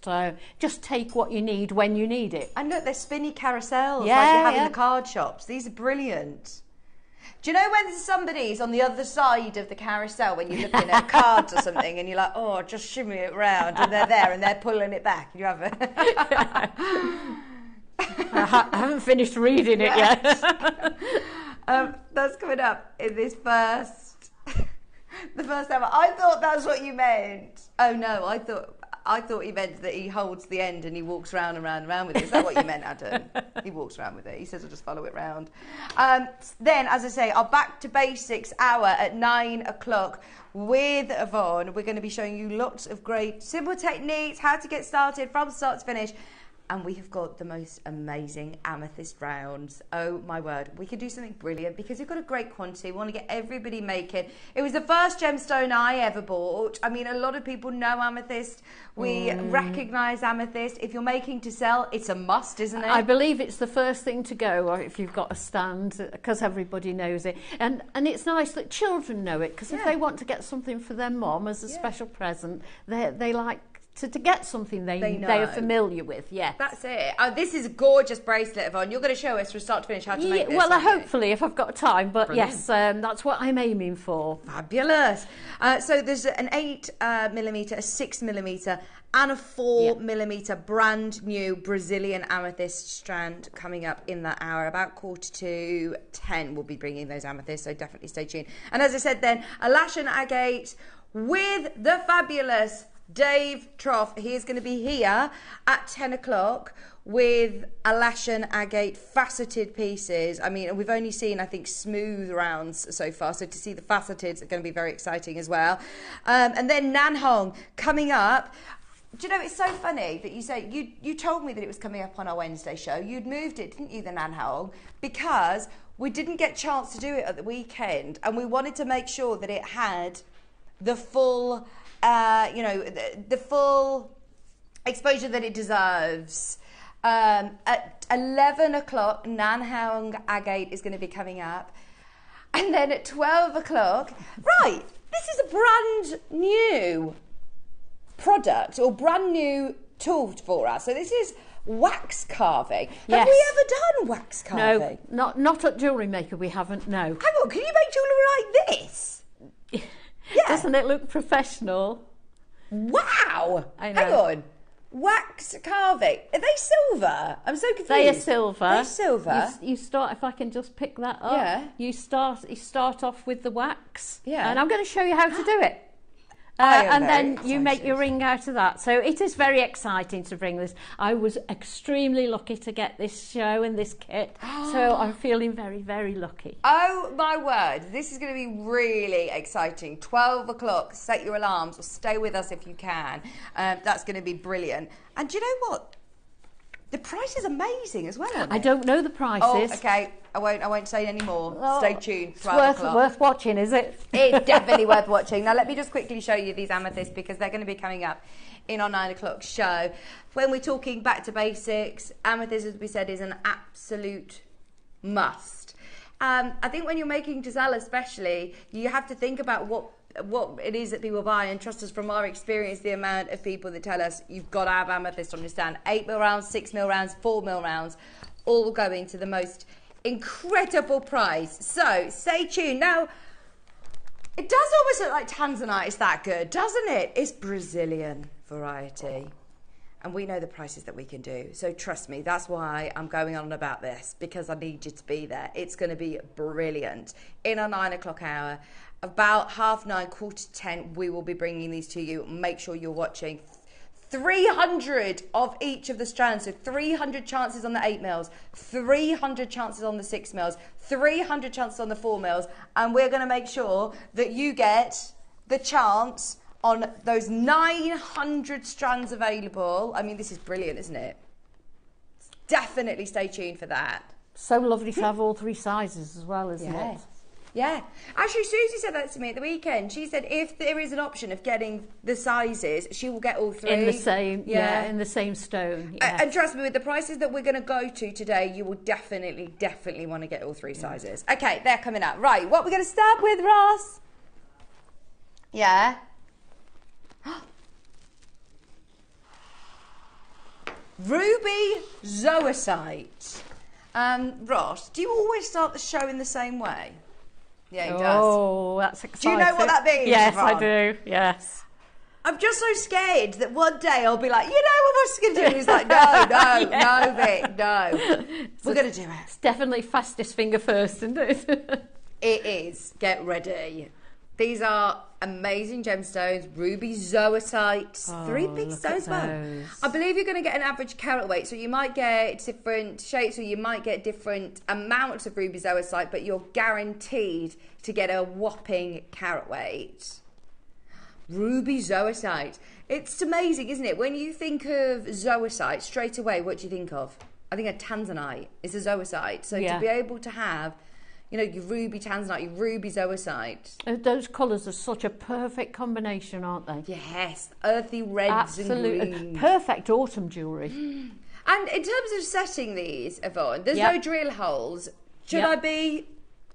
So just take what you need when you need it. And look, they're spinny carousels like you Yeah, have in yeah. the card shops. These are brilliant. Do you know when somebody's on the other side of the carousel when you're looking at cards or something and you're like, oh, just shimmy it round, and they're there and they're pulling it back. You have it. I haven't finished reading it yet. That's coming up in this the first hour. I thought that's what you meant. Oh no, I thought you meant that he holds the end and he walks round and round and round with it. Is that what you meant, Adam? He walks around with it. He says, I'll just follow it round. Then, as I say, our Back to Basics hour at 9 o'clock with Yvonne. We're going to be showing you lots of great simple techniques, how to get started from start to finish. And we have got the most amazing amethyst rounds. Oh my word, we could do something brilliant because we've got a great quantity. We want to get everybody making. It was the first gemstone I ever bought. I mean, a lot of people know amethyst. We recognise amethyst. If you're making to sell, it's a must, isn't it? I believe it's the first thing to go, or if you've got a stand, because everybody knows it. And it's nice that children know it, because if they want to get something for their mom as a special present, they like to get something they are familiar with. Yeah, that's it. This is a gorgeous bracelet, Yvonne. You're going to show us from start to finish how to make this. Well, hopefully, if I've got time. But brilliant. Yes, that's what I'm aiming for. Fabulous. So there's an 8mm, a 6mm, and a 4mm brand new Brazilian amethyst strand coming up in that hour. About 9:45 we'll be bringing those amethysts, so definitely stay tuned. And as I said then, a lash and agate with the fabulous Dave Trough. He is going to be here at 10 o'clock with a lash and agate faceted pieces. I mean, we've only seen, I think, smooth rounds so far, so to see the faceted are going to be very exciting as well. And then Nan Hong coming up. Do you know, it's so funny that you say, you told me that it was coming up on our Wednesday show. You'd moved it, didn't you, the Nan Hong? Because we didn't get a chance to do it at the weekend, and we wanted to make sure that it had the full the full exposure that it deserves. At 11 o'clock, Nan Hong Agate is going to be coming up. And then at 12 o'clock, right, this is a brand new product or brand new tool for us. So this is wax carving. Yes. Have we ever done wax carving? No, not at JewelleryMaker, we haven't, no. Hang on, can you make jewellery like this? Yeah. Doesn't it look professional? Wow! I know. Hang on. Wax carving. Are they silver? I'm so confused. They are silver. They're silver. You start, if I can just pick that up. Yeah. You start off with the wax. Yeah. And I'm going to show you how to do it. And then you make your ring out of that. So it is very exciting to bring this. I was extremely lucky to get this show and this kit. So I'm feeling very, very lucky. Oh my word. This is going to be really exciting. 12 o'clock, set your alarms or stay with us if you can. That's going to be brilliant. And do you know what? The price is amazing as well, isn't it? I don't know the prices. Oh, okay. I won't say any more. Oh, Stay tuned. It's worth watching, is it? It's definitely worth watching. Now, let me just quickly show you these amethysts because they're going to be coming up in our 9 o'clock show. When we're talking back to basics, amethyst, as we said, is an absolute must. I think when you're making to sell especially, you have to think about what it is that people buy, and trust us from our experience, the amount of people that tell us you've got to have amethyst on your stand. 8mm rounds, 6mm rounds, 4mm rounds, all going to the most incredible price. So stay tuned. Now, it does almost look like Tanzanite is that good, doesn't it? It's Brazilian variety. And we know the prices that we can do. So trust me, that's why I'm going on about this, because I need you to be there. It's going to be brilliant. In our 9 o'clock hour, about 9:30, 9:45, we will be bringing these to you. Make sure you're watching. 300 of each of the strands, so 300 chances on the 8mm, 300 chances on the 6mm, 300 chances on the 4mm, and we're going to make sure that you get the chance on those 900 strands available. I mean, this is brilliant, isn't it? Definitely stay tuned for that. So lovely to have all three sizes as well, isn't it? Yeah. Actually, Susie said that to me at the weekend. She said if there is an option of getting the sizes, she will get all three. In the same, in the same stone. Yes. And trust me, with the prices that we're going to go to today, you will definitely want to get all three sizes. Okay, they're coming up. Right, what we're going to start with, Ross? Yeah. Ruby zoisite. Ross, do you always start the show in the same way? Yeah, he does. Oh, that's exciting. Do you know what that means? Yes, Yvonne? I do. Yes. I'm just so scared that one day I'll be like, you know what Ross is going to do? And he's like, no, Vic, no. We're going to do it. It's definitely fastest finger first, isn't it? It is. Get ready. These are amazing gemstones, ruby zoisite, 3 big stones. I believe you're going to get an average carat weight, so you might get different shapes or you might get different amounts of ruby zoisite, but you're guaranteed to get a whopping carat weight. Ruby zoisite. It's amazing, isn't it? When you think of zoisite, straight away, what do you think of? I think of tanzanite. It's a zoisite. So to be able to have, you know, your ruby tanzanite, your ruby zoisite. Those colours are such a perfect combination, aren't they? Yes, earthy reds and greens. Perfect autumn jewellery. And in terms of setting these, Yvonne, there's no drill holes. Should I be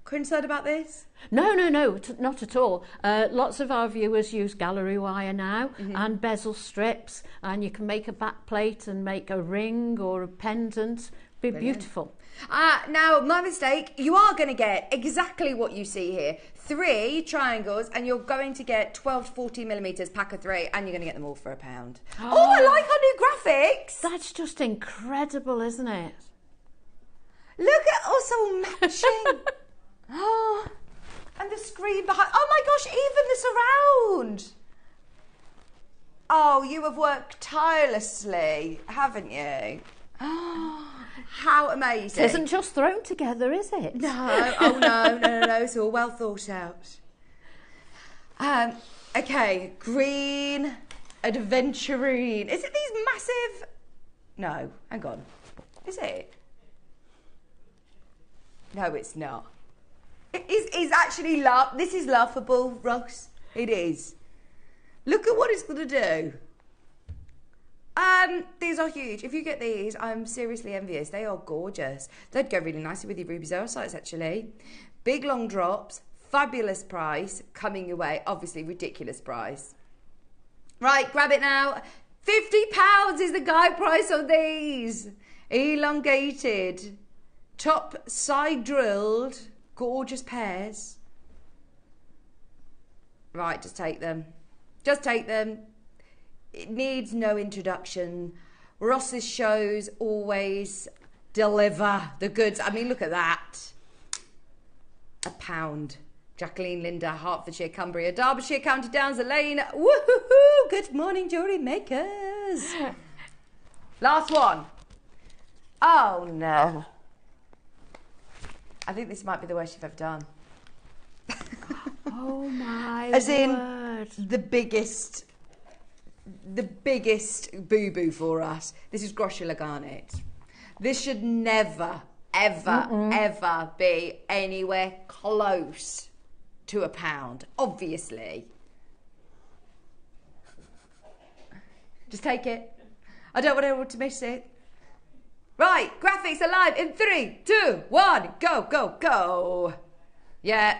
concerned about this? No, not at all. Lots of our viewers use gallery wire now and bezel strips, and you can make a back plate and make a ring or a pendant. Be beautiful. Now, my mistake, you are going to get exactly what you see here. 3 triangles, and you're going to get 12 to 14 millimetres, pack of 3, and you're going to get them all for £1. Oh, I like our new graphics. That's just incredible, isn't it? Look at us all matching. Oh, and the screen behind. Oh my gosh, even the surround. Oh, you have worked tirelessly, haven't you? Oh, how amazing. It isn't just thrown together, is it? No, oh no, it's all well thought out. Okay, green adventurine. Is it these massive? No, hang on. Is it? No, it's not. It's actually this is laughable, Ross. It is. Look at what it's going to do. These are huge. If you get these, I'm seriously envious. They are gorgeous. They'd go really nicely with your ruby zoisites, actually. Big long drops, fabulous price coming your way. Obviously, ridiculous price. Right, grab it now. £50 is the guide price on these. Elongated, top side drilled, gorgeous pairs. Right, just take them. Just take them. It needs no introduction. Ross's shows always deliver the goods. I mean, look at that. £1. Jacqueline, Linda, Hertfordshire, Cumbria, Derbyshire, County Downs, Elaine. Woohoo! Good morning, jewellery makers. Last one. Oh, no. I think this might be the worst you've ever done. Oh, my As in, word. the biggest boo-boo for us. This is Groschula Garnet. This should never, ever be anywhere close to £1, obviously. Just take it. I don't want anyone to miss it. Right, graphics are live in 3, 2, 1, go, go, go. Yeah,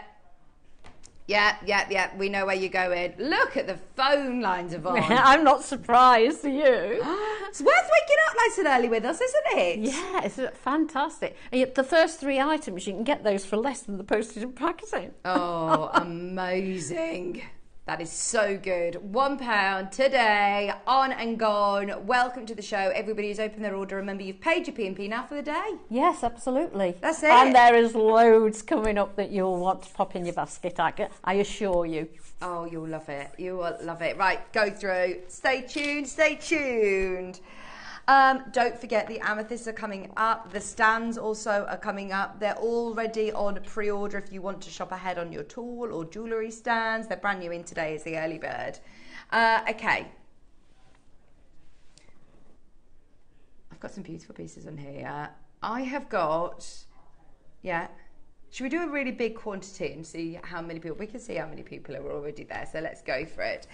we know where you're going. Look at the phone lines, Yvonne. I'm not surprised, are you? It's worth waking up nice and early with us, isn't it? Yeah, it's fantastic. And yet the first 3 items, you can get those for less than the postage and packaging. Oh, amazing. That is so good. £1 today, on and gone. Welcome to the show. Everybody who's opened their order, remember you've paid your P&P now for the day. Yes, absolutely. That's it. And there is loads coming up that you'll want to pop in your basket, I assure you. Oh, you'll love it. You will love it. Right, go through. Stay tuned, stay tuned. Don't forget the amethysts are coming up. The stands also are coming up. They're already on pre-order if you want to shop ahead on your tool or jewellery stands. They're brand new in today as the early bird. Okay. I've got some beautiful pieces on here. I have got, should we do a really big quantity and see how many people? We can see how many people are already there, so let's go for it.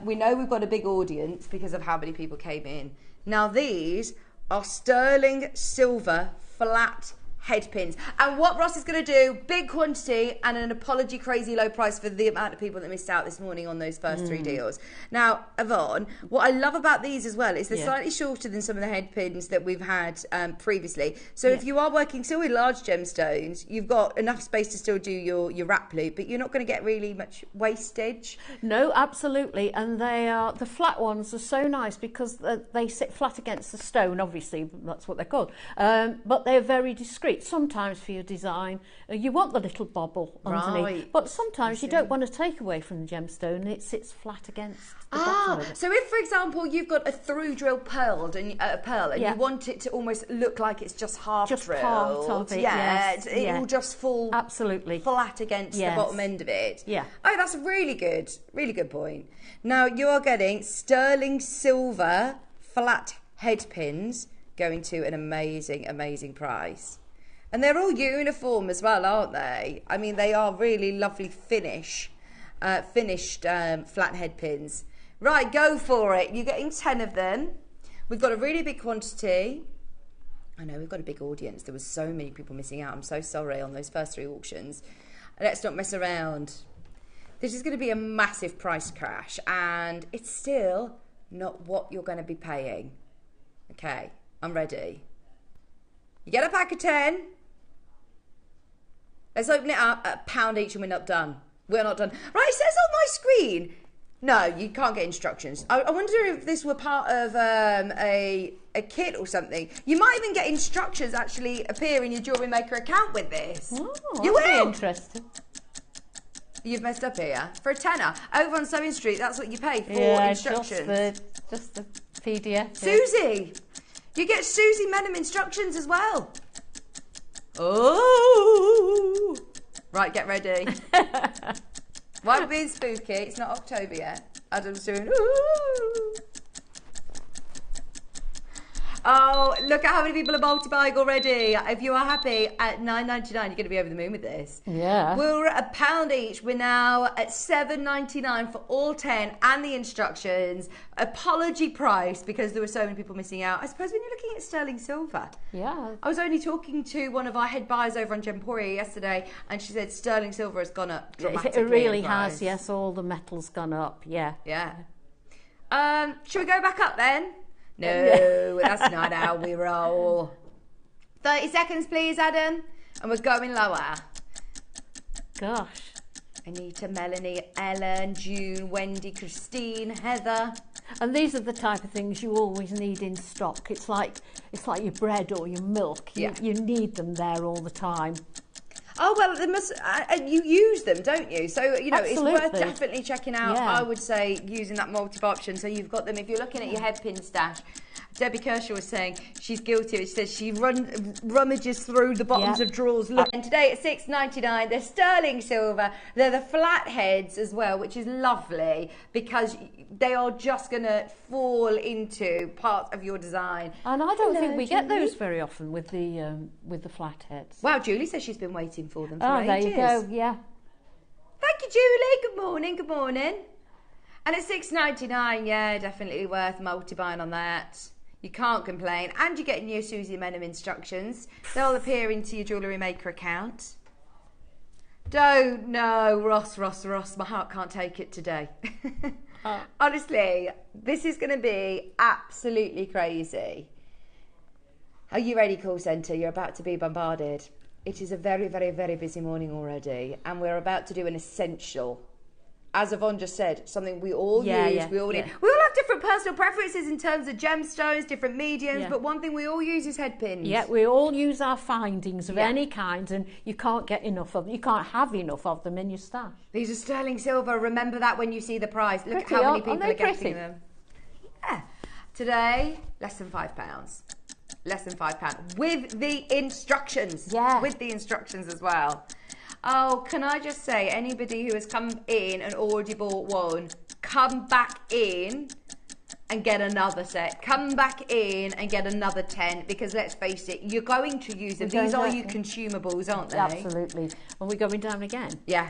We know we've got a big audience because of how many people came in. Now these are sterling silver flat head pins. And what Ross is going to do, big quantity and an apology crazy low price for the amount of people that missed out this morning on those first 3 deals. Now, Yvonne, what I love about these as well is they're slightly shorter than some of the head pins that we've had previously. So if you are working still with large gemstones, you've got enough space to still do your wrap loop, but you're not going to get really much wastage. No, absolutely. And the flat ones are so nice because they sit flat against the stone, obviously, that's what they're called. But they're very discreet. Sometimes for your design, you want the little bobble underneath, but sometimes you don't want to take away from the gemstone and it sits flat against the bottom of it. So if, for example, you've got a through drill pearl and you want it to almost look like it's just half drilled, part of it, it will just fall absolutely flat against the bottom end of it. Yeah. Oh, that's a really good point. Now you are getting sterling silver flat head pins going to an amazing price. And they're all uniform as well, aren't they? I mean, they are really lovely finished flat head pins. Right, go for it. You're getting 10 of them. We've got a really big quantity. I know, we've got a big audience. There was so many people missing out. I'm so sorry on those first 3 auctions. Let's not mess around. This is going to be a massive price crash, and it's still not what you're going to be paying. Okay, I'm ready. You get a pack of 10. Let's open it up at £1 each and we're not done. We're not done. Right, it says on my screen. No, you can't get instructions. I wonder if this were part of a kit or something. You might even get instructions actually appear in your JewelleryMaker account with this. Oh, you will. Very interesting. You've messed up here. For a tenner. Over on Sewing Street, that's what you pay for instructions. Just the PDF. Susie! You get Susie Menham instructions as well. Oh! Right, get ready. Why being spooky? It's not October yet. Adam's doing ooh. Oh, look at how many people are multi-buying already. If you are happy at £9.99, you're going to be over the moon with this. Yeah. We're at £1 each. We're now at £7.99 for all 10 and the instructions. Apology price because there were so many people missing out. I suppose when you're looking at sterling silver. Yeah. I was only talking to one of our head buyers over on Gemporia yesterday, and she said sterling silver has gone up dramatically. It really has, yes. All the metal's gone up, yeah. Yeah. Should we go back up then? No, that's not how we roll. 30 seconds, please, Adam. And we're going lower. Gosh. Anita, Melanie, Ellen, June, Wendy, Christine, Heather. And these are the type of things you always need in stock. It's like your bread or your milk. You need them there all the time. Oh, well, they must, you use them, don't you? So, you know, Absolutely. It's worth definitely checking out, Yeah. I would say, using that multi-bar option. So you've got them, if you're looking at your head pin stash, Debbie Kershaw was saying she's guilty of it. She says she rummages through the bottoms of drawers. Look. And today at £6.99, they're sterling silver. They're the flat heads as well, which is lovely because they are just going to fall into part of your design. And I don't think we get those very often with the flat heads. Wow, Julie says she's been waiting for them for ages. There you go, yeah. Thank you, Julie. Good morning, good morning. And at £6.99, yeah, definitely worth multi-buying on that. You can't complain. And you're getting your Susie Menham instructions. They'll appear into your JewelleryMaker account. Don't know, Ross. My heart can't take it today. Honestly, this is going to be absolutely crazy. Are you ready, call centre? You're about to be bombarded. It is a very, very, very busy morning already. And we're about to do an essential. As Yvonne just said, something we all use, we all need. We all have different personal preferences in terms of gemstones, different mediums, but one thing we all use is head pins. Yeah, we all use our findings of any kind, and you can't get enough of them. You can't have enough of them in your stash. These are sterling silver. Remember that when you see the price. Look at how many people are getting them. Yeah. Today, less than £5. Less than £5 with the instructions. Yeah. With the instructions as well. Oh, can I just say, anybody who has come in and already bought one, come back in and get another set. Come back in and get another 10, because let's face it, you're going to use them. These are your consumables, aren't they? Absolutely. And we're going down again. Yeah.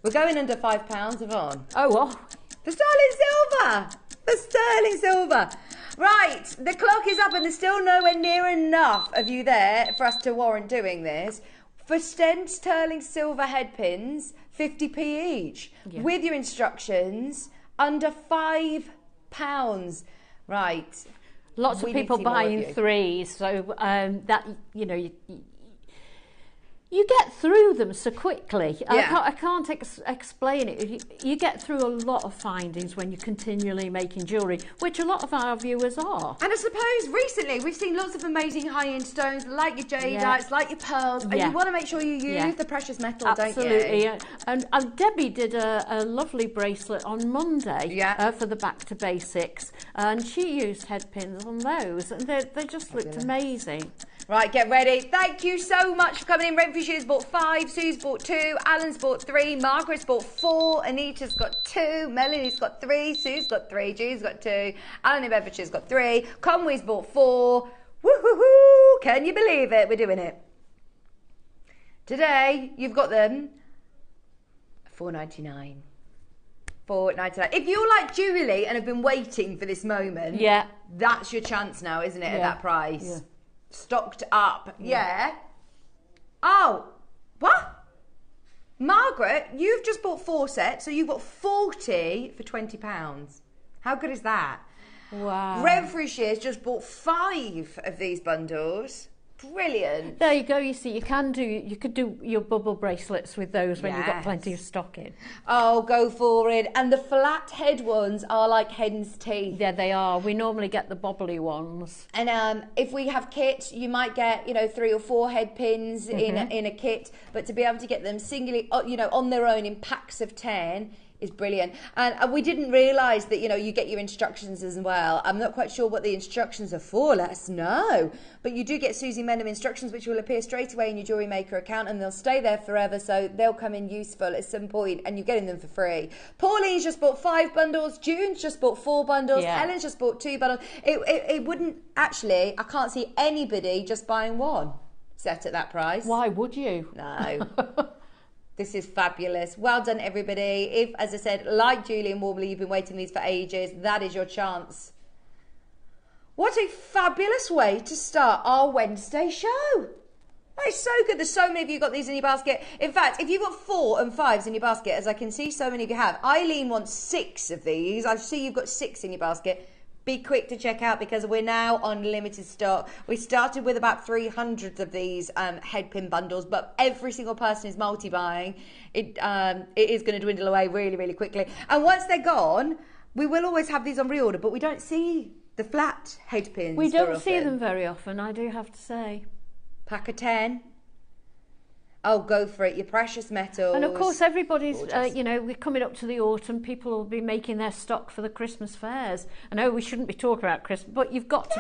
We're going under £5, Yvonne. Oh, well. The sterling silver! for sterling silver. Right, the clock is up and there's still nowhere near enough of you there for us to warrant doing this. For sterling silver head pins, 50p each, with your instructions, under £5. Right. Lots of people buying 3, so that, you know, you get through them so quickly. Yeah. I can't explain it. You get through a lot of findings when you're continually making jewellery, which a lot of our viewers are. And I suppose recently we've seen lots of amazing high-end stones, like your jadeites, like your pearls, and you want to make sure you use the precious metal, don't you? Absolutely. And Debbie did a lovely bracelet on Monday for the Back to Basics, and she used head pins on those, and they just looked amazing. Right, get ready. Thank you so much for coming in. Renfrewshire's bought 5, Sue's bought 2, Alan's bought 3, Margaret's bought 4, Anita's got 2, Melanie's got 3, Sue's got 3, Jude's got 2, Alan in Bedfordshire's got 3, Conway's bought 4. Woohoo! Can you believe it? We're doing it. Today, you've got them $4.99. $4.99. If you like Julie and have been waiting for this moment, that's your chance now, isn't it, at that price? Yeah. Stocked up. Yeah. Oh, what? Margaret, you've just bought 4 sets, so you've got 40 for £20. How good is that? Wow. Renfrewshire's just bought 5 of these bundles. Brilliant. There you go. You see, you could do your bubble bracelets with those when you've got plenty of stock in. Oh, go for it. And the flat head ones are like hen's teeth. Yeah, they are. We normally get the bobbly ones. And if we have kit, you might get 3 or 4 head pins in a kit, but to be able to get them singly, on their own in packs of 10 is brilliant. And we didn't realise that, you get your instructions as well. I'm not quite sure what the instructions are for, let us know. But you do get Susie Menham instructions, which will appear straight away in your JewelleryMaker account, and they'll stay there forever, so they'll come in useful at some point, and you're getting them for free. Pauline's just bought 5 bundles, June's just bought 4 bundles, Helen's just bought 2 bundles. It wouldn't, actually, I can't see anybody just buying 1 set at that price. Why would you? No. This is fabulous. Well done, everybody. If, as I said, like Julie and Warbley, you've been waiting these for ages, that is your chance. What a fabulous way to start our Wednesday show. That is so good. There's so many of you got these in your basket. In fact, if you've got 4 and 5s in your basket, as I can see so many of you have, Eileen wants 6 of these. I see you've got 6 in your basket. Be quick to check out because we're now on limited stock. We started with about 300 of these head pin bundles, but every single person is multi-buying. It is going to dwindle away really, really quickly. And once they're gone, we will always have these on reorder, but we don't see the flat head pins. We don't see them very often, I do have to say. Pack of 10. Oh, go for it, your precious metals. And of course, everybody's, we're coming up to the autumn. People will be making their stock for the Christmas fairs. I know we shouldn't be talking about Christmas, but you've got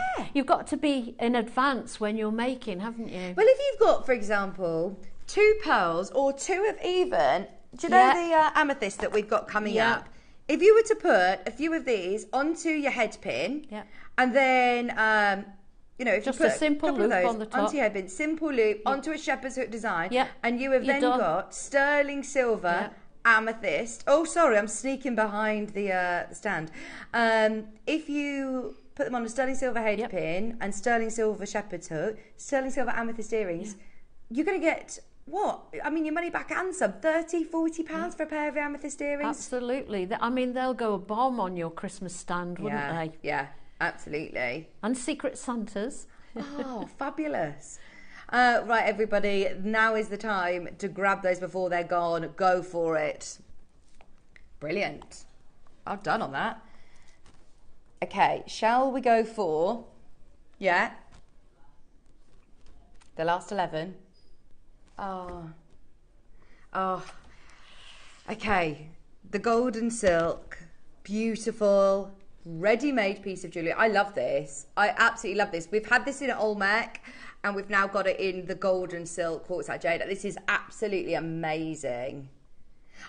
to be in advance when you're making, haven't you? Well, if you've got, for example, 2 pearls or 2 of even, do you know the amethyst that we've got coming up? If you were to put a few of these onto your head pin, and then if just you put a simple loop on the top. onto your head pin, simple loop onto a shepherd's hook design, and you have then got sterling silver, amethyst. Oh, sorry, I'm sneaking behind the stand. If you put them on a sterling silver head pin and sterling silver shepherd's hook, sterling silver amethyst earrings, you're going to get what? I mean, your money back and some, £30-40 for a pair of amethyst earrings. Absolutely. I mean, they'll go a bomb on your Christmas stand, wouldn't they? Yeah. Absolutely. And Secret Santas. Oh, fabulous. Right, everybody, now is the time to grab those before they're gone. Go for it. Brilliant. Well done on that. Okay, shall we go for... the last 11? Oh. Okay, the golden silk, beautiful... ready-made piece of jewellery. I love this. I absolutely love this. We've had this in Olmec and we've now got it in the golden silk quartzite jade. This is absolutely amazing.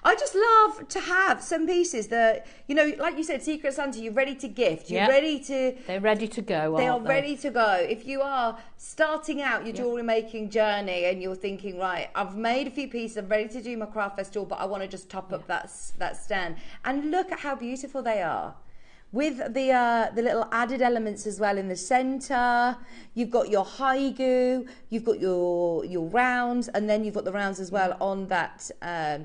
I just love to have some pieces that, like you said, Secret Santa, you're ready to gift. You're ready to... They're ready to go, They are ready to go. If you are starting out your jewellery making journey and you're thinking, right, I've made a few pieces, I'm ready to do my craft festival, but I want to just top up that stand. And look at how beautiful they are. with the little added elements as well in the centre. You've got your haigu, you've got your rounds, and then you've got the rounds as well on that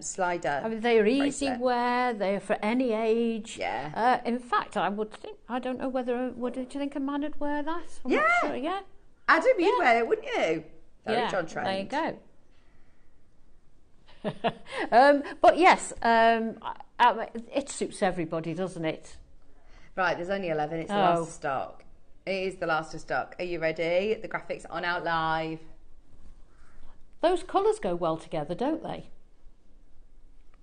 slider. I mean, they're easy wear, they're for any age. Yeah. In fact, I would think, I don't know whether, do you think a man would wear that? I'm Yeah. not sure. Yeah. Adam, you'd wear it, wouldn't you? Very on trend. There you go. But yes, it suits everybody, doesn't it? Right, there's only 11. It's the last of stock. It is the last of stock. Are you ready? The graphics on out live. Those colours go well together, don't they?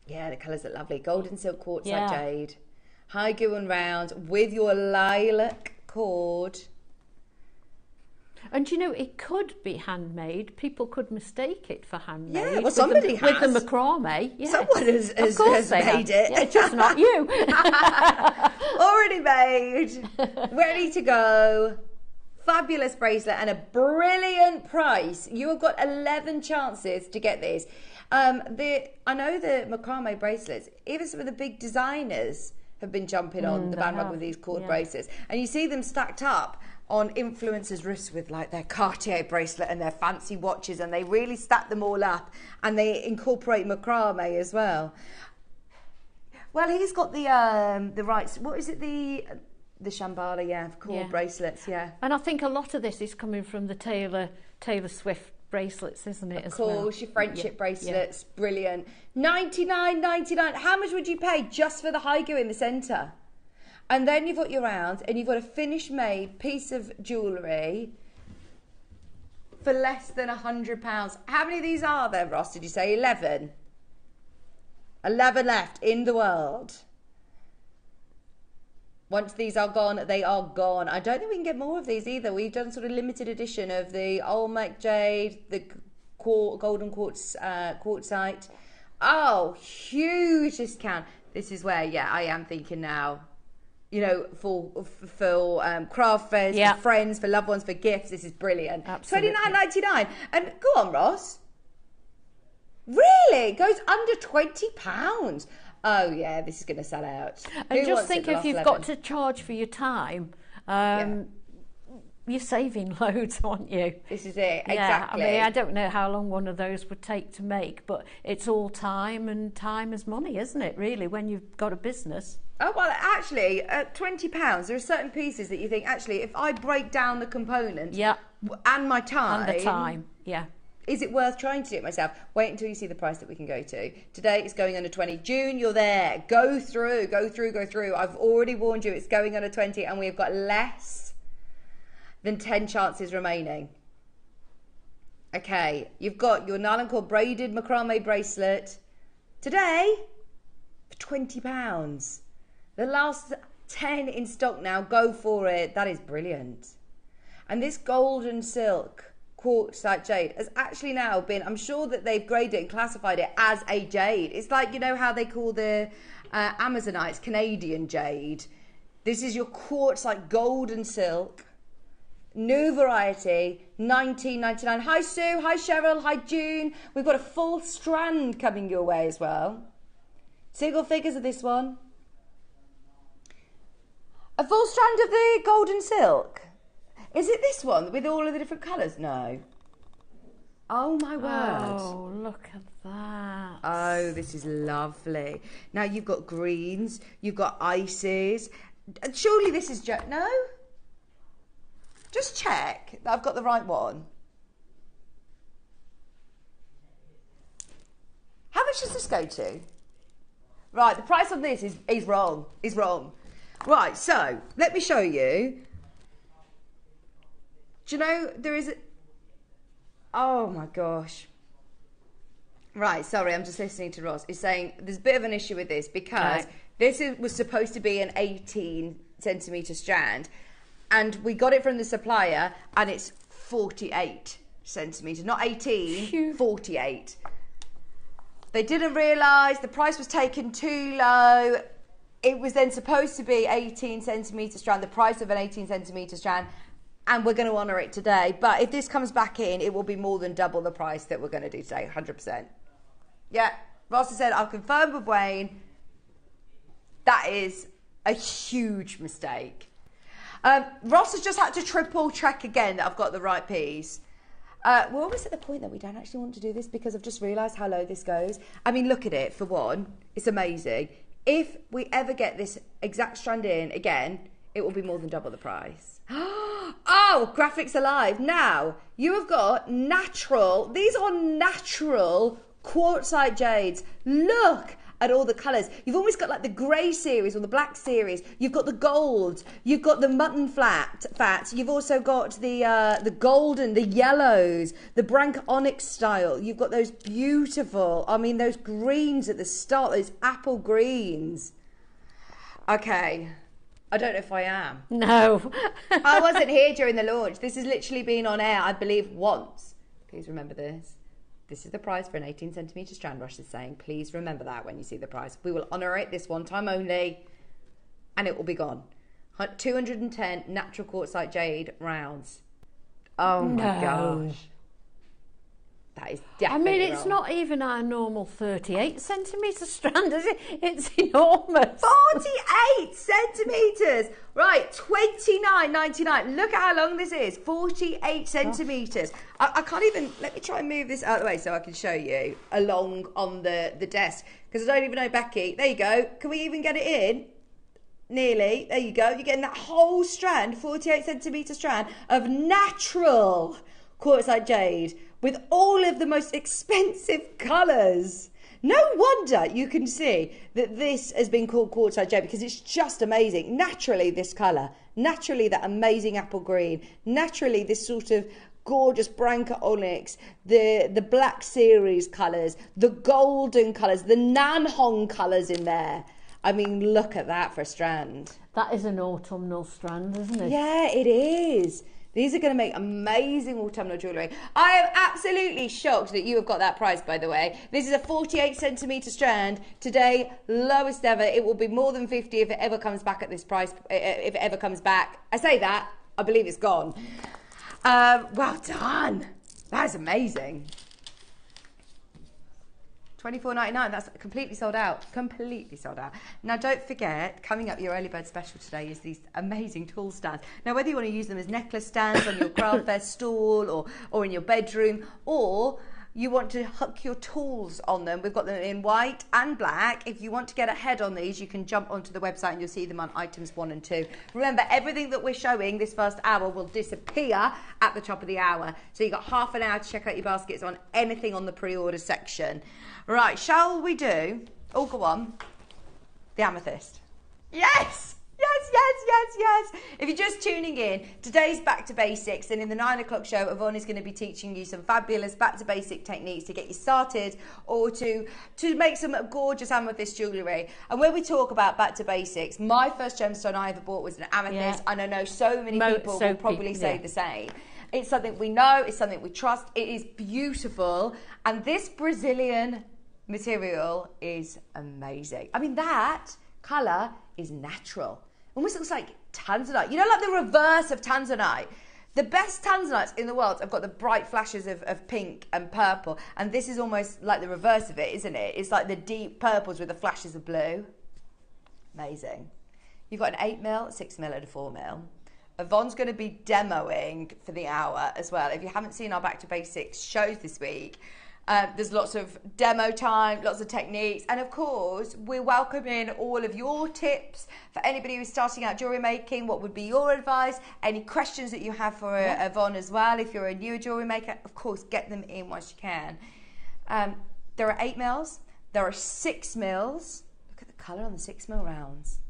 Yeah, the colours are lovely. Golden silk quartzite jade. Haigu and round with your lilac cord. And you know, it could be handmade. People could mistake it for handmade. Yeah, well, somebody has. With the macrame. Yeah. Someone has made it. Yeah, just not you. Already made. Ready to go. Fabulous bracelet and a brilliant price. You have got 11 chances to get this. I know the macrame bracelets, even some of the big designers have been jumping on the bandwagon with these cord bracelets. And you see them stacked up on influencers' wrists with like their Cartier bracelet and their fancy watches, and they really stack them all up and they incorporate macrame as well. Well, he's got the rights. What is it? The Shambhala, cord bracelets, And I think a lot of this is coming from the Taylor Swift bracelets, isn't it? Of course, your friendship bracelets, brilliant. $99.99. How much would you pay just for the haigu in the centre? And then you've got your rounds, and you've got a finished made piece of jewellery for less than £100. How many of these are there, Ross? Did you say 11? 11 left in the world. Once these are gone, they are gone. I don't think we can get more of these either. We've done sort of limited edition of the Olmec jade, the golden quartzite. Oh, huge discount. This is where, I am thinking now, you know, for craft fairs, for friends, for loved ones, for gifts. This is brilliant. Absolutely. $29.99. And go on, Ross. Really? It goes under £20. Oh, yeah, this is going to sell out. And just think, if you've got to charge for your time, you're saving loads, aren't you? This is it, exactly. I mean, I don't know how long one of those would take to make, but it's all time, and time is money, isn't it, really, when you've got a business? Oh, well, actually, at £20, there are certain pieces that you think, actually, if I break down the components and my time... And the time, is it worth trying to do it myself? Wait until you see the price that we can go to. Today it's going under 20. June, you're there. Go through. I've already warned you, it's going under 20, and we've got less than 10 chances remaining. Okay, you've got your nylon cord braided macrame bracelet today for £20. The last 10 in stock now. Go for it. That is brilliant. And this golden silk quartzite jade has actually now been, I'm sure that they've graded it and classified it as a jade. It's like, you know how they call the Amazonites Canadian jade. This is your quartzite golden silk, new variety, $19.99. Hi Sue, hi Cheryl, hi June. We've got a full strand coming your way as well. Single figures of this one. A full strand of the golden silk. Is it this one with all of the different colours? No. Oh, my word. Oh, look at that. Oh, this is lovely. Now, you've got greens, you've got ices. Surely this is... No? Just check that I've got the right one. How much does this go to? Right, the price on this is wrong. Is wrong. Right, so, let me show you... Do you know, there is... Oh, my gosh. Right, sorry, I'm just listening to Ross. He's saying there's a bit of an issue with this because was supposed to be an 18-centimetre strand, and we got it from the supplier, and it's 48 centimetres. Not 18, Phew. 48. They didn't realise the price was taken too low. It was then supposed to be 18-centimetre strand, the price of an 18-centimetre strand, and we're going to honour it today. But if this comes back in, it will be more than double the price that we're going to do today, 100%. Yeah, Ross has said, I've confirmed with Wayne, that is A huge mistake. Ross has just had to triple check again that I've got the right piece. We're almost at the point that we don't actually want to do this because I've just realised how low this goes. I mean, look at it. For one, it's amazing. If we ever get this exact strand in again, it will be more than double the price. Oh, graphics alive. Now, you have got natural, these are natural quartzite jades. Look at all the colours. You've almost got like the grey series or the black series. You've got the gold. You've got the mutton fat. You've also got the golden, the yellows, the Branca onyx style. You've got those beautiful, I mean, those greens at the start, those apple greens. Okay. I don't know if I am. No. I wasn't here during the launch. This has literally been on air, I believe, once. Please remember this. This is the price for an 18 centimetre strand, Rush is saying. Please remember that when you see the price. We will honour it this one time only, and it will be gone. 210 natural quartzite jade rounds. Oh my gosh. That is definitely I mean, it's not even our normal 38 centimetre strand, is it? It's enormous. 48 centimetres. Right, $29.99. Look at how long this is. 48 centimetres. I can't even, let me try and move this out of the way so I can show you along on the desk. Because I don't even know, Becky. There you go. Can we even get it in? Nearly. There you go. You're getting that whole strand, 48 centimetre strand of natural quartzite jade with all of the most expensive colours. No wonder you can see that this has been called quartzite jade because it's just amazing. Naturally, this colour. Naturally, that amazing apple green. Naturally, this sort of gorgeous Branca onyx. The black series colours. The golden colours. The Nanhong colours in there. I mean, look at that for a strand. That is an autumnal strand, isn't it? Yeah, it is. These are going to make amazing autumnal jewellery. I am absolutely shocked that you have got that price, by the way. This is a 48 centimetre strand. Today, lowest ever. It will be more than 50 if it ever comes back at this price, if it ever comes back. I say that, I believe it's gone. Well done. That is amazing. $24.99, that's completely sold out. Completely sold out. Now, don't forget, coming up, your early bird special today is these amazing tool stands. Now, whether you want to use them as necklace stands on your craft fair stall or in your bedroom, or you want to hook your tools on them, we've got them in white and black. If you want to get ahead on these, you can jump onto the website and you'll see them on items 1 and 2. Remember, everything that we're showing this first hour will disappear at the top of the hour. So you've got half an hour to check out your baskets on anything on the pre-order section. Right, shall we do, oh, go on, the amethyst. Yes! Yes, yes, yes, yes. If you're just tuning in, today's Back to Basics, and in the 9 o'clock show, Yvonne is going to be teaching you some fabulous back to basic techniques to get you started or to make some gorgeous amethyst jewellery. And when we talk about back to basics, my first gemstone I ever bought was an amethyst, and I know so many people will probably say the same. It's something we know, it's something we trust, it is beautiful, and this Brazilian material is amazing. I mean, that colour is natural. Almost looks like tanzanite. You know, like the reverse of tanzanite. The best tanzanites in the world have got the bright flashes of pink and purple, and this is almost like the reverse of it, isn't it? It's like the deep purples with the flashes of blue. Amazing. You've got an 8mm, 6mm and a 4mm. Yvonne's going to be demoing for the hour as well. If you haven't seen our Back to Basics shows this week, there's lots of demo time, lots of techniques, and of course we're welcoming all of your tips for anybody who's starting out jewellery making. What would be your advice? Any questions that you have for Yvonne as well? If you're a newer jewellery maker, of course, get them in once you can. There are 8mm, there are 6mm. Look at the colour on the 6mm rounds.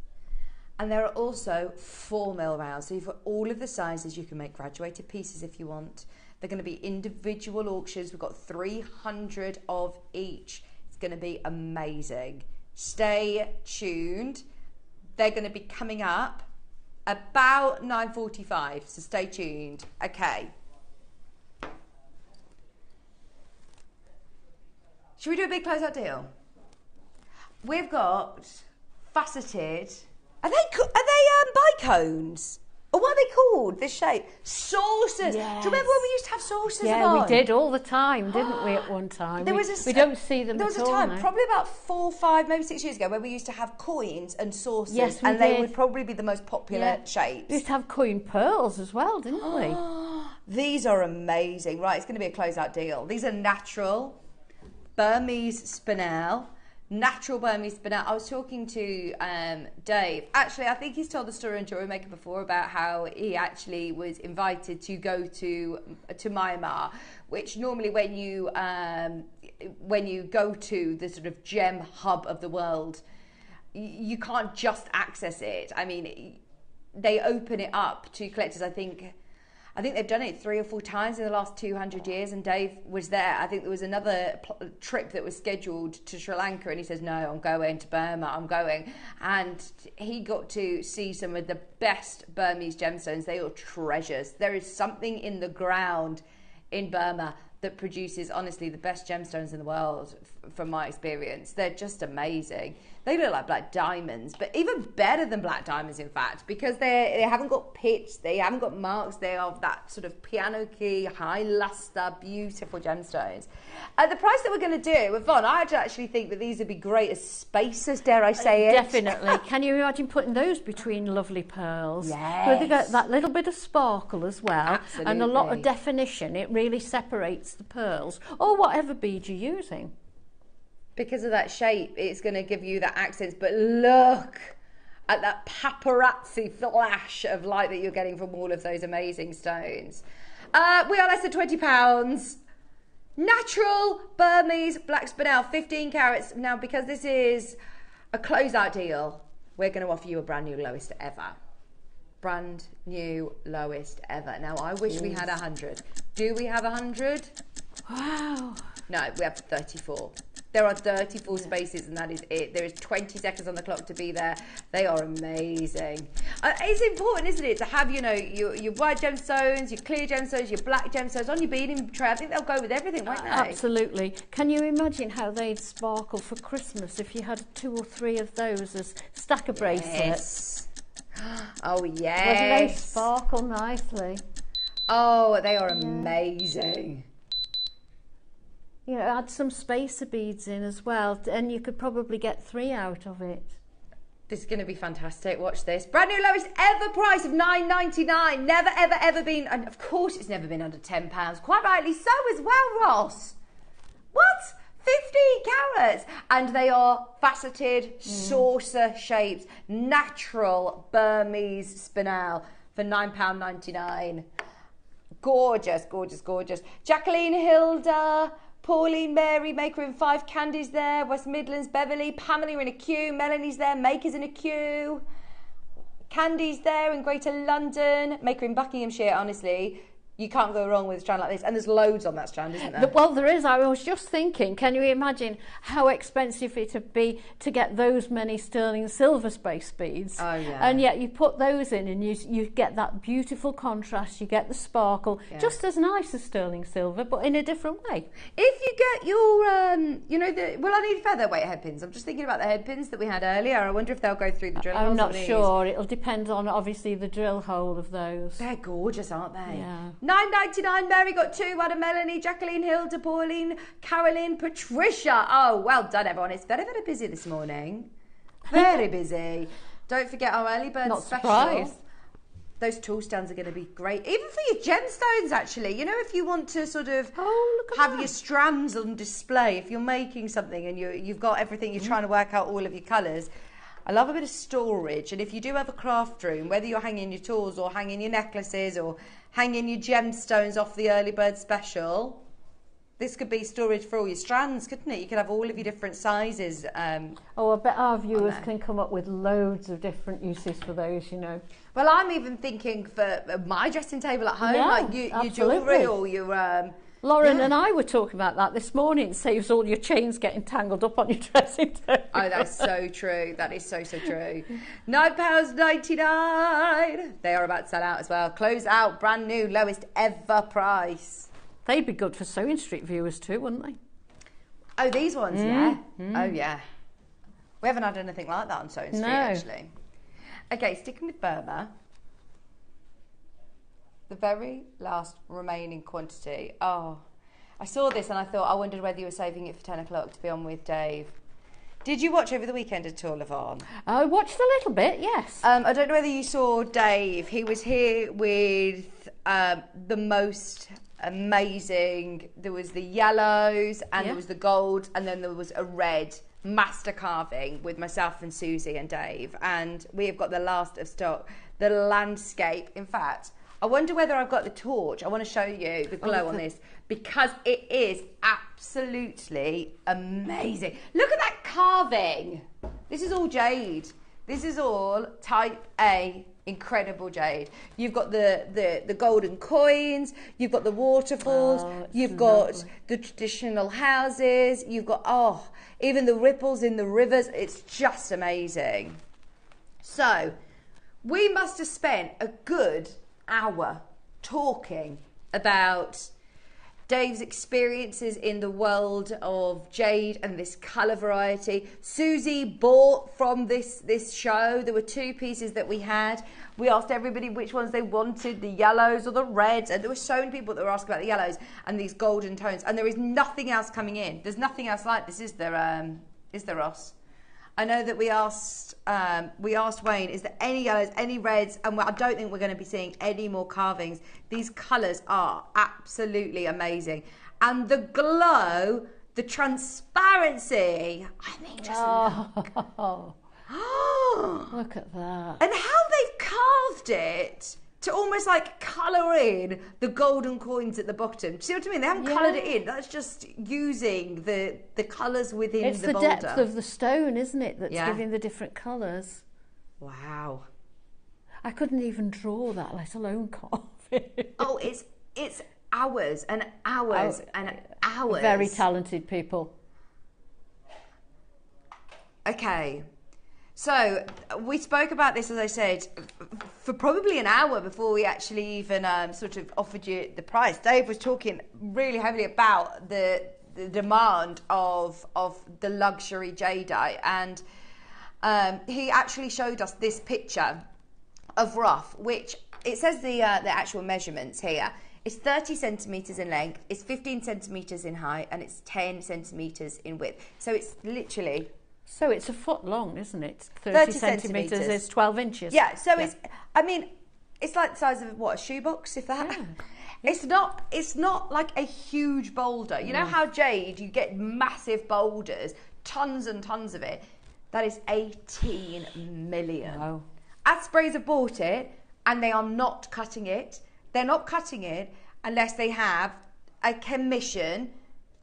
And there are also 4mm rounds. So you've got all of the sizes. You can make graduated pieces if you want. They're going to be individual auctions. We've got 300 of each. It's going to be amazing. Stay tuned. They're going to be coming up about 9:45, so stay tuned. Okay. Should we do a big closeout deal? We've got faceted. Are they bicones? Oh, what are they called? This shape? Saucers. Yes. Do you remember when we used to have saucers Yeah, on? we did all the time, didn't we, at one time? We don't see them There at was a all time, now. probably about 4, 5, maybe 6 years ago, where we used to have coins and saucers. Yes, we and they did. would probably be the most popular shapes. We used to have coin pearls as well, didn't we? These are amazing. Right, it's going to be a closeout deal. These are natural Burmese spinel. Natural Burmese spinel. I was talking to Dave. Actually, I think he's told the story on JewelleryMaker before about how he actually was invited to go to Myanmar, which normally when you go to the sort of gem hub of the world, you can't just access it. I mean, they open it up to collectors. I think they've done it 3 or 4 times in the last 200 years, and Dave was there. I think there was another trip that was scheduled to Sri Lanka, and he says, no, I'm going to Burma, I'm going. And he got to see some of the best Burmese gemstones. They are treasures. There is something in the ground in Burma that produces, honestly, the best gemstones in the world, from my experience. They're just amazing. They look like black diamonds, but even better than black diamonds, in fact, because they haven't got pitch, they haven't got marks, they are that sort of piano key, high luster, beautiful gemstones. At the price that we're going to do, Yvonne, I actually think that these would be great as spacers, dare I say it? Definitely. Can you imagine putting those between lovely pearls? Yes. Where they got that little bit of sparkle as well, Absolutely. and a lot of definition. It really separates the pearls, or whatever bead you're using. Because of that shape, it's going to give you that accents. But look at that paparazzi flash of light that you're getting from all of those amazing stones. We are less than £20. Natural Burmese black spinel, 15 carats. Now, because this is a closeout deal, we're going to offer you a brand new lowest ever. Brand new lowest ever. Now, I wish we had 100. Do we have 100? Wow. No, we have 34. There are 34 spaces, and that is it. There is 20 seconds on the clock to be there. They are amazing. It's important, isn't it, to have, you know, your white gemstones, your clear gemstones, your black gemstones on your beading tray. I think they'll go with everything, won't they? Absolutely. Can you imagine how they'd sparkle for Christmas if you had 2 or 3 of those as stacker bracelets? Oh, yes. Wouldn't they sparkle nicely? Oh, they are amazing. You know, add some spacer beads in as well, and you could probably get 3 out of it. This is going to be fantastic. Watch this. Brand new lowest ever price of £9.99. Never, ever, ever been, and of course it's never been under £10. Quite rightly so as well, Ross. What? 15 carats. And they are faceted saucer shapes. Natural Burmese spinel for £9.99. Gorgeous, gorgeous, gorgeous. Jacqueline, Hilda, Pauline, Mary, Maker in 5, Candy's there, West Midlands, Beverly, Pamela in a queue, Melanie's there, Maker's in a queue, Candy's there in Greater London, Maker in Buckinghamshire. Honestly, you can't go wrong with a strand like this. And there's loads on that strand, isn't there? Well, there is. I was just thinking, can you imagine how expensive it would be to get those many sterling silver space beads? Oh, yeah. And yet you put those in and you get that beautiful contrast, you get the sparkle, just as nice as sterling silver, but in a different way. If you get your, you know, I need featherweight headpins. I'm just thinking about the headpins that we had earlier. I wonder if they'll go through the drill holes. I'm not sure. It'll depend on, obviously, the drill hole of those. They're gorgeous, aren't they? Yeah. £9.99. Mary got 2. One of Melanie, Jacqueline, Hilda, Pauline, Carolyn, Patricia. Oh, well done, everyone. It's very, very busy this morning. Very busy. Don't forget our early bird Not special. surprised. Those tool stands are going to be great. Even for your gemstones, actually. You know, if you want to sort of have your strands on display, if you're making something and you've got everything, you're trying to work out all of your colours. I love a bit of storage, and if you do have a craft room, whether you're hanging your tools or hanging your necklaces or hanging your gemstones off the early bird special, this could be storage for all your strands, couldn't it? You could have all of your different sizes. I bet our viewers can come up with loads of different uses for those, you know. Well, I'm even thinking for my dressing table at home, Yeah, like your absolutely. jewellery or your... Lauren and I were talking about that this morning. It saves all your chains getting tangled up on your dressing table. Oh, that's so true. That is so, so true. £9.99. They are about to sell out as well. Close out, brand new, lowest ever price. They'd be good for Sewing Street viewers too, wouldn't they? Oh, these ones, yeah. Oh, yeah. We haven't had anything like that on Sewing Street, actually. Okay, sticking with Burma. very last remaining quantity. Oh, I saw this and I thought, I wondered whether you were saving it for 10 o'clock to be on with Dave. Did you watch over the weekend at all, Yvonne? I watched a little bit, yes. I don't know whether you saw Dave. He was here with the most amazing. There was the yellows and there was the gold, and then there was a red master carving with myself and Susie and Dave. And we have got the last of stock. The landscape. In fact, I wonder whether I've got the torch. I want to show you the glow on this because it is absolutely amazing. Look at that carving. This is all jade. This is all type A incredible jade. You've got the golden coins, you've got the waterfalls, you've got the traditional houses, you've got even the ripples in the rivers. It's just amazing. So we must have spent a good hour talking about Dave's experiences in the world of jade and this colour variety. Susie bought from this show. There were 2 pieces that we had. We asked everybody which ones they wanted, the yellows or the reds, and there were so many people that were asking about the yellows and these golden tones, and there is nothing else coming in. There's nothing else like this, is there, Ross? I know that we asked Wayne, is there any yellows, any reds? And I don't think we're going to be seeing any more carvings. These colours are absolutely amazing. And the glow, the transparency, I mean, just look. Look at that. And how they've carved it to almost like colour in the golden coins at the bottom. Do you see what I mean? They haven't coloured it in. That's just using the colours within the boulder. It's the depth of the stone, isn't it, that's giving the different colours. Wow. I couldn't even draw that, let alone carve it. Oh, it's hours and hours and hours. Very talented people. Okay. So we spoke about this, as I said, for probably an hour before we actually even sort of offered you the price. Dave was talking really heavily about the demand of the luxury jadeite, and he actually showed us this picture of rough, which it says the actual measurements here. It's 30 centimetres in length, it's 15 centimetres in height, and it's 10 centimetres in width. So it's literally... So it's a foot long, isn't it? 30 centimetres is 12 inches. Yeah, so it's, I mean, it's like the size of, what, a shoebox, if that? Yeah. It's not like a huge boulder. You know how jade, you get massive boulders, tons and tons of it. That is 18 million. Wow. Asprays have bought it, and they are not cutting it. They're not cutting it unless they have a commission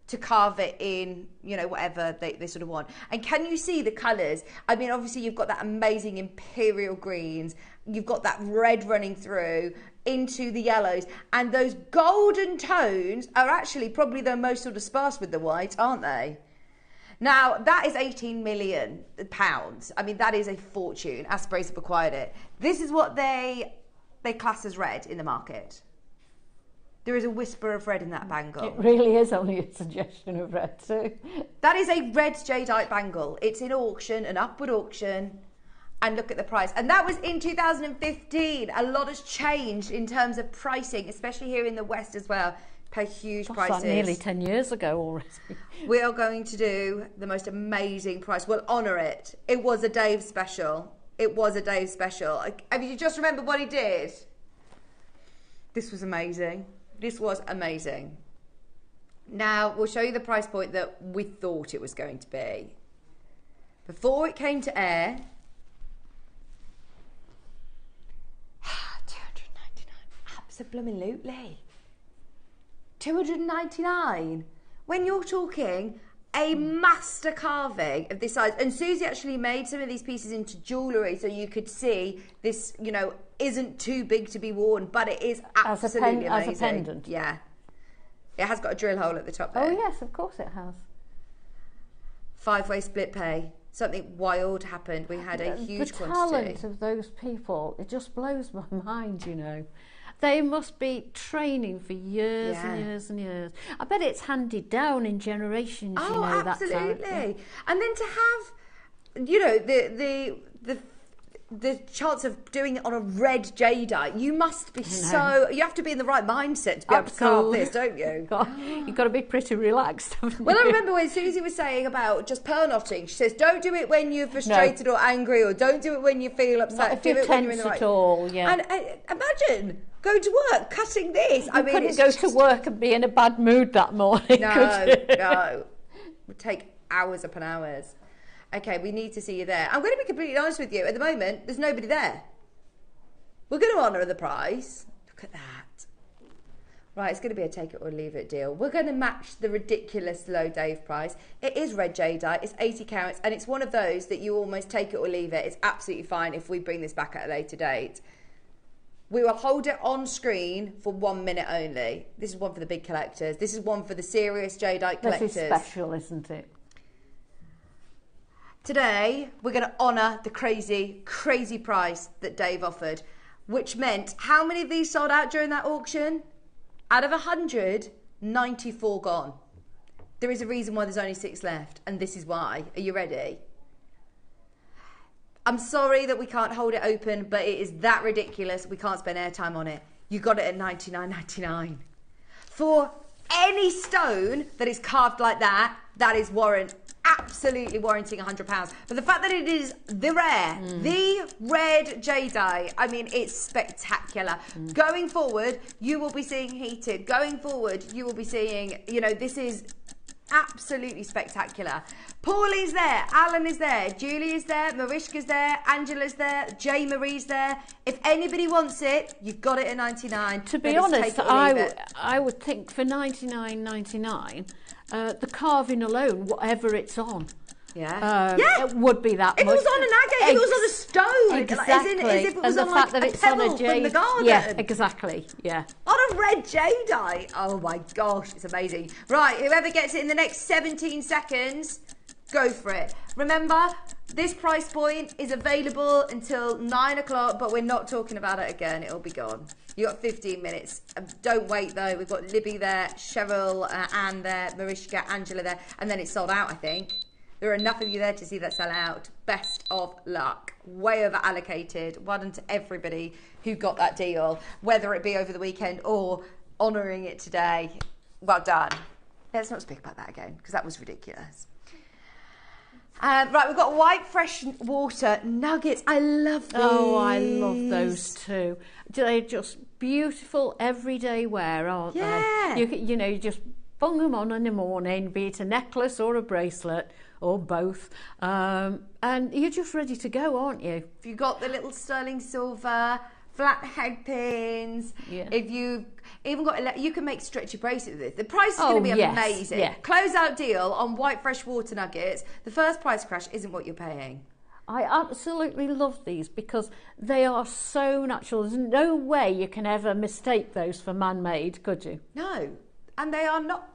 to carve it in, you know, whatever they sort of want. And can you see the colours? I mean, obviously you've got that amazing imperial greens, you've got that red running through into the yellows, and those golden tones are actually probably the most sort of sparse with the white, aren't they? Now, that is 18 million pounds. I mean, that is a fortune. Asprays have acquired it. This is what they class as red in the market. There is a whisper of red in that bangle. It really is only a suggestion of red too. That is a red jadeite bangle. It's in auction, an upward auction, and look at the price. And that was in 2015. A lot has changed in terms of pricing, especially here in the West as well. Pay huge prices. That's nearly 10 years ago already. We are going to do the most amazing price. We'll honour it. It was a Dave special. It was a Dave special. Have you just remembered what he did? This was amazing. This was amazing. Now, we'll show you the price point that we thought it was going to be. Before it came to air, 299. Absolutely. 299. When you're talking a master carving of this size, and Susie actually made some of these pieces into jewellery so you could see this, you know, isn't too big to be worn, but it is absolutely amazing. As a pendant. Yeah. It has got a drill hole at the top there. Oh yes, of course it has. 5-way split pay. Something wild happened. We had a huge quantity. The talent of those people, it just blows my mind, you know. They must be training for years and years and years. I bet it's handed down in generations, you know, absolutely. that talent. Yeah. And then to have, you know, the the chance of doing it on a red jadeite. You must be you have to be in the right mindset to be able to carve this, don't you? You've got to be pretty relaxed, haven't you? Well, I remember when Susie was saying about just pearl knotting, she says, don't do it when you're frustrated or angry, or don't do it when you feel upset. Not do it when you're in the right... at all, yeah. And imagine going to work, cutting this. You couldn't go to work and be in a bad mood that morning, no, could you? No. It would take hours upon hours. Okay, we need to see you there. I'm going to be completely honest with you. At the moment, there's nobody there. We're going to honour the price. Look at that. Right, it's going to be a take it or leave it deal. We're going to match the ridiculous low Dave price. It is red jadeite. It's 80 carats, and it's one of those that you almost take it or leave it. It's absolutely fine if we bring this back at a later date. We will hold it on screen for 1 minute only. This is one for the big collectors. This is one for the serious jadeite collectors. This is special, isn't it? Today, we're going to honour the crazy, crazy price that Dave offered, which meant how many of these sold out during that auction? Out of 100, 94 gone. There is a reason why there's only 6 left, and this is why. Are you ready? I'm sorry that we can't hold it open, but it is that ridiculous. We can't spend airtime on it. You got it at $99.99. For any stone that is carved like that, that is absolutely warranting £100. But the fact that it is the red jadeite, I mean, it's spectacular. Going forward, you will be seeing heated. Going forward, you will be seeing, you know, this is absolutely spectacular. Paulie's there, Alan is there, Julie is there, Mariska's there, Angela's there, Jay Marie's there. If anybody wants it, you've got it at $99. To be honest, I would think for $99.99, the carving alone, whatever it's on, it would be that much. If it was on an agate, if it was on a stone, exactly. As if it was and on the fact like that a it's on pebble a jade, from the garden. Yeah, exactly. Yeah. On a red jadeite. Oh my gosh, it's amazing. Right, whoever gets it in the next 17 seconds, go for it. Remember, this price point is available until 9 o'clock, but we're not talking about it again. It'll be gone. You got 15 minutes. Don't wait though. We've got Libby there, Cheryl, Anne there, Mariska, Angela there, and then it's sold out, I think. There are enough of you there to see that sell out. Best of luck. Way over allocated. Well done to everybody who got that deal, whether it be over the weekend or honouring it today. Well done. Let's not speak about that again, because that was ridiculous. Right, we've got white fresh water nuggets. I love these. Oh, I love those too. They're just beautiful everyday wear, aren't they? You know, you just bung them on in the morning, be it a necklace or a bracelet or both, and you're just ready to go, aren't you? If you've got the little sterling silver flat head pins, if you've even got, you can make stretchy bracelets with this. The price is going to be amazing. Yeah. Close-out deal on white fresh water nuggets. The first price crash isn't what you're paying. I absolutely love these because they are so natural. There's no way you can ever mistake those for man-made, could you? No, and they are not.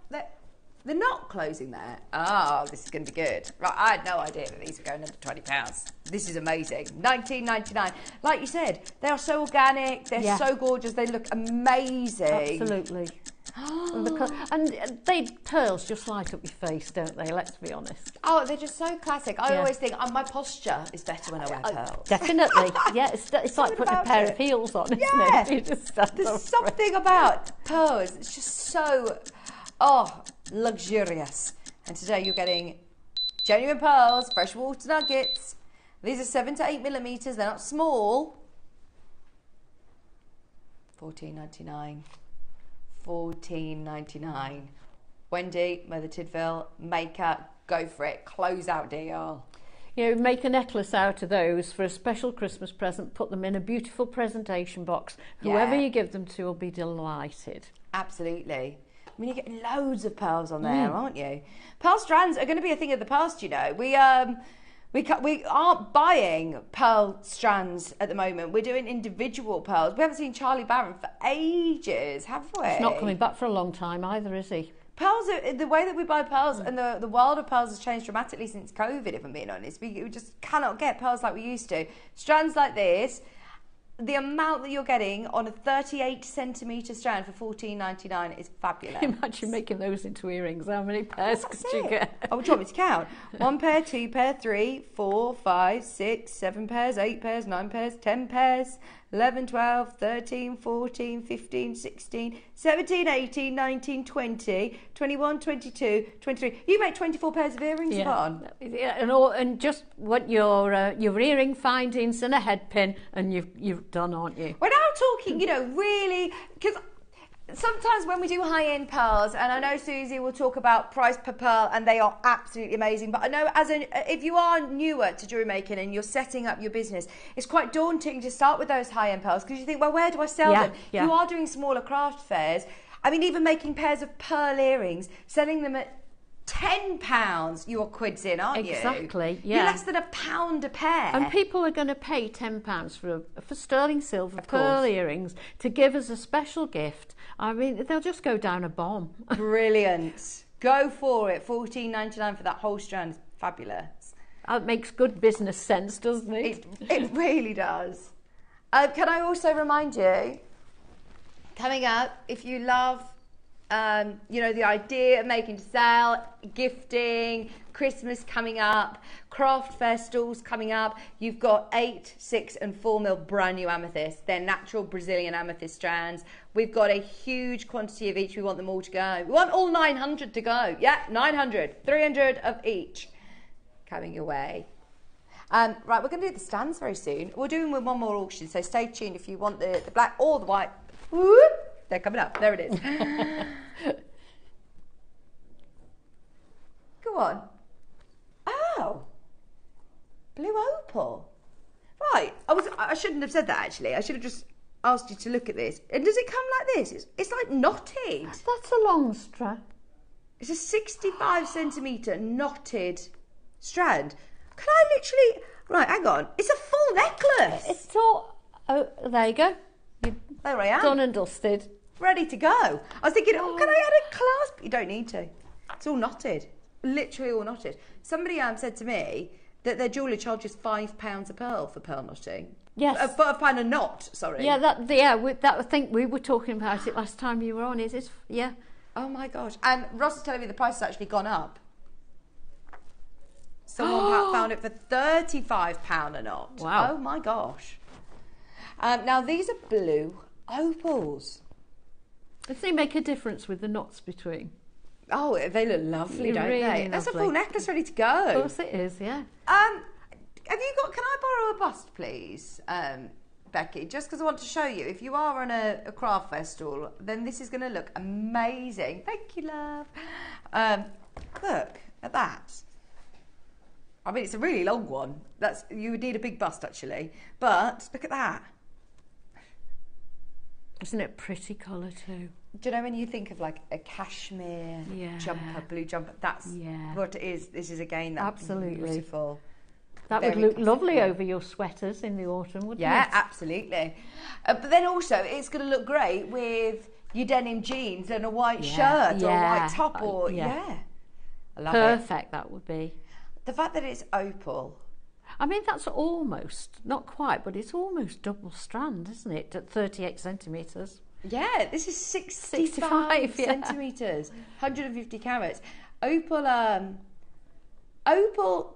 They're not closing there. Oh, this is going to be good. Right, I had no idea that these were going under £20. This is amazing. $19.99. Like you said, they are so organic. They're so gorgeous. They look amazing. Absolutely. And they pearls just light up your face, don't they? Let's be honest. Oh, they're just so classic. I always think my posture is better when I wear pearls. Definitely. Yeah, it's like putting a pair of heels on, isn't it? You just There's something about pearls. It's just so... luxurious. And today you're getting genuine pearls, fresh water nuggets. These are 7 to 8 millimeters. They're not small. $14.99. $14.99. Wendy, Mother Tidville, Maker, go for it. Close out deal. You know, make a necklace out of those for a special Christmas present. Put them in a beautiful presentation box. Whoever you give them to will be delighted. Absolutely. I mean, you're getting loads of pearls on there, aren't you? Pearl strands are going to be a thing of the past, you know. We aren't buying pearl strands at the moment. We're doing individual pearls. We haven't seen Charlie Barron for ages, have we? He's not coming back for a long time either, is he? Pearls, the way that we buy pearls and the world of pearls has changed dramatically since COVID, if I'm being honest. We just cannot get pearls like we used to. Strands like this, the amount that you're getting on a 38 centimetre strand for $14.99 is fabulous. Imagine making those into earrings. How many pairs could you get? Oh, do you want me to count? 1 pair, 2 pair, 3, 4, 5, 6, 7 pairs, 8 pairs, 9 pairs, 10 pairs, 11, 12, 13, 14, 15, 16, 17, 18, 19, 20, 21, 22, 23. You make 24 pairs of earrings on. Yeah, and just what your earring findings and a head pin, and you've done, aren't you? We're now talking, you know, really, because sometimes when we do high-end pearls, and I know Susie will talk about price per pearl, and they are absolutely amazing, but I know if you are newer to jewellery making and you're setting up your business, it's quite daunting to start with those high-end pearls, because you think, well, where do I sell them? Yeah. You are doing smaller craft fairs. I mean, even making pairs of pearl earrings, selling them at £10, you are quids in, aren't you? Exactly, yeah. You're less than £1 a pair. And people are going to pay £10 for sterling silver pearl earrings to give us a special gift. I mean, they'll just go down a bomb. Brilliant. Go for it. $14.99 for that whole strand. Fabulous. It makes good business sense, doesn't it? It really does. Can I also remind you, coming up, if you love you know, the idea of making to sell, gifting, Christmas coming up, craft fair stalls coming up. You've got 8, 6 and 4 mil brand new amethysts. They're natural Brazilian amethyst strands. We've got a huge quantity of each. We want them all to go. We want all 900 to go. Yeah, 900, 300 of each coming your way. Right, we're going to do the stands very soon. We're doing with one more auction, so stay tuned if you want the black or the white. Whoop, they're coming up. There it is. Go on. Oh, blue opal. Right, I shouldn't have said that actually. I should have just asked you to look at this. And does it come like this? It's like knotted. That's a long strand. It's a 65 centimetre knotted strand. Can I literally... Right, hang on. It's a full necklace. It's all... Oh, there you go. There I am. Done and dusted. Ready to go. I was thinking, oh, can I add a clasp? You don't need to. It's all knotted. Literally all knotted. Somebody said to me that their jeweller charges £5 a pearl for pearl knotting. Yes. £5 a knot, sorry. Yeah, I think we were talking about it last time you were on. Yeah. Oh my gosh. And Ross is telling me the price has actually gone up. Someone found it for £35 a knot. Wow. Oh my gosh. Now these are blue opals. Does it make a difference with the knots between? Oh, they look lovely, don't really they? lovely. That's a full necklace ready to go. Of course it is, yeah. Have you got, can I borrow a bust, please, Becky? Just because I want to show you, if you are on a craft fair stall, then this is going to look amazing. Thank you, love. Look at that. I mean, it's a really long one. You would need a big bust, actually. But look at that. Isn't it a pretty colour too? Do you know when you think of like a cashmere jumper, blue jumper? That's what it is. This is again that absolutely beautiful. That would look lovely over your sweaters in the autumn, wouldn't it? Yeah, absolutely. But then also, it's going to look great with your denim jeans and a white shirt or a white top, or I love perfect. That would be. The fact that it's opal. I mean, that's almost, not quite, but it's almost double strand, isn't it? At 38 centimetres. Yeah, this is 65 centimetres, 150 carats. Opal,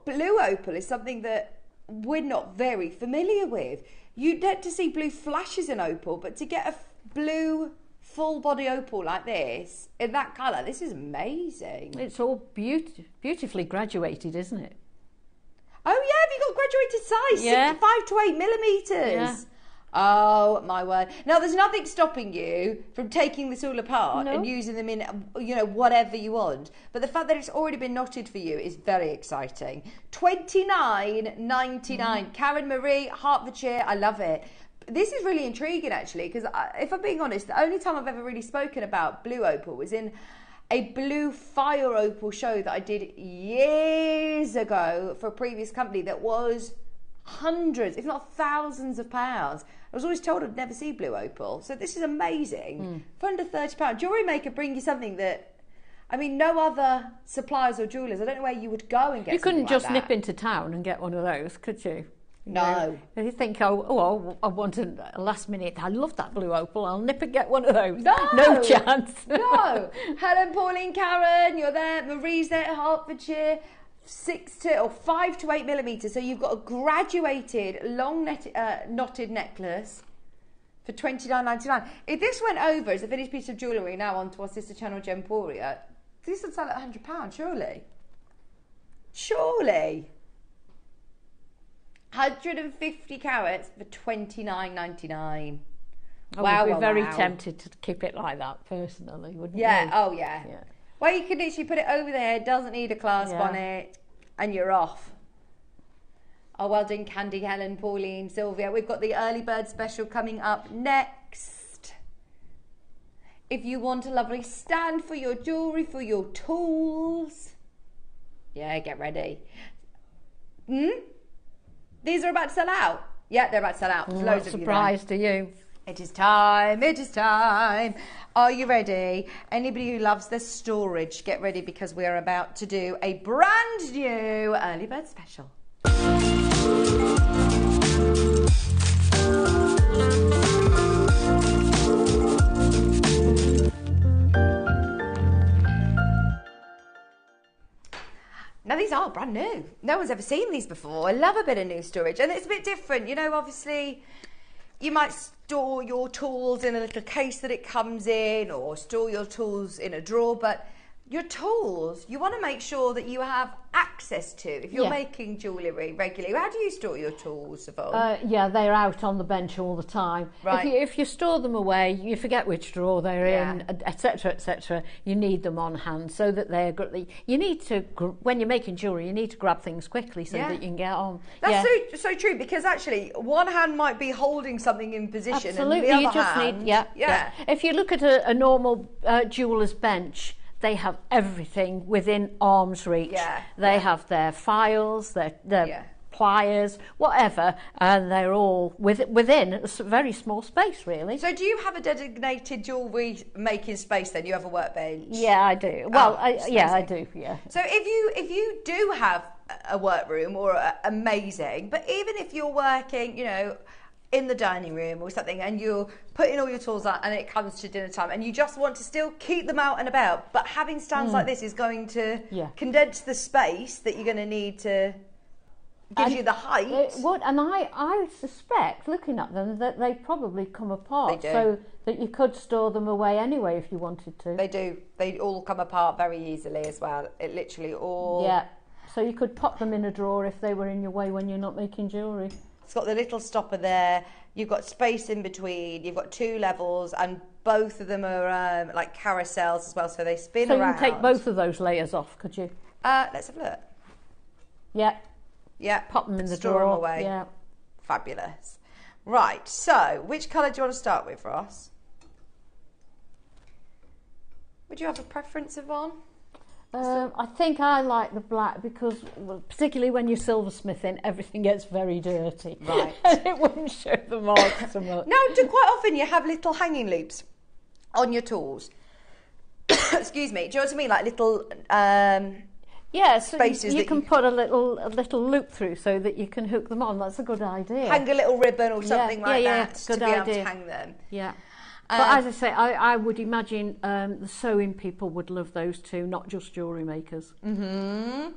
blue opal is something that we're not very familiar with. You tend to see blue flashes in opal, but to get a blue full body opal like this, in that colour, this is amazing. It's all beautifully graduated, isn't it? Oh yeah, have you got graduated size? 5 to 8 millimetres. Yeah. Oh my word. Now there's nothing stopping you from taking this all apart and using them in, you know, whatever you want. But the fact that it's already been knotted for you is very exciting. $29.99. Karen Marie, Hertfordshire, I love it. This is really intriguing actually, because if I'm being honest, the only time I've ever really spoken about blue opal was in a blue fire opal show that I did years ago for a previous company that was hundreds, if not thousands of pounds. I was always told I'd never see blue opal. So this is amazing. For under £30. JewelleryMaker bring you something that, I mean, no other suppliers or jewellers, I don't know where you would go and get. You couldn't like just that. nip into town and get one of those, could you? No. And you think, I want a last minute. I love that blue opal. I'll nip and get one of those. No chance. No. Helen, Pauline, Karen, you're there. Marie's there at Hertfordshire. 5 to 8 millimeters. So you've got a graduated long knotted necklace for $29.99. If this went over as a finished piece of jewellery now onto our sister channel Gemporia, this would sell at £100, surely. Surely. 150 carats for $29.99. I would be very tempted to keep it like that personally, wouldn't you? Oh yeah. Well, you can literally put it over there, it doesn't need a clasp on it, and you're off. Oh, well done, Candy, Helen, Pauline, Sylvia. We've got the early bird special coming up next. If you want a lovely stand for your jewellery, for your tools, get ready. These are about to sell out. Yeah, they're about to sell out. There's loads of you there. Surprised, are you? It is time, it is time. Are you ready? Anybody who loves their storage, get ready because we are about to do a brand new early bird special. Now these are brand new. No one's ever seen these before. I love a bit of new storage, and it's a bit different. You know, obviously you might store your tools in a little case that it comes in, or store your tools in a drawer, but your tools, you want to make sure that you have access to. If you're making jewellery regularly, how do you store your tools, Yvonne? They're out on the bench all the time. Right. If you store them away, you forget which drawer they're in, etc., etc. You need them on hand so that they're good. You need to, when you're making jewellery, you need to grab things quickly so that you can get on. That's so true, because actually one hand might be holding something in position, absolutely, and the you other just hand, need If you look at a normal jeweller's bench, they have everything within arm's reach. They have their files, their pliers, whatever, and they're all within a very small space, really. So do you have a designated jewellery making space then? You have a workbench? Yeah, I do. Well, I do, So if you do have a workroom, or amazing, but even if you're working, you know, in the dining room or something, and you're putting all your tools out and it comes to dinner time and you just want to still keep them out and about, but having stands like this is going to condense the space that you're going to need to give you the height. It would, and I suspect, looking at them, that they probably come apart, so that you could store them away anyway if you wanted to. They do. They all come apart very easily as well. It literally all... Yeah, so you could pop them in a drawer if they were in your way when you're not making jewellery. It's got the little stopper there. You've got space in between. You've got 2 levels, and both of them are like carousels as well, so they spin around. So you can take both of those layers off, could you? Let's have a look. Yeah. Pop them in the Store drawer. them away. Yeah. Fabulous. Right. So, which colour do you want to start with, Ross? Would you have a preference, Yvonne? I think I like the black because, particularly when you're silversmithing, everything gets very dirty. Right. And it wouldn't show the marks so much. No, quite often you have little hanging loops on your tools. Excuse me. Do you know what I mean? Like little spaces you that can put a little loop through so that you can hook them on. That's a good idea. Hang a little ribbon or something like that good to be idea. able to hang them. Yeah. But as I say, I would imagine the sewing people would love those too, not just jewellery makers. Mm-hmm.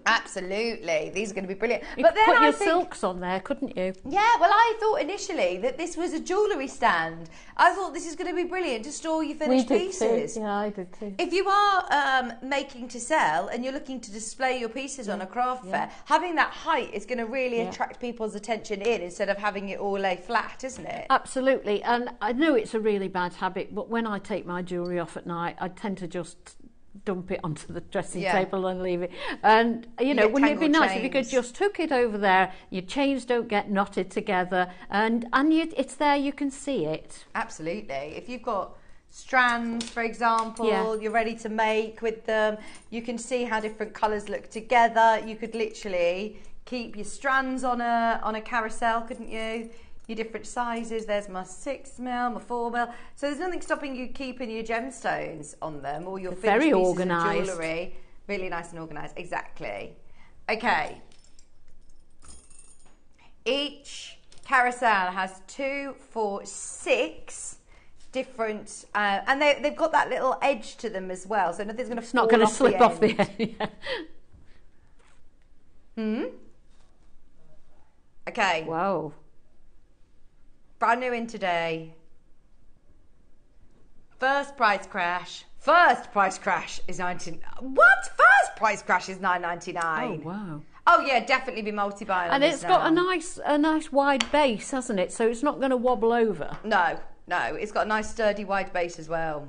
Absolutely. These are going to be brilliant. You could put your silks on there, couldn't you? Yeah, well, I thought initially that this was a jewellery stand. I thought this is going to be brilliant to store your finished pieces. Too. Yeah, I did too. If you are making to sell and you're looking to display your pieces on a craft fair, having that height is going to really attract people's attention instead of having it all lay flat, isn't it? Absolutely. And I know it's a really bad habit, but when I take my jewellery off at night, I tend to just dump it onto the dressing table and leave it. And you know, wouldn't it be nice if you could just hook it over there, your chains don't get knotted together, and it's there, you can see it. Absolutely. If you've got strands, for example, you're ready to make with them, you can see how different colours look together. You could literally keep your strands on a carousel, couldn't you? Your different sizes. There's my 6mm, my 4mm. So there's nothing stopping you keeping your gemstones on them or your finished pieces organised. of jewellery. Really nice and organised. Exactly. Okay. Each carousel has 2, 4, 6 different, and they've got that little edge to them as well, so nothing's going to. It's not going to slip off the end. Okay. Whoa. Brand new in today. First price crash. First price crash is 19. What? First price crash is $9.99. Oh wow. Oh yeah, definitely be multi-buying. And it's got a nice wide base, hasn't it? So it's not going to wobble over. No, it's got a nice sturdy wide base as well.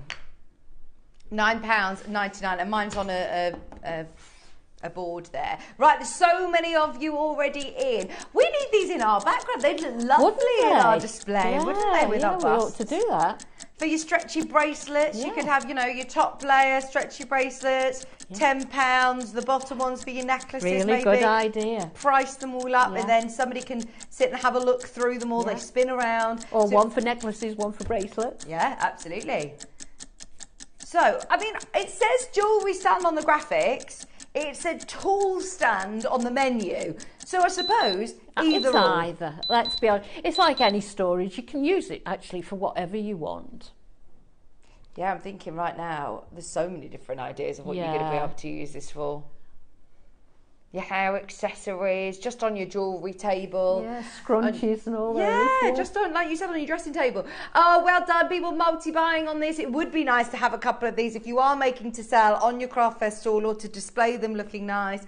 £9.99, and mine's on a board there. Right, there's so many of you already in. We need these in our background. They'd look lovely in our display, wouldn't they, with our busts? We ought to do that. For your stretchy bracelets, you could have, your top layer stretchy bracelets, £10. The bottom ones for your necklaces, really maybe. Good idea. Price them all up, and then somebody can sit and have a look through them all. They spin around. Or one for necklaces, one for bracelets. Yeah, absolutely. So, I mean, it says jewellery stand on the graphics. It said tool stand on the menu. So I suppose either either. Let's be honest. It's like any storage. You can use it actually for whatever you want. Yeah, I'm thinking right now, there's so many different ideas of what you're going to be able to use this for. Your hair accessories, just on your jewellery table. Yeah, scrunchies and all that. Yeah, just on, like you said, on your dressing table. Oh, well done, people multi-buying on this. It would be nice to have a couple of these if you are making to sell on your craft fair stall or to display them looking nice.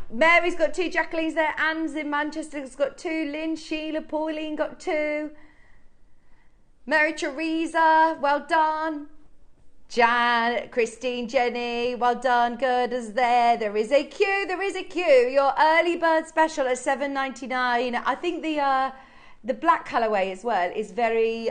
Mary's got 2, Jacqueline's there, Anne's in Manchester's got 2, Lynn, Sheila, Pauline got 2. Mary Teresa, well done. Jan, Christine, Jenny, well done. Gerda's there. There is a queue. Your early bird special at $7.99. I think the black colourway as well is very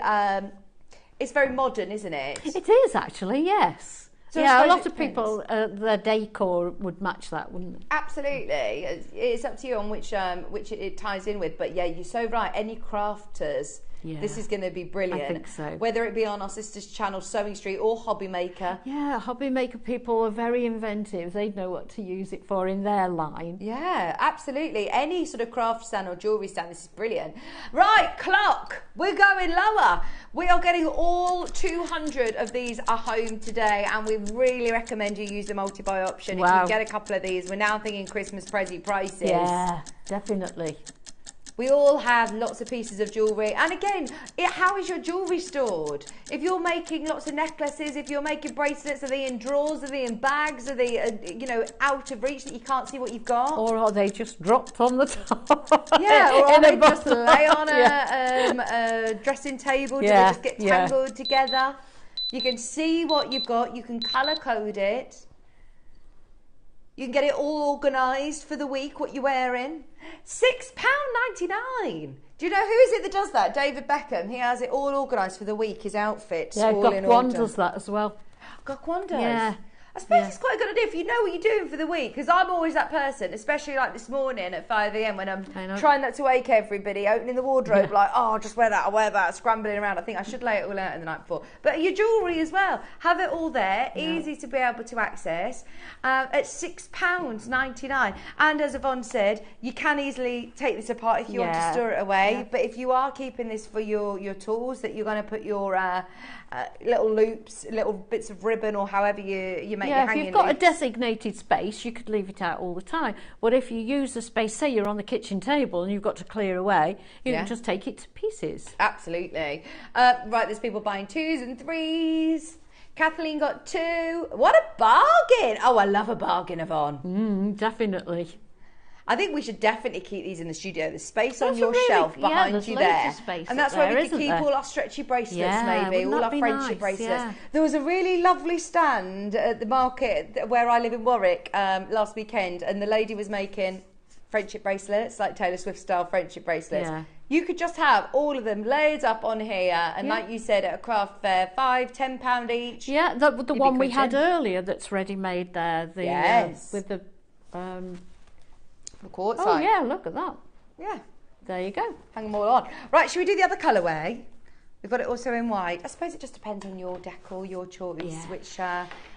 it's very modern, isn't it? It is actually, yes. So yeah, a lot of people, their decor would match that, wouldn't it? Absolutely. It's up to you on which it ties in with. But yeah, you're so right. Any crafters. Yeah. This is going to be brilliant. I think so. Whether it be on our sister's channel, Sewing Street, or Hobby Maker. Yeah, Hobby Maker people are very inventive. They know what to use it for in their line. Yeah, absolutely. Any sort of craft stand or jewellery stand, this is brilliant. Right, clock. We're going lower. We are getting all 200 of these are home today, and we really recommend you use the multi-buy option. Wow. If you get a couple of these, we're now thinking Christmas present prices. Yeah, definitely. We all have lots of pieces of jewellery. And again, how is your jewellery stored? If you're making lots of necklaces, if you're making bracelets, are they in drawers? Are they in bags? Are they, out of reach that you can't see what you've got? Or are they just dropped on the top? Yeah, or are they just lay on a dressing table? Do they just get tangled together? You can see what you've got. You can colour code it. You can get it all organised for the week, what you're wearing. £6.99. Do you know who is it that does that? David Beckham. He has it all organised for the week, his outfits. Yeah, Gokwan does that as well. Gokwan does? Yeah. I suppose it's quite a good idea if you know what you're doing for the week, because I'm always that person, especially like this morning at 5 a.m. when I'm trying not to wake everybody, opening the wardrobe like, oh, I'll just wear that, I'll wear that, scrambling around. I think I should lay it all out in the night before. But your jewellery as well, have it all there, easy to be able to access, at £6.99. And as Yvonne said, you can easily take this apart if you want to store it away, but if you are keeping this for your tools that you're going to put your little loops, little bits of ribbon, or however you make your hanging loops. If you've got a designated space, you could leave it out all the time. But if you use the space, say you're on the kitchen table and you've got to clear away, you can just take it to pieces. Absolutely. Right, there's people buying 2s and 3s. Kathleen got 2. What a bargain! Oh, I love a bargain, Yvonne. Definitely. I think we should definitely keep these in the studio. There's space on your shelf behind you there. And that's where we can keep all our stretchy bracelets, maybe, all our friendship bracelets. Yeah. There was a really lovely stand at the market where I live in Warwick last weekend, and the lady was making friendship bracelets, like Taylor Swift style friendship bracelets. Yeah. You could just have all of them laid up on here, and like you said, at a craft fair, £5–10 each. Yeah, the one we had earlier that's ready-made there. With the quartz. Oh yeah, look at that. Yeah. There you go. Hang them all on. Right, should we do the other colourway? We've got it also in white. I suppose it just depends on your decor, your choice,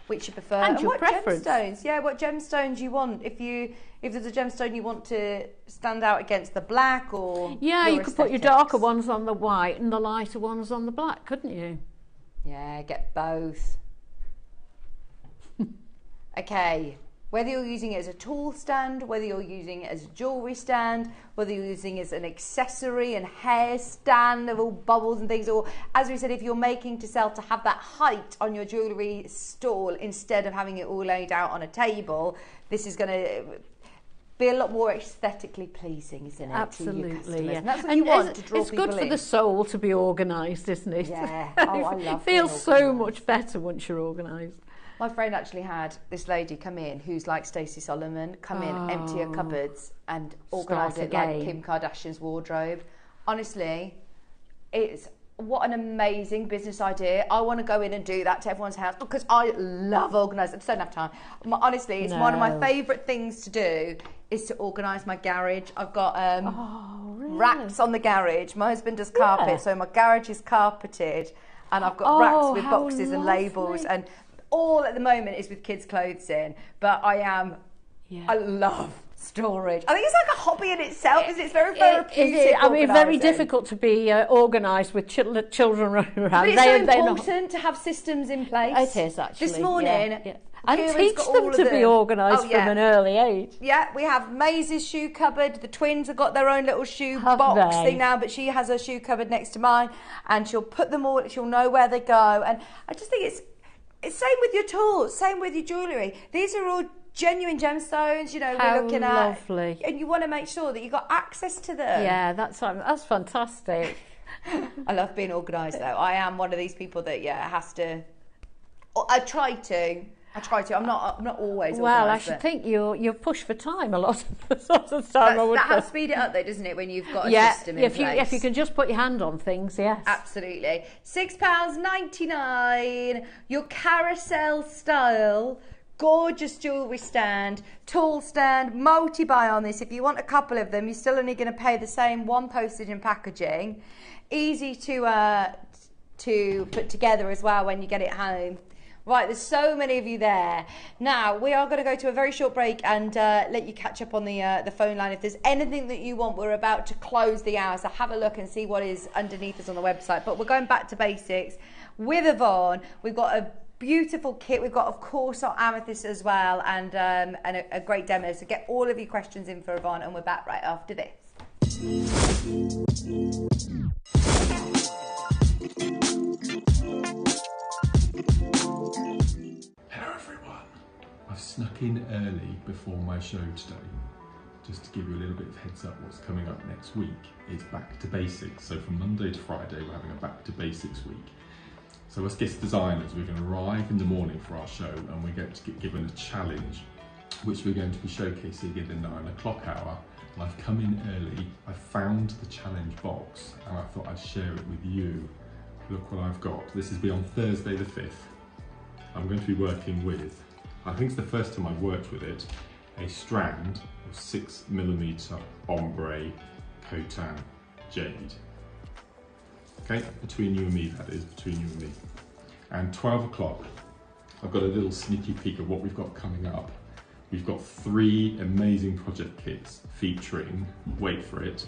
which you prefer, and your what preference. gemstones. Yeah, what gemstones you want. If there's a gemstone you want to stand out against the black, or yeah, your you could put your darker ones on the white and the lighter ones on the black, couldn't you? Yeah, get both. Okay. Whether you're using it as a tool stand, whether you're using it as a jewellery stand, whether you're using it as an accessory and hair stand of all bubbles and things, or as we said, if you're making to sell to have that height on your jewellery stall instead of having it all laid out on a table, this is going to be a lot more aesthetically pleasing, isn't it? Absolutely, yeah. And that's what you want to draw it's people good for in. the soul to be organised, isn't it? Yeah. Oh, I love it feels being so organised. much better once you're organised. My friend actually had this lady come in who's like Stacey Solomon, come in, empty her cupboards and organise it like Kim Kardashian's wardrobe. Honestly, it's what an amazing business idea. I want to go in and do that to everyone's house because I love organising. I just don't have time. Honestly, it's one of my favourite things to do is to organise my garage. I've got racks on the garage. My husband does carpet, so my garage is carpeted and I've got racks with boxes and labels, and all at the moment is with kids' clothes in, but I love storage. I think it's like a hobby in itself, isn't it? It's very therapeutic. I mean, very difficult to be organised with children running around. But it's so important to have systems in place. It is, actually. This morning, and teach them to be organised from an early age. Yeah, we have Maisie's shoe cupboard. The twins have got their own little shoe box thing now, but she has her shoe cupboard next to mine, and she'll put them all, she'll know where they go. And I just think it's same with your tools, same with your jewellery. These are all genuine gemstones, you know, we're looking at. Lovely. And you want to make sure that you've got access to them. Yeah, that's fantastic. I love being organised though. I am one of these people that has to. I try to. I'm not always organised. Well, I should think you're pushed for time a lot of the time. That helps speed it up though, doesn't it, when you've got a system in place? If you can just put your hand on things, yes. Absolutely. £6.99. Your carousel style, gorgeous jewellery stand, tool stand, multi-buy on this. If you want a couple of them, you're still only going to pay the same, one postage and packaging. Easy to put together as well when you get it home. Right, there's so many of you there. Now, we are going to go to a very short break and let you catch up on the phone line. If there's anything that you want, we're about to close the hour, so have a look and see what is underneath us on the website. But we're going back to basics with Yvonne. We've got a beautiful kit. We've got, of course, our amethyst as well, and a great demo. So get all of your questions in for Yvonne, and we're back right after this. Hello everyone. I've snuck in early before my show today, just to give you a little bit of heads up what's coming up next week. It's back to basics. So from Monday to Friday, we're having a back to basics week. So us guest designers, we're going to arrive in the morning for our show, and we're going to get given a challenge, which we're going to be showcasing in the 9 o'clock hour. And I've come in early, I found the challenge box, and I thought I'd share it with you. Look what I've got. This is on Thursday the 5th. I'm going to be working with, I think it's the first time I've worked with it, a strand of 6mm ombre Khotan jade. Okay, between you and me, that is, between you and me. And 12 o'clock, I've got a little sneaky peek of what we've got coming up. We've got 3 amazing project kits featuring, wait for it,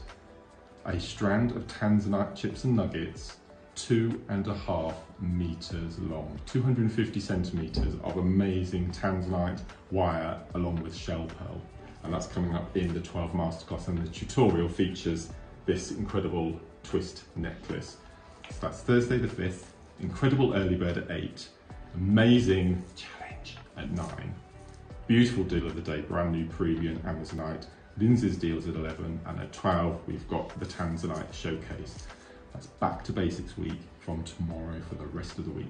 a strand of tanzanite chips and nuggets, 2.5 meters long, 250 centimeters of amazing tanzanite wire along with shell pearl. And that's coming up in the 12 masterclass, and the tutorial features this incredible twist necklace. So that's Thursday the 5th, incredible early bird at 8, amazing challenge at 9, beautiful deal of the day, brand new Peruvian Amazonite, Lindsay's deals at 11, and at 12 we've got the Tanzanite showcase. That's back to basics week from tomorrow for the rest of the week.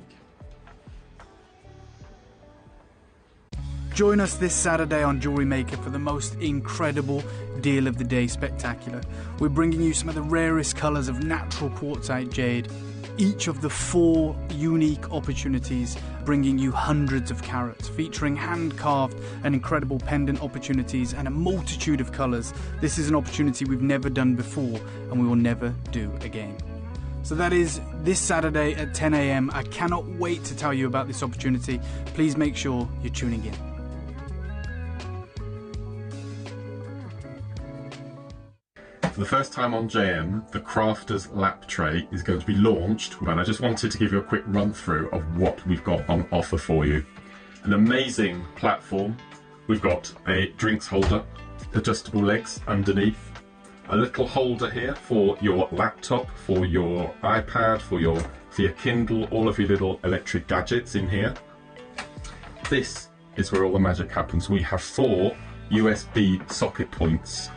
Join us this Saturday on JewelleryMaker for the most incredible deal of the day spectacular. We're bringing you some of the rarest colours of natural quartzite jade. Each of the 4 unique opportunities bringing you hundreds of carats, featuring hand-carved and incredible pendant opportunities and a multitude of colours. This is an opportunity we've never done before and we will never do again. So that is this Saturday at 10 a.m. I cannot wait to tell you about this opportunity. Please make sure you're tuning in. For the first time on JM, the Crafters Lap Tray is going to be launched, and I just wanted to give you a quick run through of what we've got on offer for you. An amazing platform. We've got a drinks holder, adjustable legs underneath, a little holder here for your laptop, for your iPad, for your Kindle, all of your little electric gadgets in here. This is where all the magic happens. We have 4 USB socket points.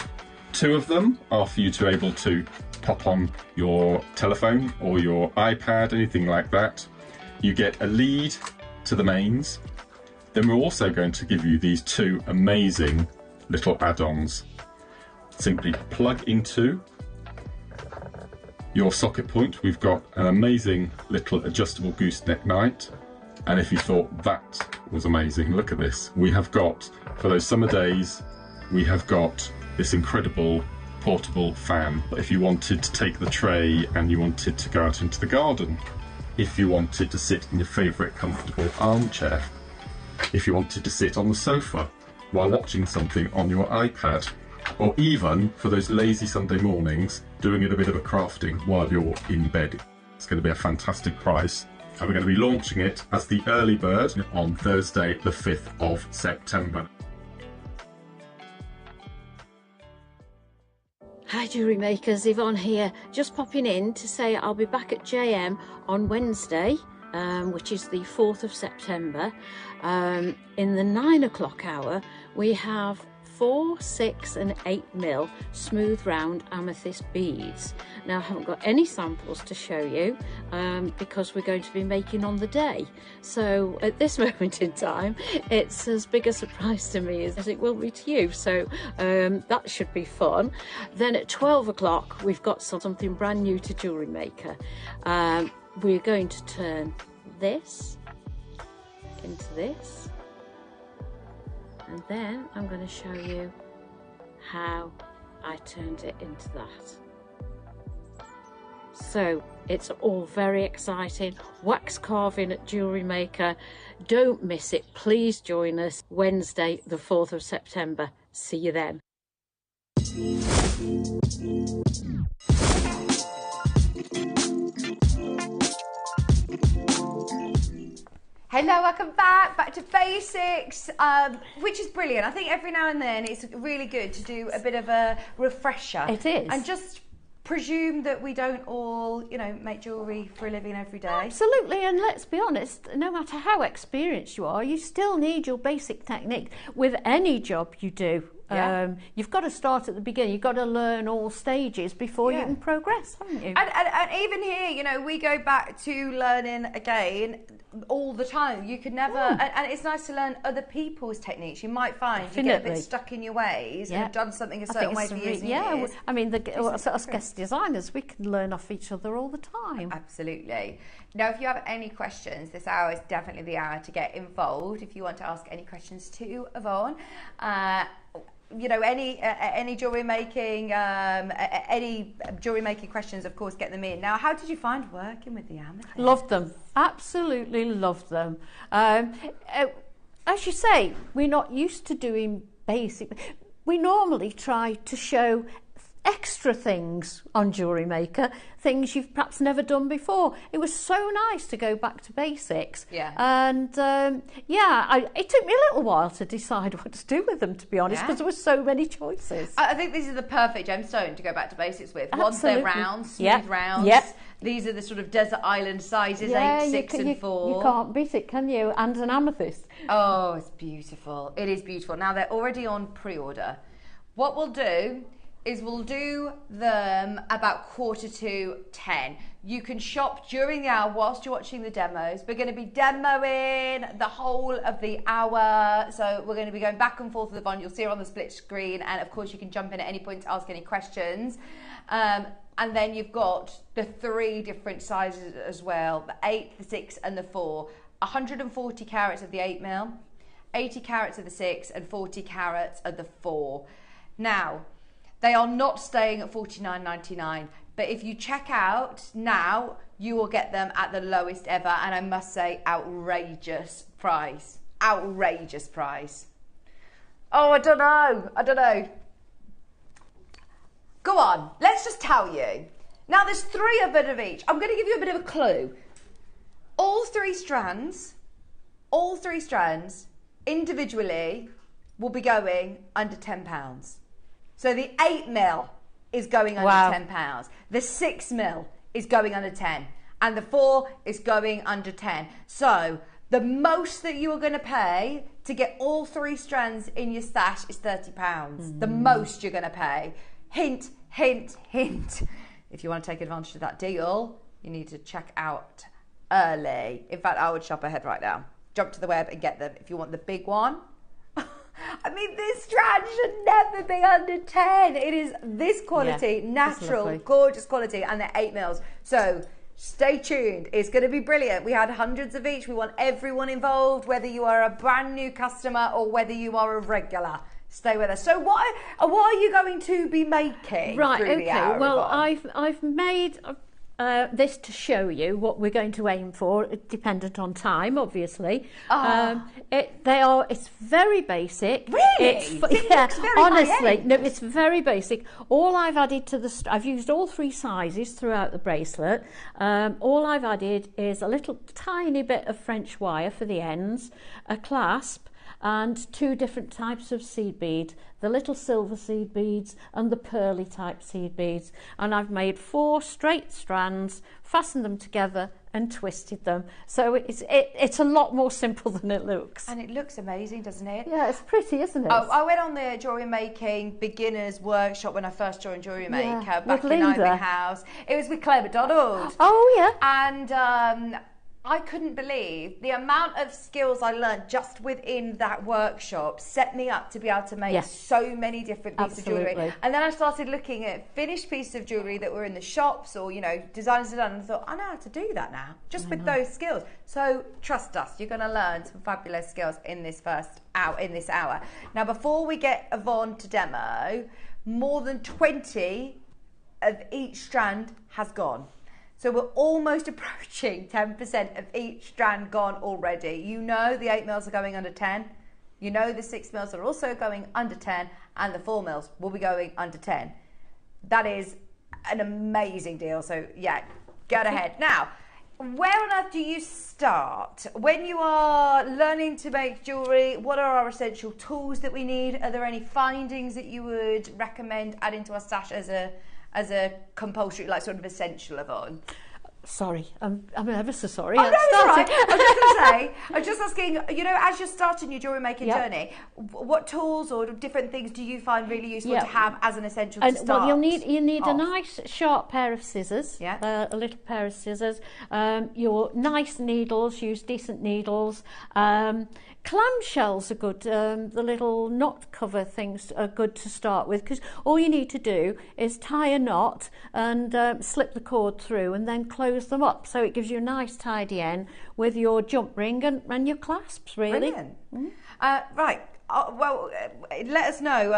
2 of them are for you to be able to pop on your telephone or your iPad, anything like that. You get a lead to the mains. Then we're also going to give you these 2 amazing little add-ons. Simply plug into your socket point. We've got an amazing little adjustable gooseneck light. And if you thought that was amazing, look at this. We have got, for those summer days, we have got this incredible portable fan. If you wanted to take the tray and you wanted to go out into the garden, if you wanted to sit in your favourite comfortable armchair, if you wanted to sit on the sofa while watching something on your iPad, or even for those lazy Sunday mornings doing a bit of a crafting while you're in bed. It's going to be a fantastic price, and we're going to be launching it as the early bird on Thursday the 5th of September. Hi Jewellery Makers, Yvonne here, just popping in to say I'll be back at JM on Wednesday, which is the 4th of September. In the 9 o'clock hour we have 4, 6 and 8 mil smooth round amethyst beads. Now I haven't got any samples to show you because we're going to be making on the day. So at this moment in time it's as big a surprise to me as it will be to you. So that should be fun. Then at 12 o'clock we've got something brand new to Jewellery Maker. We're going to turn this into this. And then I'm going to show you how I turned it into that. So it's all very exciting. Wax carving at Jewellery Maker. Don't miss it. Please join us Wednesday the 4th of September. See you then. Hello, welcome back to basics, which is brilliant. I think every now and then it's really good to do a bit of a refresher. It is. And just presume that we don't all, make jewellery for a living every day. Absolutely, and let's be honest, no matter how experienced you are, you still need your basic technique with any job you do. Yeah. You've got to start at the beginning. You've got to learn all stages before you can progress, haven't you? And even here, we go back to learning again all the time. You could never, and it's nice to learn other people's techniques. You might find you get a bit stuck in your ways and have done something a certain way for years and years. I mean, us guest designers, we can learn off each other all the time. Absolutely. Now, if you have any questions, this hour is definitely the hour to get involved. If you want to ask any questions to Yvonne, any jewellery making, questions, of course, get them in. Now, how did you find working with the amethyst? Loved them, absolutely loved them. As you say, we're not used to doing basic. We normally try to show extra things on Jewellery Maker, things you've perhaps never done before. It was so nice to go back to basics. Yeah. And it took me a little while to decide what to do with them, to be honest, because there were so many choices. I think this is the perfect gemstone to go back to basics with. Once they're round, smooth rounds. Yep. These are the sort of desert island sizes, 8, 6 and 4. You can't beat it, can you? And an amethyst. Oh, it's beautiful. It is beautiful. Now, they're already on pre-order. What we'll do is we'll do them about 10:15. You can shop during the hour whilst you're watching the demos. We're going to be demoing the whole of the hour. So we're going to be going back and forth with Yvonne. You'll see her on the split screen. And of course, you can jump in at any point to ask any questions. And then you've got the 3 different sizes as well, the 8, the 6 and the 4. 140 carats of the 8 mil, 80 carats of the 6 and 40 carats of the 4. Now, they are not staying at $49.99. But if you check out now, you will get them at the lowest ever. And I must say, outrageous price. Outrageous price. Oh, I don't know. Go on, let's just tell you. Now there's 3 of it of each. I'm going to give you a bit of a clue. All three strands individually will be going under £10. So the 8mm is going under £10. The 6mm is going under 10. And the 4 is going under 10. So the most that you are going to pay to get all 3 strands in your stash is £30. The most you're going to pay. Hint, hint, hint. If you want to take advantage of that deal, you need to check out early. In fact, I would shop ahead right now. Jump to the web and get them. If you want the big one, I mean, this strand should never be under 10. It is this quality, natural, gorgeous quality, and they're 8mm. So stay tuned. It's going to be brilliant. We had hundreds of each. We want everyone involved, whether you are a brand new customer or whether you are a regular. Stay with us. So what are you going to be making? Right, through the hour, well, Yvonne? I've made this to show you what we're going to aim for, dependent on time, obviously. It's very basic. Really? Honestly, no, it's very basic. All I've added to I've used all 3 sizes throughout the bracelet. All I've added is a little tiny bit of French wire for the ends, a clasp, and 2 different types of seed bead, the little silver seed beads and the pearly type seed beads. And I've made 4 straight strands, fastened them together and twisted them. So it's a lot more simple than it looks. And it looks amazing, doesn't it? Yeah, it's pretty, isn't it? Oh, I went on the jewellery making beginners workshop when I first joined JewelleryMaker back with in Linda. Ivy House. It was with Claire McDonald. Oh, yeah. And I couldn't believe the amount of skills I learned just within that workshop set me up to be able to make so many different pieces of jewellery. And then I started looking at finished pieces of jewellery that were in the shops or, you know, designers had done, and I thought, I know how to do that now, just with those skills. So trust us, you're going to learn some fabulous skills in this hour. Now, before we get Yvonne to demo, more than 20 of each strand has gone. So we're almost approaching 10% of each strand gone already. You know the 8mm are going under 10. You know the 6mm are also going under 10, and the 4mm will be going under 10. That is an amazing deal. So yeah, get ahead. Now, where on earth do you start? When you are learning to make jewellery, what are our essential tools that we need? Are there any findings that you would recommend adding to our stash as a compulsory, like sort of essential, Yvonne? Sorry, I'm ever so sorry. Oh, no, it's all right. I was just going to say, I was just asking, you know, as you're starting your jewellery making journey, what tools or different things do you find really useful to have as an essential to start? Well, you need a nice sharp pair of scissors, a little pair of scissors, your nice needles, use decent needles. Clamshells are good, the little knot cover things are good to start with, because all you need to do is tie a knot and slip the cord through and then close them up, so it gives you a nice tidy end with your jump ring and your clasps, really. Brilliant. Right. Well, let us know,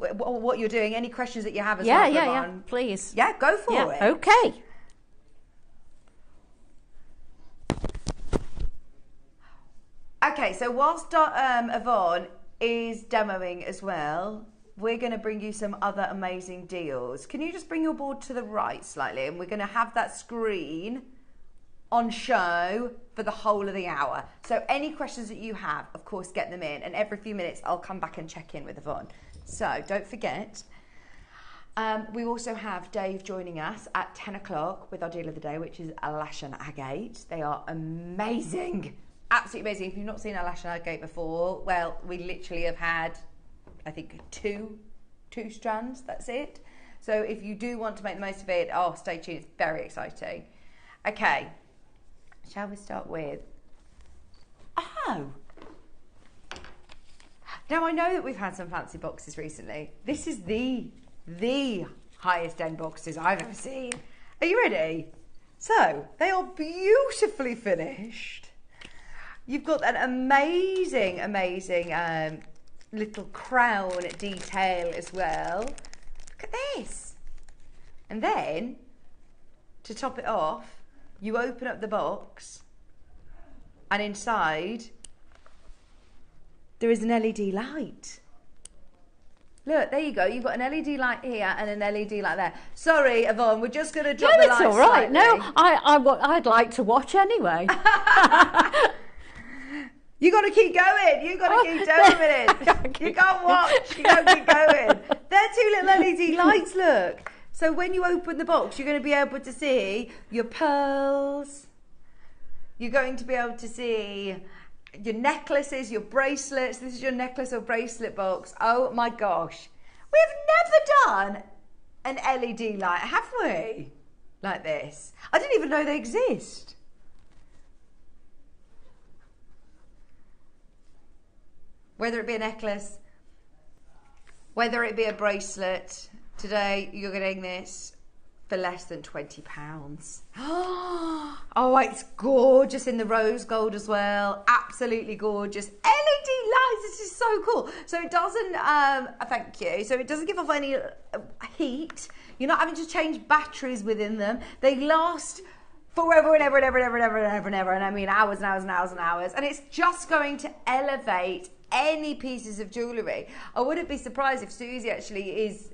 what you're doing, any questions that you have as well. Yeah, please. Yeah, go for it. Okay. Okay, so whilst Yvonne is demoing as well, we're going to bring you some other amazing deals. Can you just bring your board to the right slightly? And we're going to have that screen on show for the whole of the hour. So any questions that you have, of course, get them in. And every few minutes, I'll come back and check in with Yvonne. So don't forget, we also have Dave joining us at 10 o'clock with our deal of the day, which is Lash and Agate. They are amazing. Absolutely amazing. If you've not seen a Lash and Agate before, well, we literally have had, I think, two strands. That's it. So if you do want to make the most of it, stay tuned. It's very exciting. Okay. Shall we start with... Oh! Now, I know that we've had some fancy boxes recently. This is the highest end boxes I've ever seen. Are you ready? So, they are beautifully finished. You've got an amazing little crown detail as well. Look at this. And then, to top it off, you open up the box, and inside there is an LED light. Look, there you go. You've got an LED light here and an LED light there. Sorry, Yvonne, we're just going to drop the lights. No, it's all right. Slightly. No, I'd like to watch anyway. You got to keep going. You got to keep doing it. You can't watch. You got to keep going. They're two little LED lights. Look. So when you open the box, you're going to be able to see your pearls. You're going to be able to see your necklaces, your bracelets. This is your necklace or bracelet box. Oh my gosh. We've never done an LED light, have we? Like this. I didn't even know they exist. Whether it be a necklace, whether it be a bracelet, today you're getting this for less than £20. Oh, it's gorgeous in the rose gold as well. Absolutely gorgeous. LED lights, this is so cool. So it doesn't, thank you. So it doesn't give off any heat. You're not having to change batteries within them. They last forever and ever and ever and ever and ever and ever and ever. And I mean hours and hours and hours and hours. And it's just going to elevate any pieces of jewellery. I wouldn't be surprised if Susie actually is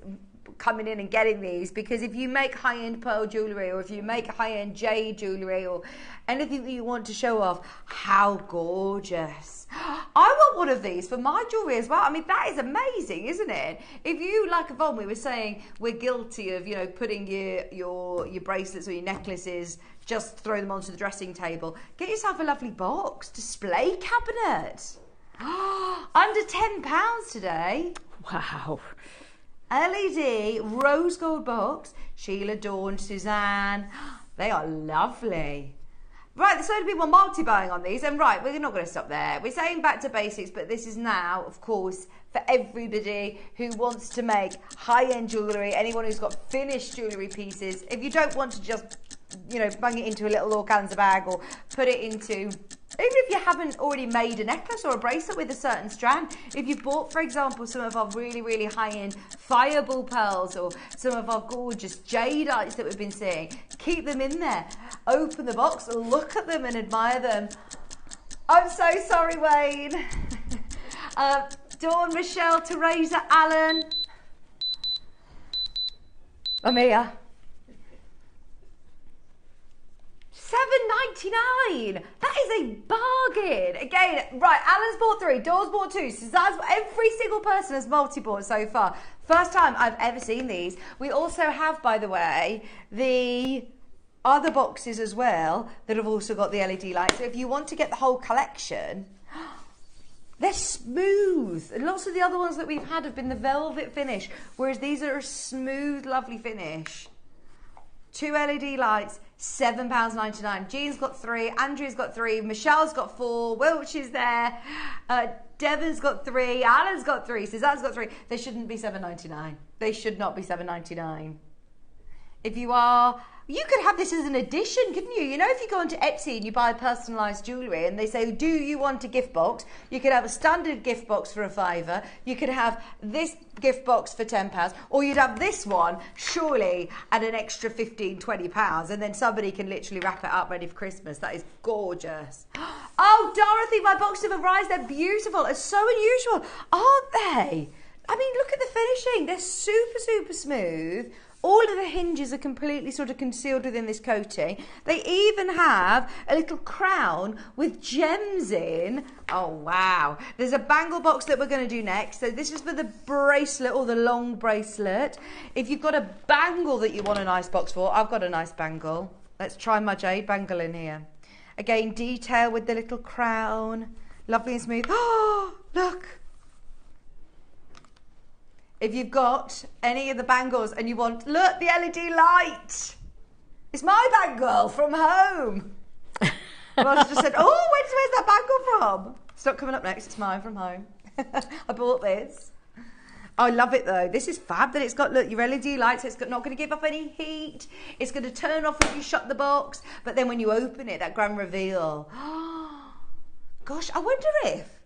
coming in and getting these, because if you make high-end pearl jewellery, or if you make high-end jade jewellery, or anything that you want to show off, how gorgeous. I want one of these for my jewellery as well. I mean, that is amazing, isn't it? If you, like Yvonne, we were saying we're guilty of, you know, putting your bracelets or your necklaces, just throw them onto the dressing table. Get yourself a lovely box, display cabinet. Under £10 today. Wow. LED rose gold box. Sheila, Dawn, Suzanne. They are lovely. Right, there's so many people multi-buying on these. And right, we're not going to stop there. We're saying back to basics, but this is now, of course, for everybody who wants to make high-end jewellery, anyone who's got finished jewellery pieces. If you don't want to just, you know, bung it into a little organza bag, or put it into... Even if you haven't already made a necklace or a bracelet with a certain strand, if you bought, for example, some of our really, really high-end fireball pearls, or some of our gorgeous jadeite that we've been seeing, keep them in there. Open the box, look at them and admire them. I'm so sorry, Wayne. Dawn, Michelle, Teresa, Alan. Amia. $7.99. That is a bargain. Again, right, Alan's bought 3, Dawn's bought 2, Suzanne's, every single person has multi-bought so far. First time I've ever seen these. We also have, by the way, the other boxes as well that have also got the LED light. So if you want to get the whole collection, they're smooth. And lots of the other ones that we've had have been the velvet finish, whereas these are a smooth, lovely finish. 2 LED lights, £7.99. Jean's got 3, Andrea's got 3, Michelle's got 4, Welch is there, Devon's got 3, Alan's got 3, Suzanne's got 3. They shouldn't be £7.99. They should not be £7.99. If you are, you could have this as an addition, couldn't you? You know, if you go onto Etsy and you buy personalised jewellery and they say, do you want a gift box? You could have a standard gift box for £5. You could have this gift box for £10, or you'd have this one, surely, at an extra £15, £20, and then somebody can literally wrap it up ready for Christmas. That is gorgeous. Oh, Dorothy, my boxes have arrived. They're beautiful. It's so unusual, aren't they? I mean, look at the finishing. They're super, super smooth. All of the hinges are completely sort of concealed within this coating. They even have a little crown with gems in. Oh, wow. There's a bangle box that we're going to do next. So this is for the bracelet, or the long bracelet. If you've got a bangle that you want a nice box for, I've got a nice bangle. Let's try my jade bangle in here. Again, detail with the little crown. Lovely and smooth. Oh, look. If you've got any of the bangles and you want, look, the LED light. It's my bangle from home. Well, I just said, oh, where's that bangle from? It's not coming up next, it's mine from home. I bought this. I love it though. This is fab that it's got, look, your LED lights. It's not going to give off any heat. It's going to turn off if you shut the box. But then when you open it, that grand reveal. Gosh, I wonder if,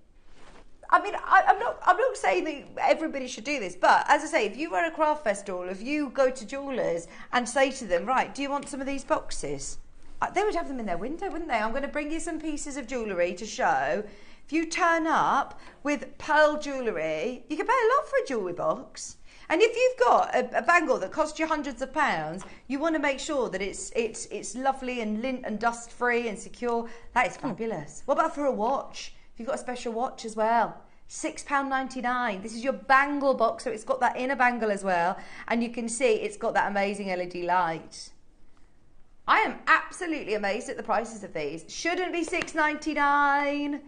I mean, I'm not saying that everybody should do this, but as I say, if you run a craft festival, if you go to jewellers and say to them, right, do you want some of these boxes? They would have them in their window, wouldn't they? I'm going to bring you some pieces of jewellery to show. If you turn up with pearl jewellery, you can pay a lot for a jewellery box. And if you've got a bangle that costs you hundreds of pounds, you want to make sure that it's lovely and lint and dust free and secure. That is fabulous. What about for a watch? If you've got a special watch as well, £6.99. This is your bangle box, so it's got that inner bangle as well, and you can see it's got that amazing LED light. I am absolutely amazed at the prices of these. Shouldn't be £6.99.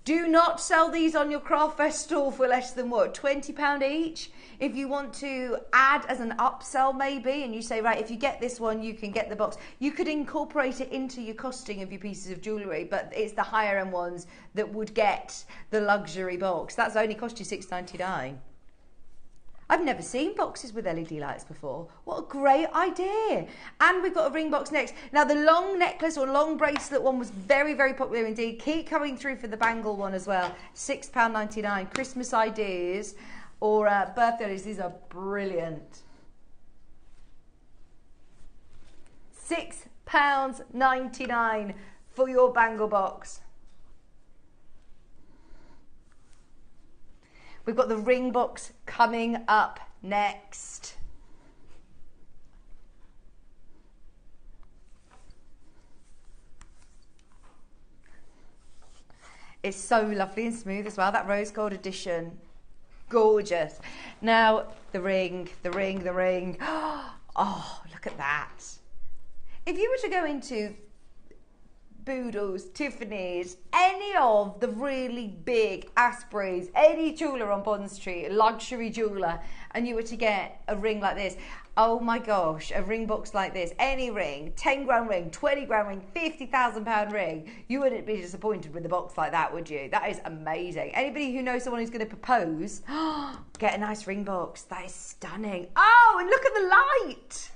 Do not sell these on your craft festival for less than what, £20 each? If you want to add as an upsell maybe, and you say, right, if you get this one, you can get the box. You could incorporate it into your costing of your pieces of jewellery, but it's the higher end ones that would get the luxury box. That's only cost you £6.99. I've never seen boxes with LED lights before. What a great idea. And we've got a ring box next. Now the long necklace or long bracelet one was very, very popular indeed. Keep coming through for the bangle one as well. £6.99. Christmas ideas or birthdays, these are brilliant. £6.99 for your bangle box. We've got the ring box coming up next. It's so lovely and smooth as well, that rose gold edition. Gorgeous. Now, the ring. Oh, look at that. If you were to go into Boodles, Tiffany's, any of the really big Aspreys, any jeweller on Bond Street, a luxury jeweller, and you were to get a ring like this, oh my gosh, a ring box like this, any ring, 10 grand ring, 20 grand ring, £50,000 ring, you wouldn't be disappointed with a box like that, would you? That is amazing. Anybody who knows someone who's going to propose, get a nice ring box. That is stunning. Oh, and look at the light.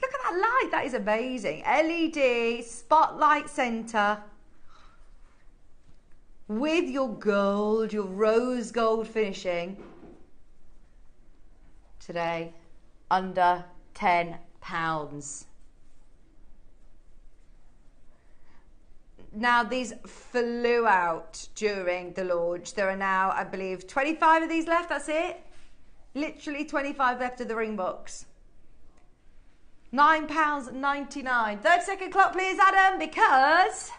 Look at that light, that is amazing. LED, spotlight centre. With your gold, your rose gold finishing. Today, under £10. Now, these flew out during the launch. There are now, I believe, 25 of these left, that's it. Literally 25 left of the ring box. £9.99. 30-second clock, please, Adam, because...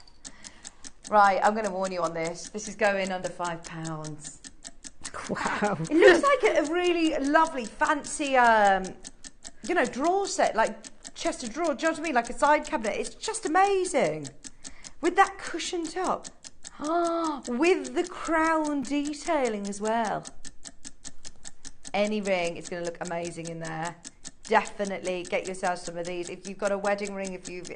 Right, I'm going to warn you on this. This is going under £5. Wow. It looks like a really lovely, fancy, you know, drawer set, like chest of drawers. Do you know what I mean? Like a side cabinet. It's just amazing. With that cushion top. With the crown detailing as well. Any ring, it's going to look amazing in there. Definitely get yourself some of these. If you've got a wedding ring, if you've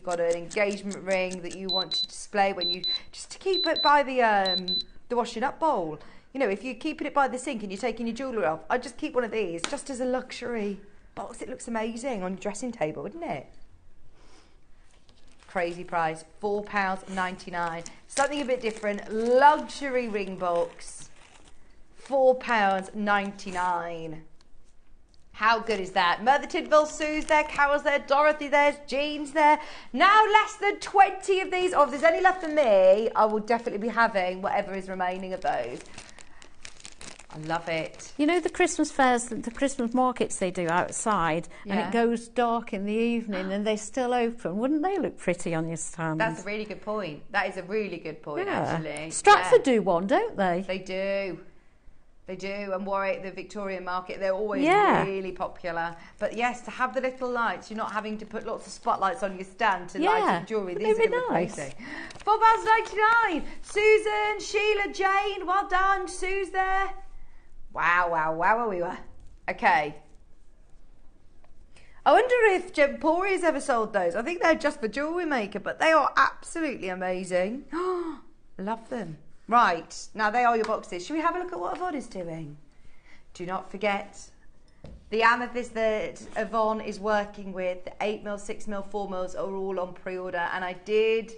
got an engagement ring that you want to display, when you just to keep it by the washing up bowl. You know, if you're keeping it by the sink and you're taking your jewellery off, I'd just keep one of these just as a luxury box. It looks amazing on your dressing table, wouldn't it? Crazy price, £4.99. Something a bit different, luxury ring box, £4.99. How good is that? Mother Tidville, Sue's there, Carol's there, Dorothy there's, Jean's there. Now less than 20 of these. Oh, if there's any left for me, I will definitely be having whatever is remaining of those. I love it. You know the Christmas fairs, the Christmas markets they do outside, and it goes dark in the evening and they're still open. Wouldn't they look pretty on your stand? That's a really good point. That is a really good point, actually. Stratford do one, don't they? They do. They do, and Warwick, the Victorian market, they're always really popular. But yes, to have the little lights, you're not having to put lots of spotlights on your stand to light your jewellery. These are nice. £4.99. Susan, Sheila, Jane, well done. Sue's there. Wow, we were. Okay. I wonder if Jemporia's ever sold those. I think they're just for JewelleryMaker, but they are absolutely amazing. Love them. Right, now they are your boxes. Should we have a look at what Yvonne is doing? Do not forget the amethyst that Yvonne is working with, the 8mm, 6mm, 4mm are all on pre-order. And I did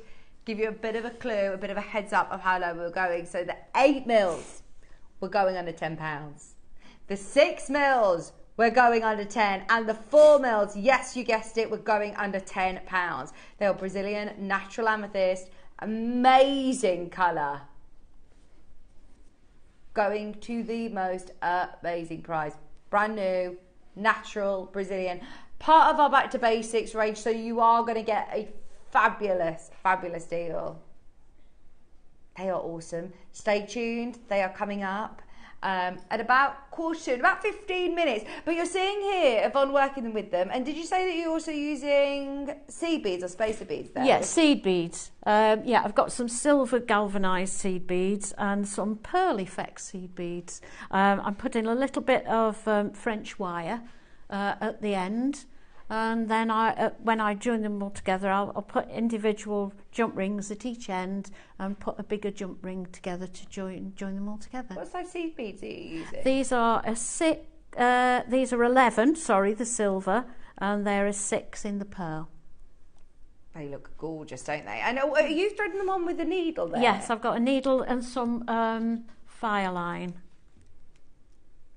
give you a bit of a clue, a bit of a heads up of how low we were going. So the 8 mils were going under £10. The 6 mils were going under 10, and the 4 mils, yes, you guessed it, were going under £10. They were Brazilian natural amethyst, amazing colour. Going to the most amazing price. Brand new, natural, Brazilian. Part of our Back to Basics range, so you are going to get a fabulous, fabulous deal. They are awesome. Stay tuned. They are coming up at about about 15 minutes. But you're seeing here Yvonne working with them. And did you say that you're also using seed beads or spacer beads there? Yeah, seed beads. Yeah, I've got some silver galvanised seed beads and some pearl effect seed beads. I'm putting a little bit of French wire at the end. And then when I join them all together, I'll put individual jump rings at each end and put a bigger jump ring together to join them all together. What size seed beads are you using? These are these are 11, sorry, the silver, and there is 6 in the pearl. They look gorgeous, don't they? And are you threading them on with a needle there? Yes, I've got a needle and some fire line.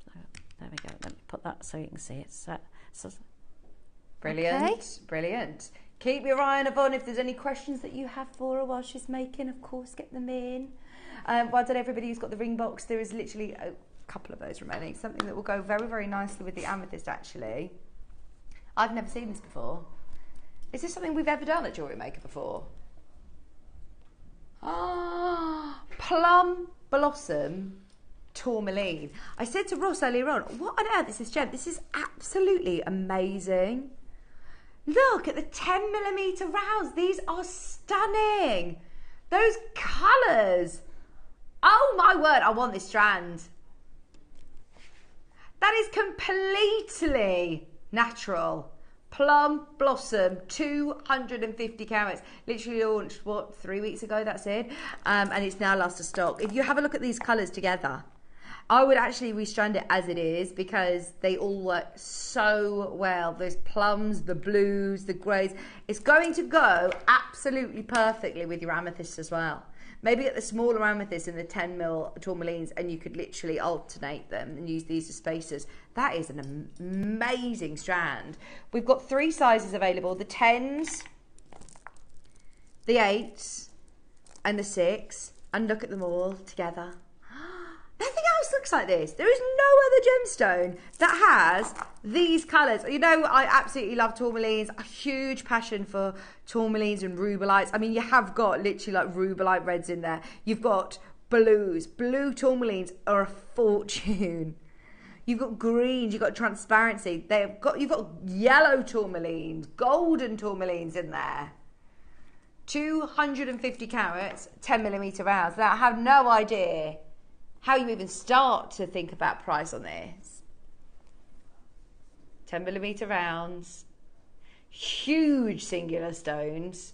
So, there we go. Let me put that so you can see it. Brilliant, okay. Brilliant. Keep your eye on Yvonne. If there's any questions that you have for her while she's making, of course, get them in. Well done, everybody who's got the ring box. There is literally a couple of those remaining. Something that will go very, very nicely with the amethyst, actually. I've never seen this before. Is this something we've ever done at JewelleryMaker before? Ah, plum blossom tourmaline. I said to Ross earlier on, what on earth is this gem? This is absolutely amazing. Look at the 10mm rounds. These are stunning. Those colours. Oh my word, I want this strand. That is completely natural. Plum blossom, 250 carats. Literally launched, what, 3 weeks ago, that's it. And it's now lost to stock. If you have a look at these colours together, I would actually restrand it as it is because they all work so well. Those plums, the blues, the greys. It's going to go absolutely perfectly with your amethyst as well. Maybe get the smaller amethyst and the 10mm tourmalines, and you could literally alternate them and use these as spacers. That is an amazing strand. We've got 3 sizes available, the 10s, the 8s, and the 6. And look at them all together. Nothing else looks like this. There is no other gemstone that has these colours. You know, I absolutely love tourmalines. A huge passion for tourmalines and rubelites. I mean, you have got literally like rubelite reds in there. You've got blues. Blue tourmalines are a fortune. You've got greens. You've got transparency. You've got yellow tourmalines, golden tourmalines in there. 250 carats, 10mm rounds. Now, I have no idea how you even start to think about price on this. 10mm rounds, huge singular stones,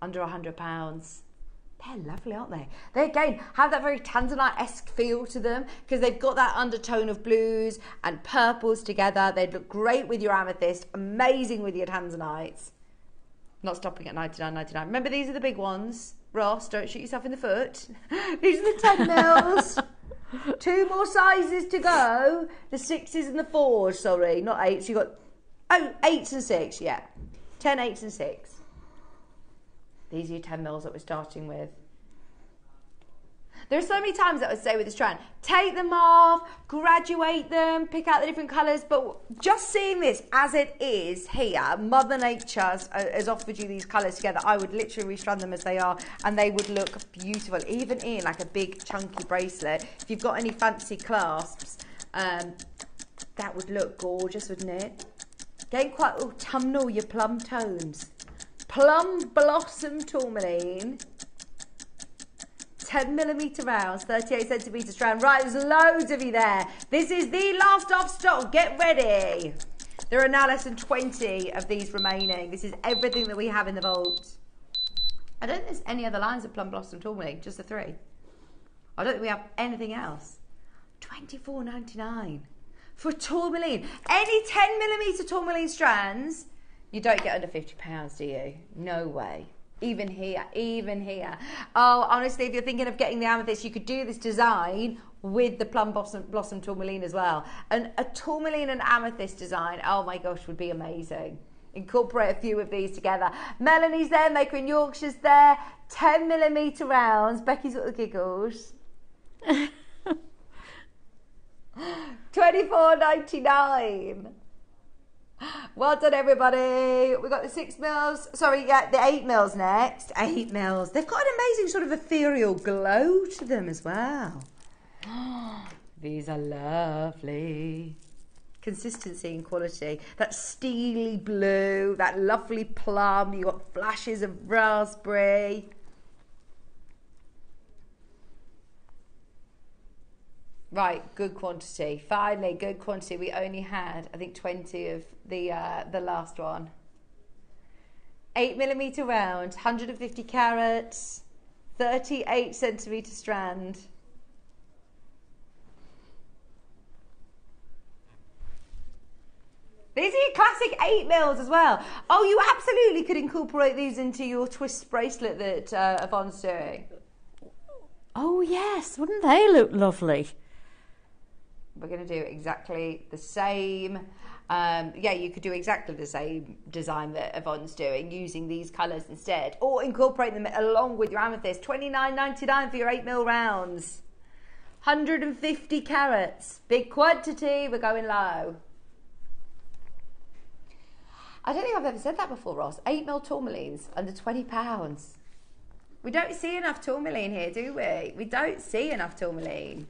under £100. They're lovely, aren't they? They again have that very tanzanite-esque feel to them because they've got that undertone of blues and purples together. They'd look great with your amethyst, amazing with your tanzanites. Not stopping at $99.99. Remember, these are the big ones. Ross, don't shoot yourself in the foot. These are the 10 mils. 2 more sizes to go. The 6s and the 4s, sorry, not 8s. You've got, 8s and 6, yeah. 10, 8s and 6. These are your 10 mils that we're starting with. There are so many times that I would say with this strand, take them off, graduate them, pick out the different colours, but just seeing this as it is here, Mother Nature has offered you these colours together. I would literally restrand them as they are, and they would look beautiful, even in like a big chunky bracelet. If you've got any fancy clasps, that would look gorgeous, wouldn't it? Getting quite autumnal, your plum tones. Plum blossom tourmaline. 10mm rounds, 38cm strand. Right, there's loads of you there. This is the last of stock. Get ready. There are now less than 20 of these remaining. This is everything that we have in the vault. I don't think there's any other lines of plum blossom tourmaline, just the 3. I don't think we have anything else. $24.99 for a tourmaline. Any 10mm tourmaline strands, you don't get under £50, do you? No way. Even here, even here. Oh, honestly, if you're thinking of getting the amethyst, you could do this design with the plum blossom tourmaline as well. And a tourmaline and amethyst design, oh my gosh, would be amazing. Incorporate a few of these together. Melanie's there, Maker in Yorkshire's there. 10mm rounds. Becky's got the giggles. $24.99. Well done, everybody. We've got the 6 mils. Sorry, yeah, the 8 mils next. 8 mils. They've got an amazing sort of ethereal glow to them as well. These are lovely. Consistency and quality. That steely blue, that lovely plum. You've got flashes of raspberry. Right, good quantity. Finally, good quantity. We only had, I think, 20 of the last one. 8mm round, 150 carats, 38cm strand. These are your classic 8 mils as well. Oh, you absolutely could incorporate these into your twist bracelet that Yvonne's doing. Oh, yes. Wouldn't they look lovely? We're going to do exactly the same. Yeah, you could do exactly the same design that Yvonne's doing using these colours instead. Or incorporate them along with your amethyst. $29.99 for your 8 mil rounds. 150 carats. Big quantity. We're going low. I don't think I've ever said that before, Ross. 8 mil tourmalines under £20. We don't see enough tourmaline here, do we? We don't see enough tourmaline.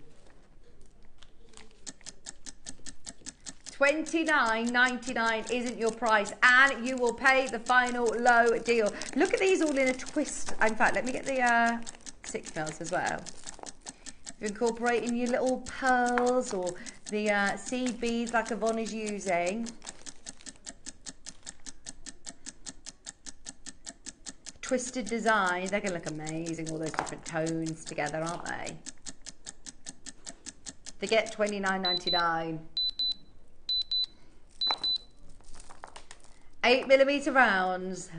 $29.99 isn't your price, and you will pay the final low deal. Look at these all in a twist. In fact, let me get the 6 mils as well. You're incorporating your little pearls or the seed beads like Yvonne is using. Twisted designs, they're going to look amazing, all those different tones together, aren't they? They get $29.99. 8mm rounds,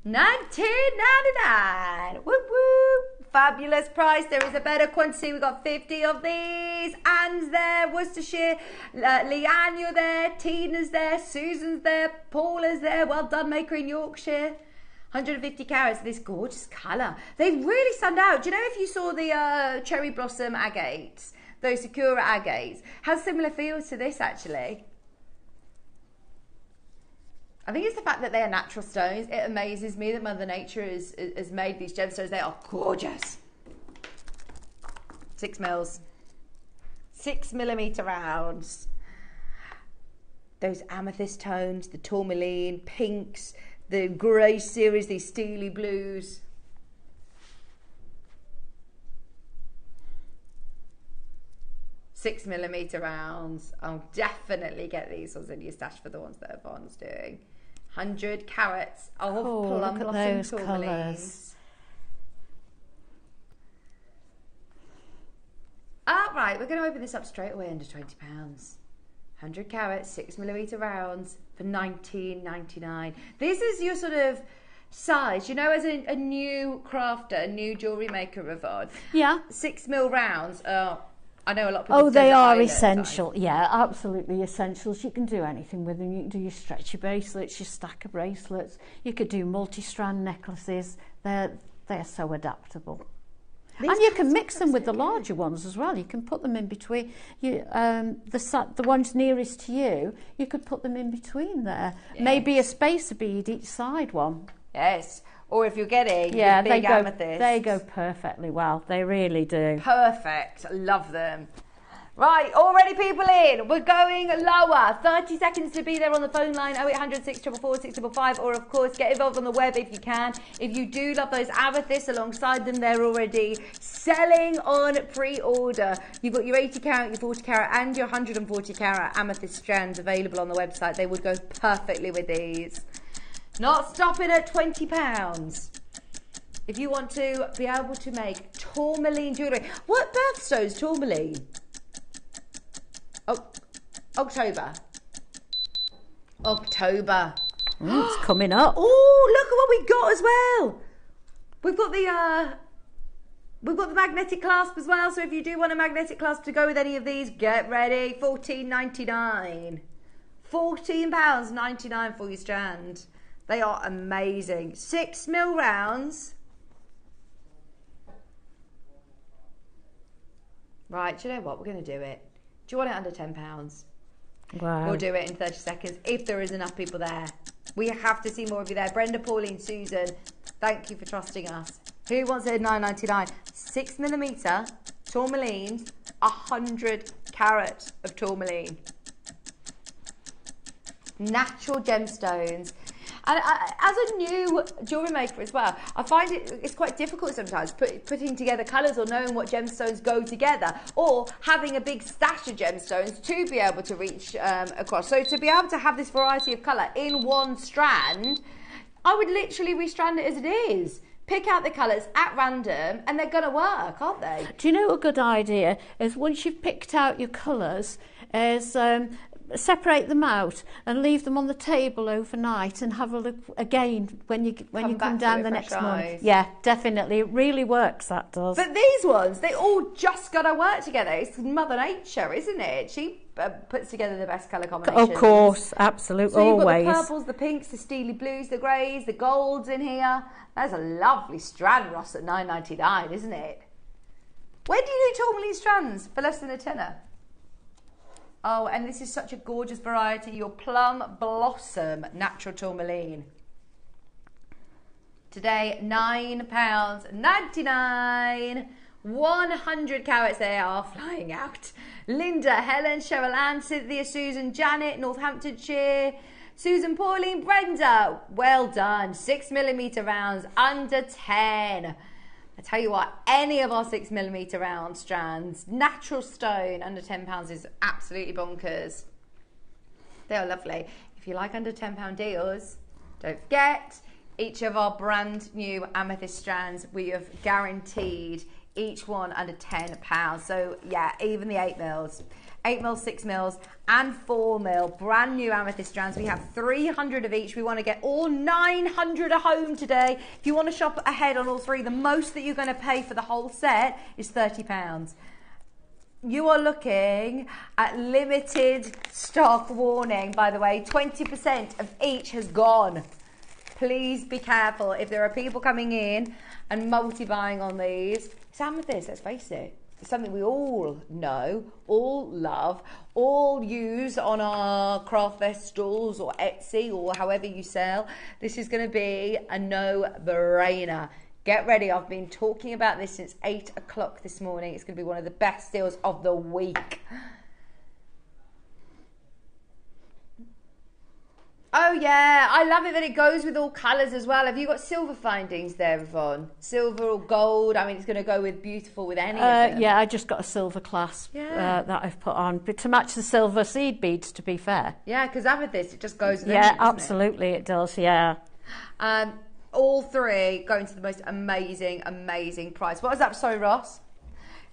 $19.99. Woo woo! Fabulous price. There is a better quantity. We've got 50 of these. Anne's there, Worcestershire, Leanne, you're there, Tina's there, Susan's there, Paula's there. Well done, Maker in Yorkshire. 150 carats, this gorgeous colour. They really stand out. Do you know if you saw the cherry blossom agates, those Sakura agates, has similar feels to this actually. I think it's the fact that they are natural stones. It amazes me that Mother Nature has made these gemstones. They are gorgeous. 6 mils. 6mm rounds. Those amethyst tones, the tourmaline, pinks, the grey series, these steely blues. $6mm rounds. I'll definitely get these ones in your stash for the ones that Yvonne's doing. 100 carats of plum blossom tourmalines. All right, we're going to open this up straight away under £20. 100 carats, 6mm rounds for $19.99. This is your sort of size, you know, as a new crafter, a new jewellery maker, Yvonne. Yeah. 6mm rounds are, I know a lot of people. Oh, they are essential. Yeah, absolutely essentials. You can do anything with them. You can do your stretchy bracelets, your stacker bracelets. You could do multi-strand necklaces. They're so adaptable. And you can mix them with the larger ones as well. You can put them in between. The ones nearest to you, you could put them in between there. Yes. Maybe a spacer bead each side one. Yes. Or if you're getting the big amethyst. They go perfectly well. They really do. Perfect. Love them. Right, already people in. We're going lower. 30 seconds to be there on the phone line, 0800 644 655, or of course get involved on the web if you can. If you do love those amethysts alongside them, they're already selling on pre-order. You've got your 80 carat, your 40 carat and your 140 carat amethyst strands available on the website. They would go perfectly with these. Not stopping at £20. If you want to be able to make tourmaline jewellery. What birthstone's tourmaline? October. It's coming up. Oh, look at what we got as well. We've got the magnetic clasp as well. So if you do want a magnetic clasp to go with any of these, get ready. £14.99. £14.99 for your strand. They are amazing. 6mm rounds. Right, do you know what? We're going to do it. Do you want it under £10? Wow. We'll do it in 30 seconds if there is enough people there. We have to see more of you there. Brenda, Pauline, Susan, thank you for trusting us. Who wants it at £9.99? 6mm tourmaline, 100 carat of tourmaline. Natural gemstones. And as a new jewellery maker as well, I find it's quite difficult sometimes putting together colours or knowing what gemstones go together, or having a big stash of gemstones to be able to reach across. So to be able to have this variety of colour in one strand, I would literally restrand it as it is. Pick out the colours at random and they're going to work, aren't they? Do you know a good idea is once you've picked out your colours is separate them out and leave them on the table overnight and have a look again when you come down the next morning. Yeah, definitely. It really works, that does. But these ones, they all just got to work together. It's Mother Nature, isn't it? She puts together the best colour combinations. Of course, absolutely, so you've always. got the purples, the pinks, the steely blues, the greys, the golds in here. That's a lovely strand, Ross, at $9.99, isn't it? Where do you do tourmaline strands for less than a tenner? Oh, and this is such a gorgeous variety, your Plum Blossom Natural Tourmaline. Today, £9.99. 100 carats, they are flying out. Linda, Helen, Cheryl Ann, Cynthia, Susan, Janet, Northamptonshire, Susan, Pauline, Brenda. Well done. 6mm rounds, under 10. I tell you what, any of our 6mm round strands, natural stone, under £10 is absolutely bonkers. They are lovely. If you like under £10 deals, don't forget, each of our brand new amethyst strands, we have guaranteed each one under £10. So yeah, even the 8mm. 8mm, 6mm and 4mm brand new amethyst strands. We have 300 of each. We want to get all 900 a home today. If you want to shop ahead on all three, the most that you're going to pay for the whole set is £30. You are looking at limited stock warning, by the way. 20% of each has gone. Please be careful. If there are people coming in and multi-buying on these, it's amethyst, let's face it. It's something we all know, all love, all use on our craft fest stalls or Etsy or however you sell. This is going to be a no-brainer. Get ready. I've been talking about this since 8 o'clock this morning. It's going to be one of the best deals of the week. Oh yeah, I love it that it goes with all colours as well. Have you got silver findings there, Yvonne? Silver or gold? I mean, it's going to go with beautiful with any of them. Yeah, I just got a silver clasp that I've put on, but to match the silver seed beads, to be fair. Yeah, because amethyst, it just goes with anything, doesn't absolutely it does, yeah. All three going to the most amazing, amazing price. What was that? Sorry, Ross?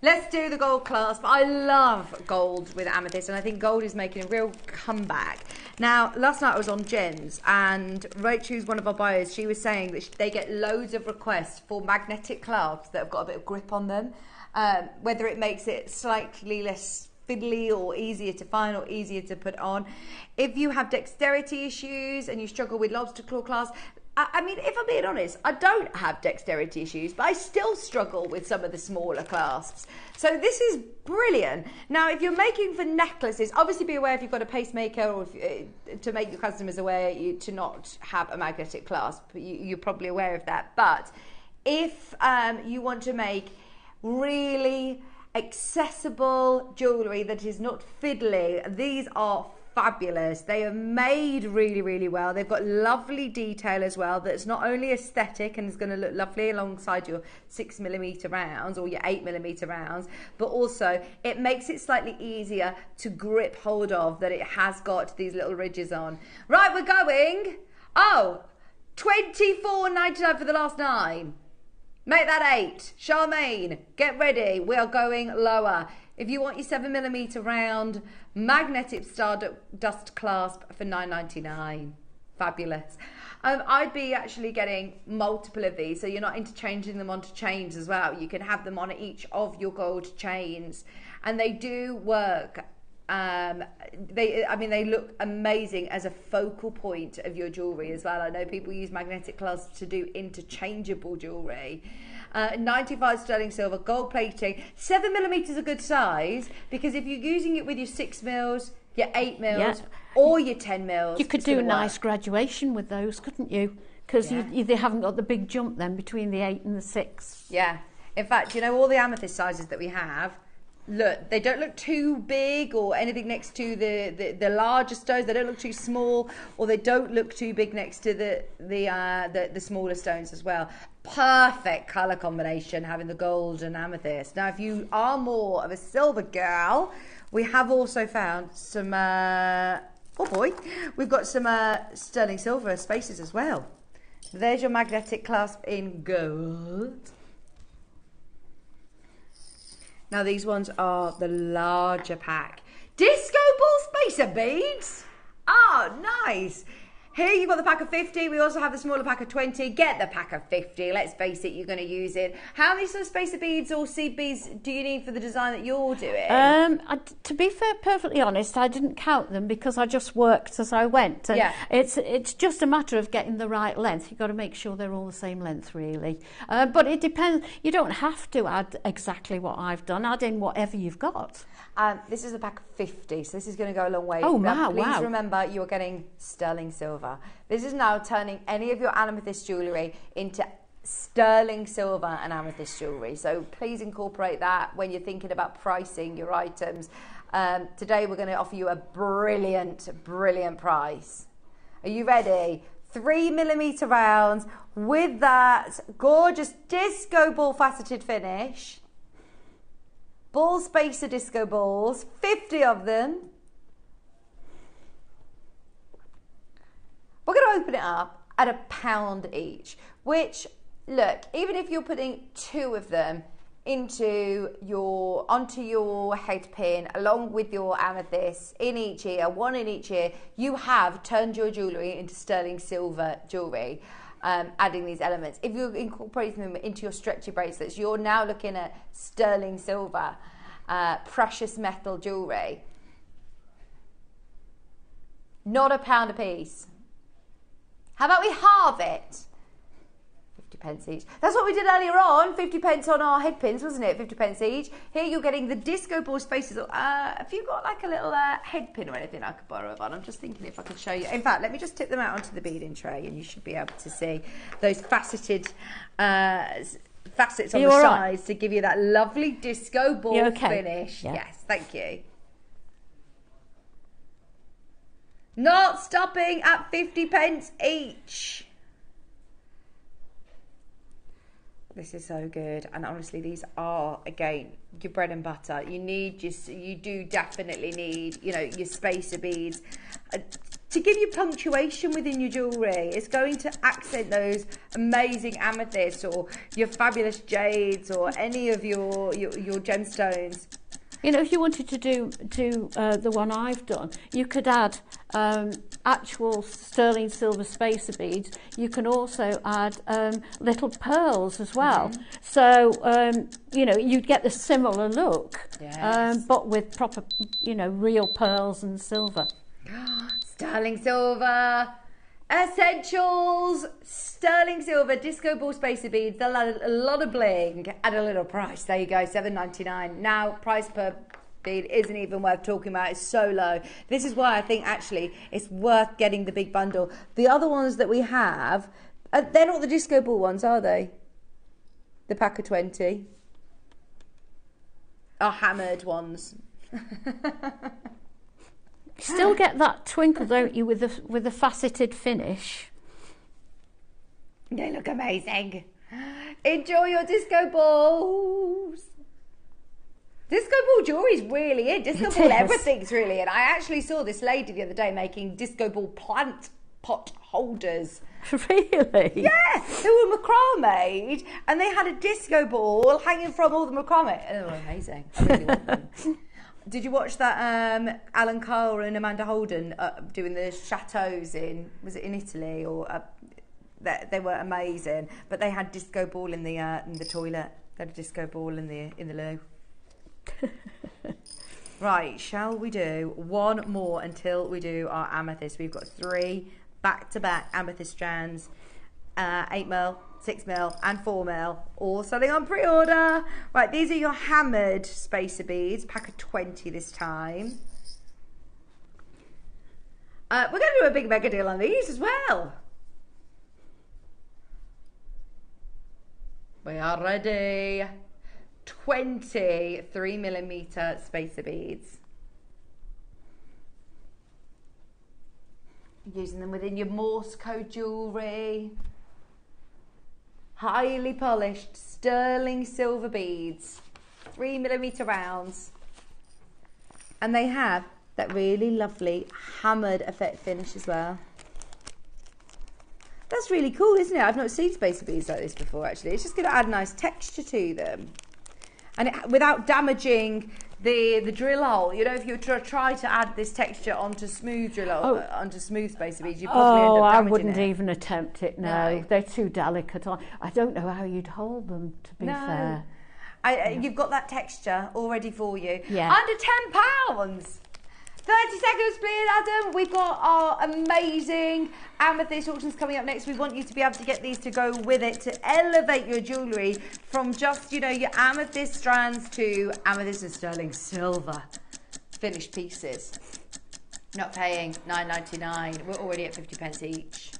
Let's do the gold clasp. I love gold with amethyst, and I think gold is making a real comeback. Now, last night I was on Gems, and Rachel, who's one of our buyers, she was saying that they get loads of requests for magnetic clasps that have got a bit of grip on them, whether it makes it slightly less fiddly or easier to find or easier to put on. If you have dexterity issues and you struggle with lobster claw clasps, I mean, if I'm being honest, I don't have dexterity issues, but I still struggle with some of the smaller clasps. So this is brilliant. Now, if you're making for necklaces, obviously be aware if you've got a pacemaker or if, to make your customers aware to not have a magnetic clasp. You're probably aware of that. But if you want to make really accessible jewellery that is not fiddly, these are fabulous. They are made really, really well. They've got lovely detail as well that's not only aesthetic and is going to look lovely alongside your 6mm rounds or your 8mm rounds, but also it makes it slightly easier to grip hold of, that it has got these little ridges on. Right, we're going. Oh, $24.99 for the last 9. Make that 8. Charmaine, get ready. We are going lower. If you want your 7mm round magnetic stardust clasp for $9.99. Fabulous. I'd be actually getting multiple of these, so you're not interchanging them onto chains as well. You can have them on each of your gold chains, and they do work. They look amazing as a focal point of your jewellery as well. I know people use magnetic clasps to do interchangeable jewellery. 95 sterling silver, gold plating. 7mm is a good size, because if you're using it with your 6mm, your 8mm, or your 10mm, you could do a nice graduation with those, couldn't you? Because they haven't got the big jump then between the 8 and the 6. Yeah. In fact, you know, all the amethyst sizes that we have, look, they don't look too big or anything next to the larger stones. They don't look too small, or they don't look too big next to the smaller stones as well. Perfect colour combination, having the gold and amethyst. Now, if you are more of a silver girl, we have also found some, we've got some sterling silver spaces as well. There's your magnetic clasp in gold. Now, these ones are the larger pack. Disco ball spacer beads. Oh, nice. Here you've got the pack of 50. We also have the smaller pack of 20. Get the pack of 50. Let's face it, you're going to use it. How many sort of spacer beads or seed beads do you need for the design that you're doing? To be fair, perfectly honest, I didn't count them because I just worked as I went. And it's just a matter of getting the right length. You've got to make sure they're all the same length, really. But it depends. You don't have to add exactly what I've done. Add in whatever you've got. This is a pack of 50, so this is going to go a long way. Oh, now, wow, please remember, you're getting sterling silver. This is now turning any of your amethyst jewellery into sterling silver and amethyst jewellery. So please incorporate that when you're thinking about pricing your items. Today we're going to offer you a brilliant, brilliant price. Are you ready? 3mm rounds with that gorgeous disco ball faceted finish. Ball spacer disco balls, 50 of them. We're going to open it up at £1 each, which, look, even if you're putting 2 of them onto your head pin along with your amethyst in each ear, 1 in each ear, you have turned your jewellery into sterling silver jewellery. Adding these elements. If you're incorporating them into your stretchy bracelets, you're now looking at sterling silver, precious metal jewellery. Not £1 a piece. How about we halve it? 50p each. That's what we did earlier on. 50p on our head pins, wasn't it? 50p each. Here you're getting the disco ball spaces. Have you got like a little head pin or anything I could borrow, Yvonne? I'm just thinking if I could show you. In fact, let me just tip them out onto the beading tray and you should be able to see those faceted facets on the sides to give you that lovely disco ball finish. Yeah. Yes, thank you. Not stopping at 50p each. This is so good, and honestly, these are again your bread and butter. You do definitely need, you know, your spacer beads to give you punctuation within your jewellery. It's going to accent those amazing amethysts or your fabulous jades or any of your gemstones. You know, if you wanted to do the one I've done, you could add actual sterling silver spacer beads. You can also add little pearls as well. Mm-hmm. So, you know, you'd get the similar look, but with proper, you know, real pearls and silver. Sterling silver. Essentials, sterling silver, disco ball spacer beads, a lot of bling at a little price. There you go, $7.99. Now, price per bead isn't even worth talking about. It's so low. This is why I think actually it's worth getting the big bundle. The other ones that we have, they're not the disco ball ones, are they? The pack of 20 are hammered ones. Still get that twinkle, don't you, with the faceted finish? They look amazing. Enjoy your disco balls. Disco ball jewellery is really in. Disco ball everything's really in. I actually saw this lady the other day making disco ball plant pot holders. Really? Yeah, they were macrame and they had a disco ball hanging from all the macrame. They were amazing. I really want them. Did you watch that Alan Cole and Amanda Holden doing the chateaus was it in Italy or they were amazing, but they had disco ball in the toilet. They had a disco ball in the loo. Right, shall we do one more until we do our amethyst? We've got 3 back-to-back amethyst strands, 8mm, 6mm and 4mm, all selling on pre-order. Right, these are your hammered spacer beads, pack of 20 this time. We're going to do a big mega deal on these as well. We are ready. 20 3mm spacer beads. Using them within your Morse code jewellery. Highly polished sterling silver beads, 3mm rounds, and they have that really lovely hammered effect finish as well. That's really cool, isn't it? I've not seen spacer beads like this before, actually. It's just going to add a nice texture to them, and without damaging the drill hole. You know, if you try to add this texture onto smooth drill hole, onto smooth spacer beads, you probably end up damaging I wouldn't it. even attempt it. No, they're too delicate. I don't know how you'd hold them, to be fair. You've got that texture all ready for you. Yeah. Under £10. 30 seconds, please, Adam. We've got our amazing amethyst auctions coming up next. We want you to be able to get these to go with it to elevate your jewellery from just, you know, your amethyst strands to amethyst and sterling silver finished pieces. Not paying £9.99. We're already at 50p each.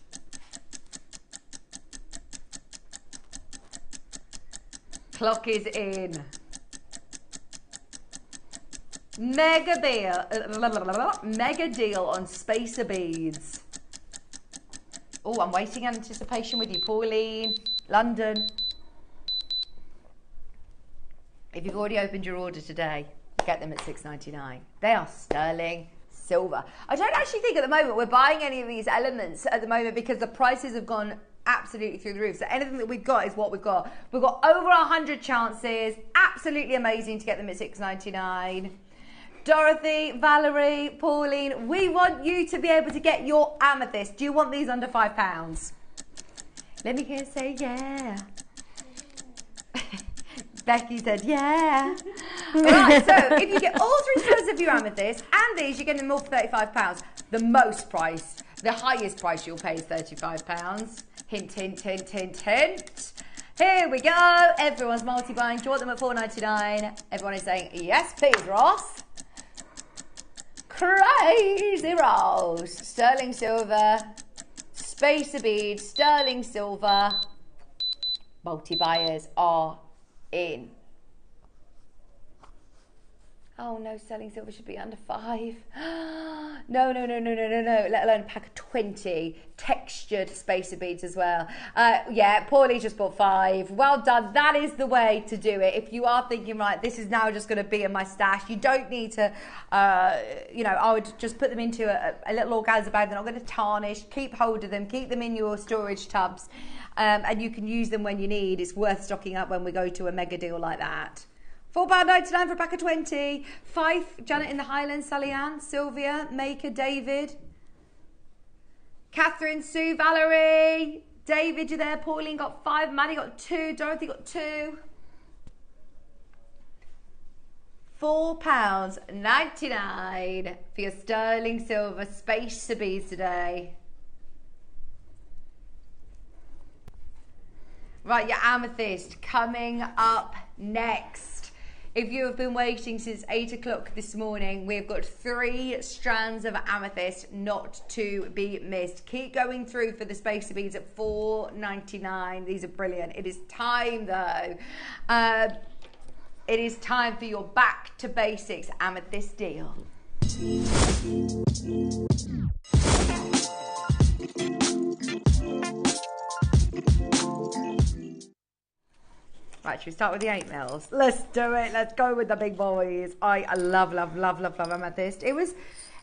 Clock is in. Mega deal on spacer beads. Oh, I'm waiting in anticipation with you, Pauline. London. If you've already opened your order today, get them at £6.99. They are sterling silver. I don't actually think at the moment we're buying any of these elements at the moment because the prices have gone absolutely through the roof. So anything that we've got is what we've got. We've got over 100 chances. Absolutely amazing to get them at £6.99. Dorothy, Valerie, Pauline, we want you to be able to get your amethyst. Do you want these under £5? Let me hear you say yeah. Becky said yeah. Right, so if you get all 3 squares of your amethyst and these, you're getting them all for £35. The highest price you'll pay is £35. Hint, hint, hint, hint, hint. Here we go. Everyone's multi-buying. Do you want them at £4.99? Everyone is saying yes, please, Ross. Crazy Rose. Sterling silver. Spacer beads. Sterling silver. Multi-buyers are in. Oh no, sterling silver should be under 5. No. Let alone a pack of 20 textured spacer beads as well. Yeah, Paulie just bought 5. Well done. That is the way to do it. If you are thinking, right, this is now just going to be in my stash, you don't need to, you know, I would just put them into a little organza bag. They're not going to tarnish. Keep hold of them. Keep them in your storage tubs. And you can use them when you need. It's worth stocking up when we go to a mega deal like that. £4.99 for a pack of 20. Fife, Janet in the Highlands, Sally Ann, Sylvia, Maker, David, Catherine, Sue, Valerie, David, you there? Pauline got 5, Maddie got 2, Dorothy got 2. £4.99 for your sterling silver spacer beads today. Right, your amethyst coming up next. If you have been waiting since 8 o'clock this morning, we've got 3 strands of amethyst not to be missed. Keep going through for the spacer beads at $4.99. These are brilliant. It is time though. It is time for your back to basics amethyst deal. Right, should we start with the 8mm? Let's do it. Let's go with the big boys. I love amethyst. It's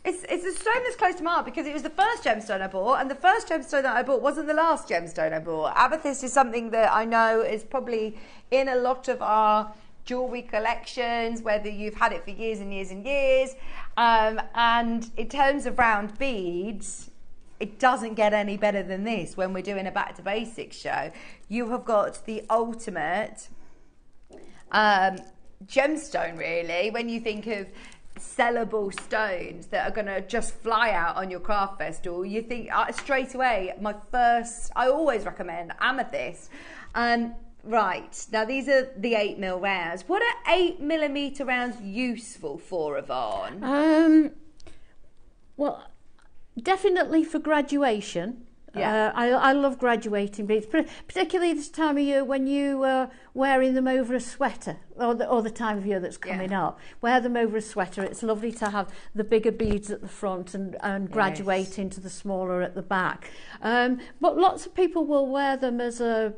a stone that's close to my heart because it was the first gemstone I bought, and the first gemstone that I bought wasn't the last gemstone I bought. Amethyst is something that I know is probably in a lot of our jewelry collections, whether you've had it for years and years and years. And in terms of round beads, it doesn't get any better than this when we're doing a back to basics show. You have got the ultimate gemstone, really, when you think of sellable stones that are going to just fly out on your craft festival. You think straight away, I always recommend amethyst. Right, now these are the 8mm rounds. What are 8mm rounds useful for, Yvonne? Well, definitely for graduation. Yeah. I love graduating beads, particularly this time of year when you are wearing them over a sweater, or the time of year that's coming up. Wear them over a sweater. It's lovely to have the bigger beads at the front and graduate into the smaller at the back. But lots of people will wear them as a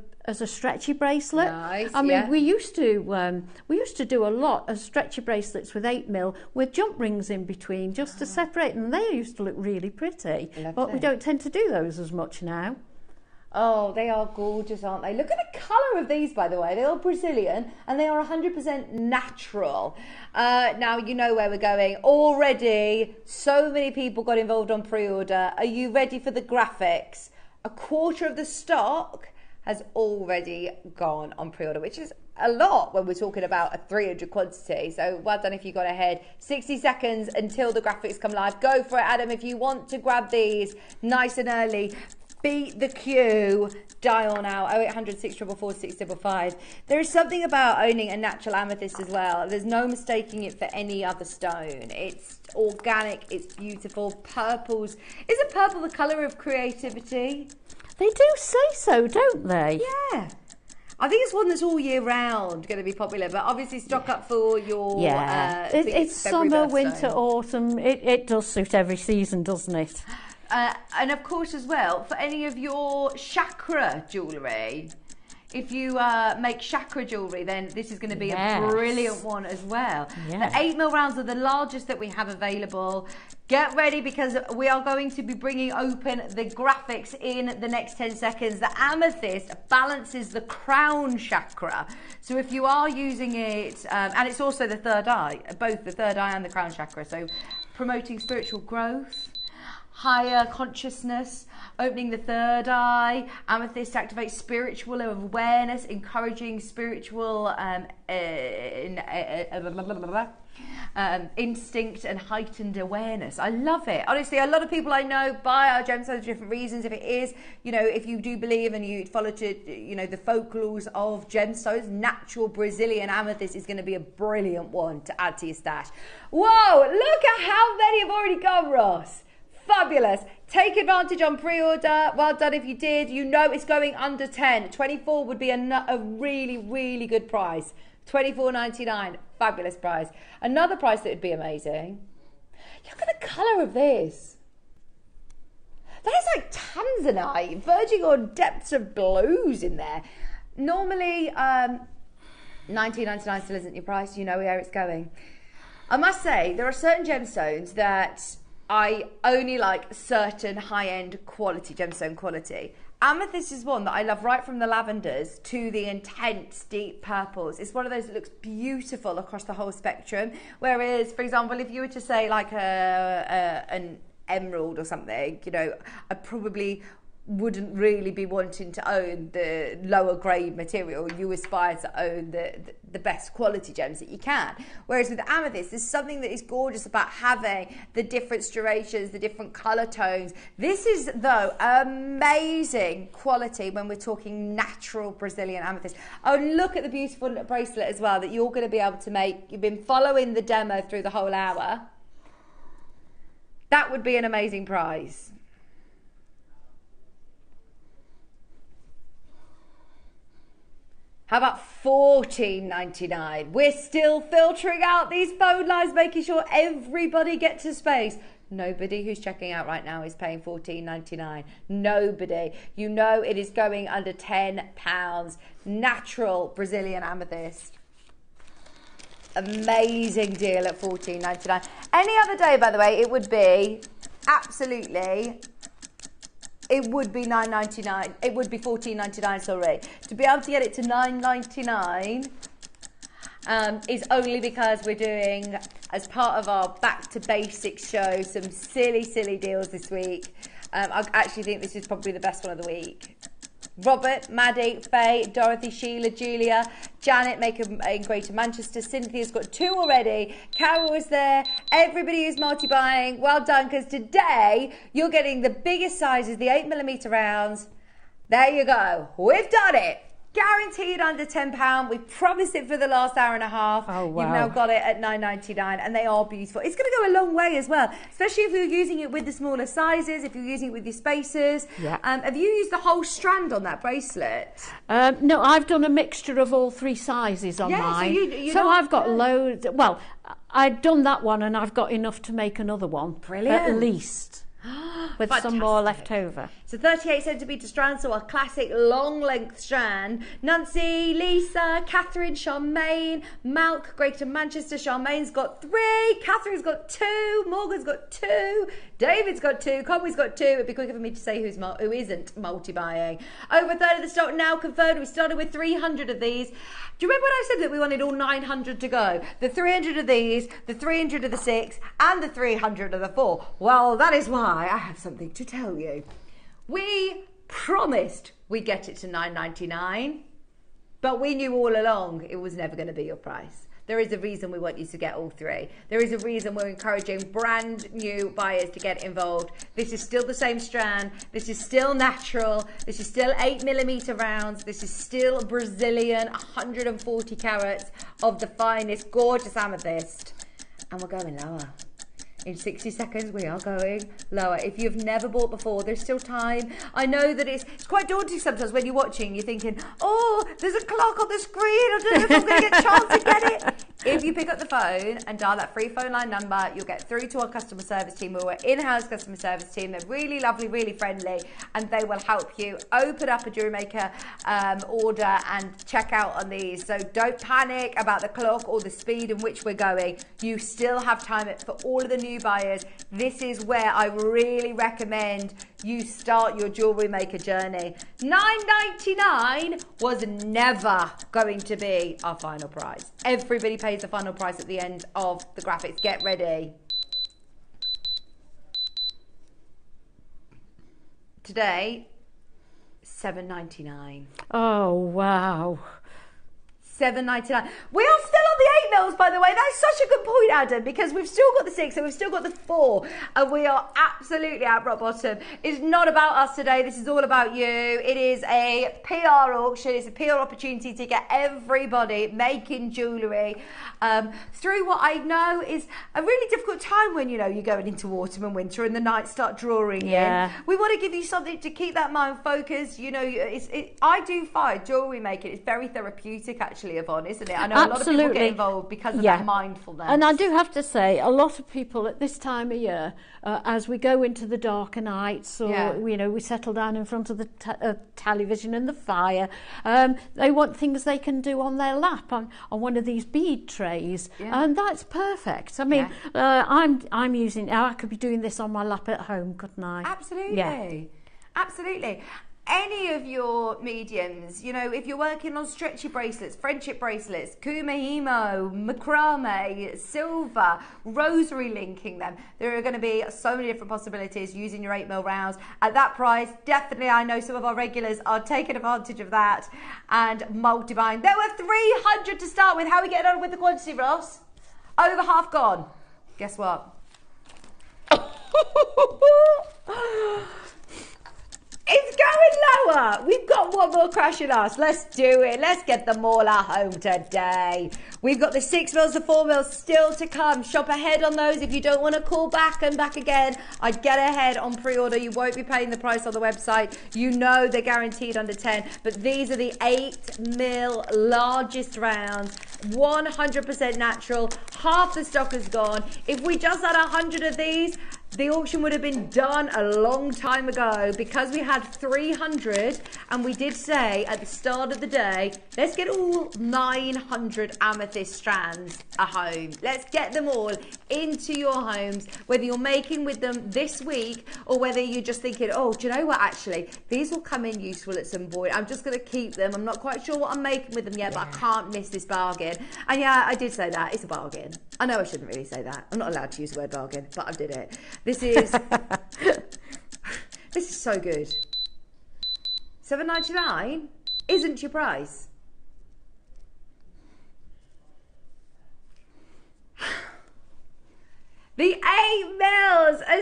stretchy bracelet. Nice, I mean, we used to do a lot of stretchy bracelets with 8mm with jump rings in between just to separate them. They used to look really pretty. Lovely. But we don't tend to do those as much now. Oh, they are gorgeous, aren't they? Look at the colour of these, by the way. They are Brazilian and they are 100% natural. Now, you know where we're going. Already, so many people got involved on pre-order. Are you ready for the graphics? A quarter of the stock has already gone on pre-order, which is a lot when we're talking about a 300 quantity. So well done if you got ahead. 60 seconds until the graphics come live. Go for it, Adam. If you want to grab these nice and early, beat the queue. Dial now, 0800 644 655. There is something about owning a natural amethyst as well. There's no mistaking it for any other stone. It's organic, it's beautiful. Purples. Isn't purple the colour of creativity? They do say so, don't they? Yeah. I think it's one that's all year round going to be popular, but obviously stock up for your... It's summer, winter, autumn. It does suit every season, doesn't it? And of course as well, for any of your chakra jewellery, if you make chakra jewellery, then this is going to be a brilliant one as well. Yes. The 8mm rounds are the largest that we have available. Get ready because we are going to be bringing open the graphics in the next 10 seconds. The amethyst balances the crown chakra. So if you are using it, and it's also the third eye, both the third eye and the crown chakra. So promoting spiritual growth, higher consciousness, opening the third eye. Amethyst activates spiritual awareness, encouraging spiritual instinct and heightened awareness. I love it. Honestly, a lot of people I know buy our gemstones for different reasons. If it is, if you do believe and you follow to, the folklores of gemstones, natural Brazilian amethyst is going to be a brilliant one to add to your stash. Whoa, look at how many have already gone, Ross. Fabulous. Take advantage on pre-order. Well done if you did. It's going under 10. 24 would be a really, really good price. $24.99. Fabulous price. Another price that would be amazing. Look at the colour of this. That is like tanzanite, verging on depths of blues in there. Normally, $19.99 still isn't your price. You know where it's going. I must say, there are certain gemstones that I only like certain high-end quality, gemstone quality. Amethyst is one that I love, right from the lavenders to the intense deep purples. It's one of those that looks beautiful across the whole spectrum. Whereas, for example, if you were to say like an emerald or something, I probably wouldn't really be wanting to own the lower grade material. You aspire to own the best quality gems that you can. Whereas with amethyst, there's something that is gorgeous about having the different striations, the different color tones. This is, though, amazing quality when we're talking natural Brazilian amethyst. Oh, and look at the beautiful bracelet as well that you're going to be able to make. You've been following the demo through the whole hour. That would be an amazing prize. How about $14.99? We're still filtering out these phone lines, making sure everybody gets a space. Nobody who's checking out right now is paying $14.99. Nobody. It is going under £10. Natural Brazilian amethyst. Amazing deal at $14.99. Any other day, by the way, it would be absolutely... It would be $9.99. It would be $14.99, sorry. To be able to get it to $9.99 is only because we're doing, as part of our Back to Basics show, some silly deals this week. I actually think this is probably the best one of the week. Robert, Maddie, Faye, Dorothy, Sheila, Julia, Janet, Maker in Greater Manchester, Cynthia's got 2 already, Carol is there, everybody who's multi-buying, well done, because today you're getting the biggest sizes, the 8mm rounds. There you go, we've done it. Guaranteed under £10. We promised it for the last hour and a half. Oh, wow. You've now got it at $9.99 and they are beautiful. It's going to go a long way as well, especially if you're using it with the smaller sizes, if you're using it with your spacers. Yeah. Have you used the whole strand on that bracelet? No, I've done a mixture of all 3 sizes on mine. So I've got loads. Well, I've done that one and I've got enough to make another one. Brilliant. At least. With Fantastic. some more left over. So 38cm strand, so our classic long length strand. Nancy, Lisa, Catherine, Charmaine, Malk, Greater Manchester. Charmaine's got 3, Catherine's got 2, Morgan's got 2, David's got 2, Conway's got 2. It'd be quicker for me to say who isn't multi-buying. Over a third of the stock now confirmed. We started with 300 of these. Do you remember when I said that we wanted all 900 to go? The 300 of these, the 300 of the 6, and the 300 of the 4. Well, that is why I have something to tell you. We promised we'd get it to $9.99, but we knew all along it was never going to be your price. There is a reason we want you to get all 3. There is a reason we're encouraging brand new buyers to get involved. This is still the same strand. This is still natural. This is still 8mm rounds. This is still Brazilian, 140 carats of the finest, gorgeous amethyst. And we're going lower. In 60 seconds, we are going lower. If you've never bought before, there's still time. I know that it's quite daunting sometimes when you're watching. You're thinking, oh, there's a clock on the screen. I don't know if I'm going to get a chance to get it. If you pick up the phone and dial that free phone line number, you'll get through to our customer service team. We're an in-house customer service team. They're really lovely, really friendly, and they will help you open up a JewelleryMaker order and check out on these. So don't panic about the clock or the speed in which we're going. You still have time for all of the new buyers. This is where I really recommend you start your JewelleryMaker journey. $9.99 was never going to be our final price. Everybody pays the final price at the end of the graphics. Get ready. Today, $7.99. Oh, wow. $7.99. We are still on the 8mm, by the way. That's such a good point, Adam, because we've still got the 6 and we've still got the 4, and we are absolutely at rock bottom. It's not about us today. This is all about you. It is a PR auction. It's a PR opportunity to get everybody making jewellery through what I know is a really difficult time when, you know, you're going into autumn and winter and the nights start drawing in. We want to give you something to keep that mind focused. You know, I do find JewelleryMaker is very therapeutic, actually, Yvonne, isn't it? I know a lot of people get involved because of that mindfulness. And I do have to say, a lot of people at this time of year, as we go into the darker nights, or you know, we settle down in front of the television and the fire, they want things they can do on their lap on one of these bead trays, and that's perfect. I mean, I'm using now. I could be doing this on my lap at home, couldn't I? Absolutely, absolutely. Any of your mediums, you know, if you're working on stretchy bracelets, friendship bracelets, kumehimo, macrame, silver, rosary linking them, there are going to be so many different possibilities using your 8mm rounds. At that price, definitely I know some of our regulars are taking advantage of that and multi-buying. There were 300 to start with. How are we getting on with the quantity, Ross? Over half gone. Guess what? It's going lower. We've got one more crash in us. Let's do it. Let's get them all at home today. We've got the 6mm, the 4mm still to come. Shop ahead on those. If you don't want to call back and back again, I'd get ahead on pre-order. You won't be paying the price on the website. You know they're guaranteed under 10. But these are the 8mm largest rounds. 100% natural. Half the stock is gone. If we just had 100 of these, the auction would have been done a long time ago because we had 300 and we did say at the start of the day, let's get all 900 amethyst strands a home. Let's get them all into your homes, whether you're making with them this week or whether you're just thinking, oh, do you know what, actually, these will come in useful at some point. I'm just going to keep them. I'm not quite sure what I'm making with them yet, but I can't miss this bargain. And yeah, I did say that. It's a bargain. I know I shouldn't really say that. I'm not allowed to use the word bargain, but I did it. This is this is so good. $7.99 isn't your price. The 8 mils are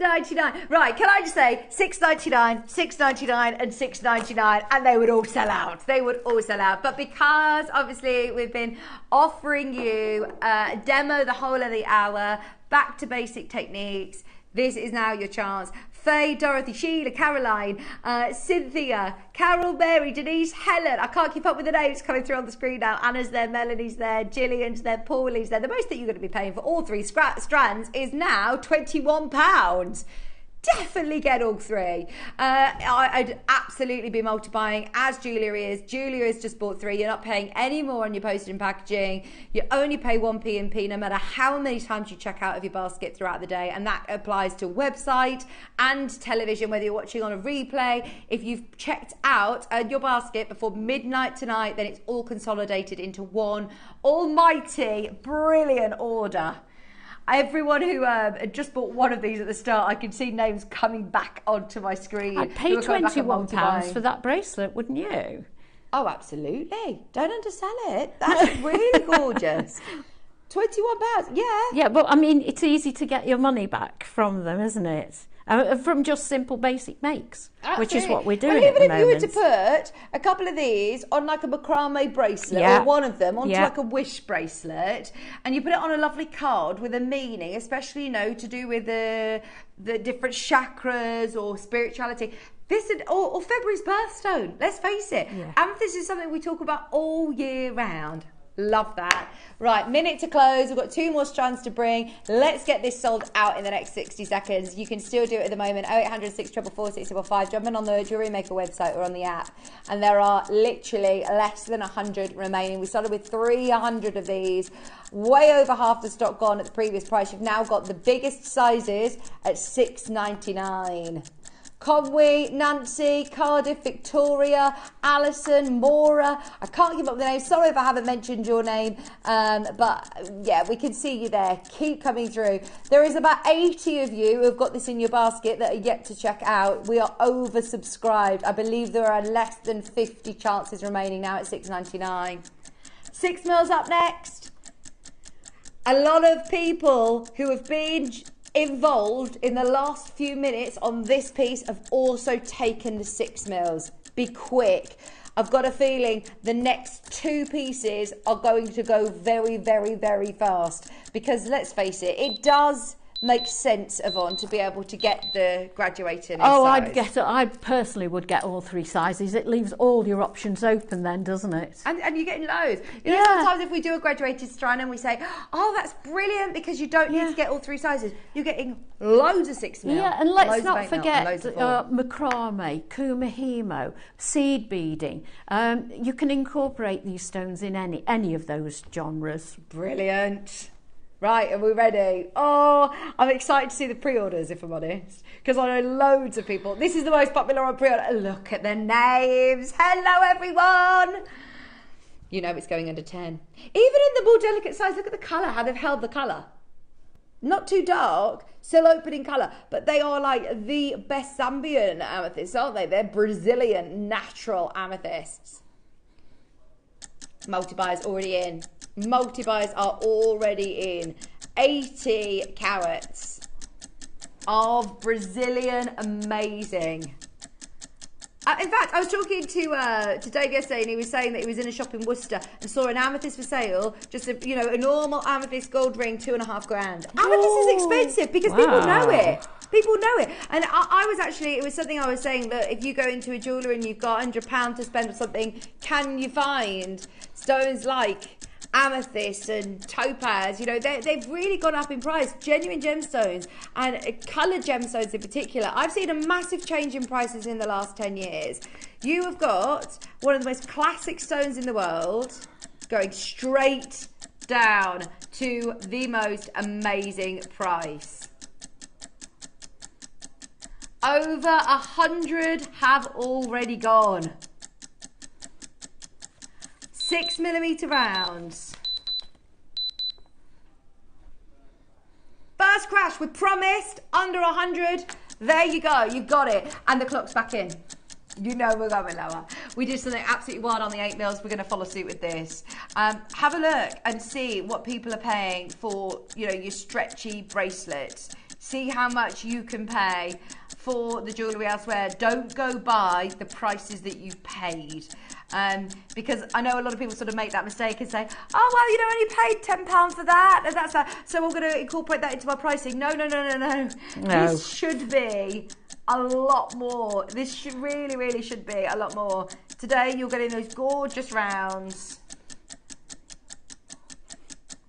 $6.99. Right, can I just say $6.99, $6.99 and $6.99 and they would all sell out. They would all sell out. But because obviously we've been offering you a demo the whole of the hour, back to basic techniques, this is now your chance. Faye, Dorothy, Sheila, Caroline, Cynthia, Carol, Mary, Denise, Helen. I can't keep up with the names coming through on the screen now. Anna's there, Melanie's there, Gillian's there, Paulie's there. The most that you're going to be paying for all three strands is now £21. Definitely get all three. I'd absolutely be multiplying as Jewellery is. Jewellery has just bought three. You're not paying any more on your postage and packaging. You only pay 1p and P no matter how many times you check out of your basket throughout the day. And that applies to website and television, whether you're watching on a replay. If you've checked out your basket before midnight tonight, then it's all consolidated into one almighty, brilliant order. Everyone who had just bought one of these at the start, I can see names coming back onto my screen. I'd pay £21 for that bracelet, wouldn't you? Oh, absolutely. Don't undersell it. That's really gorgeous. £21, yeah. Yeah, but I mean, it's easy to get your money back from them, isn't it? From just simple basic makes, which is what we're doing at the moment. Even if you were to put a couple of these on like a macrame bracelet, or one of them onto like a wish bracelet, and you put it on a lovely card with a meaning, especially, you know, to do with the different chakras or spirituality. This or February's birthstone, let's face it. Yeah. Amethyst is something we talk about all year round. Love that. Right, minute to close. We've got 2 more strands to bring. Let's get this sold out in the next 60 seconds. You can still do it at the moment. 0800 644 655. Jump in on the JewelleryMaker website or on the app. And there are literally less than 100 remaining. We started with 300 of these. Way over half the stock gone at the previous price. You've now got the biggest sizes at $6.99. Conway, Nancy, Cardiff, Victoria, Alison, Maura. I can't keep up with the names. Sorry if I haven't mentioned your name. But yeah, we can see you there. Keep coming through. There is about 80 of you who have got this in your basket that are yet to check out. We are oversubscribed. I believe there are less than 50 chances remaining now at $6.99. 6 mils up next. A lot of people who have been involved in the last few minutes on this piece have also taken the 6 mils. Be quick. I've got a feeling the next 2 pieces are going to go very, very, very fast, because let's face it, it does make sense, Yvonne, to be able to get the graduated size. I personally would get all 3 sizes. It leaves all your options open then, doesn't it? And you're getting loads. You know, sometimes if we do a graduated strand and we say, oh, that's brilliant because you don't need to get all 3 sizes, you're getting loads of 6 mil. Yeah, and let's not forget macrame, kumahimo, seed beading. You can incorporate these stones in any of those genres. Brilliant. Right, are we ready? Oh, I'm excited to see the pre-orders, if I'm honest, because I know loads of people. This is the most popular on pre-order. Look at the names. Hello, everyone. You know it's going under 10. Even in the more delicate size, look at the colour, how they've held the colour. Not too dark, still opening colour, but they are like the best Zambian amethysts, aren't they? They're Brazilian natural amethysts. Multi-buyers already in. Multi-buys are already in. 80 carats of Brazilian amazing. In fact, I was talking to Dave yesterday, and he was saying that he was in a shop in Worcester and saw an amethyst for sale, just a normal amethyst gold ring, $2.5 grand. Amethyst is expensive because people know it. People know it. And I was actually, it was something I was saying, that if you go into a jeweller and you've got £100 to spend on something, can you find stones like amethyst and topaz, you know, they've really gone up in price. Genuine gemstones and coloured gemstones in particular. I've seen a massive change in prices in the last 10 years. You have got one of the most classic stones in the world going straight down to the most amazing price. Over 100 have already gone. 6mm rounds. First crash, we promised under 100. There you go, you've got it. And the clock's back in. You know we're going lower. We did something absolutely wild on the 8mm. We're going to follow suit with this. Have a look and see what people are paying for, you know, your stretchy bracelets. See how much you can pay for the jewellery elsewhere. Don't go by the prices that you've paid. Because I know a lot of people sort of make that mistake and say, oh, well, you know, I only paid £10 for that. And that's so I'm going to incorporate that into my pricing. No. This should be a lot more. This should really should be a lot more. Today, you're getting those gorgeous rounds.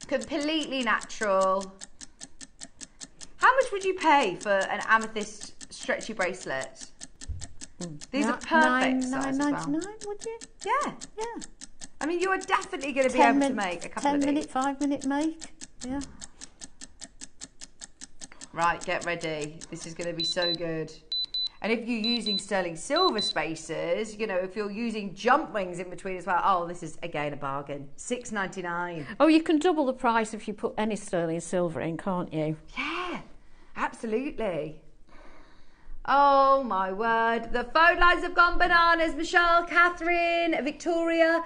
Completely natural. How much would you pay for an amethyst stretchy bracelet? These are perfect size as well. $9.99, would you? Yeah. Yeah. I mean, you are definitely going to be able to make a couple of these. 10-minute, 5-minute make. Yeah. Right, get ready. This is going to be so good. And if you're using sterling silver spacers, you know, if you're using jump wings in between as well, oh, this is, again, a bargain. $6.99. Oh, you can double the price if you put any sterling silver in, can't you? Yeah, absolutely. Oh, my word. The phone lines have gone bananas. Michelle, Catherine, Victoria,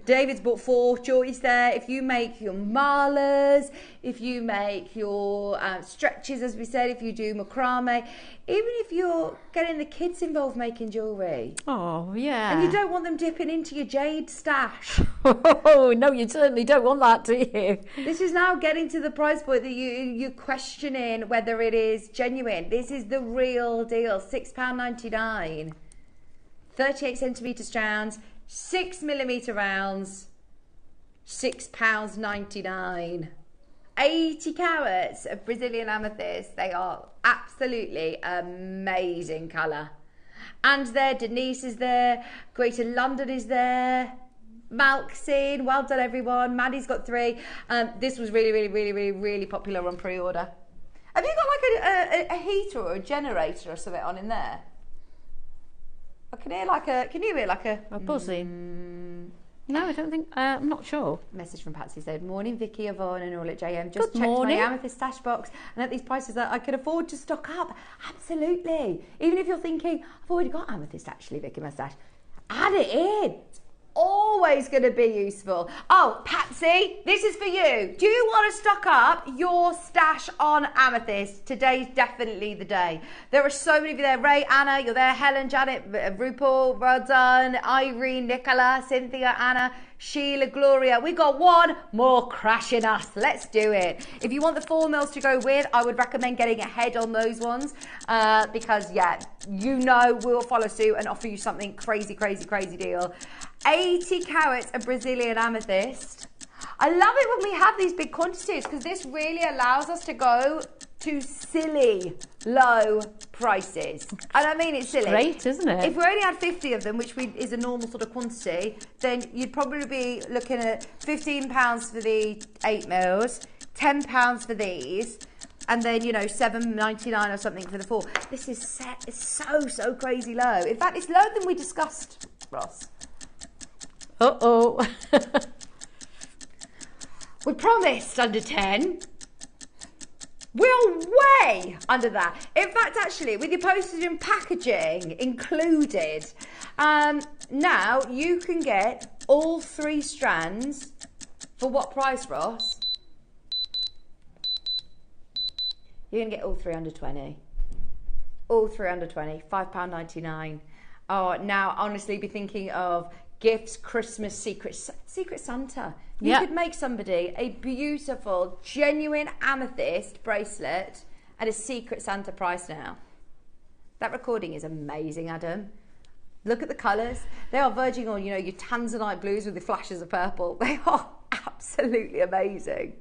David's bought 4 joys there. If you make your malas, if you make your stretches, as we said, if you do macrame, even if you're getting the kids involved making jewellery. Oh, yeah. And you don't want them dipping into your jade stash. Oh, no, you certainly don't want that, do you? This is now getting to the price point that you're questioning whether it is genuine. This is the real deal. £6.99. 38cm strands. 6mm rounds, £6.99. 80 carats of Brazilian amethyst. They are absolutely amazing colour. And there, Denise is there, Greater London is there, Malxine, well done everyone. Maddie's got 3. This was really popular on pre-order. Have you got like a heater or a generator or something on in there? I can hear like a. Can you hear like a buzzing? No, I don't think. I'm not sure. Message from Patsy said, "Morning, Vicky, Yvonne, and all at JM. Just Good checked morning. my amethyst stash box, and at these prices that I could afford to stock up. Absolutely. Even if you're thinking, I've already got amethyst actually, Vicky, in my stash, add it in. Always going to be useful. Oh, Patsy, this is for you. Do you want to stock up your stash on amethyst? Today's definitely the day. There are so many of you there. Ray, Anna, you're there. Helen, Janet, Rupal, well done. Irene, Nicola, Cynthia, Anna, Sheila, Gloria. We got one more crashing us. Let's do it. If you want the 4 mils to go with, I would recommend getting ahead on those ones because, yeah, you know we'll follow suit and offer you something crazy deal. 80 carats of Brazilian amethyst. I love it when we have these big quantities because this really allows us to go to silly low prices. And I mean, it's silly. Great, isn't it? If we only had 50 of them, which is a normal sort of quantity, then you'd probably be looking at £15 for the 8 mils, £10 for these, and then, you know, $7.99 or something for the 4. This is set. It's so crazy low. In fact, it's lower than we discussed, Ross. Uh-oh. We promised under 10. We're way under that. In fact, actually, with your postage and packaging included, now you can get all 3 strands for what price, Ross? You're going to get all 3 under 20. All 3 under 20, £5.99. Oh, now honestly be thinking of gifts, Christmas, Secret Santa. You could make somebody a beautiful, genuine amethyst bracelet at a Secret Santa price now. That recording is amazing, Adam. Look at the colours. They are verging on, you know, your tanzanite blues with the flashes of purple. They are absolutely amazing.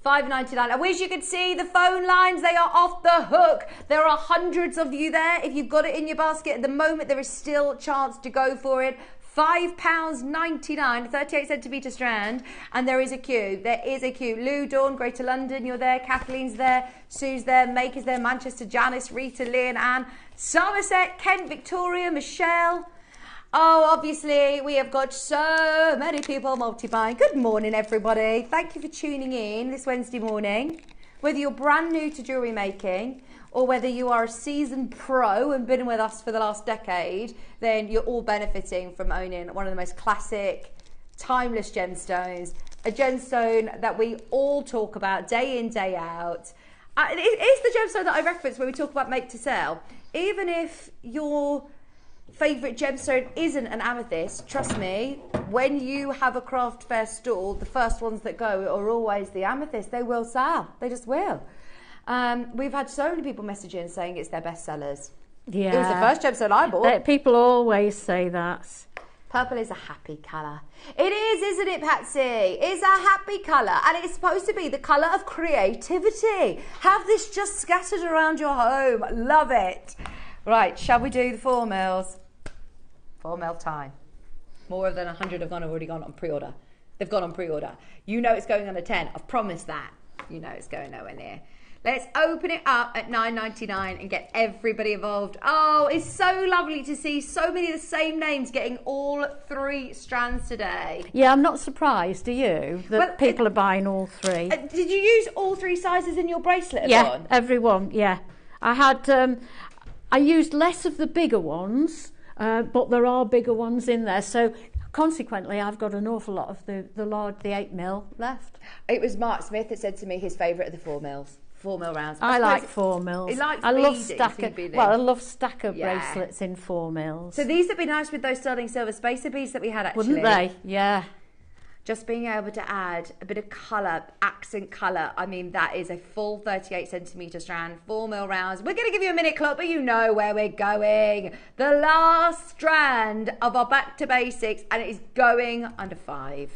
$5.99. I wish you could see the phone lines. They are off the hook. There are hundreds of you there. If you've got it in your basket at the moment, there is still a chance to go for it. £5.99, 38 centimetre strand, and there is a queue. There is a queue. Lou, Dawn, Greater London, you're there. Kathleen's there. Sue's there. Maker's there. Manchester, Janice, Rita, Lynn, Anne, Somerset, Kent, Victoria, Michelle. Oh, obviously, we have got so many people multi-buying. Good morning, everybody. Thank you for tuning in this Wednesday morning. Whether you're brand new to jewellery making or whether you are a seasoned pro and been with us for the last decade, then you're all benefiting from owning one of the most classic, timeless gemstones, a gemstone that we all talk about day in, day out. It's the gemstone that I reference when we talk about make to sell. Even if your favourite gemstone isn't an amethyst, trust me, when you have a craft fair stall, the first ones that go are always the amethyst. They will sell. They just will. We've had so many people message in saying it's their best sellers. Yeah. It was the first gemstone I bought. People always say that. Purple is a happy colour. It is, isn't it, Patsy? It's a happy colour, and it's supposed to be the colour of creativity. Have this just scattered around your home. Love it. Right, shall we do the 4 mils? 4 mil time. More than 100 have already gone on pre-order. They've gone on pre-order. You know it's going on a 10. I've promised that. You know it's going nowhere near. Let's open it up at $9.99 and get everybody involved. Oh, it's so lovely to see so many of the same names getting all 3 strands today. Yeah, I'm not surprised, are you, that people are buying all 3. Did you use all 3 sizes in your bracelet? Yeah, Yvonne? everyone, yeah. I used less of the bigger ones, but there are bigger ones in there. So consequently, I've got an awful lot of the 8 mil left. It was Mark Smith that said to me his favourite of the 4 mils. 4 mil rounds. I like 4 mils. He likes I love beading. I love stacker bracelets in 4 mils. So these would be nice with those sterling silver spacer beads that we had actually. Wouldn't they? Yeah. Just being able to add a bit of colour, accent colour. I mean, that is a full 38 centimetre strand, 4 mil rounds. We're going to give you a minute clock, but you know where we're going. The last strand of our back to basics, and it is going under 5.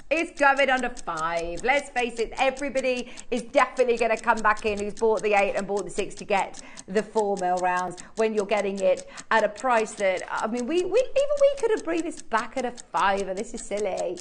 It's going under 5. Let's face it, everybody is definitely going to come back in who's bought the 8 and bought the 6 to get the 4 mil rounds when you're getting it at a price that, I mean, we could have bring this back at a 5, and this is silly.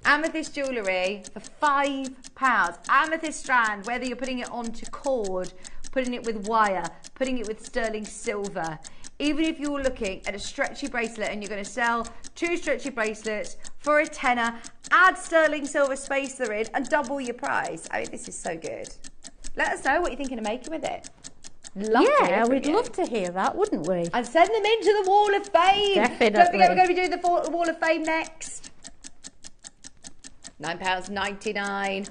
Amethyst jewellery for £5. Amethyst strand, whether you're putting it onto cord, putting it with wire, putting it with sterling silver. Even if you're looking at a stretchy bracelet and you're going to sell 2 stretchy bracelets for a tenner, add sterling silver spacer in and double your price. I mean, this is so good. Let us know what you're thinking of making with it. We'd love to hear that, wouldn't we? And send them into the Wall of Fame. Definitely. Don't forget we're going to be doing the Wall of Fame next. £9.99.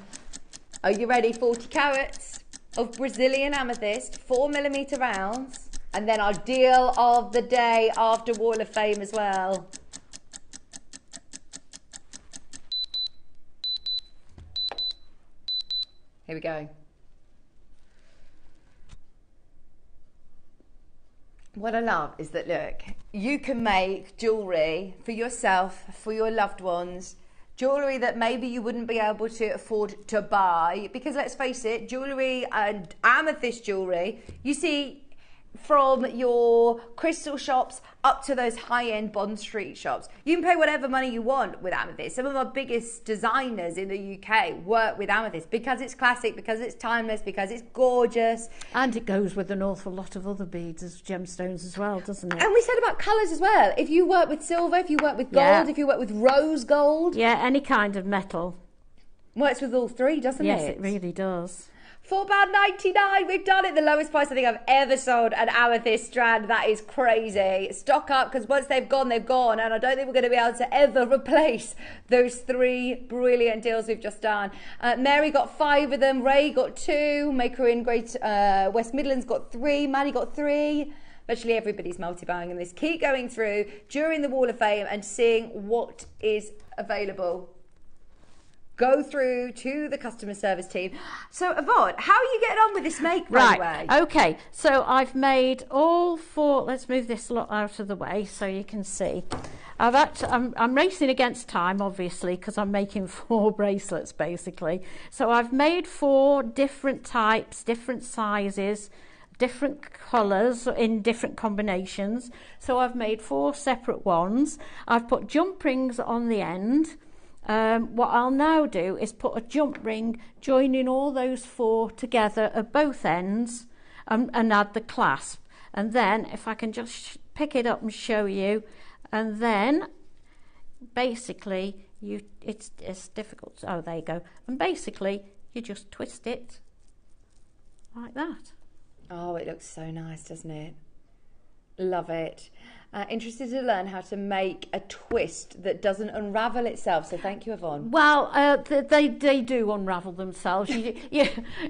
Are you ready? 40 carats of Brazilian amethyst, 4mm rounds. And then our deal of the day after Wall of Fame as well. Here we go. What I love is that, look, you can make jewellery for yourself, for your loved ones, jewellery that maybe you wouldn't be able to afford to buy. Because let's face it, jewellery and amethyst jewellery, you see, from your crystal shops up to those high-end Bond Street shops. You can pay whatever money you want with amethyst. Some of our biggest designers in the UK work with amethyst because it's classic, because it's timeless, because it's gorgeous. And it goes with an awful lot of other beads as gemstones as well, doesn't it? And we said about colours as well. If you work with silver, if you work with gold, if you work with rose gold. Yeah, any kind of metal. Works with all 3, doesn't it? Yes, it really does. £4.99, we've done it. The lowest price I think I've ever sold an amethyst strand. That is crazy. Stock up, because once they've gone, they've gone. And I don't think we're going to be able to ever replace those 3 brilliant deals we've just done. Mary got 5 of them. Ray got 2. Maker in Great West Midlands got 3. Maddie got 3. Virtually everybody's multi-buying in this. Keep going through during the Wall of Fame and seeing what is available. go through to the customer service team. So Yvonne, how are you getting on with this make, by the way? Okay, so I've made all 4, let's move this lot out of the way so you can see. I'm racing against time, obviously, because I'm making 4 bracelets, basically. So I've made 4 different types, different sizes, different colours in different combinations. So I've made 4 separate ones. I've put jump rings on the end. What I'll now do is put a jump ring joining all those 4 together at both ends and add the clasp. And then if I can just pick it up and show you, and then basically it's difficult. Oh, there you go. And basically you just twist it like that. Oh, it looks so nice, doesn't it? Love it. Interested to learn how to make a twist that doesn't unravel itself. So thank you, Yvonne. Well, they do unravel themselves. You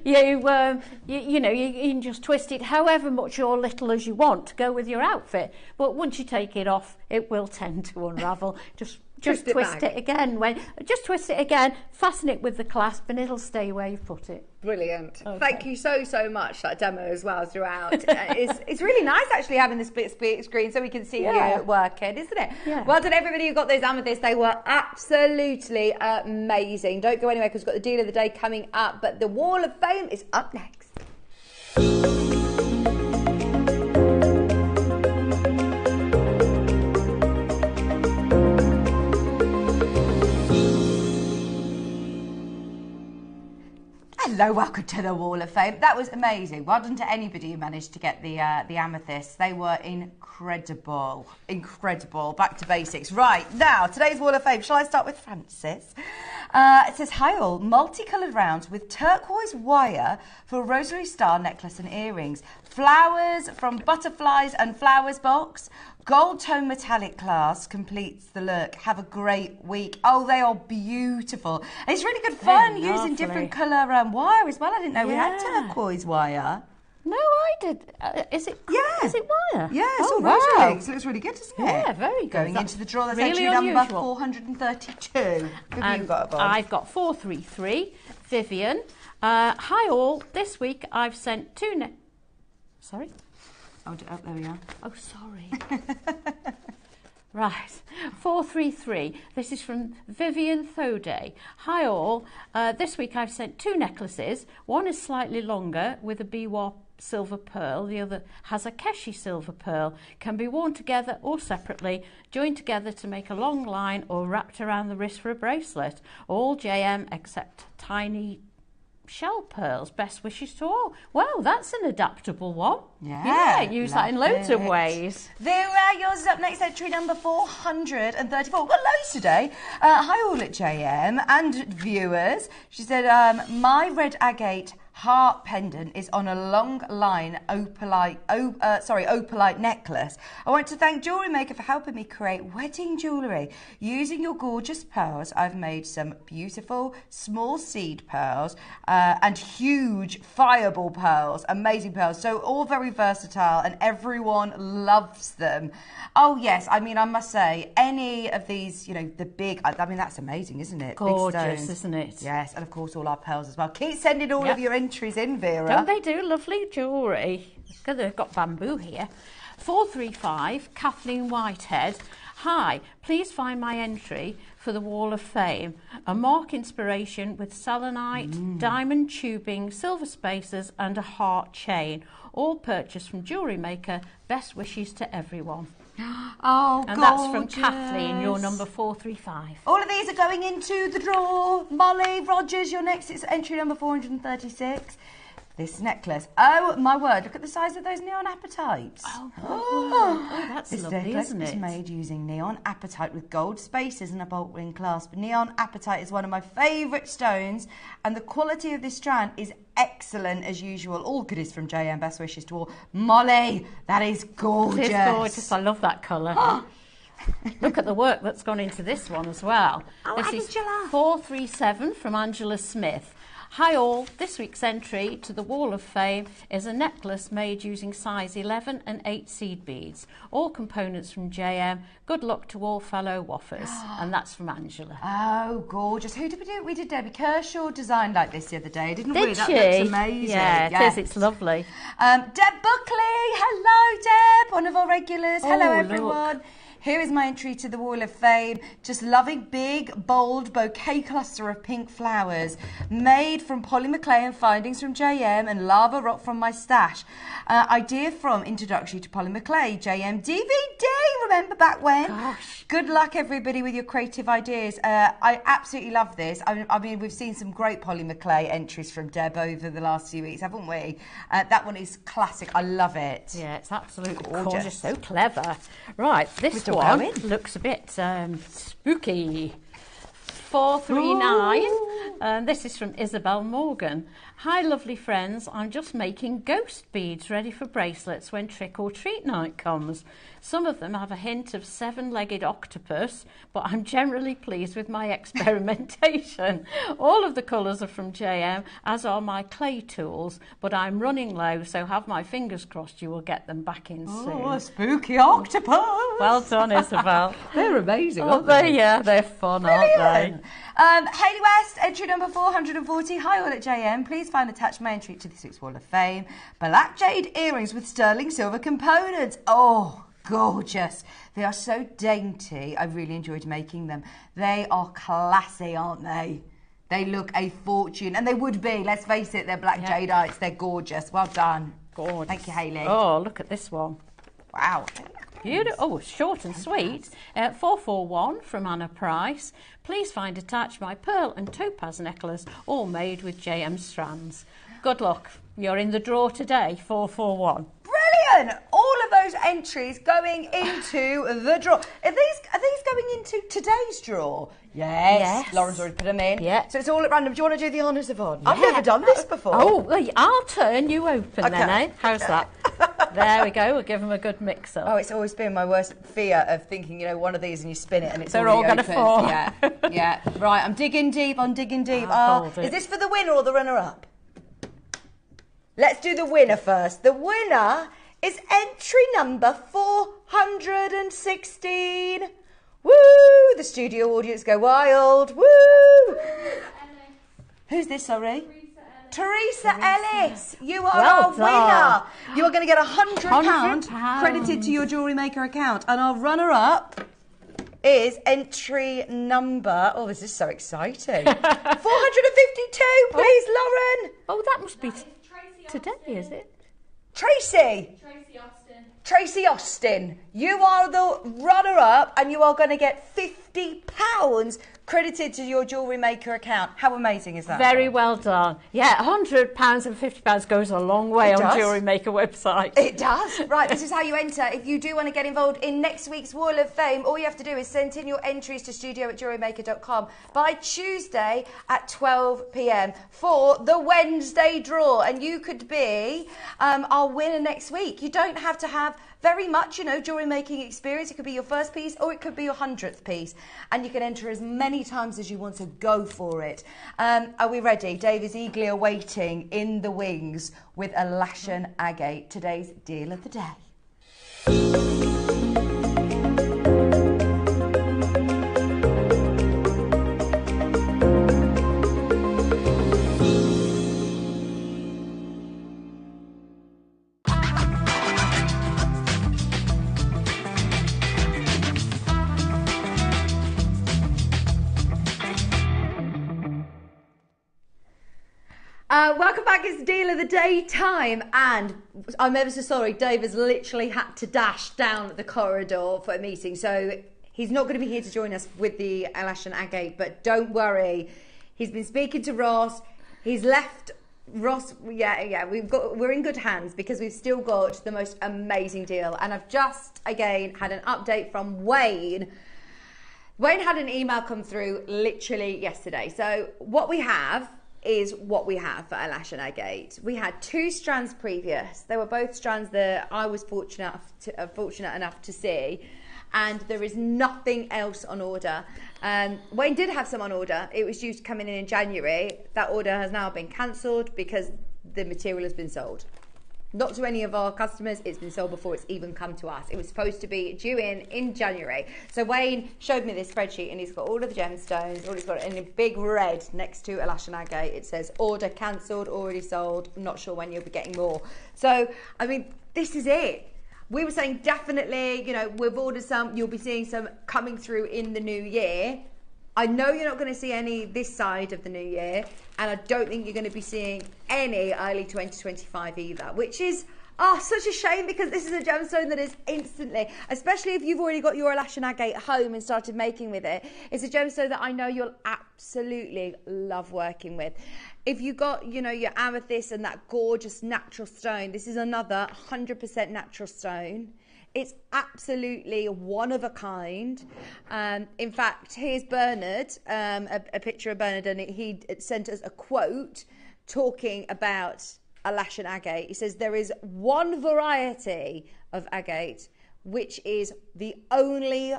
know, you can just twist it however much or little as you want to go with your outfit. But once you take it off, it will tend to unravel. Just twist it again. Just twist it again, fasten it with the clasp, and it'll stay where you put it. Brilliant. Okay. Thank you so much for that demo as well throughout. It's really nice actually having the split screen so we can see you working, isn't it? Yeah. Well done everybody who got those amethysts. They were absolutely amazing. Don't go anywhere because we've got the deal of the day coming up, but the Wall of Fame is up next. Hello, welcome to the Wall of Fame. That was amazing. Well done to anybody who managed to get the amethysts. They were incredible. Incredible. Back to basics. Right, now, today's Wall of Fame. Shall I start with Francis? It says, hi all, multicoloured rounds with turquoise wire for a rosary star necklace and earrings. Flowers from Butterflies and Flowers box. Gold tone metallic clasp completes the look. Have a great week. Oh, they are beautiful. And it's really good fun using different colour wire as well. I didn't know we had turquoise wire. No, I did. Is it? Yeah. Is it wire? Yeah, it's all wow. rosary. So it looks really good, doesn't it? Yeah, very good. Going into the draw, that's really entry number unusual. 432. Who have you got, Yvonne? I've got 433. Vivian. Hi all. This week I've sent 2 Sorry? Oh, there we are. Oh, sorry. Right, 433. This is from Vivian Thode. Hi all. This week I've sent 2 necklaces. One is slightly longer with a biwa silver pearl. The other has a keshi silver pearl. Can be worn together or separately, joined together to make a long line or wrapped around the wrist for a bracelet. All JM except tiny shell pearls. Best wishes to all. Well, that's an adaptable one. Yeah, use that in loads of ways. There, yours is up next, entry number 434. We've got loads today. Hi all at JM and viewers. She said, my red agate heart pendant is on a long line opalite necklace. I want to thank JewelleryMaker for helping me create wedding jewellery. Using your gorgeous pearls, I've made some beautiful small seed pearls and huge fireball pearls, amazing pearls. So all very versatile and everyone loves them. Oh yes, I mean I must say any of these, you know, the big, I mean that's amazing, isn't it? Gorgeous, isn't it? Yes, and of course all our pearls as well. Keep sending all of your entries in, Vera. Don't they do lovely jewellery? Because they've got bamboo here. 435, Kathleen Whitehead. Hi, please find my entry for the Wall of Fame. A mark inspiration with selenite, diamond tubing, silver spacers and a heart chain. All purchased from JewelleryMaker. Best wishes to everyone. Oh, and that's from Kathleen, your number 435. All of these are going into the draw. Molly Rogers, your next is entry number 436. This necklace. Oh, my word. Look at the size of those neon apatites. Oh, that's this lovely, necklace isn't it? is made using neon apatite with gold spacers and a bolt ring clasp. Neon apatite is one of my favourite stones, and the quality of this strand is excellent as usual. All goodies from JM. Best wishes to all. Molly, that is gorgeous. It's gorgeous. I love that colour. Look at the work that's gone into this one as well. Oh, this Angela. is 437 from Angela Smith. Hi all, this week's entry to the Wall of Fame is a necklace made using size 11 and 8 seed beads. All components from JM. Good luck to all fellow waffers. And that's from Angela. Oh, gorgeous. Who did we do? We did Debbie Kershaw designed like this the other day, didn't we? Did That she? looks amazing. Yeah, it is. It's lovely. Deb Buckley. Hello, Deb. One of our regulars. Hello, Oh, everyone. look. Here is my entry to the Wall of Fame. Just loving big, bold bouquet cluster of pink flowers made from Polly McLean, findings from JM and lava rock from my stash. Idea from Introductory to Polly McLean, JM DVD. Remember back when? Gosh. Good luck, everybody, with your creative ideas. I absolutely love this. I mean, we've seen some great Polly McLean entries from Deb over the last few weeks, haven't we? That one is classic. I love it. Yeah, it's absolutely Gorgeous. gorgeous. So clever. Right, this still one going. looks a bit spooky. 439. This is from Isabel Morgan. Hi, lovely friends. I'm just making ghost beads ready for bracelets when trick or treat night comes. Some of them have a hint of 7-legged octopus, but I'm generally pleased with my experimentation. All of the colours are from JM, as are my clay tools, but I'm running low, so have my fingers crossed you will get them back in soon. Oh, a spooky octopus. Well done, Isabel. They're amazing, Oh, aren't they? they're fun, aren't they? Hayley West, entry number 440. Hi all at JM. Please find attached my entry to this week's Wall of Fame. Black jade earrings with sterling silver components. Oh, gorgeous. They are so dainty. I really enjoyed making them. They are classy, aren't they? They look a fortune. And they would be, let's face it, they're black jadeites. They're gorgeous. Well done. Gorgeous. Thank you, Hayley. Oh, look at this one. Wow. Beautiful. Oh, short and sweet. 441 from Anna Price. Please find attached my pearl and topaz necklace, all made with JM strands. Good luck. You're in the draw today, 441. Brilliant! All of those entries going into the draw. Are these going into today's draw? Yes. Lauren's already put them in. Yeah. So it's all at random. Do you want to do the honours of on? I've never done this before. Oh, well, I'll turn you open then, Okay. eh? How's that? There we go. We'll give them a good mix up. Oh, it's always been my worst fear of thinking, one of these and you spin it and it's They're all already gonna open. fall. Yeah, yeah. Right, I'm digging deep. Hold it. Is this for the winner or the runner-up? Let's do the winner first. The winner is entry number 416. Woo! The studio audience go wild. Woo! Who's this, sorry? Teresa Ellis. You are Well our done. winner. You are going to get £100 £100 credited to your JewelleryMaker account. And our runner-up is entry number... Oh, this is so exciting. 452, please, Lauren. Oh, that must be today, is it? Tracy Austin, you are the runner-up and you are going to get £50 credited to your JewelleryMaker account. How amazing is that? Very well done. Yeah, £100 and £50 goes a long way It on does. JewelleryMaker website. It does. Right, this is how you enter. If you do want to get involved in next week's Wall of Fame, all you have to do is send in your entries to studio@jewellerymaker.com by Tuesday at 12 p.m. for the Wednesday draw. And you could be our winner next week. You don't have to have very much, jewellery making experience. It could be your first piece or it could be your 100th piece. And you can enter as many times as you want to go for it. Are we ready? Dave is eagerly awaiting in the wings with a lash and agate, today's deal of the day. Welcome back, it's Deal of the Day time, and I'm ever so sorry, Dave has literally had to dash down the corridor for a meeting, so he's not going to be here to join us with the lash and agate, but don't worry, he's been speaking to Ross, he's left Ross, we're in good hands because we've still got the most amazing deal, and I've just, again, had an update from Wayne. Wayne had an email come through literally yesterday, so what we have is what we have for a lash and agate. We had 2 strands previous. They were both strands that I was fortunate enough to see. and there is nothing else on order. Wayne did have some on order. It was due to come in January. That order has now been cancelled because the material has been sold. Not to any of our customers, it's been sold before it's even come to us. It was supposed to be due in January. So Wayne showed me this spreadsheet, and he's got all of the gemstones, all he's got in big red next to Alash and Agate. It says order cancelled, already sold, not sure when you'll be getting more. So, I mean, this is it. We were saying definitely, you know, we've ordered some, you'll be seeing some coming through in the new year. I know you're not going to see any this side of the new year, and I don't think you're going to be seeing any early 2025 either, which is such a shame, because this is a gemstone that is instantly, especially if you've already got your Alash and Agate at home and started making with it, it's a gemstone that I know you'll absolutely love working with. If you got, you know, your amethyst and that gorgeous natural stone, this is another 100% natural stone. It's absolutely one of a kind. In fact, here's Bernard, a picture of Bernard, and he sent us a quote talking about Alash and Agate. He says, there is one variety of agate which is the only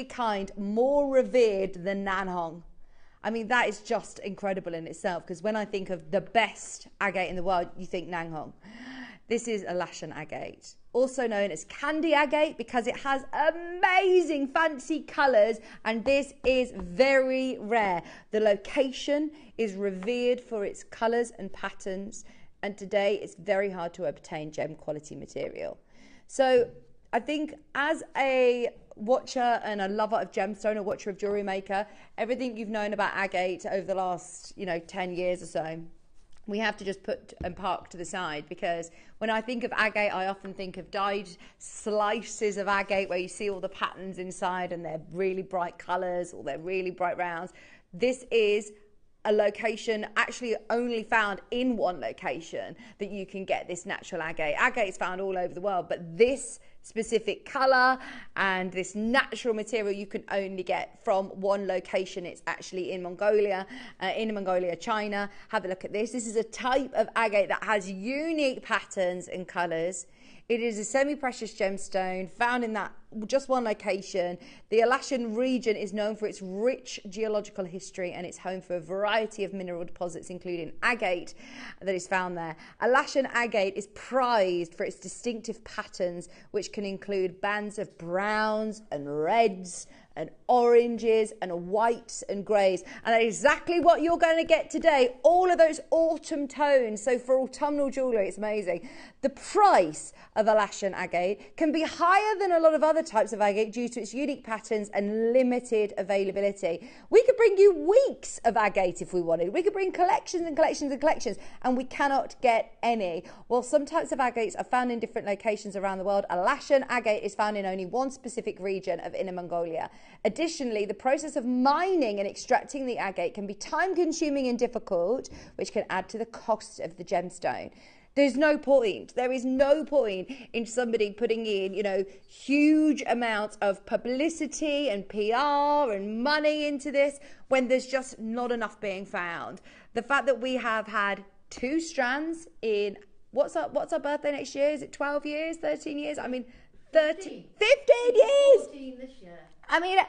kind more revered than Nanhong. I mean, that is just incredible in itself, because when I think of the best agate in the world, you think Nanhong. This is Alash and Agate, also known as candy agate, because it has amazing fancy colours, and this is very rare. The location is revered for its colours and patterns, and today it's very hard to obtain gem quality material. So I think as a watcher and a lover of gemstone, a watcher of Jewellery Maker, everything you've known about agate over the last 10 years or so, we have to just put and park to the side, because when I think of agate, I often think of dyed slices of agate where you see all the patterns inside and they're really bright colours or they're really bright rounds. This is a location actually only found in one location that you can get this natural agate. Agate is found all over the world, but this specific colour and this natural material you can only get from one location. It's actually in Mongolia, China. Have a look at this. This is a type of agate that has unique patterns and colours. It is a semi-precious gemstone found in that just one location. The Alashan region is known for its rich geological history, and it's home for a variety of mineral deposits, including agate that is found there. Alashan agate is prized for its distinctive patterns, which can include bands of browns and reds and oranges and whites and greys, and that's exactly what you're going to get today, all of those autumn tones. So for autumnal jewellery, it's amazing. The price of Alashan agate can be higher than a lot of other types of agate due to its unique patterns and limited availability. We could bring you weeks of agate if we wanted. We could bring collections and collections and collections, and we cannot get any. While some types of agates are found in different locations around the world, Alashan agate is found in only one specific region of Inner Mongolia. Additionally, the process of mining and extracting the agate can be time-consuming and difficult, which can add to the cost of the gemstone. There is no point in somebody putting in, huge amounts of publicity and PR and money into this when there's just not enough being found. The fact that we have had 2 strands in, what's our birthday next year? Is it 12 years, 13 years? I mean, 15 years! 14 this year. I mean,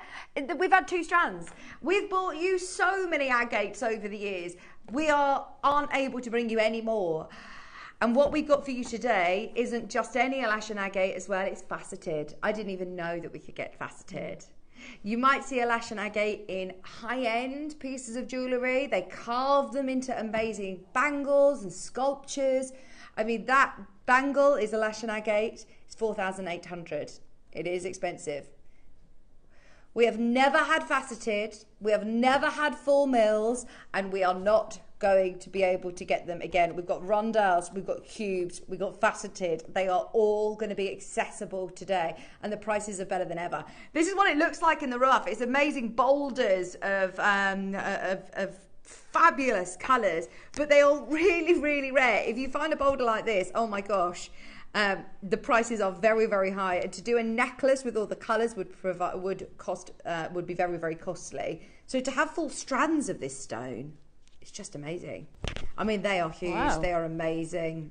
we've had 2 strands. We've bought you so many agates over the years. We aren't able to bring you any more. And what we've got for you today isn't just any Alashan agate as well, it's faceted. I didn't even know that we could get faceted. You might see Alashan agate in high-end pieces of jewellery. They carve them into amazing bangles and sculptures. I mean, that bangle is Alashan agate. It's 4,800. It is expensive. We have never had faceted, we have never had full mills, and we are not going to be able to get them again. We've got rondelles, we've got cubes, we've got faceted. They are all going to be accessible today, and the prices are better than ever. This is what it looks like in the rough. It's amazing boulders of fabulous colours, but they are really, really rare. If you find a boulder like this, oh my gosh. The prices are very, very high, and to do a necklace with all the colours would be very, very costly. So to have full strands of this stone, it's just amazing. I mean, they are huge. Wow. They are amazing.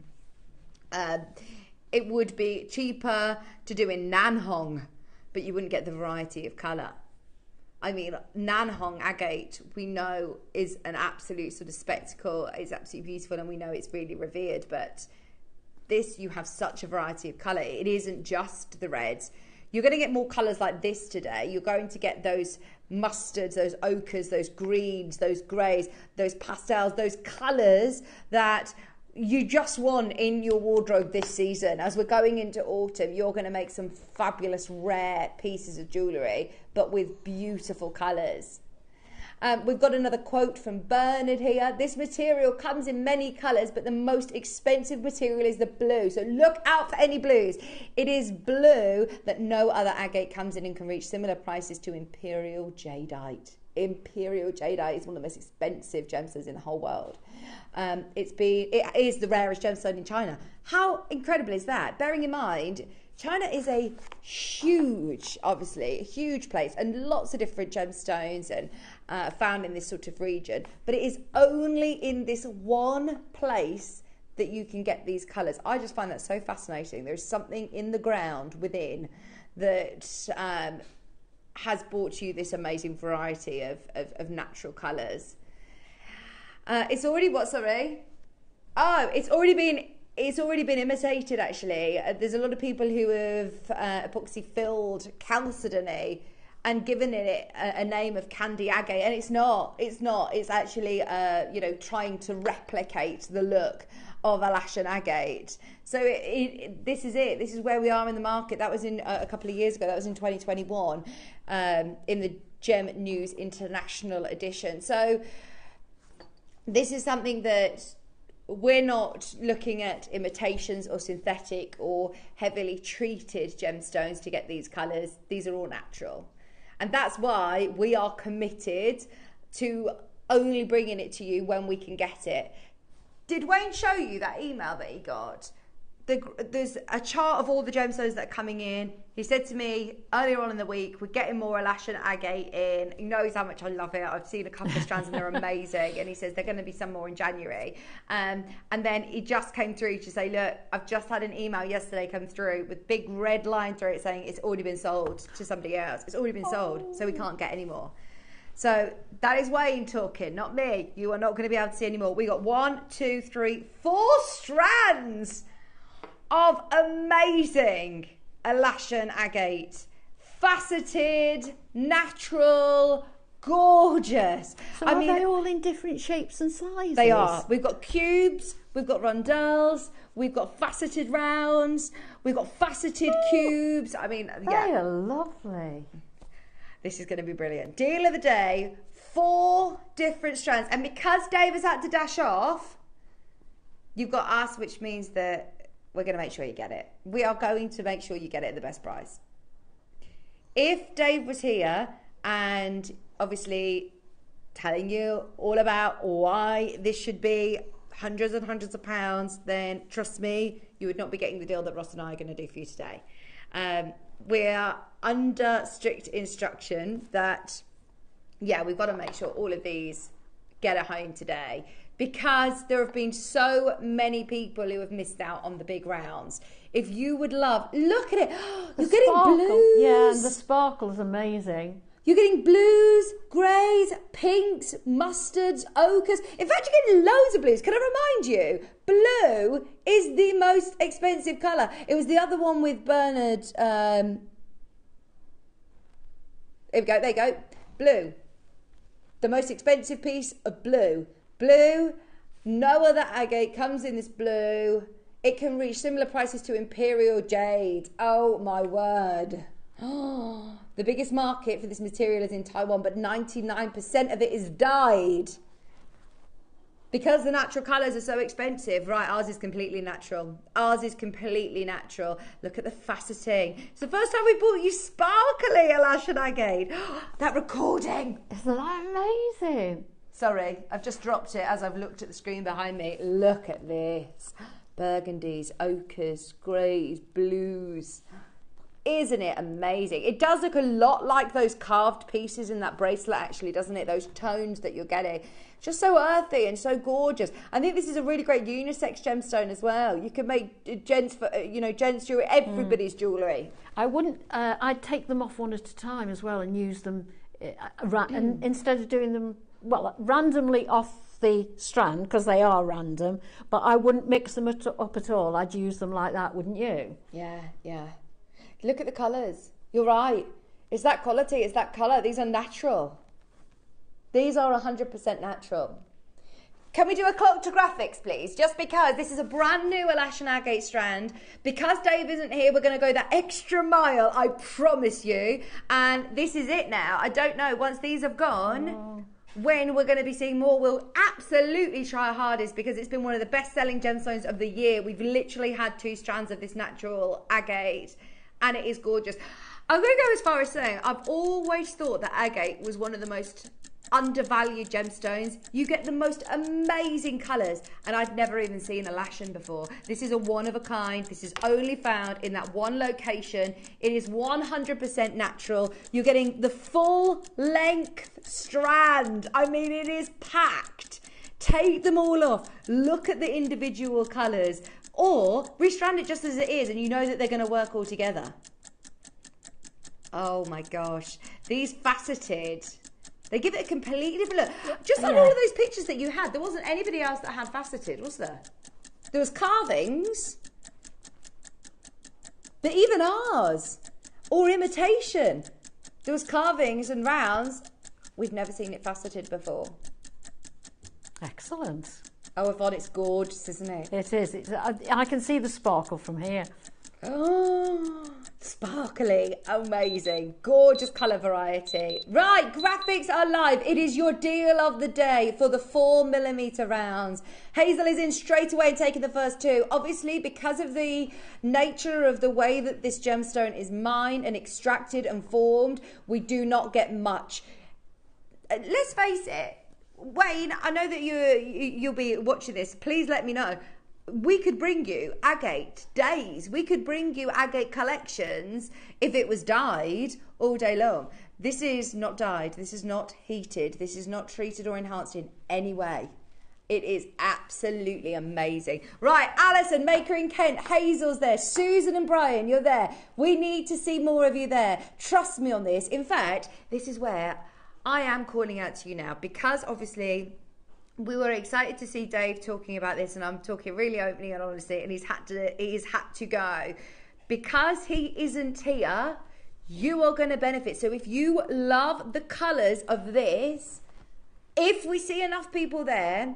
it would be cheaper to do in Nanhong, but you wouldn't get the variety of colour. I mean, Nanhong agate, we know, is an absolute sort of spectacle. It's absolutely beautiful, and we know it's really revered. But this, you have such a variety of colour. It isn't just the reds. You're going to get more colours like this today. You're going to get those mustards, those ochres, those greens, those greys, those pastels, those colours that you just want in your wardrobe this season. As we're going into autumn, you're going to make some fabulous rare pieces of jewellery, but with beautiful colours. We've got another quote from Bernard here. This material comes in many colours, but the most expensive material is the blue. So look out for any blues. It is blue that no other agate comes in and can reach similar prices to imperial jadeite. Imperial jadeite is one of the most expensive gemstones in the whole world. It is the rarest gemstone in China. How incredible is that? Bearing in mind, China is a huge, obviously, a huge place, and lots of different gemstones and found in this sort of region. But it is only in this one place that you can get these colours. I just find that so fascinating. There's something in the ground within that has brought you this amazing variety of natural colours. It's already what, sorry? Oh, it's already been imitated, actually. There's a lot of people who have epoxy filled chalcedony and given it a name of candy agate, and it's not. It's actually trying to replicate the look of Alashan agate. So this is it. This is where we are in the market. That was in a couple of years ago. That was in 2021 in the Gem News International edition. So this is something that we're not looking at imitations or synthetic or heavily treated gemstones to get these colours. These are all natural. And that's why we are committed to only bringing it to you when we can get it. Did Wayne show you that email that he got? There's a chart of all the gemstones that are coming in. He said to me earlier on in the week, we're getting more Alashan agate in. He knows how much I love it. I've seen a couple of strands and they're amazing. And he says they're going to be some more in January. And then he just came through to say, look, I've just had an email yesterday come through with big red line through it saying it's already been sold to somebody else. It's already been sold, so we can't get any more. So that is Wayne talking, not me. You are not going to be able to see any more. We got 1, 2, 3, 4 strands of amazing Alashan agate. Faceted, natural, gorgeous. So are they all in different shapes and sizes? They are. We've got cubes, we've got rondelles, we've got faceted rounds, we've got faceted cubes. I mean, yeah. They are lovely. This is going to be brilliant. Deal of the day, 4 different strands. And because Dave has had to dash off, you've got us, which means that we're going to make sure you get it. We are going to make sure you get it at the best price. If Dave was here and obviously telling you all about why this should be hundreds and hundreds of pounds, then trust me, you would not be getting the deal that Ross and I are going to do for you today. We're under strict instruction that, yeah, we've got to make sure all of these get a home today, because there have been so many people who have missed out on the big rounds. If you would love, look at it, you're getting blues. Yeah, and the sparkle is amazing. You're getting blues, greys, pinks, mustards, ochres. In fact, you're getting loads of blues. Can I remind you, blue is the most expensive colour. It was the other one with Bernard. Here we go, there you go. Blue. The most expensive piece of blue. Blue, no other agate comes in this blue. It can reach similar prices to imperial jade. Oh my word. The biggest market for this material is in Taiwan, but 99% of it is dyed. Because the natural colours are so expensive, right, ours is completely natural. Ours is completely natural. Look at the faceting. It's the first time we bought you sparkly Alashan agate. That recording. Isn't that amazing? Sorry, I've just dropped it as I've looked at the screen behind me. Look at this. Burgundies, ochres, greys, blues. Isn't it amazing? It does look a lot like those carved pieces in that bracelet, actually, doesn't it? Those tones that you're getting. Just so earthy and so gorgeous. I think this is a really great unisex gemstone as well. You can make gents for, gents jewelry, everybody's jewelry. I wouldn't, I'd take them off one at a time as well and use them, and instead of doing them, well, randomly off the strand, because they are random, but I wouldn't mix them up at all. I'd use them like that, wouldn't you? Yeah, yeah. Look at the colours. You're right. It's that quality, it's that colour. These are natural. These are 100% natural. Can we do a clock to graphics, please? Just because this is a brand new Alash and Agate strand. Because Dave isn't here, we're going to go that extra mile, I promise you. And this is it now. I don't know, once these have gone, when we're going to be seeing more. We'll absolutely try our hardest because it's been one of the best-selling gemstones of the year. We've literally had 2 strands of this natural agate, and it is gorgeous. I'm going to go as far as saying I've always thought that agate was one of the most undervalued gemstones. You get the most amazing colours, and I'd never even seen a Lashen before. This is a one of a kind. This is only found in that one location. It is 100% natural. You're getting the full length strand. I mean, it is packed. Take them all off. Look at the individual colours, or restrand it just as it is, and you know that they're going to work all together. Oh my gosh, these faceted, they give it a completely different look. Just on all of those pictures that you had, there wasn't anybody else that had faceted, was there? There was carvings, but even ours, or imitation. There was carvings and rounds. We've never seen it faceted before. Excellent. Oh, Yvonne, it's gorgeous, isn't it? It is. I can see the sparkle from here. Oh, sparkly, amazing, gorgeous colour variety. Right, graphics are live. It is your deal of the day for the 4mm rounds. Hazel is in straight away and taking the first 2. Obviously, because of the nature of the way that this gemstone is mined and extracted and formed, we do not get much. Let's face it, Wayne, I know that you'll be watching this. Please let me know. We could bring you agate days. We could bring you agate collections if it was dyed all day long. This is not dyed. This is not heated. This is not treated or enhanced in any way. It is absolutely amazing. Right, Alison, Maker in Kent, Hazel's there, Susan and Brian, you're there. We need to see more of you there. Trust me on this. In fact, this is where I am calling out to you now, because obviously we were excited to see Dave talking about this, and I'm talking really openly and honestly, and he's had to go. Because he isn't here, you are going to benefit. So if you love the colours of this, if we see enough people there,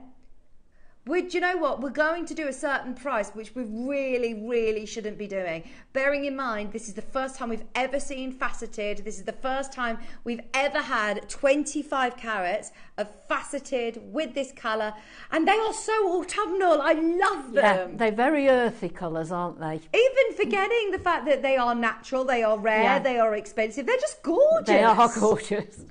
do you know what? We're going to do a certain price, which we really, really shouldn't be doing. Bearing in mind, this is the first time we've ever seen faceted. This is the first time we've ever had 25 carats of faceted with this colour. And they are so autumnal. I love them. Yeah, they're very earthy colours, aren't they? Even forgetting the fact that they are natural, they are rare, they are expensive. They're just gorgeous. They are gorgeous.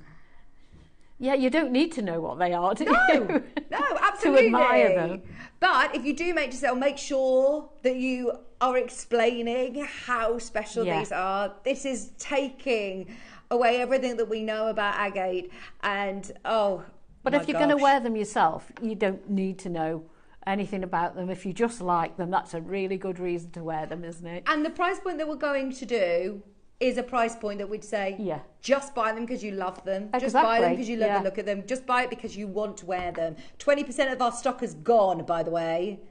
Yeah, you don't need to know what they are, do you? No, absolutely. To admire them. But if you do make to sell, make sure that you are explaining how special these are. This is taking away everything that we know about agate. And, but if you're going to wear them yourself, you don't need to know anything about them. If you just like them, that's a really good reason to wear them, isn't it? And the price point that we're going to do is a price point that we'd say, just buy them because you love them. Exactly. Just buy them because you love the look at them. Just buy it because you want to wear them. 20% of our stock is gone, by the way.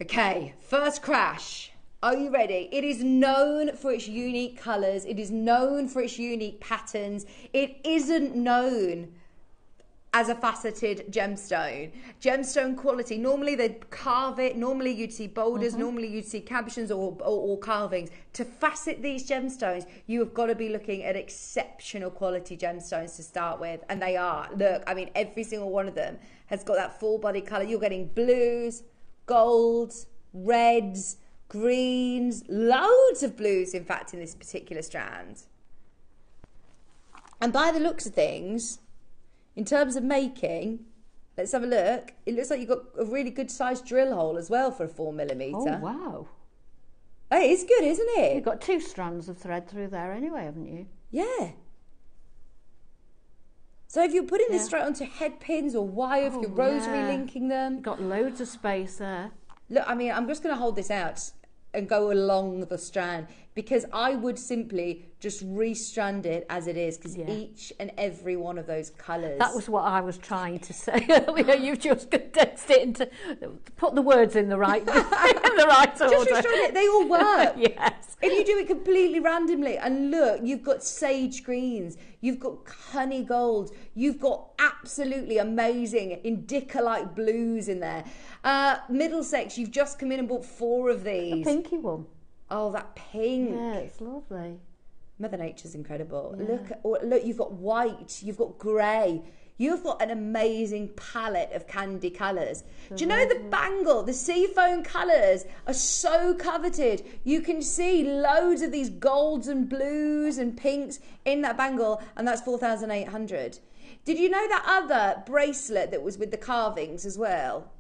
Okay, first crash. Are you ready? It is known for its unique colours. It is known for its unique patterns. It isn't known as a faceted gemstone. Gemstone quality, normally they'd carve it, normally you'd see boulders, normally you'd see cabochons or carvings. To facet these gemstones, you have got to be looking at exceptional quality gemstones to start with, and they are. Look, I mean, every single one of them has got that full body colour. You're getting blues, golds, reds, greens, loads of blues, in fact, in this particular strand. And by the looks of things, in terms of making, let's have a look. It looks like you've got a really good sized drill hole as well for a 4mm. Oh, wow. It is good, isn't it? You've got 2 strands of thread through there anyway, haven't you? Yeah. So if you're putting this straight onto head pins or wire, if you're rosary linking them. You've got loads of space there. Look, I mean, I'm just going to hold this out and go along the strand, because I would simply just restrand it as it is, because each and every one of those colours. That was what I was trying to say earlier. You've just condensed it into, put the words in the right, in the right order. Just restrand it. They all work. Yes. If you do it completely randomly, and look, you've got sage greens, you've got honey golds, you've got absolutely amazing indica-like blues in there. Middlesex, you've just come in and bought 4 of these. A pinky one. Oh, that pink. Yeah, it's lovely. Mother Nature's incredible. Yeah. Look, you've got white, you've got grey. You've got an amazing palette of candy colours. Do you know the bangle, the seafoam colours are so coveted. You can see loads of these golds and blues and pinks in that bangle, and that's 4,800. Did you know that other bracelet that was with the carvings as well,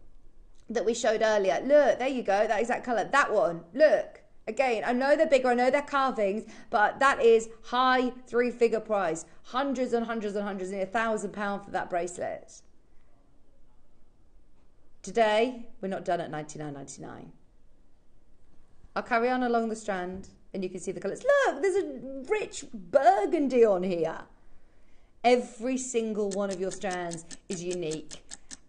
that we showed earlier? Look, there you go, that exact colour. That one, look. Again, I know they're bigger, I know they're carvings, but that is high 3-figure price. Hundreds and hundreds and hundreds, nearly £1,000 for that bracelet. Today, we're not done at $99.99. I'll carry on along the strand and you can see the colours. Look, there's a rich burgundy on here. Every single one of your strands is unique.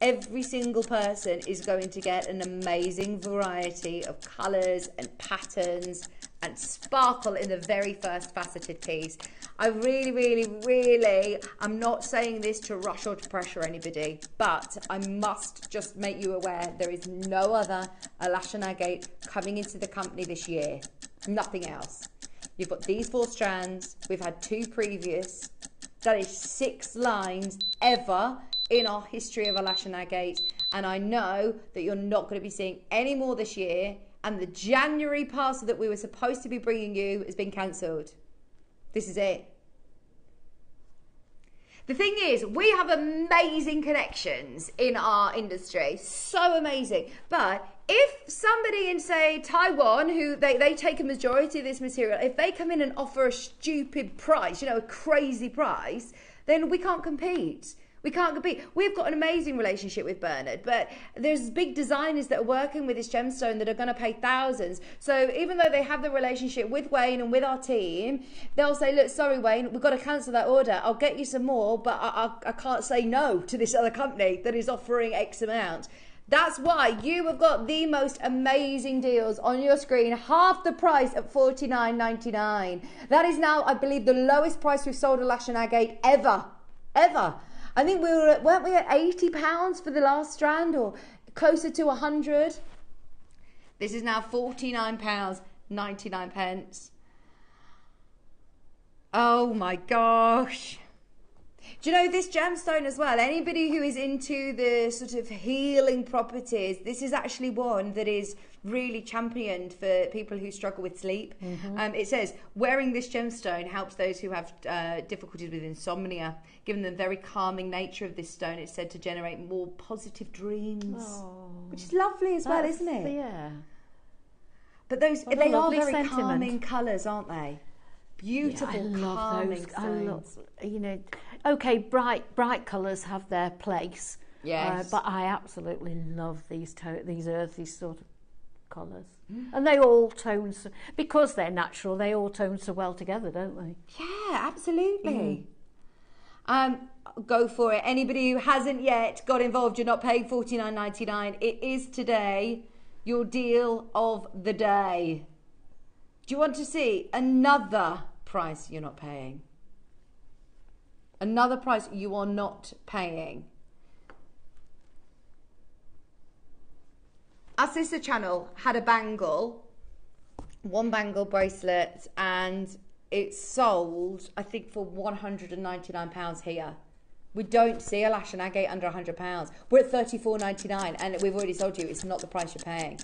Every single person is going to get an amazing variety of colours and patterns and sparkle in the very first faceted piece. I really, I'm not saying this to rush or to pressure anybody, but I must just make you aware there is no other Alash & Agate coming into the company this year. Nothing else. You've got these 4 strands. We've had 2 previous. That is 6 lines ever in our history of Alash & Agate, and I know that you're not going to be seeing any more this year, and the January parcel that we were supposed to be bringing you has been cancelled. This is it. The thing is, we have amazing connections in our industry, so amazing, but if somebody in, say, Taiwan, who they take a majority of this material, if they come in and offer a stupid price, you know, a crazy price, then we can't compete. We can't compete. We've got an amazing relationship with Bernard, but there's big designers that are working with this gemstone that are going to pay thousands. So even though they have the relationship with Wayne and with our team, they'll say, look, sorry, Wayne, we've got to cancel that order. I'll get you some more, but I can't say no to this other company that is offering X amount. That's why you have got the most amazing deals on your screen, half the price at $49.99. That is now, I believe, the lowest price we've sold a Alash & Agate ever. I think weren't we at £80 for the last strand, or closer to 100? This is now £49.99. Oh my gosh. Do you know this gemstone as well? Anybody who is into the sort of healing properties, this is actually one that is really championed for people who struggle with sleep. It says, wearing this gemstone helps those who have difficulties with insomnia, given the very calming nature of this stone. It's said to generate more positive dreams, which is lovely as well, isn't it? Yeah. But they are very calming colours, aren't they? Beautiful, yeah, I love calming those. stones. I love, you know, okay, bright colours have their place. Yes. But I absolutely love these earthy sort of colours. And they all tone, because they're natural, they all tone so well together, don't they? Yeah, absolutely. Go for it. Anybody who hasn't yet got involved, you're not paying $49.99. It is today your deal of the day. Do you want to see another price you're not paying? Another price you are not paying. Our sister channel had a bangle, one bangle bracelet, and it sold, I think, for £199 here. We don't see a Alash & Agate under £100. We're at $34.99, and we've already told you it's not the price you're paying.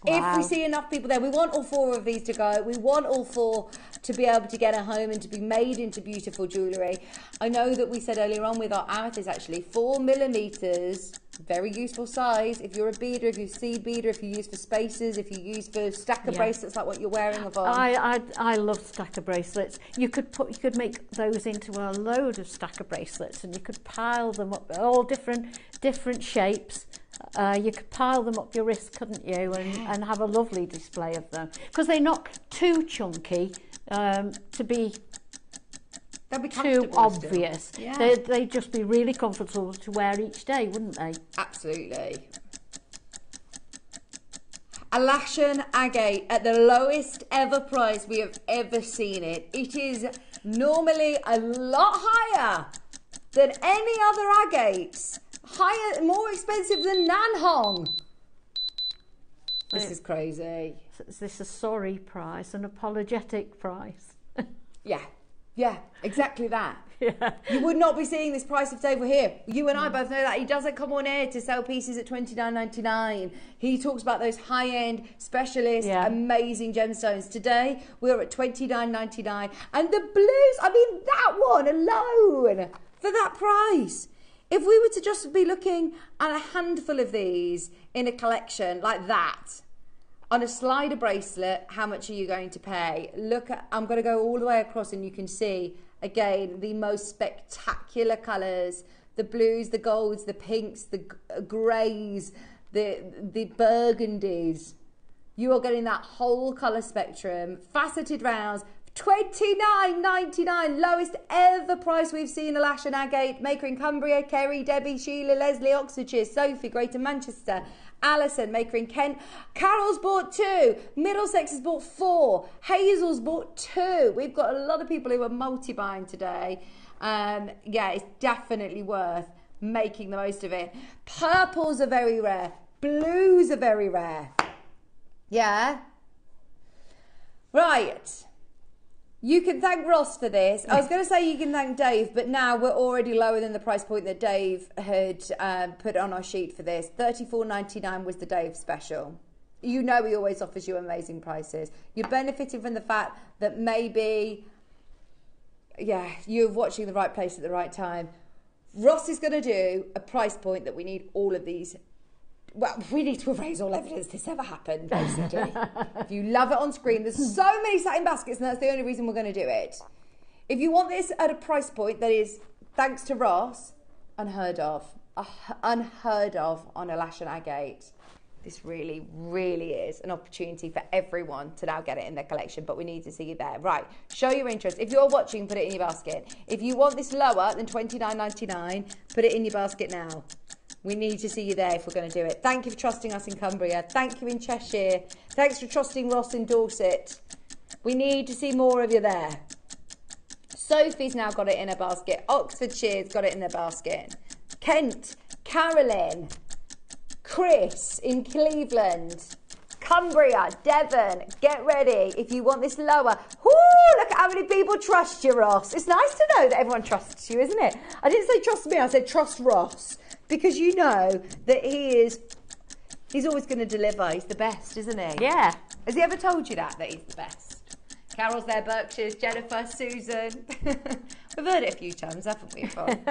Wow. If we see enough people there, we want all 4 of these to go. We want all 4 to be able to get a home and to be made into beautiful jewellery. I know that we said earlier on with our amethyst, actually, 4 millimetres Very useful size. If you're a beader, if you're a seed beader, if you use for spaces, if you use for stacker bracelets like what you're wearing, Yvonne. I love stacker bracelets. You could make those into a load of stacker bracelets, and you could pile them up, all different shapes. You could pile them up your wrist, couldn't you, and have a lovely display of them, because they're not too chunky to be too obvious. Yeah. They'd just be really comfortable to wear each day, wouldn't they? Absolutely. Alashan agate at the lowest ever price we have ever seen it. It is normally a lot higher than any other agates. Higher, more expensive than Nanhong. This is crazy. Is this a sorry price, an apologetic price? Yeah, exactly that. Yeah. You would not be seeing this price if Dave were here. You and I both know that. He doesn't come on air to sell pieces at $29.99. He talks about those high-end, specialist, amazing gemstones. Today, we're at $29.99. And the blues, I mean, that one alone, for that price. If we were to just be looking at a handful of these in a collection like that, on a slider bracelet, how much are you going to pay? Look at, I'm going to go all the way across and you can see, again, the most spectacular colours. The blues, the golds, the pinks, the greys, the burgundies. You are getting that whole colour spectrum. Faceted rounds, $29.99, lowest ever price we've seen. Alashan agate, maker in Cumbria, Kerry, Debbie, Sheila, Leslie, Oxfordshire, Sophie, Greater Manchester, Alison, maker in Kent. Carol's bought 2. Middlesex has bought 4. Hazel's bought 2. We've got a lot of people who are multi-buying today. Yeah, it's definitely worth making the most of it. Purples are very rare. Blues are very rare. Yeah. Right. You can thank Ross for this. I was going to say you can thank Dave, but now we're already lower than the price point that Dave had put on our sheet for this. $34.99 was the Dave special. You know he always offers you amazing prices. You're benefiting from the fact that maybe, you're watching the right place at the right time. Ross is going to do a price point that we need all of these. Well, we need to erase all evidence this ever happened, basically. If you love it on screen, there's so many satin baskets, and that's the only reason we're going to do it. If you want this at a price point that is, thanks to Ross, unheard of on Alashan agate, this really, really is an opportunity for everyone to now get it in their collection, but we need to see you there. Right, show your interest. If you're watching, put it in your basket. If you want this lower than $29.99, put it in your basket now. We need to see you there if we're going to do it. Thank you for trusting us in Cumbria. Thank you in Cheshire. Thanks for trusting Ross in Dorset. We need to see more of you there. Sophie's now got it in her basket. Oxfordshire's got it in their basket. Kent, Carolyn, Chris in Cleveland, Cumbria, Devon, get ready. If you want this lower, look at how many people trust you, Ross. It's nice to know that everyone trusts you, isn't it? I didn't say trust me, I said trust Ross. Because you know that he's always going to deliver. He's the best, isn't he? Yeah. Has he ever told you that he's the best? Carol's there, Berkshire's, Jennifer, Susan. We've heard it a few times, haven't we, Yvonne?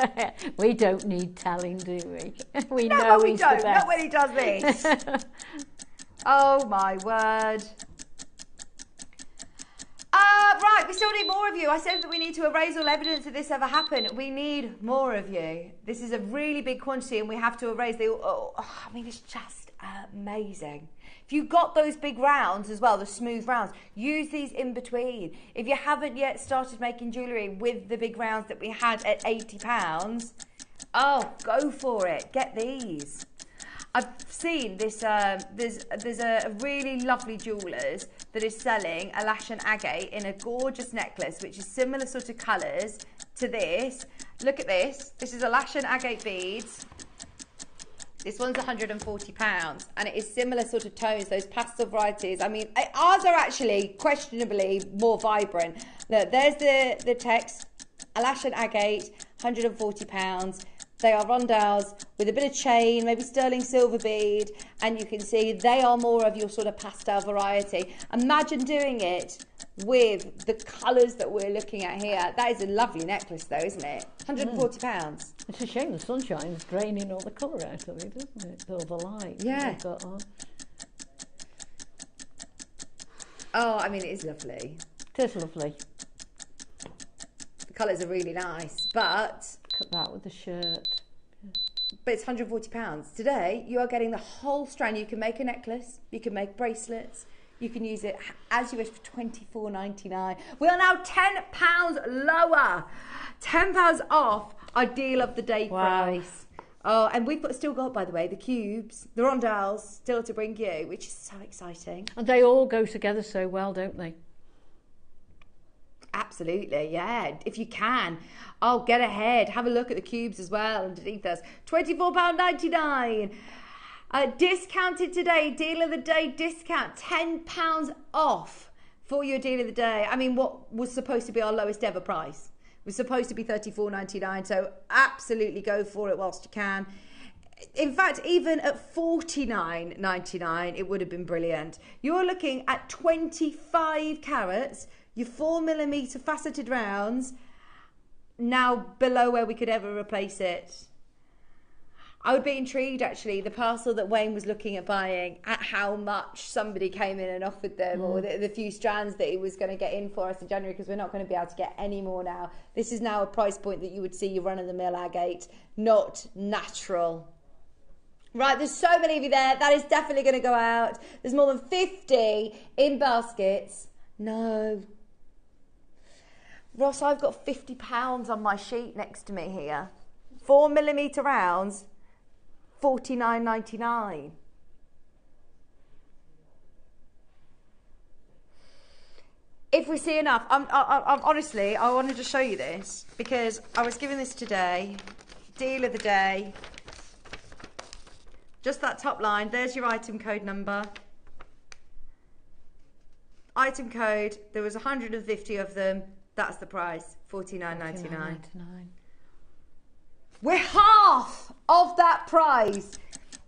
We don't need telling, do we? We know he's the best. Not when he does this. Oh, my word. Right, we still need more of you. I said that we need to erase all evidence that this ever happened. We need more of you. This is a really big quantity and we have to erase the... I mean, it's just amazing. If you've got those big rounds as well, the smooth rounds, use these in between. If you haven't yet started making jewellery with the big rounds that we had at £80, go for it. Get these. I've seen this, there's a really lovely jewellers that is selling Alashan agate in a gorgeous necklace, which is similar sort of colours to this. Look at this. This is Alashan agate beads. This one's £140 and it is similar sort of tones, those pastel varieties. I mean, ours are actually questionably more vibrant. Look, there's the text, Alashan agate, £140. They are rondelles with a bit of chain, maybe sterling silver bead, and you can see they are more of your sort of pastel variety. Imagine doing it with the colours that we're looking at here. That is a lovely necklace though, isn't it? £140. It's a shame the sunshine's draining all the colour out of it, isn't it? All the light. Yeah. They've got on. Oh, I mean, it is lovely. It is lovely. The colours are really nice, but Cut that with the shirt. it's £140. Today, you are getting the whole strand. You can make a necklace, you can make bracelets, you can use it as you wish for £24.99. We are now £10 lower. £10 off our deal of the day price. Oh, and we've still got, by the way, the cubes, the rondelles still to bring you, which is so exciting. And they all go together so well, don't they? Absolutely, yeah. If you can, oh, get ahead. Have a look at the cubes as well underneath us. £24.99. Discounted today, deal of the day discount, £10 off for your deal of the day. I mean, what was supposed to be our lowest ever price? It was supposed to be £34.99, so absolutely go for it whilst you can. In fact, even at £49.99, it would have been brilliant. You're looking at 25 carats, your 4mm faceted rounds, now below where we could ever replace it. I would be intrigued, actually, the parcel that Wayne was looking at buying, at how much somebody came in and offered them, or the few strands that he was going to get in for us in January, because we're not going to be able to get any more now. This is now a price point that you would see your run-of-the-mill agate, not natural. Right, there's so many of you there. That is definitely going to go out. There's more than 50 in baskets. No. Ross, I've got £50 on my sheet next to me here. 4mm rounds, $49.99. If we see enough, I'm honestly, I wanted to show you this because I was given this today. Deal of the day. Just that top line. There's your item code number. Item code. There was 150 of them. That's the price. $49.99. We're half of that price.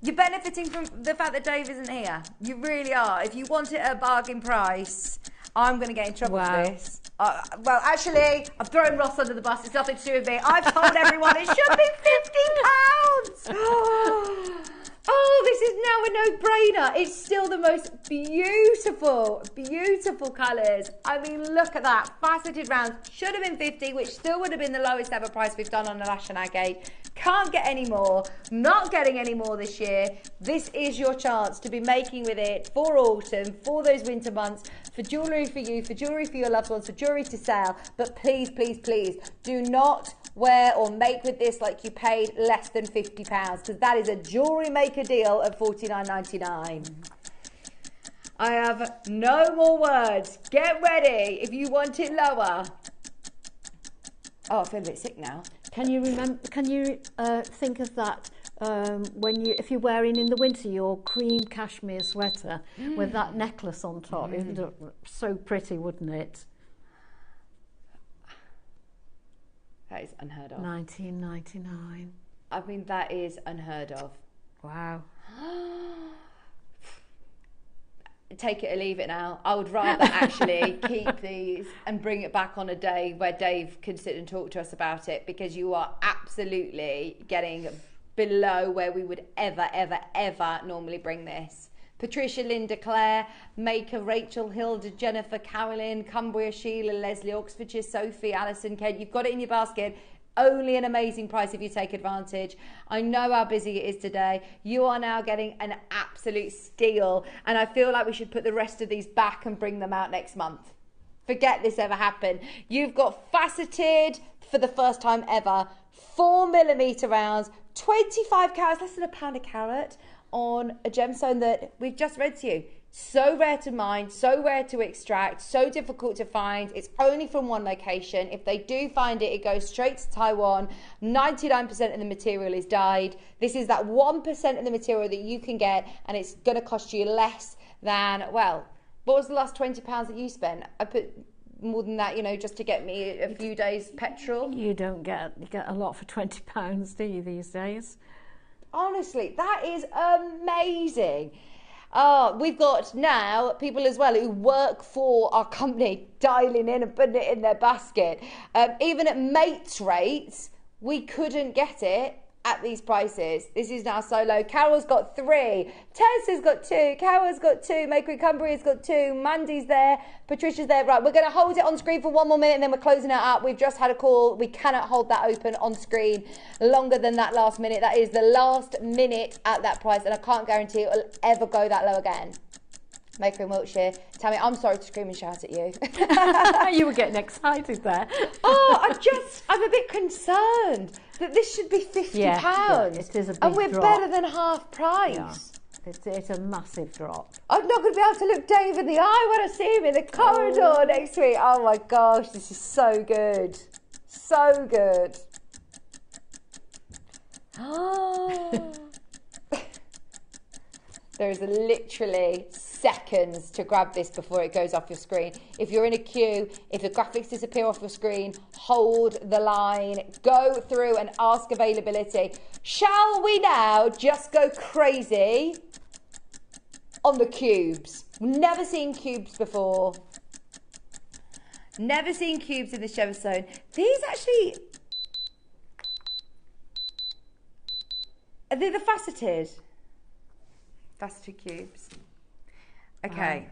You're benefiting from the fact that Dave isn't here. You really are. If you want it at a bargain price, I'm going to get in trouble for this. Well, actually, I've thrown Ross under the bus. It's nothing to do with me. I've told everyone it should be £50. Oh, this is now a no-brainer. It's still the most beautiful, beautiful colours. I mean, look at that. Faceted rounds. Should have been 50, which still would have been the lowest ever price we've done on the Lash and Agate. Can't get any more. Not getting any more this year. This is your chance to be making with it for autumn, for those winter months, for jewellery for you, for jewellery for your loved ones, for jewellery to sell. But please, please, please, do not wear or make with this like you paid less than £50, because that is a JewelleryMaker deal at $49.99. I have no more words. Get ready if you want it lower. Oh, I feel a bit sick now. Can you remember? Can you think of that when if you're wearing in the winter your cream cashmere sweater with that necklace on top? Isn't it so pretty, wouldn't it? That is unheard of. $19.99. I mean, that is unheard of. Wow. Take it or leave it now. I would rather actually keep these and bring it back on a day where Dave can sit and talk to us about it, because you are absolutely getting below where we would ever, ever, ever normally bring this. Patricia, Linda, Claire, Maker, Rachel, Hilda, Jennifer, Carolyn, Cumbria, Sheila, Leslie, Oxfordshire, Sophie, Alison, Kate. You've got it in your basket. Only an amazing price if you take advantage. I know how busy it is today. You are now getting an absolute steal, and I feel like we should put the rest of these back and bring them out next month. Forget this ever happened. You've got faceted for the first time ever, 4mm rounds, 25 carats, less than £1 a carat, on a gemstone that we've just read to you. So rare to mine, so rare to extract, so difficult to find. It's only from one location. If they do find it, it goes straight to Taiwan. 99% of the material is dyed. This is that 1% of the material that you can get, and it's going to cost you less than, well, what was the last £20 that you spent? I put more than that, you know, just to get me a few days petrol. You get a lot for £20, do you, these days? Honestly, that is amazing. Oh, we've got now people as well who work for our company dialing in and putting it in their basket. Even at mates rates, we couldn't get it at these prices. This is now so low. Carol's got 3. Tess has got 2. Carol's got 2. Maker Cumbria's got 2. Mandy's there. Patricia's there. Right, we're going to hold it on screen for 1 more minute and then we're closing it up. We've just had a call. We cannot hold that open on screen longer than that last minute. That is the last minute at that price and I can't guarantee it will ever go that low again. Maker in Wiltshire, tell me, I'm sorry to scream and shout at you. You were getting excited there. Oh, I'm a bit concerned that this should be £50. Yeah, it is a big and we're drop. better than half price. Yeah. It's a massive drop. I'm not going to be able to look Dave in the eye when I see him in the corridor next week. Oh my gosh, this is so good. So good. Oh. There is literally seconds to grab this before it goes off your screen. If you're in a queue, if the graphics disappear off your screen, hold the line, go through and ask availability. Shall we now just go crazy on the cubes? Never seen cubes before. Never seen cubes in the Gemstone. These actually, are they the faceted? Faceted cubes. Okay,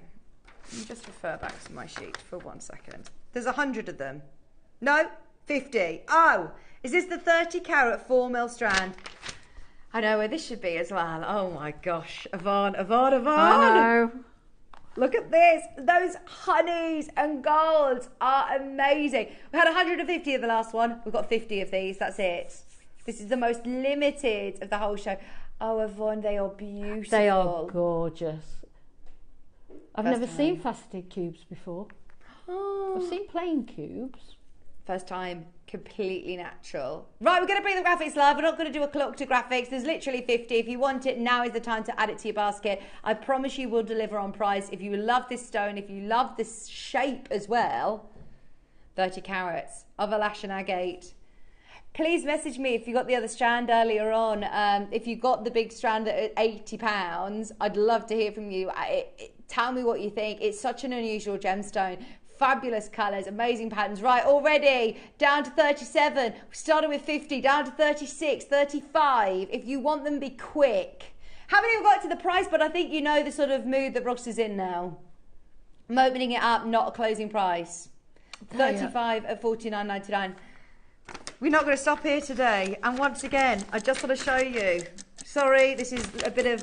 let me just refer back to my sheet for 1 second. There's 100 of them. No, 50. Oh, is this the 30 carat 4mm strand? I know where this should be as well. Oh my gosh, Yvonne. I know. Look at this. Those honeys and golds are amazing. We had 150 of the last one. We've got 50 of these. That's it. This is the most limited of the whole show. Oh, Yvonne, they are beautiful. They are gorgeous. I've First never time. seen faceted cubes before. Oh. I've seen plain cubes. First time, completely natural. Right, we're going to bring the graphics live. We're not going to do a clock to graphics. There's literally 50. If you want it, now is the time to add it to your basket. I promise you we'll deliver on price. If you love this stone, if you love this shape as well, 30 carats of a lash and agate. Please message me if you got the other strand earlier on. If you got the big strand at £80, I'd love to hear from you. Tell me what you think. It's such an unusual gemstone. Fabulous colours, amazing patterns. Right, already down to 37. We started with 50, down to 36, 35. If you want them, be quick. Haven't even got to the price, but I think you know the sort of mood that Ross is in now. I'm opening it up, not a closing price. 35 at $49.99. We're not going to stop here today. And once again, I just want to show you. Sorry, this is a bit of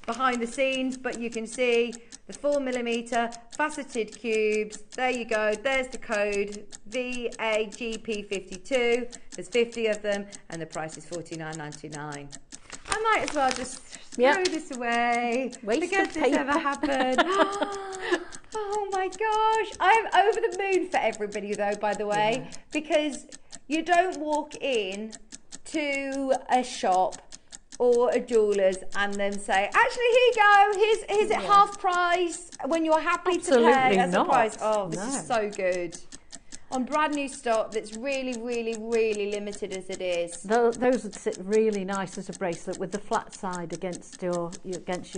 behind the scenes, but you can see the 4mm faceted cubes. There you go. There's the code VAGP52. There's 50 of them, and the price is $49.99. I might as well just throw this away. Forget this ever happened. Oh my gosh. I'm over the moon for everybody though, by the way, because you don't walk in to a shop or a jeweller's and then say, actually, here you go, here's it half price when you're happy to pay as a price. Oh, this is so good. On brand new stock that's really, really, really limited as it is. Those would sit really nice as a bracelet with the flat side against your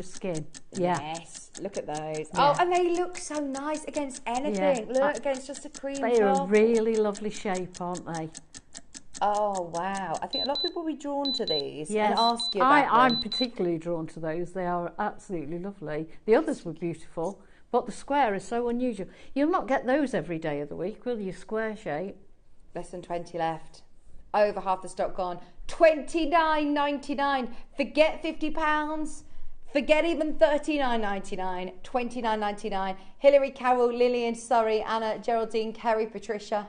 skin. Yeah. Yes, look at those. Yeah. Oh, and they look so nice against anything. Yeah. Look, against just a cream top. They're a really lovely shape, aren't they? Oh, wow. I think a lot of people will be drawn to these Yes. and ask you about them. I'm particularly drawn to those. They are absolutely lovely. The others were beautiful, but the square is so unusual. You'll not get those every day of the week, will you? Square shape. Less than 20 left. Over half the stock gone. $29.99. Forget £50. Forget even $39.99. $29.99. Hilary, Carol, Lillian, Surrey, Anna, Geraldine, Kerry, Patricia,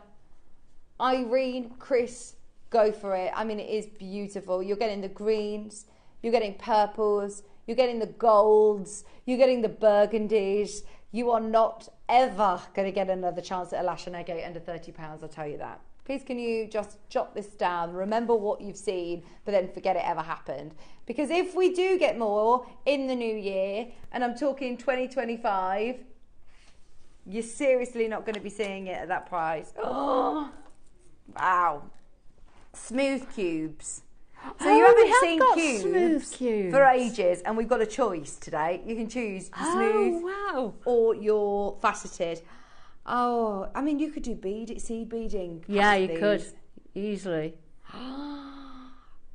Irene, Chris, go for it. I mean, it is beautiful. You're getting the greens, you're getting purples, you're getting the golds, you're getting the burgundies. You are not ever going to get another chance at a lash and agate under £30, I'll tell you that. Please can you just jot this down, remember what you've seen, but then forget it ever happened. Because if we do get more in the new year, and I'm talking 2025, you're seriously not going to be seeing it at that price. Oh, wow. Smooth cubes. So you we haven't have seen got cubes, smooth cubes for ages, and we've got a choice today. You can choose your smooth wow. or your faceted. Oh, I mean, you could do seed beading. Yeah, you these. could easily.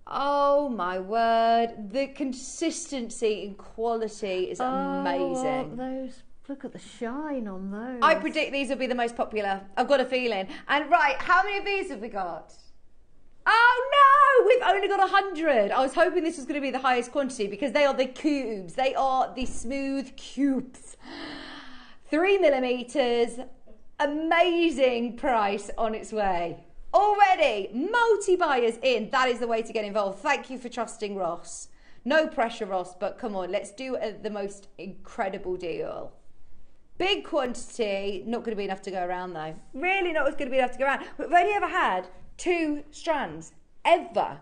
Oh my word! The consistency and quality is amazing. Those. Look at the shine on those. I predict these will be the most popular. I've got a feeling. And right, how many of these have we got? Oh no, we've only got 100. I was hoping this was going to be the highest quantity because they are the cubes. They are the smooth cubes. 3mm, amazing price on its way. Already, multi-buyers in. That is the way to get involved. Thank you for trusting Ross. No pressure, Ross, but come on, let's do the most incredible deal. Big quantity, not going to be enough to go around though. Really not going to be enough to go around. We've only ever had 2 strands, ever,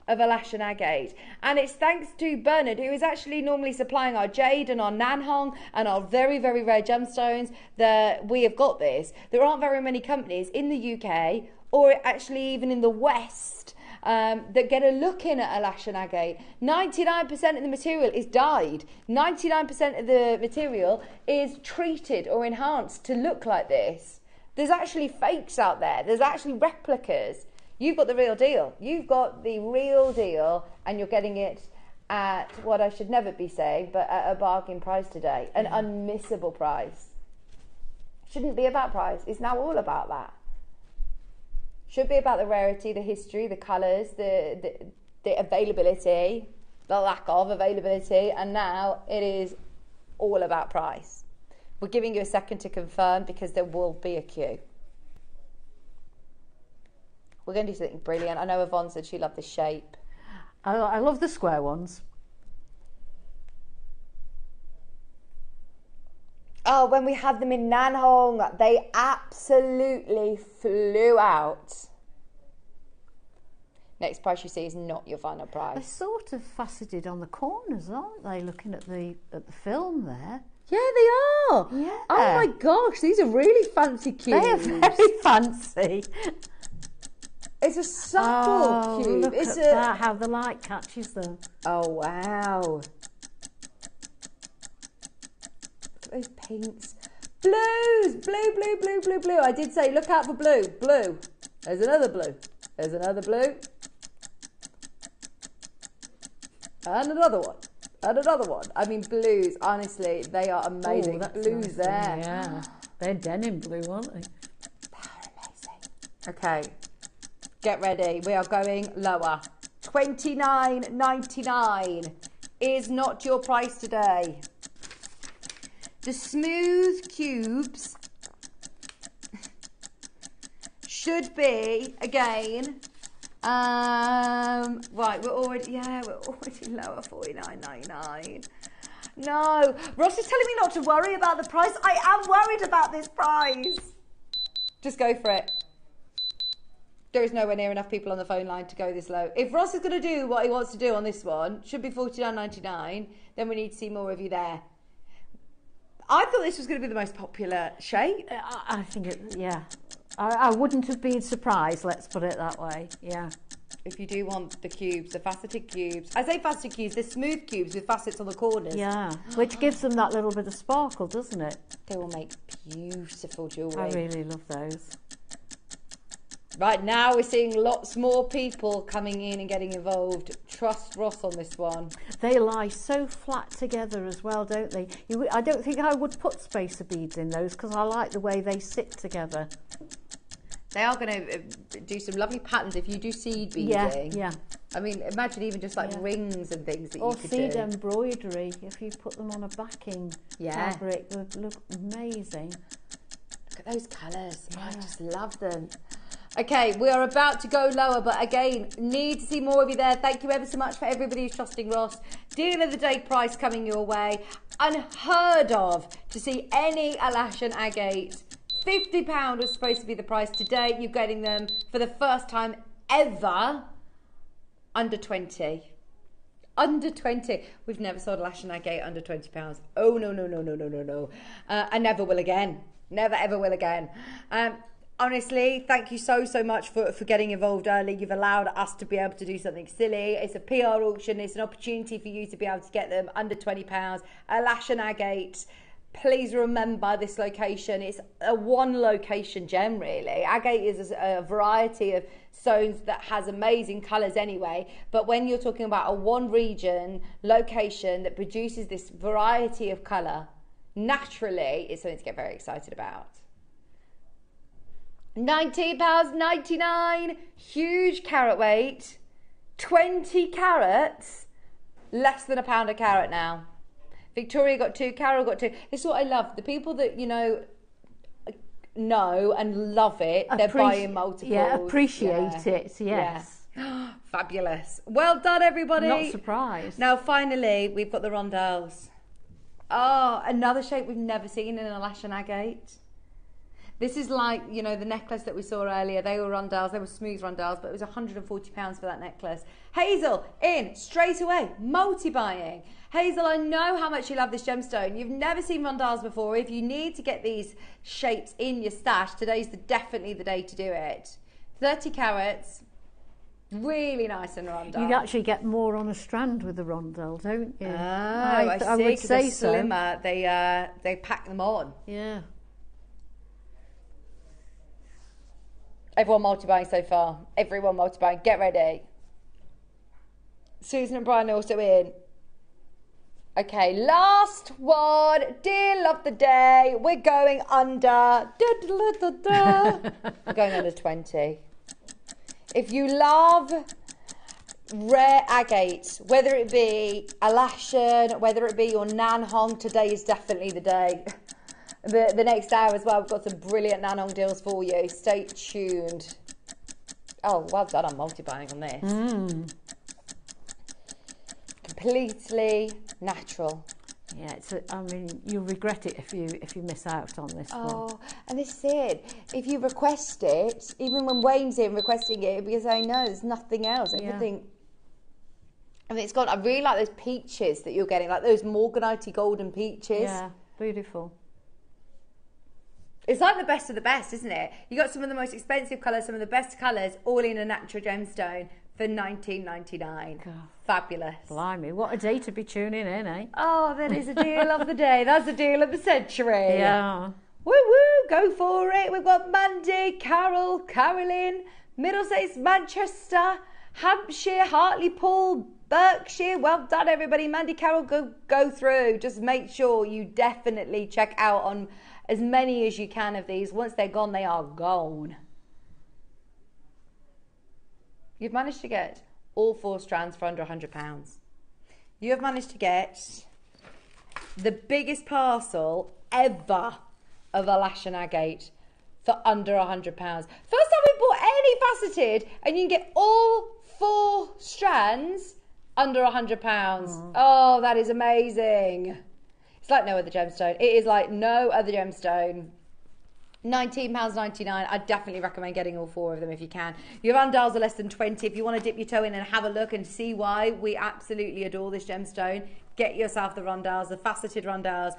of a lash and agate. And it's thanks to Bernard, who is actually normally supplying our jade and our nanhong and our very, very rare gemstones, that we have got this. There aren't very many companies in the UK, or actually even in the West, that get a look in at a lash and agate. 99% of the material is dyed. 99% of the material is treated or enhanced to look like this. There's actually fakes out there. There's actually replicas. You've got the real deal. You've got the real deal, and you're getting it at what I should never be saying, but at a bargain price today. An unmissable price. Shouldn't be about price. It's now all about that. Should be about the rarity, the history, the colours, the availability, the lack of availability, and now it is all about price. We're giving you a second to confirm because there will be a queue. We're going to do something brilliant. I know Yvonne said she loved the shape. I love the square ones. Oh, when we had them in Nanhong, they absolutely flew out. Next price you see is not your final price. They're sort of faceted on the corners, aren't they? Looking at the film there. Yeah, they are. Yeah. Oh my gosh, these are really fancy cubes. They are very fancy. It's a subtle cube. Look It's at that, how the light catches them. Oh wow. Those pinks, blues, blue. I did say look out for blue. There's another blue. There's another blue. And another one. And another one. I mean, blues, honestly, they are amazing. Oh, Blues nice there. Yeah. They're denim blue, aren't they? They're amazing. Okay. Get ready. We are going lower. $29.99 is not your price today. The smooth cubes should be, again, right, we're already lower, $49.99. No, Ross is telling me not to worry about the price. I am worried about this price. Just go for it. There is nowhere near enough people on the phone line to go this low. If Ross is going to do what he wants to do on this one, should be $49.99, then we need to see more of you there. I thought this was going to be the most popular shape. I think it, yeah. I wouldn't have been surprised, let's put it that way, yeah. If you do want the cubes, the faceted cubes. I say faceted cubes, they're smooth cubes with facets on the corners. Yeah, which gives them that little bit of sparkle, doesn't it? They will make beautiful jewellery. I really love those. Right, now we're seeing lots more people coming in and getting involved. Trust Ross on this one. They lie so flat together as well, don't they? I don't think I would put spacer beads in those because I like the way they sit together. They are going to do some lovely patterns if you do seed beading. Yeah. I mean, imagine even just like rings and things that you could do. Or seed embroidery, if you put them on a backing fabric, they would look amazing. Look at those colours. Yeah. I just love them. Okay, we are about to go lower, but again, need to see more of you there. Thank you ever so much for everybody who's trusting Ross. Deal of the day price coming your way. Unheard of to see any lash and agate. £50 was supposed to be the price. Today, you're getting them for the first time ever under 20. Under 20. We've never sold a lash and agate under £20. Oh, no. I never will again. Never, ever will again. Honestly, thank you so much for getting involved early. You've allowed us to be able to do something silly. It's a PR auction. It's an opportunity for you to be able to get them under £20. A lash and agate. Please remember this location. It's a one location gem, really. Agate is a variety of stones that has amazing colours anyway. But when you're talking about a one region location that produces this variety of colour, naturally, it's something to get very excited about. £19.99, huge carat weight, 20 carats, less than £1 a carat now. Victoria got 2, Carol got 2. This is what I love. The people that, you know and love it, they're buying multiples. Yeah, appreciate it, yes. Yeah. Fabulous. Well done, everybody. Not surprised. Now, finally, we've got the rondelles. Oh, another shape we've never seen in a lash and agate. This is like, you know, the necklace that we saw earlier. They were rondelles, they were smooth rondelles, but it was £140 for that necklace. Hazel, in straight away, multi-buying. Hazel, I know how much you love this gemstone. You've never seen rondelles before. If you need to get these shapes in your stash, today's definitely the day to do it. 30 carats, really nice and rondelle. You actually get more on a strand with the rondelle, don't you? Oh, I see. I would say so. Slimmer, they pack them on. Yeah. Everyone multi-buying so far. Everyone multi-buying. Get ready. Susan and Brian are also in. Okay, last one. Deal of the day. We're going under. We're going under 20. If you love rare agates, whether it be a lashen, whether it be your Nan Hong, today is definitely the day. The next hour as well, we've got some brilliant Nan Hong deals for you. Stay tuned. Oh, well done on multi-buying on this. Completely natural. Yeah, I mean, you'll regret it if you miss out on this one. Oh, and this is it. If you request it, even when Wayne's in requesting it, because I know there's nothing else. Everything. I mean, it's got. I really like those peaches that you're getting, like those Morganite golden peaches. Yeah, beautiful. It's like the best of the best, isn't it? You got some of the most expensive colours, some of the best colours, all in a natural gemstone for $19.99. Fabulous. Blimey, what a day to be tuning in, eh? Oh, that is a deal of the day. That's a deal of the century. Yeah. Woo woo, go for it. We've got Mandy, Carol, Carolyn, Middlesex, Manchester, Hampshire, Hartlepool, Berkshire. Well done, everybody. Mandy, Carol, go through. Just make sure you definitely check out on as many as you can of these. Once they're gone, they are gone. You've managed to get all 4 strands for under £100. You have managed to get the biggest parcel ever of a lash and agate for under £100. First time we bought any faceted, and you can get all 4 strands under £100. Oh, that is amazing. It's like no other gemstone. It is like no other gemstone. £19.99. I definitely recommend getting all 4 of them if you can. Your rondelles are less than 20. If you want to dip your toe in and have a look and see why we absolutely adore this gemstone, get yourself the rondelles, the faceted rondelles,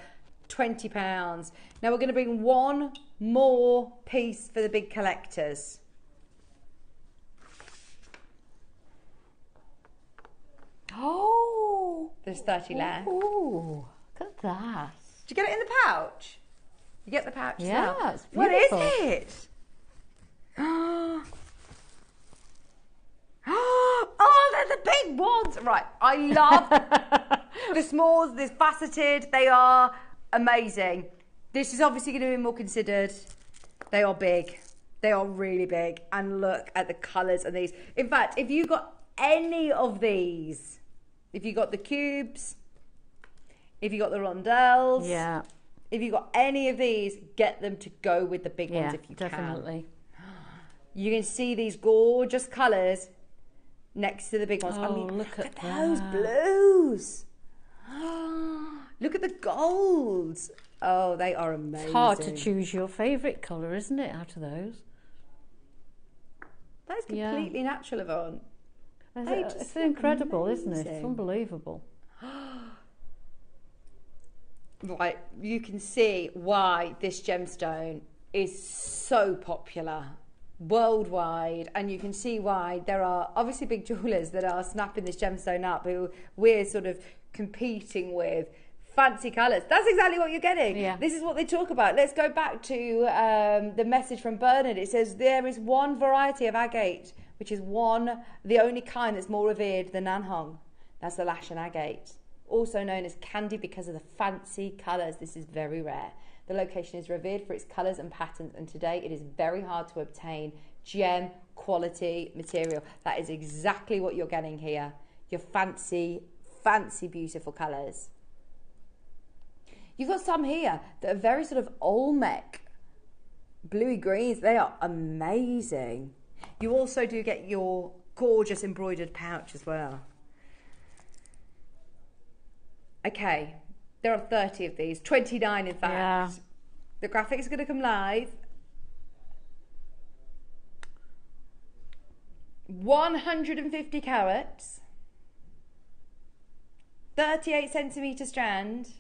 £20. Now we're going to bring one more piece for the big collectors. Oh, there's 30 left. Ooh, look at that. Did you get it in the pouch? You get the pouch as well? Yeah, it's beautiful. What is it? Oh, they're the big ones. Right, I love the smalls, the faceted. They are amazing. This is obviously going to be more considered. They are big. They are really big. And look at the colours of these. In fact, if you got any of these, if you got the cubes, if you got the rondelles, yeah. If you got any of these, get them to go with the big ones if you definitely. can. You can see these gorgeous colours next to the big ones. Oh, I mean, look at those that. blues. Look at the golds. Oh, they are amazing. It's hard to choose your favourite colour, isn't it, out of those? That is completely natural, Yvonne. It's incredible, isn't it? It's unbelievable. Right, you can see why this gemstone is so popular worldwide, and you can see why. There are obviously big jewelers that are snapping this gemstone up who we're sort of competing with. Fancy colours. That's exactly what you're getting. Yeah. This is what they talk about. Let's go back to the message from Bernard. It says there is one variety of agate, which is the only kind that's more revered than Nanhong. That's the Lashan agate, also known as candy because of the fancy colours. This is very rare. The location is revered for its colours and patterns, and today it is very hard to obtain gem quality material. That is exactly what you're getting here. Your fancy, beautiful colours. You've got some here that are very sort of Olmec, bluey greens. They are amazing. You also do get your gorgeous embroidered pouch as well. Okay, there are 30 of these, 29 in fact. Yeah. The graphics are going to come live. 150 carats, 38 centimetre strand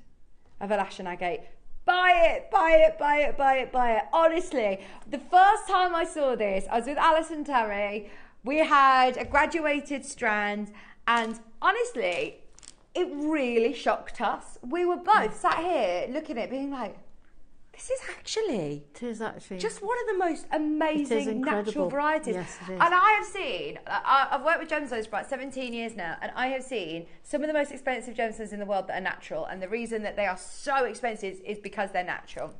of a Lashan agate. Buy it, buy it, buy it, buy it, buy it. Honestly, the first time I saw this, I was with Alison Terry. We had a graduated strand, and honestly, it really shocked us. We were both sat here looking at it, being like, this is actually just one of the most amazing natural varieties. Yes, it is. And I have seen, I've worked with gemstones for about 17 years now, and I have seen some of the most expensive gemstones in the world that are natural, and the reason that they are so expensive is because they're natural.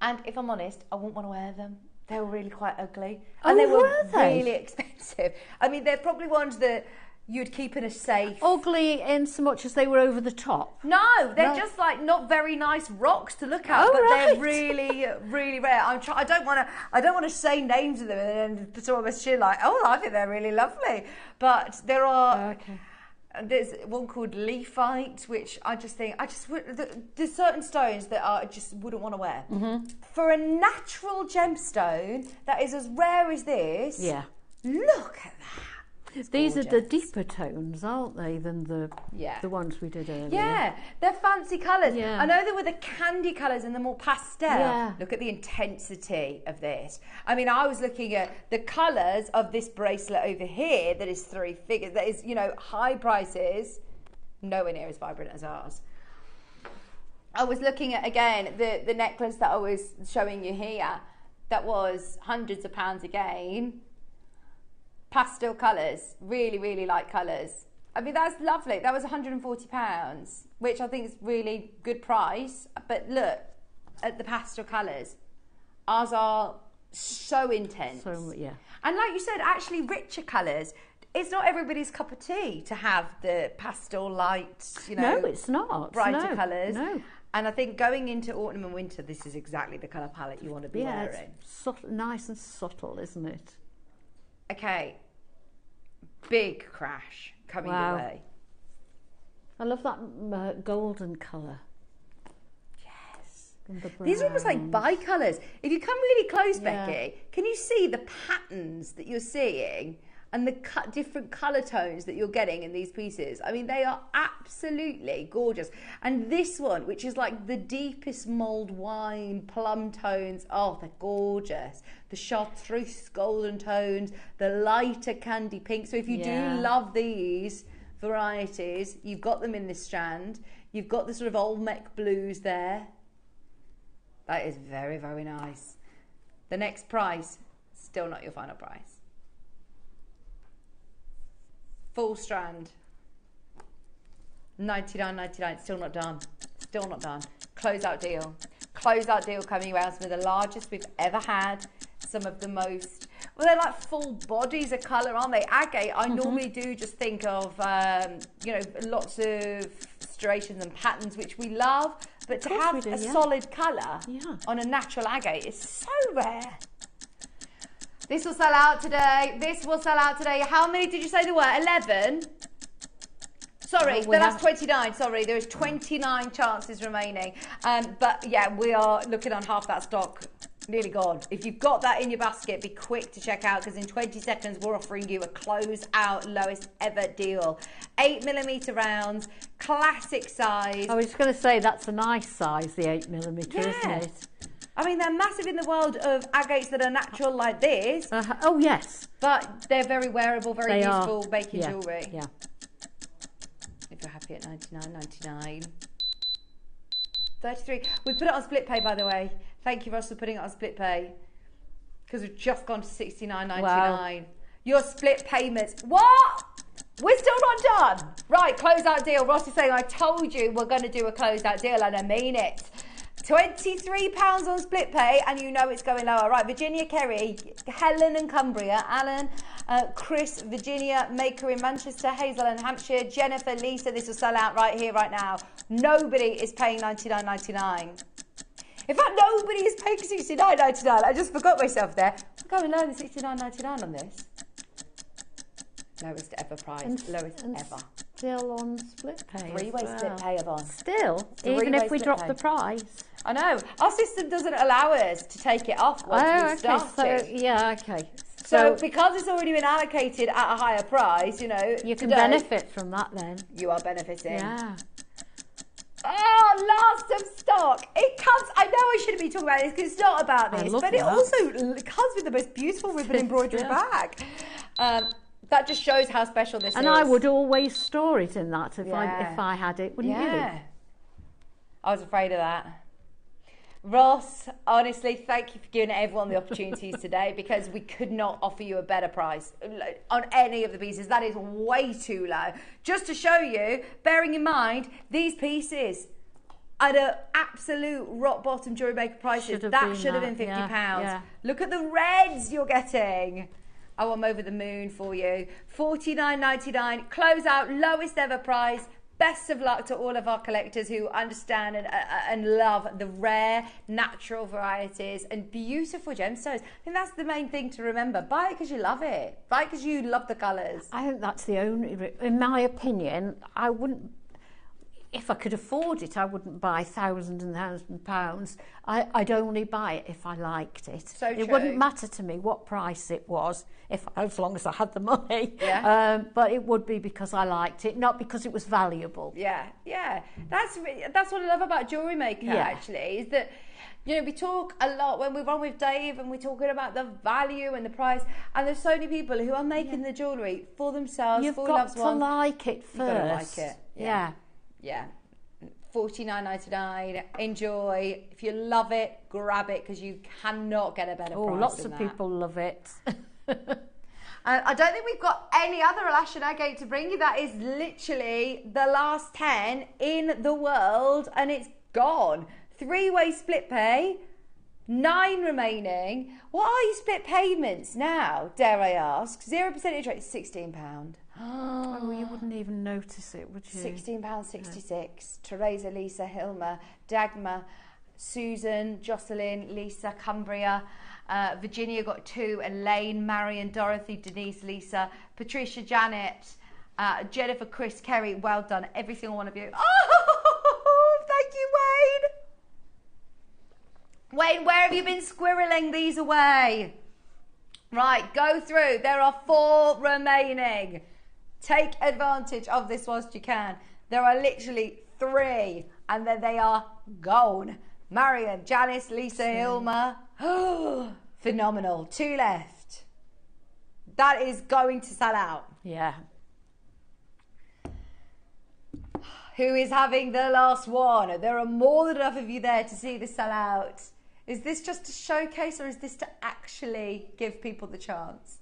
And if I'm honest, I wouldn't want to wear them. They were really quite ugly. And they were really expensive. I mean, they're probably ones that you'd keep in a safe. Ugly in so much as they were over the top. No, they're just like not very nice rocks to look at, but they're really, really rare. I don't want to say names of them and then sort of assume like, oh, I think they're really lovely. But there are. There's one called Leafite, which there's certain stones that I just wouldn't want to wear. For a natural gemstone that is as rare as this. Yeah. Look at that. These are the deeper tones, aren't they, than the ones we did earlier? Yeah, they're fancy colours. Yeah. I know there were the candy colours and the more pastel. Yeah. Look at the intensity of this. I mean, I was looking at the colours of this bracelet over here that is 3 figures, that is, high prices, nowhere near as vibrant as ours. I was looking at, again, the necklace that I was showing you here, that was hundreds of pounds again. Pastel colours, really, really light colours. I mean, that's lovely. That was £140, which I think is really good price. But look at the pastel colours. Ours are so intense. So, yeah. And like you said, actually richer colours. It's not everybody's cup of tea to have the pastel light, No, it's not. brighter colours. No. And I think going into autumn and winter, this is exactly the colour palette you want to be wearing. It's nice and subtle, isn't it? Okay, big crash coming your way. I love that golden colour. Yes. And the These are almost like bi-colours. If you come really close, Yeah. Becky, can you see the patterns that you're seeing and the different colour tones that you're getting in these pieces? I mean, they are absolutely gorgeous. And this one, which is like the deepest mulled wine, plum tones, oh, they're gorgeous. The chartreuse golden tones, the lighter candy pink. So if you do love these varieties, you've got them in this strand. You've got the sort of Olmec blues there. That is very, very nice. The next price, still not your final price. Full strand, $99.99. Still not done. Still not done. Closeout deal. Closeout deal coming around. Some of the largest we've ever had. Some of the most. Well, they're like full bodies of colour, aren't they? Agate. I normally do just think of lots of striations and patterns, which we love. But to have a solid colour on a natural agate is so rare. This will sell out today. This will sell out today. How many did you say there were? 11? Sorry, that's 29. Sorry, there is 29 chances remaining. But yeah, we are looking on half that stock. Nearly gone. If you've got that in your basket, be quick to check out, because in 20 seconds we're offering you a close-out lowest ever deal. 8mm rounds, classic size. I was just going to say that's a nice size, the 8mm, isn't it? I mean, they're massive in the world of agates that are natural like this. Oh, yes. But they're very wearable, very useful baking yeah. jewellery. Yeah. If you're happy at $99.99. 33. We put it on split pay, by the way. Thank you, Ross, for putting it on split pay. Because we've just gone to $69.99. Wow. Your split payments. What? We're still not done. Right, closeout deal. Ross is saying, I told you we're going to do a closeout deal, and I mean it. £23 on split pay, and you know it's going lower. Right, Virginia, Kerry, Helen and Cumbria, Alan, Chris, Virginia, Maker in Manchester, Hazel in Hampshire, Jennifer, Lisa. This will sell out right here, right now. Nobody is paying $99.99. In fact, nobody is paying $69.99. I just forgot myself there. We're going lower than $69.99 on this. Lowest ever price. Lowest ever. Still on split pay. Three-way split pay, Yvonne. Still, even if we drop the price. I know. Our system doesn't allow us to take it off once we started. So, yeah, okay. So because it's already been allocated at a higher price, you know, you can benefit from that then. You are benefiting. Yeah. Oh, last of stock. It comes. I know I shouldn't be talking about this because it's not about this, but it also comes with the most beautiful ribbon embroidery bag. That just shows how special this is. And I would always store it in that if I had it, wouldn't you? I was afraid of that. Ross, honestly, thank you for giving everyone the opportunities today, because we could not offer you a better price on any of the pieces. That is way too low. Just to show you, bearing in mind, these pieces at an absolute rock bottom JewelleryMaker prices, that should have been £50. Yeah. Look at the reds you're getting. Oh, I'm over the moon for you. $49.99, close out, lowest ever price. Best of luck to all of our collectors who understand and love the rare natural varieties and beautiful gemstones. I think that's the main thing to remember. Buy it because you love it. Buy it because you love the colours. I think that's the only, in my opinion, I wouldn't, if I could afford it, I wouldn't buy thousands and thousands of pounds. I'd only buy it if I liked it. So true. It wouldn't matter to me what price it was, as long as I had the money. Yeah. But it would be because I liked it, not because it was valuable. Yeah, yeah. That's what I love about JewelleryMaker, actually, is that, you know, we talk a lot when we're on with Dave and we're talking about the value and the price, and there's so many people who are making the jewellery for themselves, You've for got loved to ones. like it first. You've got to like it. Yeah. Yeah. $49.99. Enjoy. If you love it, grab it, because you cannot get a better price. Lots of people love it. I don't think we've got any other lash and agate to bring you. That is literally the last 10 in the world, and it's gone. Three-way split pay, 9 remaining. What are your split payments now, dare I ask? 0% interest, £16. Oh, you wouldn't even notice it, would you? £16.66. Yeah. Teresa, Lisa, Hilma, Dagmar, Susan, Jocelyn, Lisa, Cumbria, Virginia got 2, Elaine, Marion, Dorothy, Denise, Lisa, Patricia, Janet, Jennifer, Chris, Kerry. Well done, every single one of you. Oh, thank you, Wayne. Wayne, where have you been squirreling these away? Right, go through. There are 4 remaining. Take advantage of this whilst you can. There are literally 3, and then they are gone. Marion, Janice, Lisa, Hilma. Phenomenal. 2 left. That is going to sell out. Yeah. Who is having the last one? There are more than enough of you there to see this sell out. Is this just a showcase, or is this to actually give people the chance?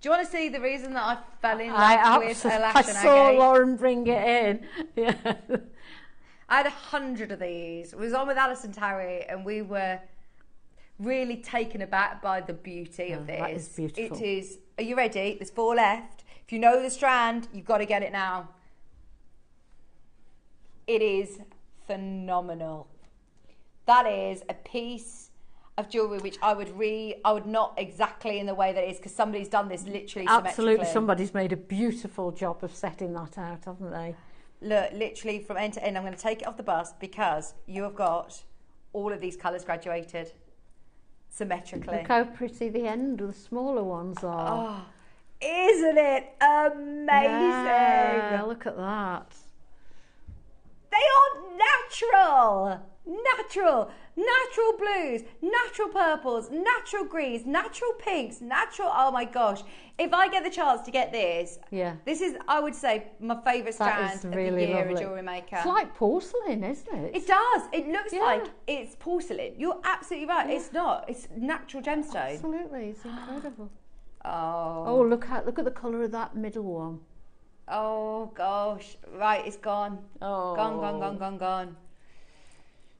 Do you want to see the reason that I fell in love with a lash and agate? I saw Lauren bring it in. Yeah. I had 100 of these. We was on with Alison Tarry, and we were really taken aback by the beauty of this. That is beautiful. It is. Are you ready? There's 4 left. If you know the strand, you've got to get it now. It is phenomenal. That is a piece of jewellery which I would not exactly in the way that it is, because somebody's done this literally Absolutely, somebody's made a beautiful job of setting that out, haven't they? Look, literally from end to end. I'm going to take it off the bust because you have got all of these colours graduated symmetrically. Look how pretty the end of the smaller ones are. Oh, isn't it amazing? Yeah, look at that. They are natural. natural blues, natural purples, natural greens, natural pinks, natural, oh my gosh. If I get the chance to get this, this is, I would say, my favourite strand of the year at Jewellery Maker. It's like porcelain, isn't it? It does. It looks like it's porcelain. You're absolutely right. It's not. It's natural gemstone. Absolutely. It's incredible. Oh, look at the colour of that middle one. Oh gosh. Right, it's gone. Oh. Gone.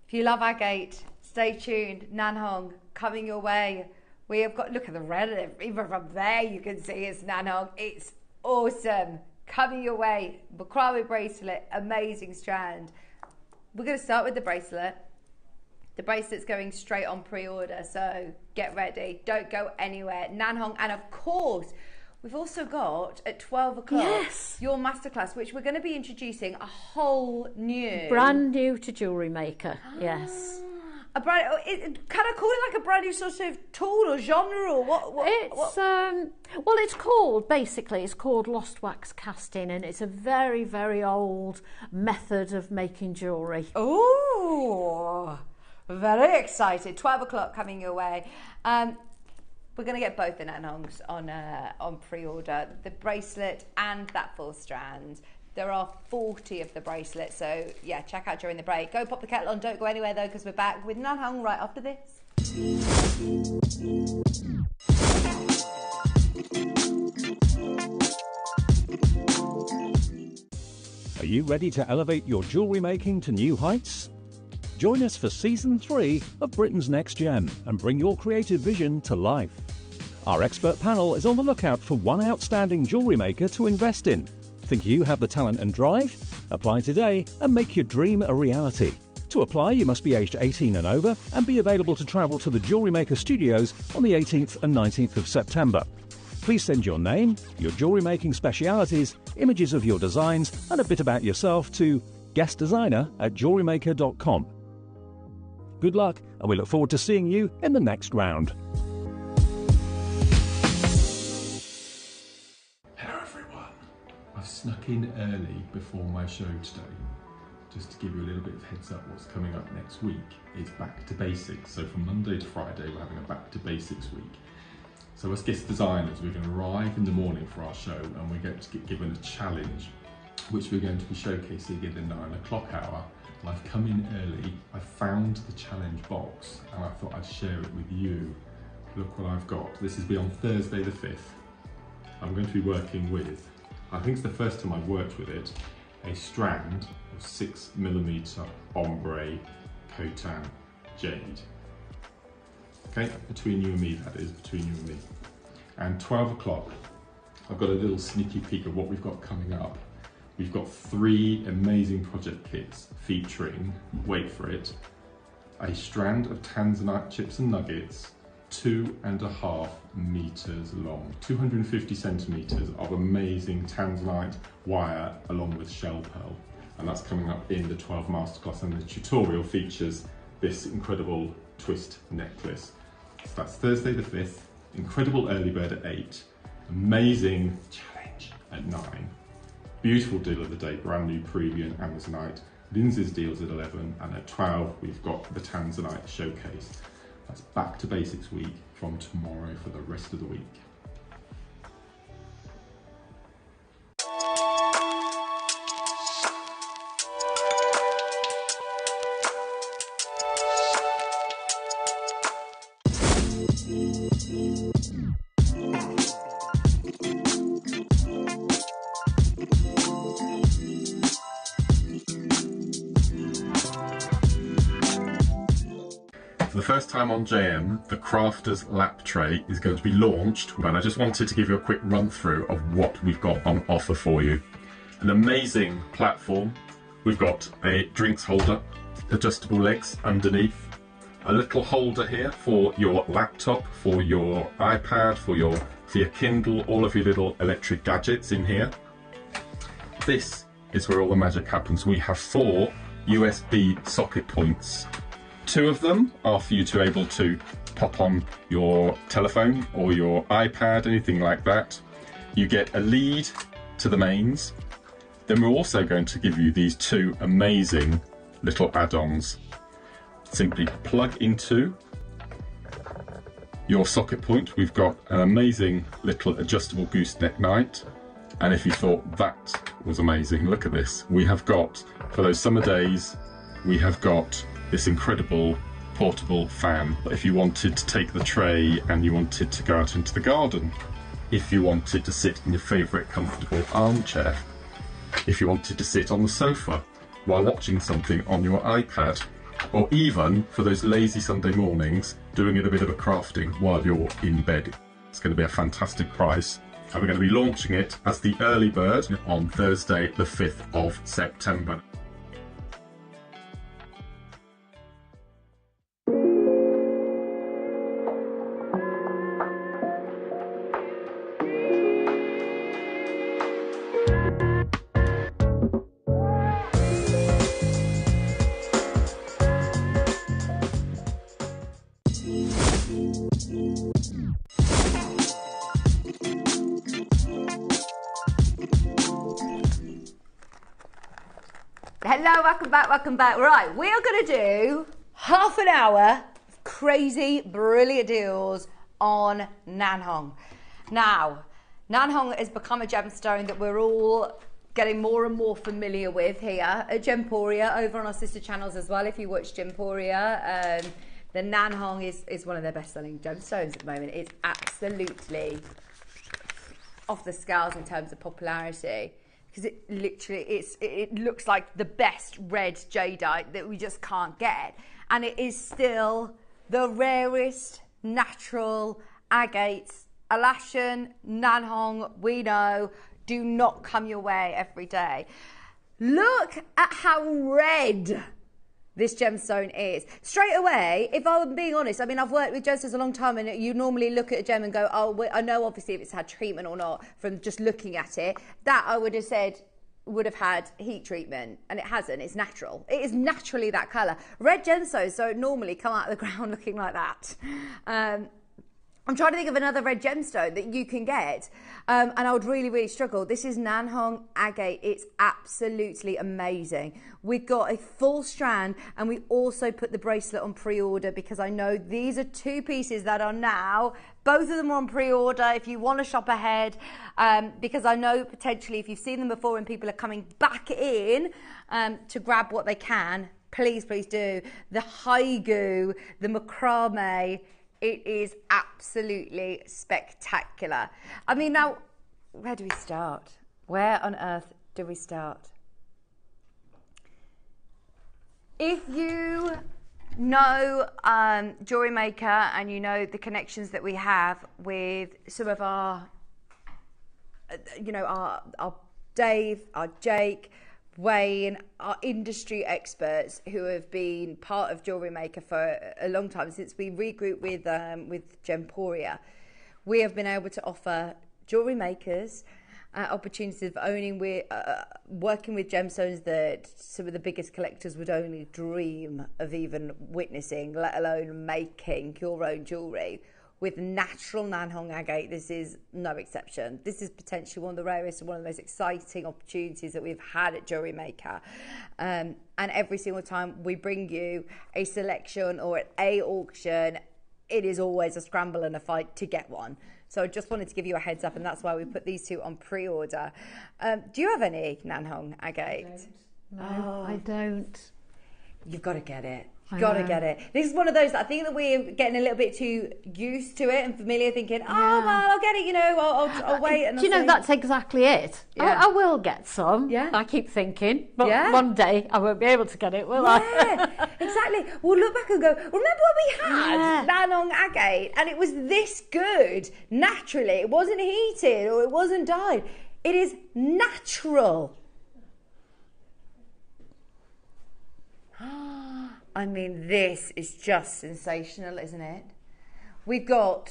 If you love agate, stay tuned. Nanhong coming your way. We have got, look at the red, even from there you can see it's Nanhong. It's awesome. Coming your way. Macrame bracelet, amazing strand. We're going to start with the bracelet. The bracelet's going straight on pre-order, so get ready. Don't go anywhere. Nanhong, and of course, we've also got at 12 o'clock your masterclass, which we're going to be introducing a whole new... Brand new to Jewellery Maker, yes. A brand, can I call it like a brand new sort of tool or genre or what? Well, it's called Lost Wax Casting, and it's a very, very old method of making jewellery. Oh, very excited. 12 o'clock coming your way. We're going to get both the Nanhongs on pre-order, the bracelet and that full strand. There are 40 of the bracelet, so yeah, check out during the break. Go pop the kettle on, don't go anywhere though, because we're back with Nanhong right after this. Are you ready to elevate your jewellery making to new heights? Join us for Season 3 of Britain's Next Gem and bring your creative vision to life. Our expert panel is on the lookout for one outstanding jewellery maker to invest in. Think you have the talent and drive? Apply today and make your dream a reality. To apply, you must be aged 18 and over and be available to travel to the Jewellery Maker studios on the 18th and 19th of September. Please send your name, your jewellery making specialities, images of your designs and a bit about yourself to guestdesigner@jewellerymaker.com. Good luck, and we look forward to seeing you in the next round. I've snuck in early before my show today, just to give you a little bit of heads up what's coming up next week. It's back to basics, so from Monday to Friday we're having a back to basics week. So as guest designers we're going to arrive in the morning for our show and we're going to get given a challenge which we're going to be showcasing in the 9 o'clock hour. And I've come in early, I found the challenge box and I thought I'd share it with you. Look what I've got. This is on Thursday the 5th. I'm going to be working with, I think it's the first time I've worked with it, a strand of 6mm ombre Khotan jade. Okay, between you and me that is, between you and me. And 12 o'clock, I've got a little sneaky peek of what we've got coming up. We've got 3 amazing project kits featuring, wait for it, a strand of tanzanite chips and nuggets, 2.5 meters long, 250 centimeters of amazing tanzanite wire along with shell pearl. And that's coming up in the 12 masterclass, and the tutorial features this incredible twist necklace. So that's Thursday the 5th, incredible early bird at 8, amazing challenge at 9, beautiful deal of the day, brand new preview and Amazonite, Lindsay's deals at 11, and at 12 we've got the tanzanite showcase. That's back to basics week from tomorrow for the rest of the week. For the first time on JM, the Crafter's Lap Tray is going to be launched, and I just wanted to give you a quick run through of what we've got on offer for you. An amazing platform. We've got a drinks holder, adjustable legs underneath, a little holder here for your laptop, for your iPad, for your Kindle, all of your little electric gadgets in here. This is where all the magic happens. We have 4 USB socket points. 2 of them are for you to be able to pop on your telephone or your iPad, anything like that. You get a lead to the mains. Then we're also going to give you these 2 amazing little add-ons. simply plug into your socket point. We've got an amazing little adjustable gooseneck knight, and if you thought that was amazing, look at this. We have got, for those summer days, we have got this incredible portable fan. If you wanted to take the tray and you wanted to go out into the garden, if you wanted to sit in your favourite comfortable armchair, if you wanted to sit on the sofa while watching something on your iPad, or even for those lazy Sunday mornings doing a bit of a crafting while you're in bed. It's going to be a fantastic price, and we're going to be launching it as the early bird on Thursday the 5th of September. Hello, welcome back. Right, we are going to do half an hour of crazy, brilliant deals on Nanhong. Now, Nanhong has become a gemstone that we're all getting more and more familiar with here at Gemporia, over on our sister channels as well. If you watch Gemporia, the Nanhong is one of their best-selling gemstones at the moment. It's absolutely off the scales in terms of popularity, because it literally, it looks like the best red jadeite that we just can't get. And it is still the rarest natural agates. Alashan, Nanhong, we know, do not come your way every day. Look at how red this gemstone is. Straight away, if I'm being honest, I mean, I've worked with gemstones a long time, and you normally look at a gem and go, oh, I know obviously if it's had treatment or not from just looking at it. That I would have said would have had heat treatment, and it hasn't. It's natural. It is naturally that colour. Red gemstones don't normally come out of the ground looking like that. I'm trying to think of another red gemstone that you can get, and I would really struggle. This is Nanhong agate. It's absolutely amazing. We've got a full strand, and we also put the bracelet on pre-order, because I know these are two pieces that are now, both of them are on pre-order if you want to shop ahead, because I know potentially if you've seen them before and people are coming back in to grab what they can, please do. The haigu, the macrame, it is absolutely spectacular. I mean, now, where do we start? Where on earth do we start? If you know JewelleryMaker, and you know the connections that we have with some of our, our Dave, our Jake, Wayne, our industry experts who have been part of JewelleryMaker for a long time, since we regrouped with Gemporia, we have been able to offer jewellery makers opportunities of working with gemstones that some of the biggest collectors would only dream of even witnessing, let alone making your own jewellery. With natural Nanhong agate, this is no exception. This is potentially one of the rarest and one of the most exciting opportunities that we've had at JewelleryMaker. And every single time we bring you a selection or a auction, it is always a scramble and a fight to get one. So I just wanted to give you a heads up, and that's why we put these two on pre-order. Do you have any Nanhong agate? No, I don't. You've got to get it. Got to get it. This is one of those that I think that we're getting a little bit too used to it and familiar, thinking, well, I'll get it, I'll wait. And do you know, that's exactly it. Yeah. I will get some. Yeah. I keep thinking, but one day I won't be able to get it, will I? Yeah, exactly. We'll look back and go, remember when we had Nanhong agate and it was this good naturally? It wasn't heated or it wasn't dyed. It is natural. I mean, this is just sensational, isn't it? We've got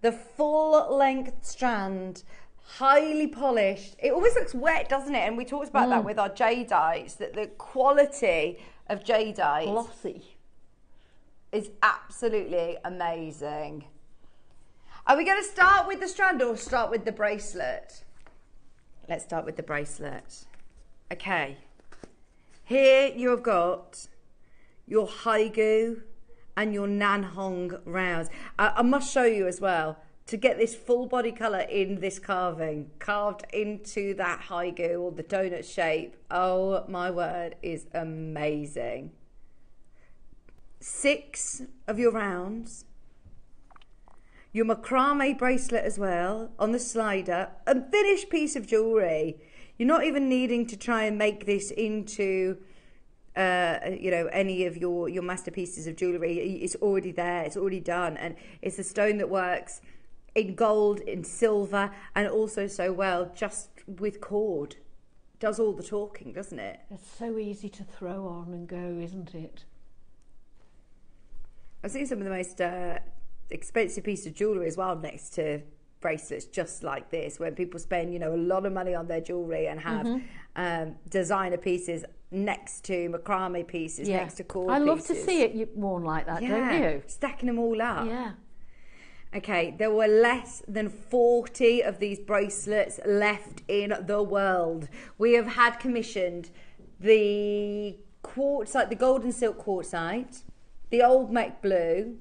the full length strand, highly polished. It always looks wet, doesn't it? And we talked about that with our jadeites, that the quality of jadeite Glossy. is absolutely amazing. Are we going to start with the strand or start with the bracelet? Let's start with the bracelet. Okay. Here you have got your Haigu and your Nanhong rounds. I must show you as well, to get this full body colour in this carving, carved into that Haigu or the donut shape, oh my word, is amazing. 6 of your rounds, your macrame bracelet as well on the slider, a finished piece of jewellery. You're not even needing to try and make this into any of your masterpieces of jewellery. It's already there, it's already done, and it's a stone that works in gold, in silver, and also so well just with cord. Does all the talking, doesn't it? It's so easy to throw on and go, isn't it? I've seen some of the most expensive pieces of jewellery as well next to bracelets just like this, where people spend a lot of money on their jewellery and have designer pieces next to macrame pieces, next to cord pieces. I love to see it worn like that, don't you? Stacking them all up. Yeah. Okay, there were less than 40 of these bracelets left in the world. We have had commissioned the quartzite, the gold and silk quartzite, the old Mech blue,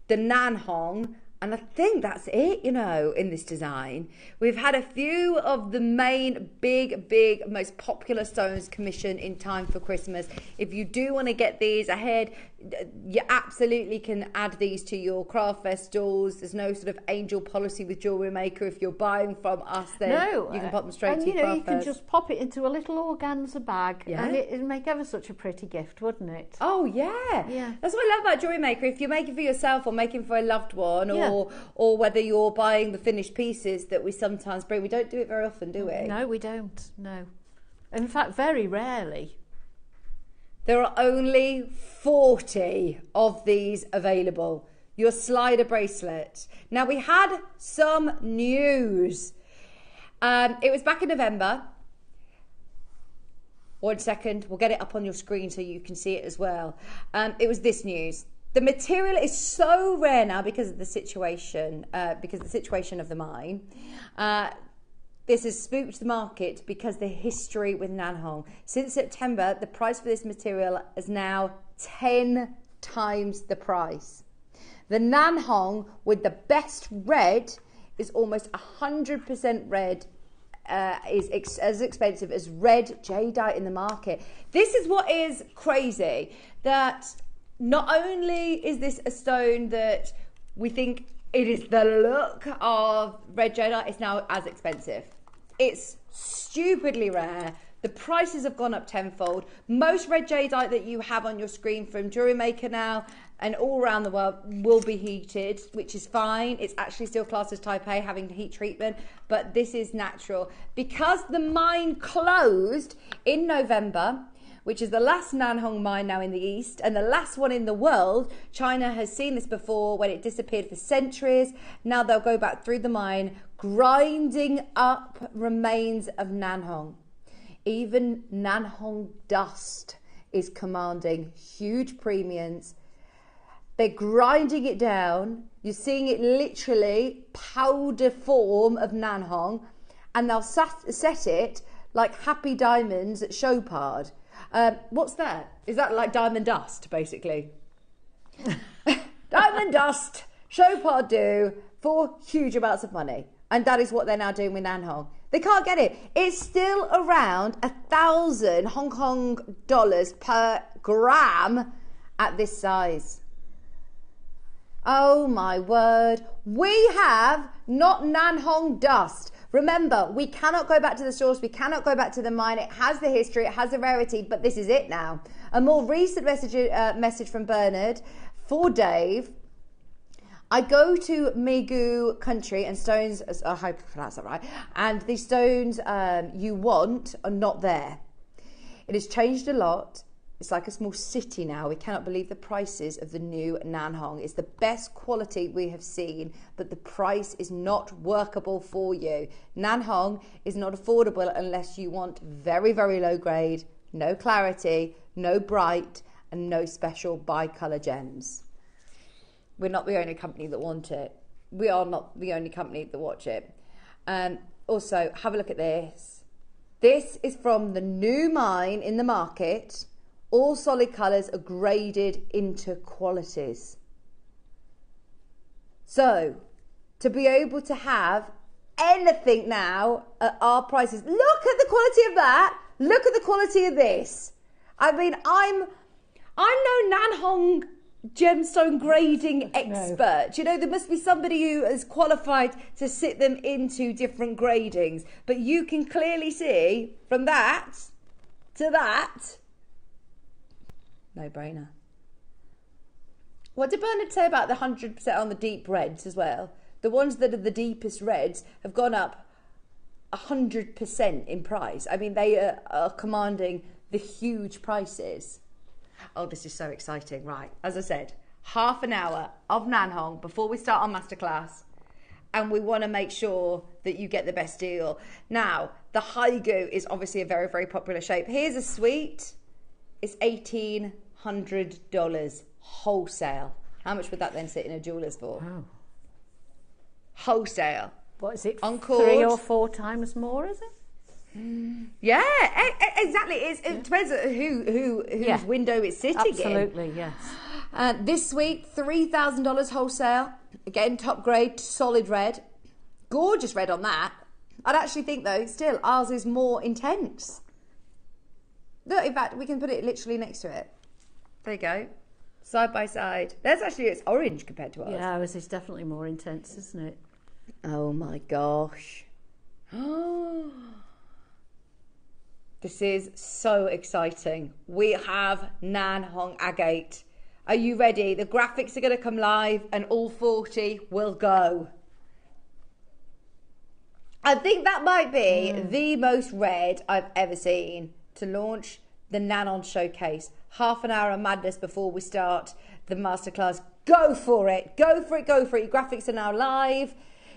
the Nanhong, and I think that's it, in this design. We've had a few of the main big, most popular stones commissioned in time for Christmas. If you do want to get these ahead, you absolutely can add these to your craft fest stalls. There's no sort of angel policy with Jewellery Maker. If you're buying from us, then you can pop them straight to your craft you can just pop it into a little organza bag, and it'd make ever such a pretty gift, wouldn't it? Oh yeah. That's what I love about Jewellery Maker. If you're making for yourself or making for a loved one, or whether you're buying the finished pieces that we sometimes bring, we don't do it very often, do we? No, we don't. No, in fact, very rarely. There are only 40 of these available. Your slider bracelet. Now, we had some news. It was back in November. 1 second, we'll get it up on your screen so you can see it as well. It was this news. The material is so rare now because of the situation, of the mine. This has spooked the market because the history with Nanhong. Since September, the price for this material is now 10 times the price. The Nanhong with the best red is almost 100% red, is as expensive as red jadeite in the market. This is what is crazy, that not only is this a stone that we think it is the look of red jadeite, it's now as expensive. It's stupidly rare. The prices have gone up tenfold. Most red jadeite that you have on your screen from Jewellery Maker now and all around the world will be heated, which is fine. It's actually still classed as type A, having heat treatment, but this is natural. Because the mine closed in November, which is the last Nanhong mine now in the east and the last one in the world. China has seen this before when it disappeared for centuries. Now they'll go back through the mine, grinding up remains of Nanhong. Even Nanhong dust is commanding huge premiums. They're grinding it down. You're seeing it literally powder form of Nanhong, and they'll set it like happy diamonds at Chopard. What's that? Is that like diamond dust, basically? Diamond dust, Chopard do for huge amounts of money. And that is what they're now doing with Nanhong. They can't get it. It's still around 1,000 Hong Kong dollars per gram at this size. Oh my word. We have not Nanhong dust. Remember, we cannot go back to the source, we cannot go back to the mine. It has the history, it has the rarity, but this is it now. A more recent message from Bernard for Dave. I go to Megu country and stones, I hope I pronounced that right, and the stones you want are not there. It has changed a lot. It's like a small city now. We cannot believe the prices of the new Nanhong. It's the best quality we have seen, but the price is not workable for you. Nanhong is not affordable unless you want very, very low grade, no clarity, no bright, and no special bi-colour gems. We're not the only company that want it. We are not the only company that watch it. Also, have a look at this. This is from the new mine in the market, All solid colours are graded into qualities. So, to be able to have anything now at our prices, look at the quality of that, look at the quality of this. I mean, I'm no Nanhong gemstone grading expert. You know, there must be somebody who is qualified to sit them into different gradings. But you can clearly see from that to that, no brainer. What did Bernard say about the 100% on the deep reds as well? The ones that are the deepest reds have gone up 100% in price. I mean, they are commanding the huge prices. Oh, this is so exciting. Right, as I said, half an hour of Nanhong before we start our masterclass. And we want to make sure that you get the best deal. Now, the Haigu is obviously a very, very popular shape. Here's a suite. It's $1,800 wholesale. How much would that then sit in a jeweller's for? Wow. Wholesale. What is it? Uncored. 3 or 4 times more, is it? Yeah, exactly. It depends on whose window it's sitting Absolutely, yes. This suite, $3,000 wholesale. Again, top grade, solid red. Gorgeous red on that. I'd actually think, though, still, ours is more intense. Look, in fact, we can put it literally next to it. There you go. Side by side. There's actually, it's orange compared to ours. Yeah, ours is definitely more intense, isn't it? Oh, my gosh. This is so exciting. We have Nanhong Agate. Are you ready? The graphics are going to come live and all 40 will go. I think that might be the most red I've ever seen to launch the Nanon Showcase. Half an hour of madness before we start the masterclass. Go for it. Go for it. Go for it. Your graphics are now live.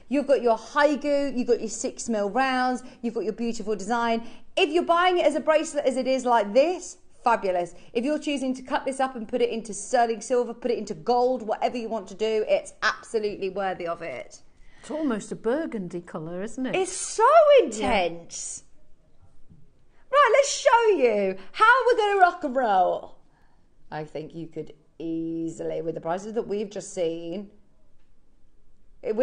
You've got your Haigu, you've got your 6mm rounds, you've got your beautiful design. If you're buying it as a bracelet as it is like this, fabulous. If you're choosing to cut this up and put it into sterling silver, put it into gold, whatever you want to do, it's absolutely worthy of it. It's almost a burgundy colour, isn't it? It's so intense. Yeah. Right, let's show you how we're going to rock and roll. I think you could easily, with the prices that we've just seen, if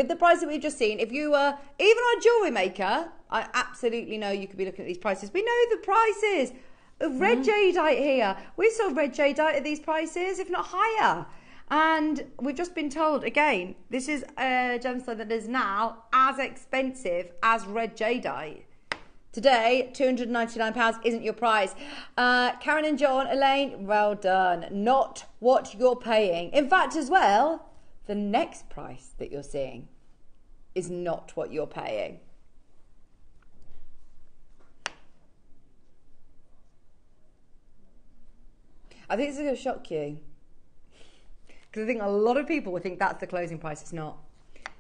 you were even on JewelleryMaker, I absolutely know you could be looking at these prices. We know the prices of red jadeite here. We sold red jadeite at these prices, if not higher. And we've just been told, again, this is a gemstone that is now as expensive as red jadeite. Today, £299 isn't your price. Karen and John, Elaine, well done. Not what you're paying. In fact, as well, the next price that you're seeing is not what you're paying. I think this is going to shock you. Because I think a lot of people would think that's the closing price. It's not.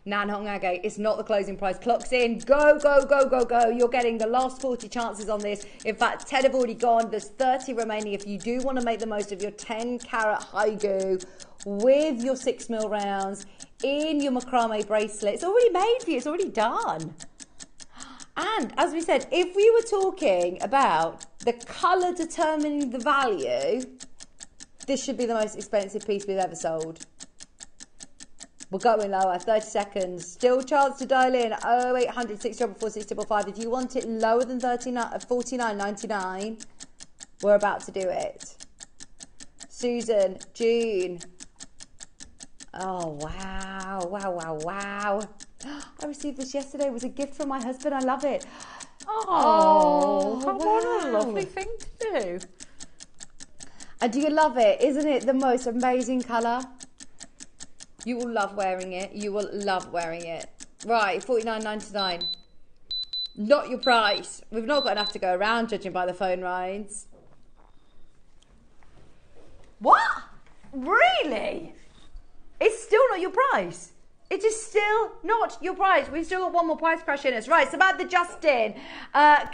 Nanhong Agate, it's not the closing price. Clock's in. Go, go, go, go, go. You're getting the last 40 chances on this. In fact, 10 have already gone. There's 30 remaining. If you do want to make the most of your 10 carat Haigu with your 6mm rounds in your macrame bracelet, it's already made for you. It's already done. And as we said, if we were talking about the colour determining the value, this should be the most expensive piece we've ever sold. We're going lower, 30 seconds. Still chance to dial in, 0800 644 655. If you want it lower than $49.99, we're about to do it. Susan, June. Oh, wow, wow, wow, wow. I received this yesterday. It was a gift from my husband. I love it. Oh, wow. What a lovely thing to do. And do you love it? Isn't it the most amazing colour? You will love wearing it. You will love wearing it. Right, $49.99. Not your price. We've not got enough to go around, judging by the phone rides. What? Really? It's still not your price. It is still not your price. We've still got one more price crash in us. Right, Samantha, Justin,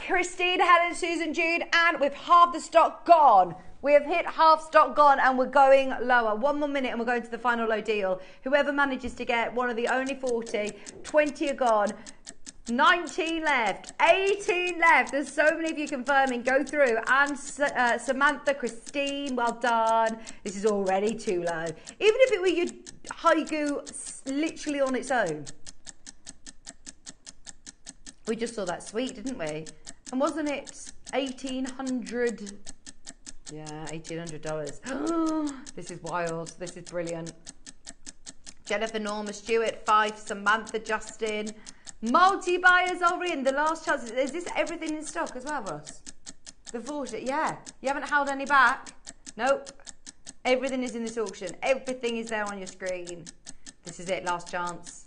Christine, Helen, Susan, Jude, and with half the stock gone. We have hit half stock gone and we're going lower. One more minute and we're going to the final low deal. Whoever manages to get one of the only 40, 20 are gone. 19 left, 18 left. There's so many of you confirming. Go through. And Samantha, Christine, well done. This is already too low. Even if it were your Haigu literally on its own. We just saw that suite, didn't we? And wasn't it $1,800? Yeah, $1,800. This is wild. This is brilliant. Jennifer, Norma, Stewart, Fife, Samantha, Justin. Multi-buyers are in. The last chance. Is this everything in stock as well, Ross? The 40, yeah. You haven't held any back? Nope. Everything is in this auction. Everything is there on your screen. This is it, last chance.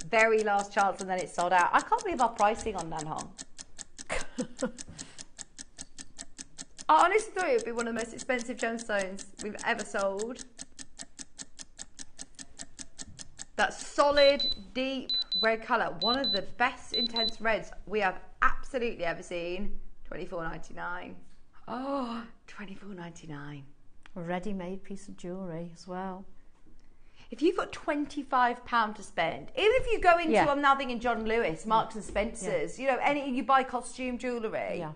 Very last chance, and then it's sold out. I can't believe our pricing on Nanhong. I honestly thought it would be one of the most expensive gemstones we've ever sold. That solid, deep red colour. One of the best intense reds we have absolutely ever seen. $24.99. Oh, $24.99. A ready-made piece of jewellery as well. If you've got £25 to spend, even if you go into, I'm now thinking John Lewis, Marks and Spencer's, you know, you buy costume jewellery. Yeah.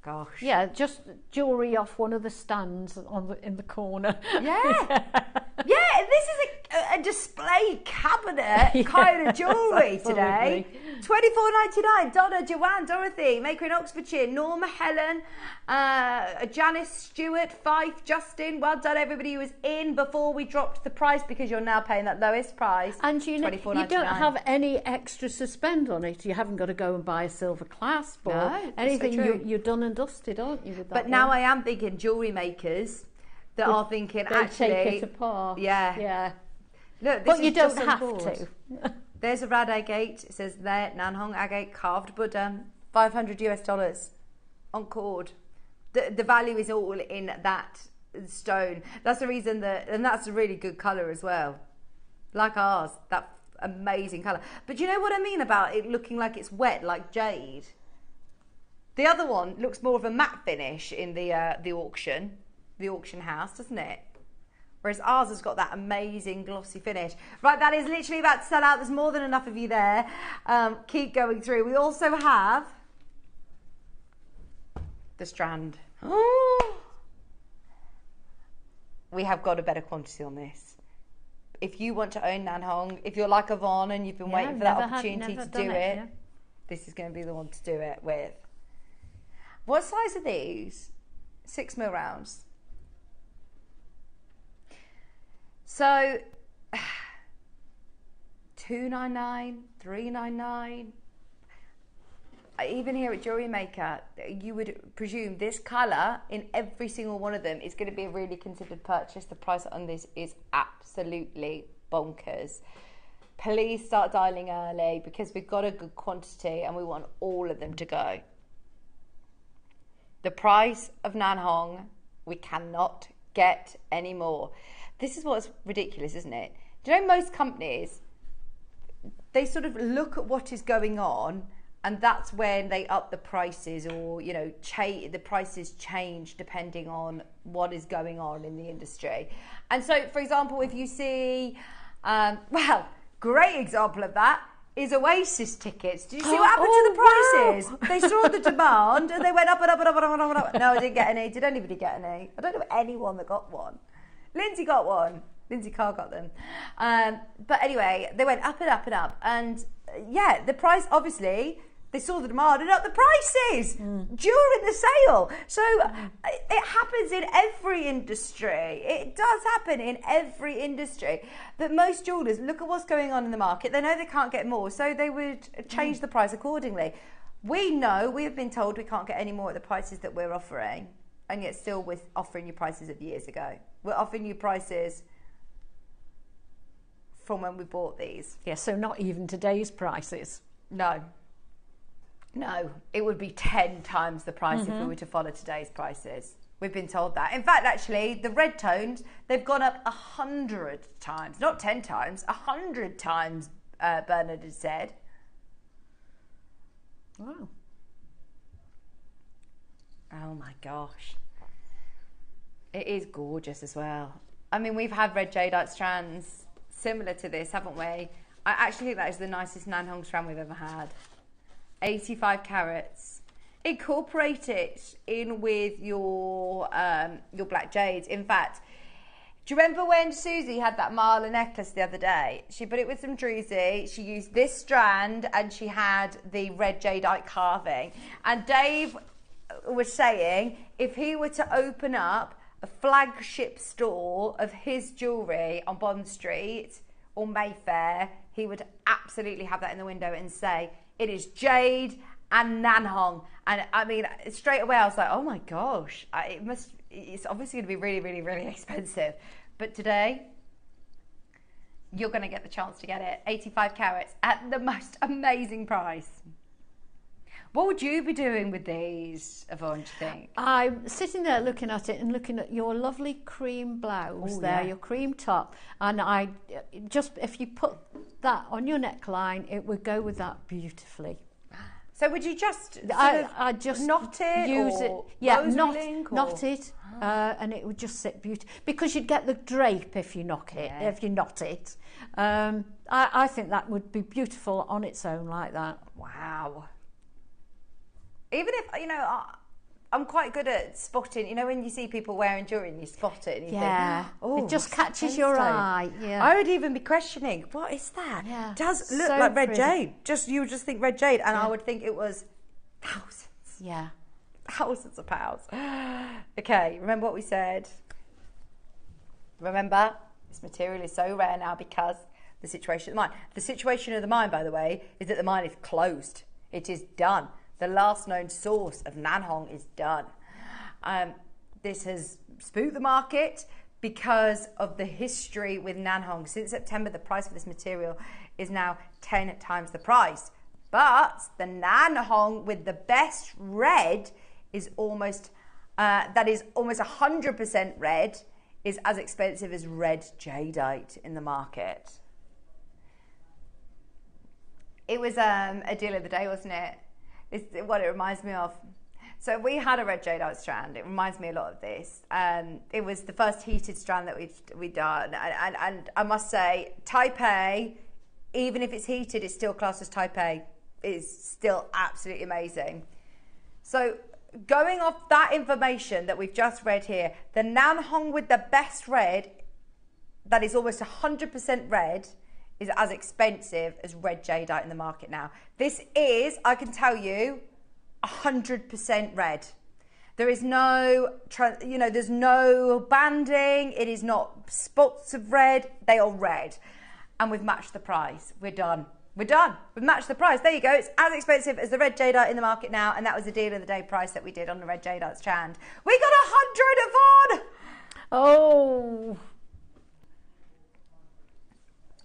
Gosh. Yeah, just jewellery off one of the stands in the corner. Yeah. Yeah, this is a display cabinet kind of jewellery today. $24.99. Donna, Joanne, Dorothy, Maker in Oxfordshire, Norma, Helen, Janice, Stewart, Fife, Justin. Well done, everybody who was in before we dropped the price, because you're now paying that lowest price. And you know, you don't have any extra to spend on it. You haven't got to go and buy a silver clasp or anything. So you're done and dusted, aren't you? With that but now I am thinking jewellery makers that are thinking actually take it apart. Yeah. Look, this but you don't have to. There's a rad agate. It says there, Nanhong agate carved Buddha, $500 on cord. The value is all in that stone. That's the reason and that's a really good colour as well. Like ours, that amazing colour. But you know what I mean about it looking like it's wet, like jade? The other one looks more of a matte finish in the auction house, doesn't it? Whereas ours has got that amazing glossy finish. Right, that is literally about to sell out. There's more than enough of you there. Keep going through. We also have the strand. We have got a better quantity on this. If you want to own Nanhong, if you're like Yvonne and you've been waiting for that opportunity to do it, this is going to be the one to do it with. What size are these? 6mm rounds. So, $2.99, $3.99. Even here at JewelleryMaker, you would presume this colour in every single one of them is going to be a really considered purchase. The price on this is absolutely bonkers. Please start dialing early because we've got a good quantity and we want all of them to go. The price of Nanhong, we cannot get any more. This is what's ridiculous, isn't it? Do you know most companies, they sort of look at what is going on and that's when they up the prices or, you know, the prices change depending on what is going on in the industry. And so, for example, if you see, great example of that is Oasis tickets. Did you see what happened to the prices? They saw the demand and they went up and up and up and up and up and up. No, I didn't get any. Did anybody get any? I don't know anyone that got one. Lindsay got one. Lindsay Carr got them. But anyway, they went up and up and up. And yeah, the price, obviously, they saw the demand and up the prices during the sale. So it happens in every industry. It does happen in every industry that most jewellers look at what's going on in the market. They know they can't get more, so they would change the price accordingly. We know, we have been told we can't get any more at the prices that we're offering, and yet still we're offering you prices of years ago. We're offering you prices from when we bought these. Yeah, so not even today's prices. No. No, it would be 10 times the price if we were to follow today's prices. We've been told that. In fact, actually, the red tones, they've gone up 100 times. Not 10 times, 100 times, Bernard has said. Wow. Oh my gosh. It is gorgeous as well. I mean, we've had red jadeite strands similar to this, haven't we? I actually think that is the nicest Nanhong strand we've ever had. 85 carats. Incorporate it in with your black jades. In fact, do you remember when Susie had that Marla necklace the other day? She put it with some druzy, she used this strand, and she had the red jadeite carving. And Dave was saying if he were to open up a flagship store of his jewellery on Bond Street or Mayfair, he would absolutely have that in the window and say, it is jade and Nanhong. And I mean, straight away I was like, oh my gosh, it's obviously going to be really, really, really expensive. But today, you're going to get the chance to get it. 85 carats at the most amazing price. What would you be doing with these, Yvonne, do you think? I'm sitting there looking at it and looking at your lovely cream blouse your cream top. And I just, if you put that on your neckline, it would go with that beautifully. So would you just I just knot it, use or it, yeah, rosary knot it, and it would just sit beautiful because you'd get the drape if you knot it. I think that would be beautiful on its own like that. Wow. Even if I'm quite good at spotting. You know, when you see people wearing jewellery and you spot it, and you think, oh, it just catches your eye. Yeah, I would even be questioning, what is that? Yeah, does look so like red pretty. jade. You would just think red jade, and I would think it was thousands. Yeah, Thousands of pounds. Okay, remember what we said. Remember, this material is so rare now because the situation of the mine. The situation of the mine, by the way, is that the mine is closed. It is done. The last known source of Nanhong is done. This has spooked the market because of the history with Nanhong. Since September, the price for this material is now 10 times the price. But the Nanhong with the best red is almost, that is almost 100% red, is as expensive as red jadeite in the market. It was a deal of the day, wasn't it? It's what it reminds me of. So we had a red jadeite strand. It reminds me a lot of this. It was the first heated strand that we'd done. And I must say, Taipei, even if it's heated, it's still classed as Taipei. It's still absolutely amazing. So going off that information that we've just read here, the Nanhong with the best red, that is almost 100% red, is as expensive as red jadeite in the market now. This is, I can tell you, 100% red. There is no, there's no banding. It is not spots of red. They are red. And we've matched the price. We're done. We're done. We've matched the price. There you go. It's as expensive as the red jadeite in the market now. And that was the deal of the day price that we did on the red jadeite strand. We got 100, Yvonne! Oh.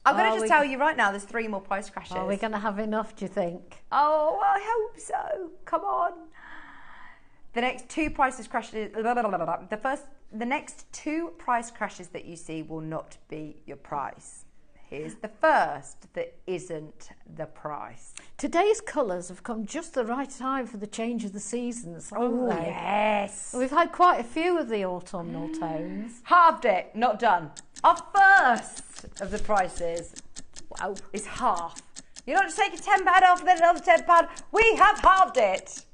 I'm going to just tell you right now, there's 3 more price crashes. Are we going to have enough, do you think? Oh, I hope so. Come on. The next 2 prices crashes. The next 2 price crashes that you see will not be your price. Here's the first that isn't the price. Today's colours have come just the right time for the change of the seasons, haven't they? Yes. We've had quite a few of the autumnal tones. Halved it, not done. Our first of the prices, wow, is half. You're not just taking £10 off and then another £10. We have halved it.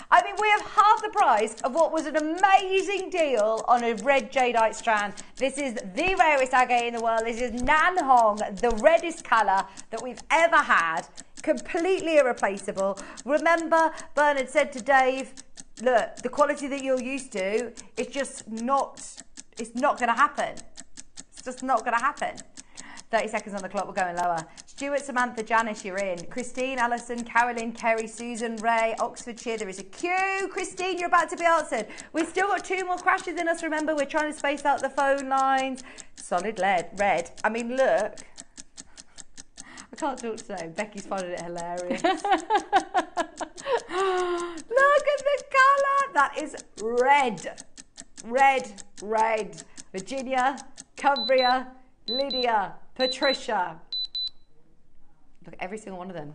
I mean, we have half the price of what was an amazing deal on a red jadeite strand. This is the rarest agate in the world. This is Nanhong, the reddest colour that we've ever had. Completely irreplaceable. Remember, Bernard said to Dave, look, the quality that you're used to, it's just not, it's not going to happen. It's just not going to happen. 30 seconds on the clock, we're going lower. Stuart, Samantha, Janice, you're in. Christine, Alison, Carolyn, Kerry, Susan, Ray, Oxfordshire. There is a queue. Christine, you're about to be answered. We've still got 2 more crashes in us, remember. We're trying to space out the phone lines. Solid red. I mean, look. I can't talk today. Becky's finding it hilarious. Look at the colour. That is red. Red. Virginia, Cumbria, Lydia, Patricia. Look at every single one of them.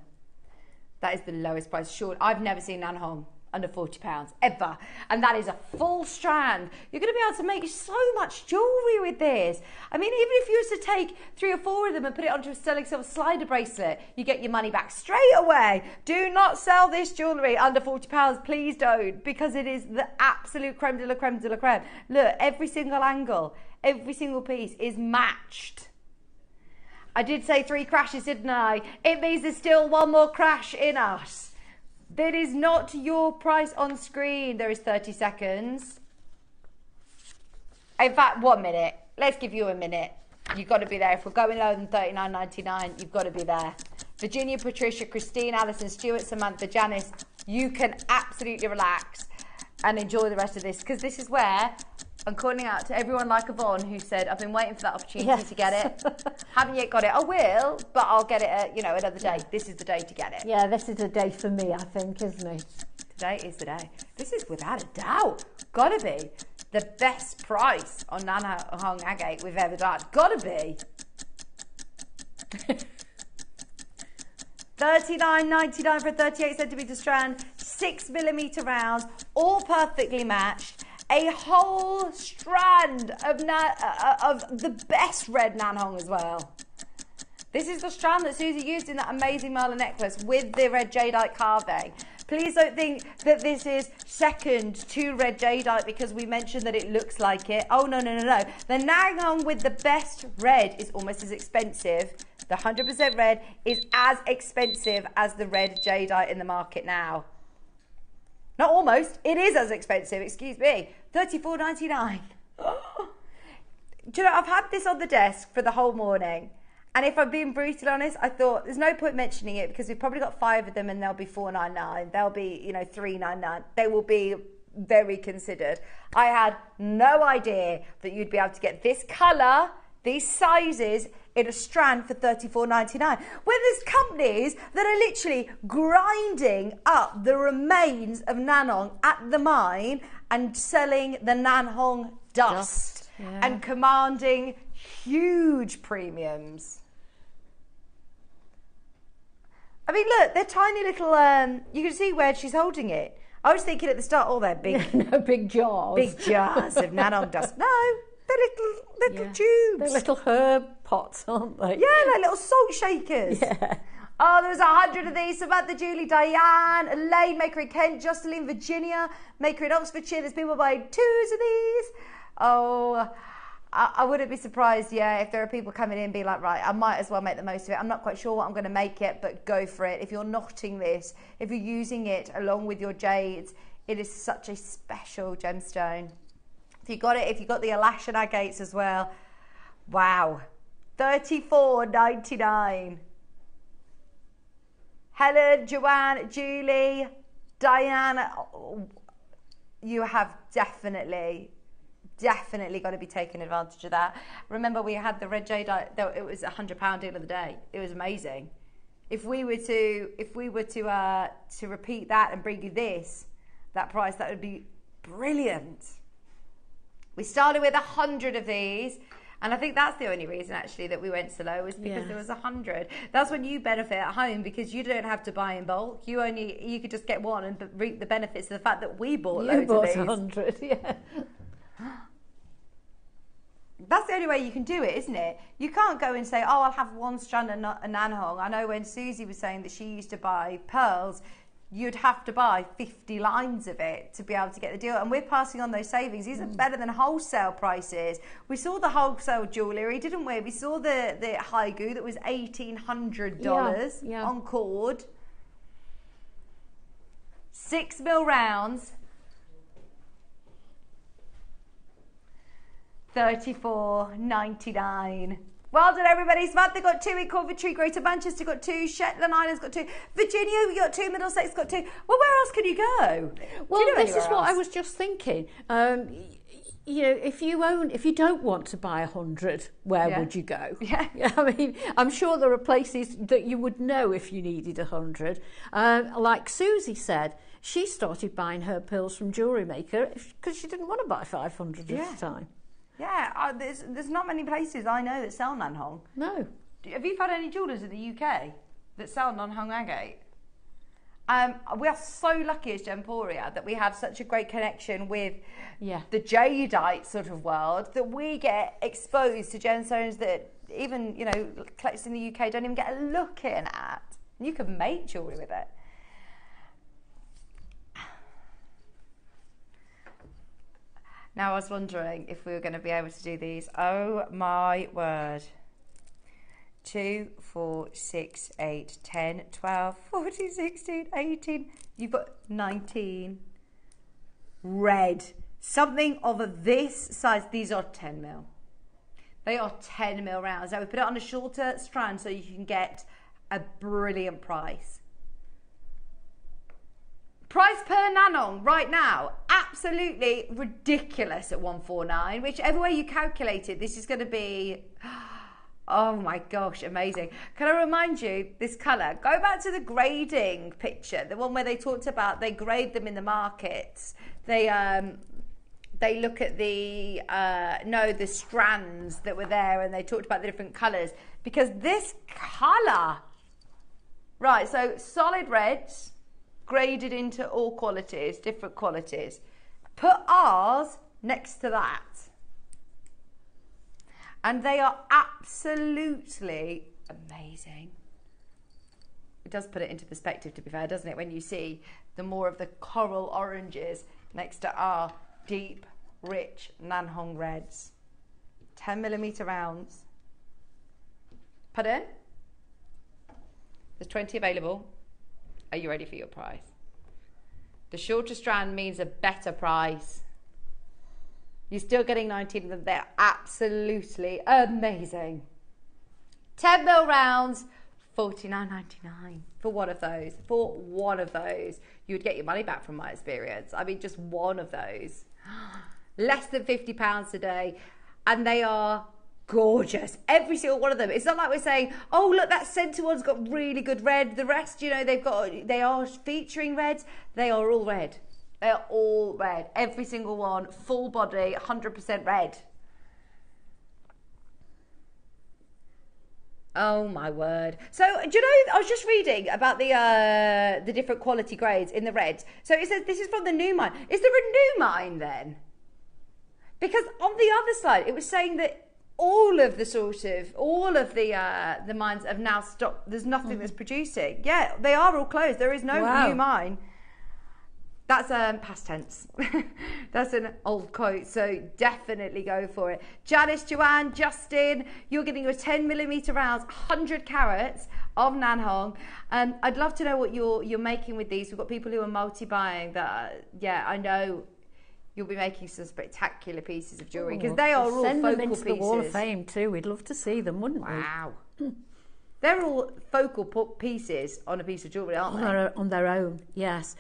That is the lowest price. Sure, I've never seen Nanhong. under £40 ever, and that is a full strand. You're going to be able to make so much jewellery with this. I mean, even if you were to take 3 or 4 of them and put it onto a sterling silver slider bracelet, you get your money back straight away. Do not sell this jewellery under £40, please don't, because it is the absolute creme de la creme de la creme. Look, every single angle, every single piece is matched. I did say 3 crashes, didn't I? It means there's still 1 more crash in us. That is not your price on screen. There is 30 seconds. In fact, 1 minute. Let's give you a minute. You've got to be there. If we're going lower than $39.99, you've got to be there. Virginia, Patricia, Christine, Alison, Stuart, Samantha, Janice, you can absolutely relax and enjoy the rest of this, because this is where I'm calling out to everyone like Yvonne who said, I've been waiting for that opportunity to get it. Haven't yet got it. I will, but I'll get it, another day. This is the day to get it. Yeah, this is the day for me, I think, isn't it? Today is the day. This is without a doubt gotta be the best price on Nanhong agate we've ever done. Gotta be. $39.99 for a 38cm strand, 6mm rounds, all perfectly matched. A whole strand of the best red Nanhong as well. This is the strand that Susie used in that amazing Merlin necklace with the red jadeite carving. Please don't think that this is second to red jadeite because we mentioned that it looks like it. Oh, no, no, no, no. The Nanhong with the best red is almost as expensive. The 100% red is as expensive as the red jadeite in the market now. Not almost, it is as expensive, excuse me. $34.99. Do you know, I've had this on the desk for the whole morning. And if I'm being brutally honest, I thought there's no point mentioning it because we've probably got 5 of them and they'll be $4.99. They'll be, $3.99. They will be very considered. I had no idea that you'd be able to get this colour, these sizes in a strand for $34.99. When there's companies that are literally grinding up the remains of Nanhong at the mine and selling the Nanhong dust. Yeah. And commanding huge premiums. I mean, look, they're tiny little, you can see where she's holding it. I was thinking at the start, oh, they're big. No, big jars. Big jars of Nanhong dust. No, they're little tubes. They're little herb pots, aren't they? Yeah, like little salt shakers. Yeah. Oh, there was 100 of these. Samantha, Julie, Diane, Elaine, maker in Kent, Jocelyn, Virginia, maker in Oxfordshire. There's people buying 2s of these. Oh, I wouldn't be surprised, if there are people coming in and be like, right, I might as well make the most of it. I'm not quite sure what I'm going to make it, but go for it. If you're knotting this, if you're using it along with your jades, it is such a special gemstone. If you got it, if you got the Alashan agates as well, wow, $34.99. Helen, Joanne, Julie, Diane, you have definitely got to be taking advantage of that. Remember, we had the red jadeite. It was £100 deal of the day. It was amazing. If we were to repeat that and bring you that price, that would be brilliant. We started with 100 of these, and I think that's the only reason actually that we went so low was because there was 100. That's when you benefit at home because you don't have to buy in bulk. You could just get one and reap the benefits of the fact that we bought loads of these. You bought 100, yeah. That's the only way you can do it, isn't it? You can't go and say, oh, I'll have 1 strand of Nanhong. I know when Susie was saying that she used to buy pearls, you'd have to buy 50 lines of it to be able to get the deal. And we're passing on those savings. These are better than wholesale prices. We saw the wholesale jewellery, didn't we? We saw the Haigu that was $1,800 on cord. 6mm rounds. $34.99. Well done, everybody. Samantha got 2 in Coventry, Greater Manchester got 2, Shetland Islands got 2, Virginia we got 2, Middlesex got 2. Well, where else can you go? Well, this is what I was just thinking. If you don't want to buy 100, where would you go? Yeah. I mean, I'm sure there are places that you would know if you needed 100. Like Susie said, she started buying her pearls from JewelleryMaker because she didn't want to buy 500 at a time. Yeah, there's not many places I know that sell Nanhong. No. Have you found any jewellers in the UK that sell Nanhong agate? We are so lucky as Gemporia that we have such a great connection with the jadeite sort of world, that we get exposed to gemstones that even, you know, collectors in the UK don't even get a look in at. You can make jewellery with it. Now I was wondering if we were going to be able to do these. Oh my word. 2, 4, 6, 8, 10, 12, 14, 16, 18. You've got 19. Red. Something of this size. These are 10 mil. They are 10 mil rounds. Now we put it on a shorter strand so you can get a brilliant price. Price per nanong right now, absolutely ridiculous at 149. Whichever way you calculate it, this is going to be, oh my gosh, amazing. Can I remind you, this colour, go back to the grading picture, the one where they talked about they grade them in the markets. They look at the the strands that were there, and they talked about the different colours, because this colour, right, so solid reds, graded into all qualities, different qualities. Put ours next to that. And they are absolutely amazing. It does put it into perspective, to be fair, doesn't it? When you see the more of the coral oranges next to our deep, rich Nanhong reds. 10mm rounds. Put in. There's 20 available. Are you ready for your price? The shorter strand means a better price. You're still getting 19 of them. They're absolutely amazing. 10 mil rounds, $49.99 for one of those. For one of those, you would get your money back, from my experience. I mean, just one of those. Less than £50 a day, and they are gorgeous. Every single one of them. It's not like we're saying, oh look, that centre one's got really good red. The rest, you know, they are featuring reds. They are all red. They are all red. Every single one, full body, 100% red. Oh my word. So do you know, I was just reading about the different quality grades in the reds. So it says this is from the new mine. Is there a new mine then? Because on the other side, it was saying that all of the mines have now stopped. There's nothing that's producing. Yeah, they are all closed. There is no new mine. That's past tense. That's an old quote, so definitely go for it. Janice, Joanne, Justin, you're getting your 10mm rounds, 100 carats of Nanhong. I'd love to know what you're making with these. We've got people who are multi-buying that, yeah, I know you'll be making some spectacular pieces of jewellery, because they are all focal pieces. Send them into the Wall of Fame too. We'd love to see them, wouldn't we? Wow. They're all focal pieces on a piece of jewellery, aren't they? On their own, yes.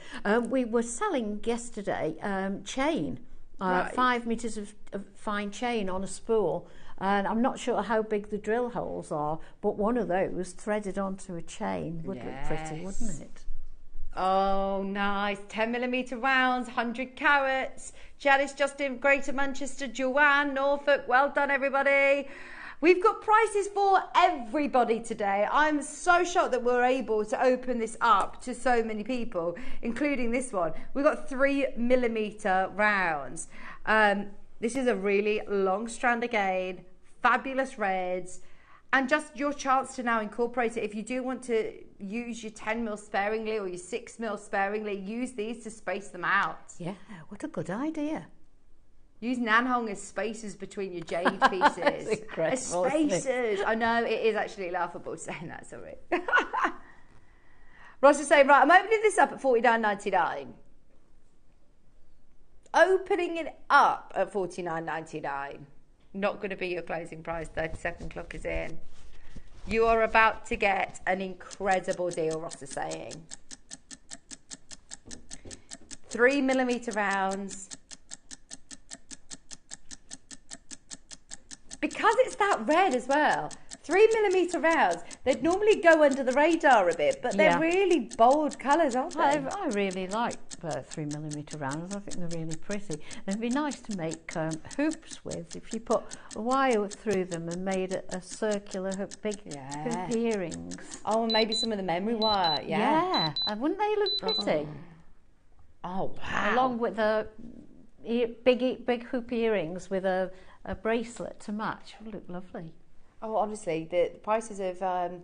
We were selling yesterday chain, 5 metres of fine chain on a spool. And I'm not sure how big the drill holes are, but one of those threaded onto a chain would look pretty, wouldn't it? Oh, nice. 10mm rounds, 100 carats. Janice, Justin, Greater Manchester, Joanne, Norfolk. Well done, everybody. We've got prices for everybody today. I'm so shocked that we're able to open this up to so many people, including this one. We've got 3mm rounds. This is a really long strand again, fabulous reds, and just your chance to now incorporate it. If you do want to use your 10mm sparingly or your 6mm sparingly, use these to space them out. Yeah, what a good idea. Use Nanhong as spacers between your jade pieces. As spacers. I know, it is actually laughable saying that, sorry. Ross is saying, right, I'm opening this up at $49.99. Opening it up at $49.99. Not going to be your closing price. 30-second clock is in. You are about to get an incredible deal, Ross is saying. 3mm rounds. Because it's that red as well, 3mm rounds. They'd normally go under the radar a bit, but they're really bold colours, aren't they? I really like 3mm rounds. I think they're really pretty. They'd be nice to make hoops with if you put a wire through them and made a circular big hoop earrings. Oh, and maybe some of the memory wire. Yeah. And wouldn't they look pretty? Oh, wow. Along with the big hoop earrings with a bracelet to match. Would look lovely. Oh, honestly, the prices of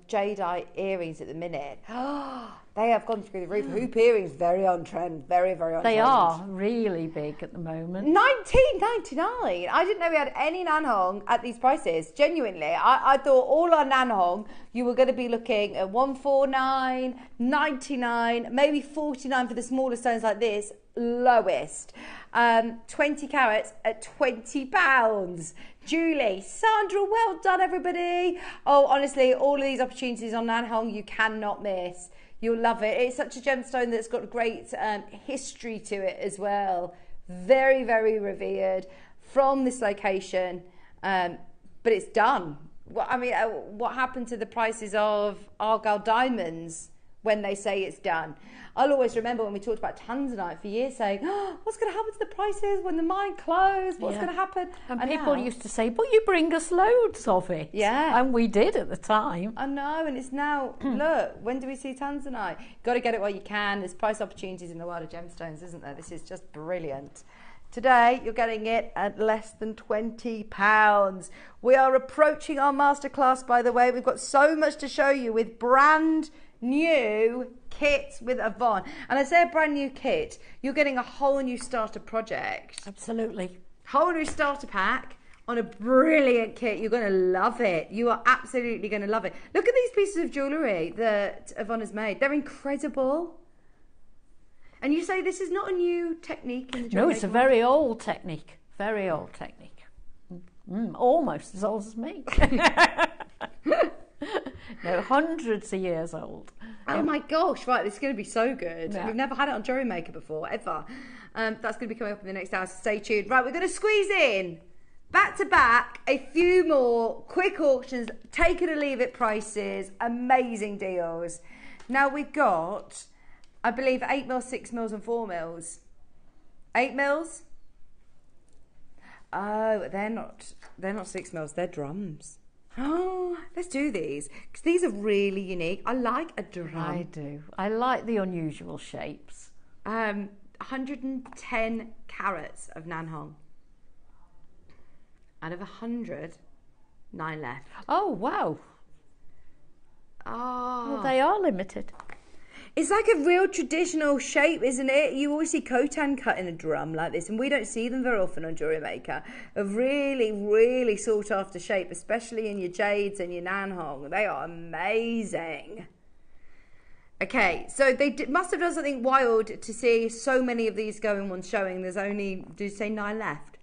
jadeite earrings at the minute, they have gone through the roof. Hoop earrings, very on trend, very, very on trend. They are really big at the moment. $19.99. I didn't know we had any Nanhong at these prices. Genuinely, I thought all our Nanhong, you were going to be looking at $149, $99, maybe $49 for the smaller stones like this, lowest. 20 carats at £20. Julie, Sandra, well done everybody. Oh, honestly, all of these opportunities on Nanhong you cannot miss. You'll love it. It's such a gemstone that's got a great history to it as well. Very, very revered from this location, but it's done. Well, I mean, what happened to the prices of Argyle diamonds when they say it's done? I'll always remember when we talked about tanzanite for years saying, oh, what's going to happen to the prices when the mine closed? What's going to happen? And people used to say, but you bring us loads of it. Yeah. And we did at the time. I know, and it's now, look, when do we see tanzanite? Got to get it while you can. There's price opportunities in the world of gemstones, isn't there? This is just brilliant. Today, you're getting it at less than £20. We are approaching our masterclass, by the way. We've got so much to show you with brand new kits with Yvonne. And I say a brand new kit, you're getting a whole new starter project. Absolutely. Whole new starter pack on a brilliant kit. You're going to love it. You are absolutely going to love it. Look at these pieces of jewellery that Yvonne has made. They're incredible. And you say this is not a new technique in the jewellery? No, it's a very old technique. Very old technique. Almost as old as me. No, hundreds of years old. Oh my gosh, right, this is going to be so good. Yeah. We've never had it on JewelleryMaker before, ever. That's going to be coming up in the next hour, so stay tuned. Right, we're going to squeeze in, back to back, a few more quick auctions, take it or leave it prices, amazing deals. Now we've got, I believe, 8mm, 6mm and 4mm. 8mm? Oh, they're not 6mm, they're drums. Oh, let's do these because these are really unique. I like a drum. I do. I like the unusual shapes. 110 carats of Nanhong. Out of 100, 9 left. Oh, wow. Oh, Well, they are limited. it's like a real traditional shape, isn't it? You always see Khotan cut in a drum like this, and we don't see them very often on JewelleryMaker. A really, really sought after shape, especially in your jades and your Nanhong. They are amazing. Okay, so they must have done something wild to see so many of these go in one showing. There's only, did you say 9 left?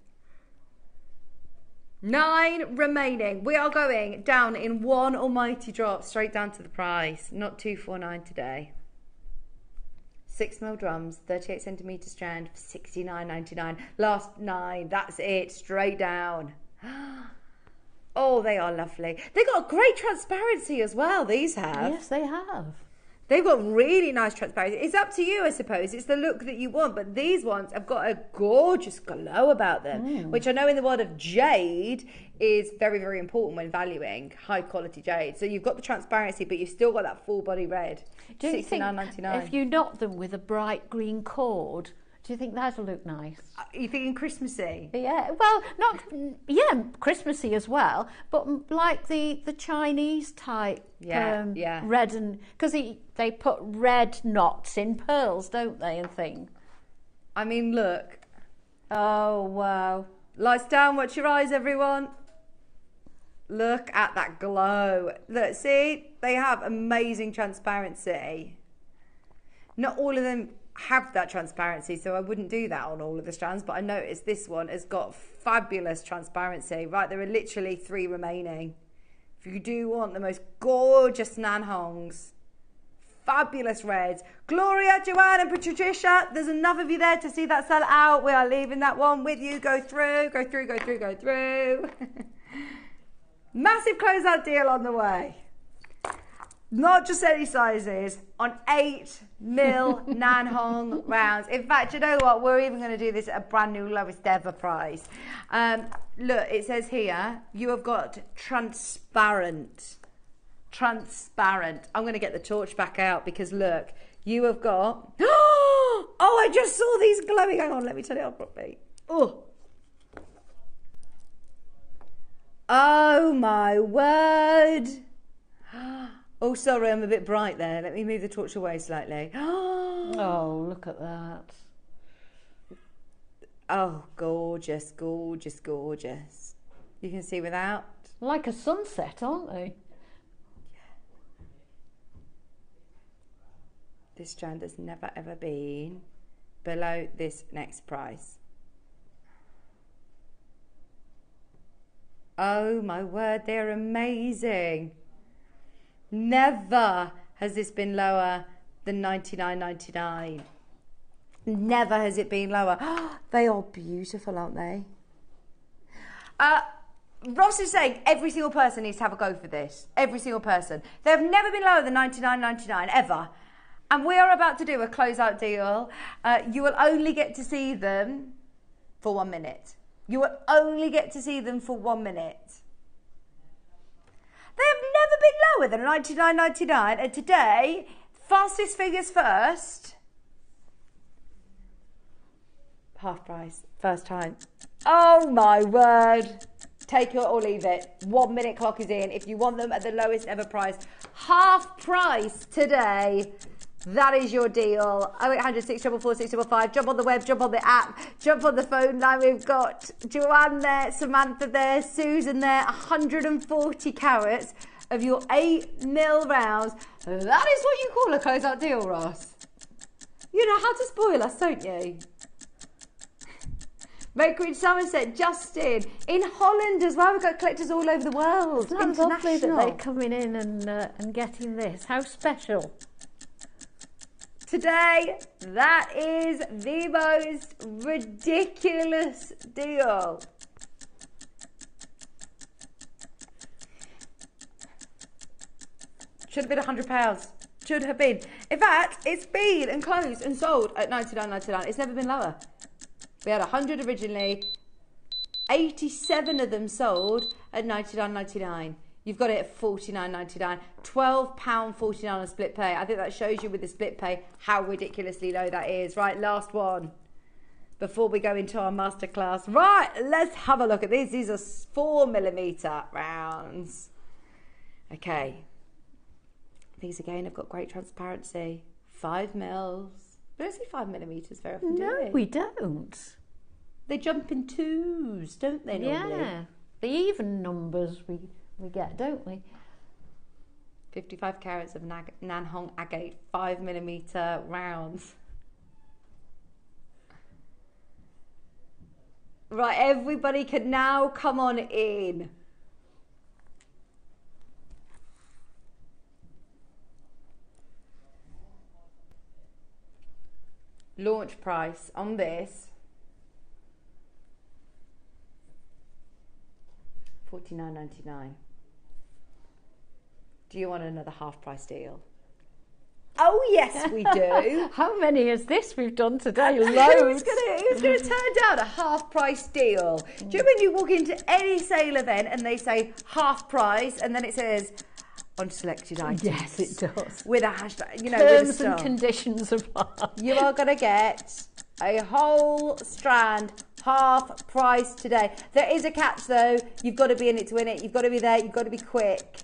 9 remaining. We are going down in one almighty drop, straight down to the price. Not 249 today. 6mm drums, 38cm strand for $69.99. Last 9, that's it, straight down. Oh, they are lovely. They got a great transparency as well, these have. Yes, they have. They've got really nice transparency. It's up to you, I suppose. It's the look that you want. But these ones have got a gorgeous glow about them, which I know in the world of jade is very, very important when valuing high quality jade. So you've got the transparency, but you've still got that full body red. Do you think $69.99. if you knot them with a bright green cord, do you think that'll look nice? Are you thinking Christmassy? Yeah, well, Christmassy as well, but like the Chinese type, red, and because they put red knots in pearls, don't they, and things. I mean, look. Oh wow! Lights down. Watch your eyes, everyone. Look at that glow. Look, see, they have amazing transparency. Not all of them have that transparency, so I wouldn't do that on all of the strands, but I noticed this one has got fabulous transparency. Right, there are literally 3 remaining. If you do want the most gorgeous Nanhongs, fabulous reds, Gloria, Joanne and Patricia, there's enough of you there to see that sell out. We are leaving that one with you. Go through, go through, go through, go through. Massive closeout deal on the way. Not just any sizes, on 8mm Nan Hong rounds. In fact, you know what? We're even going to do this at a brand new lowest ever price. Look, it says here, you have got transparent. Transparent. I'm going to get the torch back out because look, you have got... Oh, I just saw these glowing. Hang on, let me turn it on properly. Oh my word. Oh, sorry, I'm a bit bright there. Let me move the torch away slightly. Oh, look at that. Oh, gorgeous, gorgeous, gorgeous. You can see without. Like a sunset, aren't they? This strand has never ever been below this next price. Oh my word, they're amazing. Never has this been lower than $99.99. Never has it been lower. They are beautiful, aren't they? Ross is saying every single person needs to have a go for this. Every single person. They have never been lower than $99.99 ever. And we are about to do a closeout deal. You will only get to see them for 1 minute. You will only get to see them for 1 minute. They have never been lower than $99.99, and today, fastest fingers first. Half price, first time. Oh my word. Take it or leave it. 1 minute clock is in. If you want them at the lowest ever price, half price today. That is your deal. 0800 644 655. Jump on the web, jump on the app, jump on the phone line. We've got Joanne there, Samantha there, Susan there. 140 carats of your 8mm rounds. That is what you call a closeout deal, Ross. You know how to spoil us, don't you? Maker in Somerset, Justin, in Holland as well. We've got collectors all over the world. It's lovely that they're coming in and getting this. How special. Today, that is the most ridiculous deal. Should have been £100. Should have been. In fact, it's been and closed and sold at $99.99. It's never been lower. We had 100 originally. 87 of them sold at $99.99. You've got it at $49.99, £12.49 on split pay. I think that shows you with the split pay how ridiculously low that is. Right, last one before we go into our masterclass. Right, let's have a look at these. These are 4mm rounds. Okay. These again have got great transparency. 5 mils. We don't see 5mm very often, do we? No, we don't. They jump in twos, don't they, normally? Yeah, the even numbers we get, don't we? 55 carats of Nan Hong agate 5mm rounds. Right, everybody can now come on in. Launch price on this $49.99. Do you want another half price deal? Oh yes, we do. How many is this we've done today? Who's going to turn down a half price deal? Do you know when you walk into any sale event and they say half price and then it says on selected items? Yes, it does. With a hashtag, you know, terms with a and conditions apply. You are going to get a whole strand half price today. There is a catch though. You've got to be in it to win it. You've got to be there. You've got to be quick.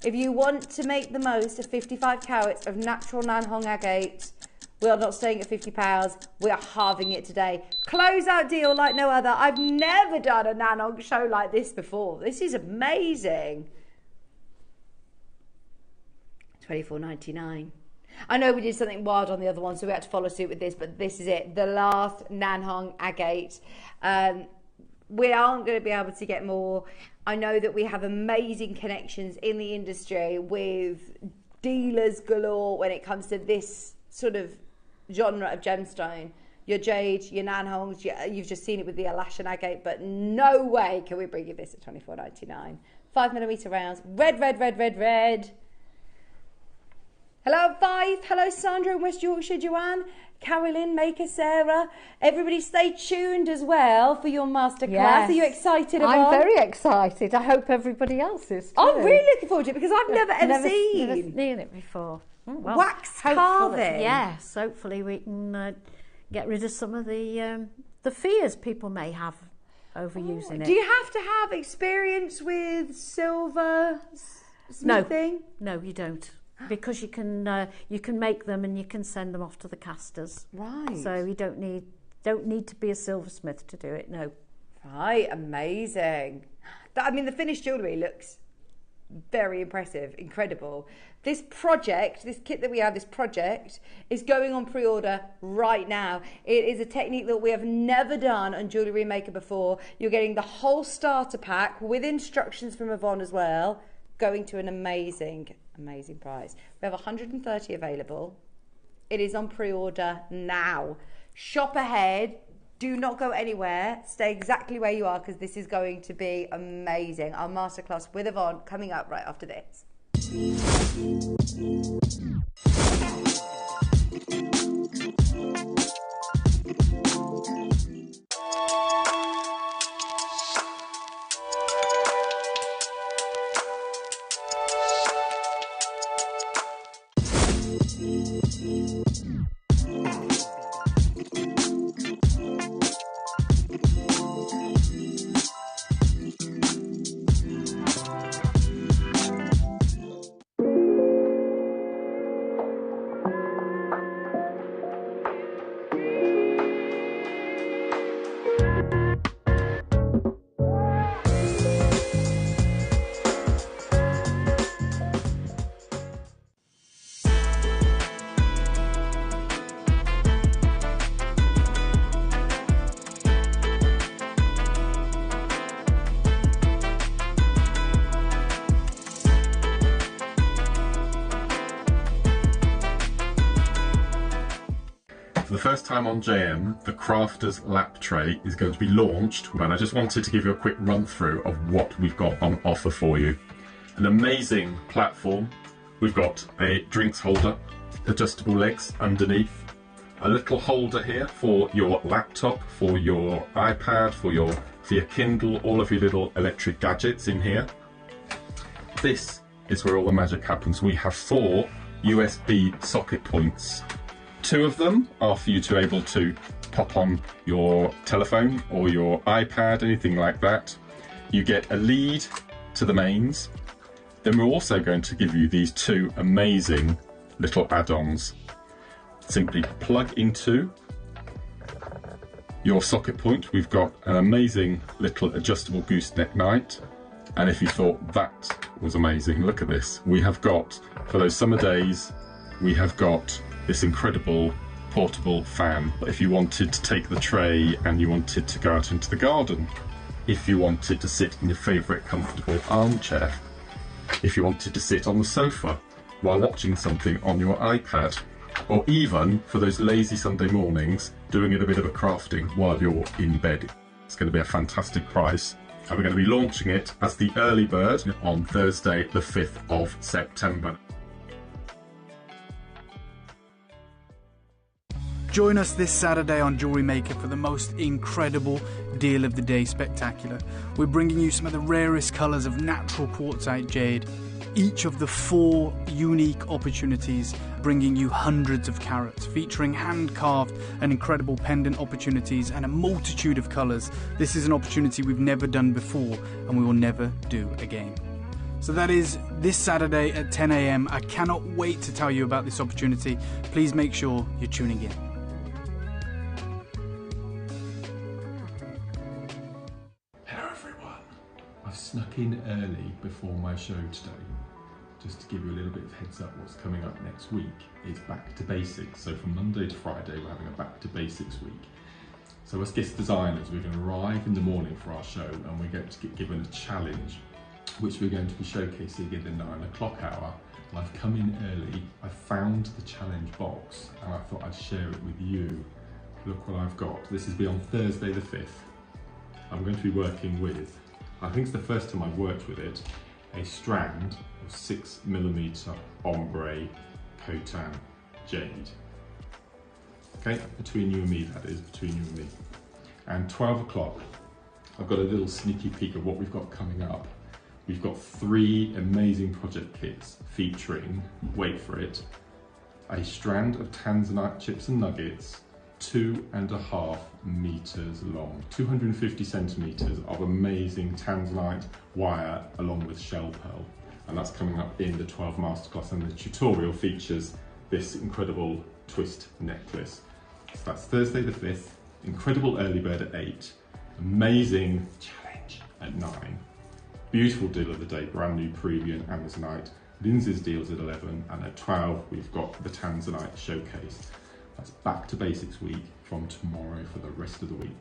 If you want to make the most of 55 carats of natural Nan Hong agate, we are not staying at £50. We are halving it today. Closeout deal like no other. I've never done a Nan Hong show like this before. This is amazing. $24.99. I know we did something wild on the other one, so we had to follow suit with this, but this is it. The last Nan Hong agate. We aren't going to be able to get more. I know that we have amazing connections in the industry with dealers galore when it comes to this sort of genre of gemstone. Your jade, your Nan Hongs, you've just seen it with the Alash and agate, but no way can we bring you this at $24.99. 5mm rounds. Red, red, red, red, red. Hello, Five. Hello, Sandra in West Yorkshire, Joanne, Carolyn, Maker, Sarah. Everybody stay tuned as well for your masterclass. Yes. Are you excited, Yvonne? I'm very excited. I hope everybody else is too. I'm really looking forward to it because I've never seen it before. Oh, well, wax hopefully, carving. yes, hopefully we can get rid of some of the fears people may have over using it. Do you have to have experience with silver smithing? No, you don't. Because you can make them and you can send them off to the casters. Right. So you don't need to be a silversmith to do it. No. Right. Amazing. I mean, the finished jewellery looks very impressive, incredible. This project, this kit that we have, this project is going on pre-order right now. It is a technique that we have never done on JewelleryMaker before. You're getting the whole starter pack with instructions from Yvonne as well, going to an amazing price. We have 130 available. It is on pre-order now. Shop ahead. Do not go anywhere. Stay exactly where you are because this is going to be amazing. Our masterclass with Yvonne coming up right after this. For the first time on JM, the Crafters Lap Tray is going to be launched, and I just wanted to give you a quick run through of what we've got on offer for you. An amazing platform. We've got a drinks holder, adjustable legs underneath, a little holder here for your laptop, for your iPad, for your Kindle, all of your little electric gadgets in here. This is where all the magic happens. We have 4 USB socket points. 2 of them are for you to be able to pop on your telephone or your iPad, anything like that. You get a lead to the mains. Then we're also going to give you these 2 amazing little add-ons. Simply plug into your socket point. We've got an amazing little adjustable gooseneck knight. And if you thought that was amazing, look at this. We have got, for those summer days, we have got this incredible portable fan. If you wanted to take the tray and you wanted to go out into the garden, if you wanted to sit in your favourite comfortable armchair, if you wanted to sit on the sofa while watching something on your iPad, or even for those lazy Sunday mornings doing a bit of a crafting while you're in bed. It's going to be a fantastic price, and we're going to be launching it as the early bird on Thursday the 5th of September. Join us this Saturday on JewelleryMaker for the most incredible deal of the day spectacular. We're bringing you some of the rarest colours of natural quartzite jade. Each of the 4 unique opportunities bringing you hundreds of carats, featuring hand-carved and incredible pendant opportunities and a multitude of colours. This is an opportunity we've never done before and we will never do again. So that is this Saturday at 10 AM. I cannot wait to tell you about this opportunity. Please make sure you're tuning in. I've snuck in early before my show today, just to give you a little bit of heads up what's coming up next week. It's back to basics, so from Monday to Friday we're having a back to basics week. So as guest designers we're going to arrive in the morning for our show and we're going to get given a challenge which we're going to be showcasing in the 9 o'clock hour. And I've come in early, I found the challenge box and I thought I'd share it with you. Look what I've got. This is be on Thursday the 5th. I'm going to be working with, I think it's the first time I've worked with it, a strand of 6mm ombre Khotan jade. Okay, between you and me, that is, between you and me. And 12 o'clock, I've got a little sneaky peek of what we've got coming up. We've got 3 amazing project kits featuring, wait for it, a strand of tanzanite chips and nuggets, 2.5 meters long, 250 centimeters of amazing tanzanite wire along with shell pearl. And that's coming up in the 12 masterclass, and the tutorial features this incredible twist necklace. So that's Thursday the 5th, incredible early bird at 8, amazing challenge at 9, beautiful deal of the day, brand new preview and Amazonite, Lindsay's deals at 11, and at 12 we've got the Tanzanite showcase. That's back to basics week from tomorrow for the rest of the week.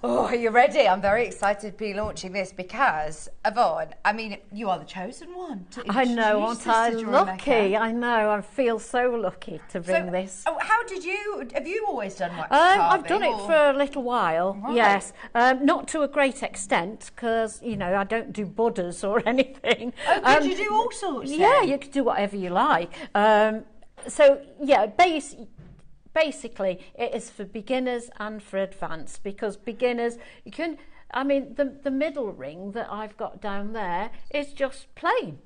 Oh, are you ready? I'm very excited to be launching this because, Yvonne, I mean, you are the chosen one to I know, introduce aren't I this to lucky? JewelleryMaker. I know, I feel so lucky to bring this. Oh, have you always done wax I've carving, done it or? for a little while, Right. yes. Not to a great extent, because, you know, I don't do Buddhas or anything. Oh, could you do all sorts then? Yeah, you could do whatever you like. So, yeah, basically, it is for beginners and for advanced, because beginners, you can, I mean, the middle ring that I've got down there is just plain.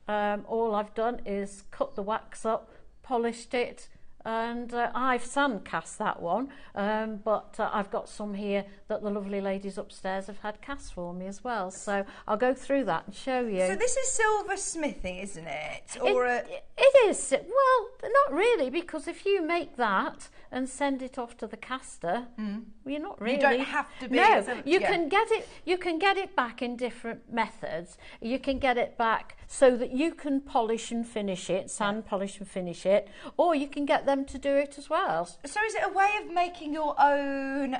All I've done is cut the wax up, polished it, and I've sand cast that one, but I've got some here that the lovely ladies upstairs have had cast for me as well, so I'll go through that and show you. So this is silversmithing, isn't it? Or it is. Well, not really, because if you make that and send it off to the caster, well, you're not really. You don't have to be. No, you can get it. You can get it back in different methods. You can get it back so that you can polish and finish it, sand polish and finish it, or you can get them to do it as well. So is it a way of making your own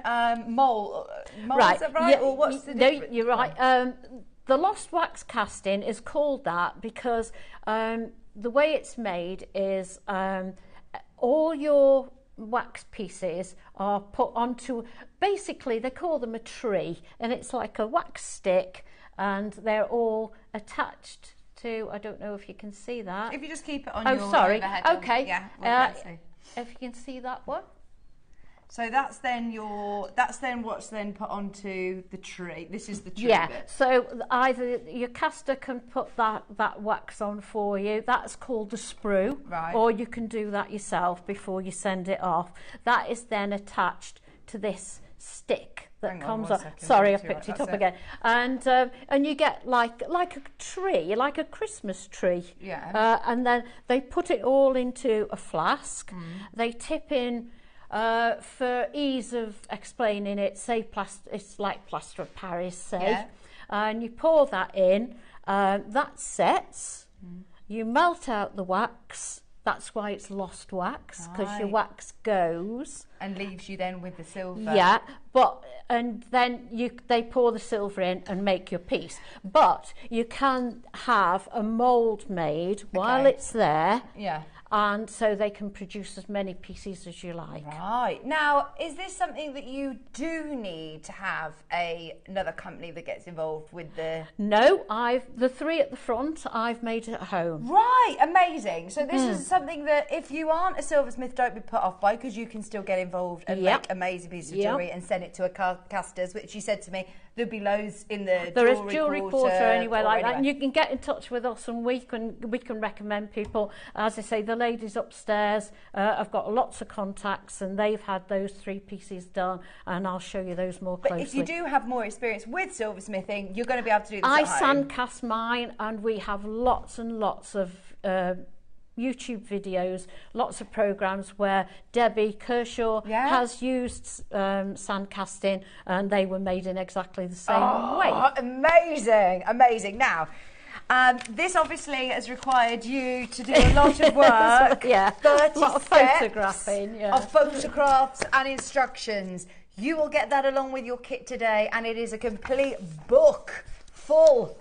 mold? Right. Is that right? Yeah, or what's the no, difference? you're right. The lost wax casting is called that because the way it's made is all your wax pieces are put onto, basically they call them a tree, and it's like a wax stick, and they're all attached to, I don't know if you can see that. If you just keep it on Oh, your sorry. overhead. Okay. Yeah. Well, If you can see that one. so that's then what's then put onto the tree. This is the tree Yeah, bit. so either your caster can put that wax on for you. That's called the sprue. Right. Or you can do that yourself before you send it off. That is then attached to this stick that Hang on comes one up. second, Sorry, I that's picked right, it up that's again. And you get like a tree, like a Christmas tree. Yeah. And then they put it all into a flask. They tip in, for ease of explaining it, say it's like plaster of Paris, say. Yeah. And you pour that in, that sets, you melt out the wax. That's why it's lost wax, because your Right. wax goes. And leaves you then with the silver. Yeah, and then they pour the silver in and make your piece. But you can have a mould made while Okay. it's there, Yeah. and so they can produce as many pieces as you like. Right. Now, is this something that you do need to have another company that gets involved with the... No, the 3 at the front, I've made at home. Right, amazing. So this is something that if you aren't a silversmith, don't be put off by, because you can still get involved and Yep. make amazing pieces of Yep. jewellery and send it to a casters, which you said to me, there'd be loads in the There is jewellery jewellery quarter quarter anywhere or like that, and anywhere. you can get in touch with us, and we can recommend people. As I say, the ladies upstairs have got lots of contacts, and they've had those 3 pieces done, and I'll show you those more closely. But if you do have more experience with silversmithing, you're going to be able to do this I at home. sand cast mine, and we have lots and lots of YouTube videos, lots of programs where Debbie Kershaw has used sand casting, and they were made in exactly the same way. Amazing, amazing. Now, this obviously has required you to do a lot of work. Yeah, 30 a lot of steps photographing, yeah. of photographs and instructions. You will get that along with your kit today, and it is a complete book full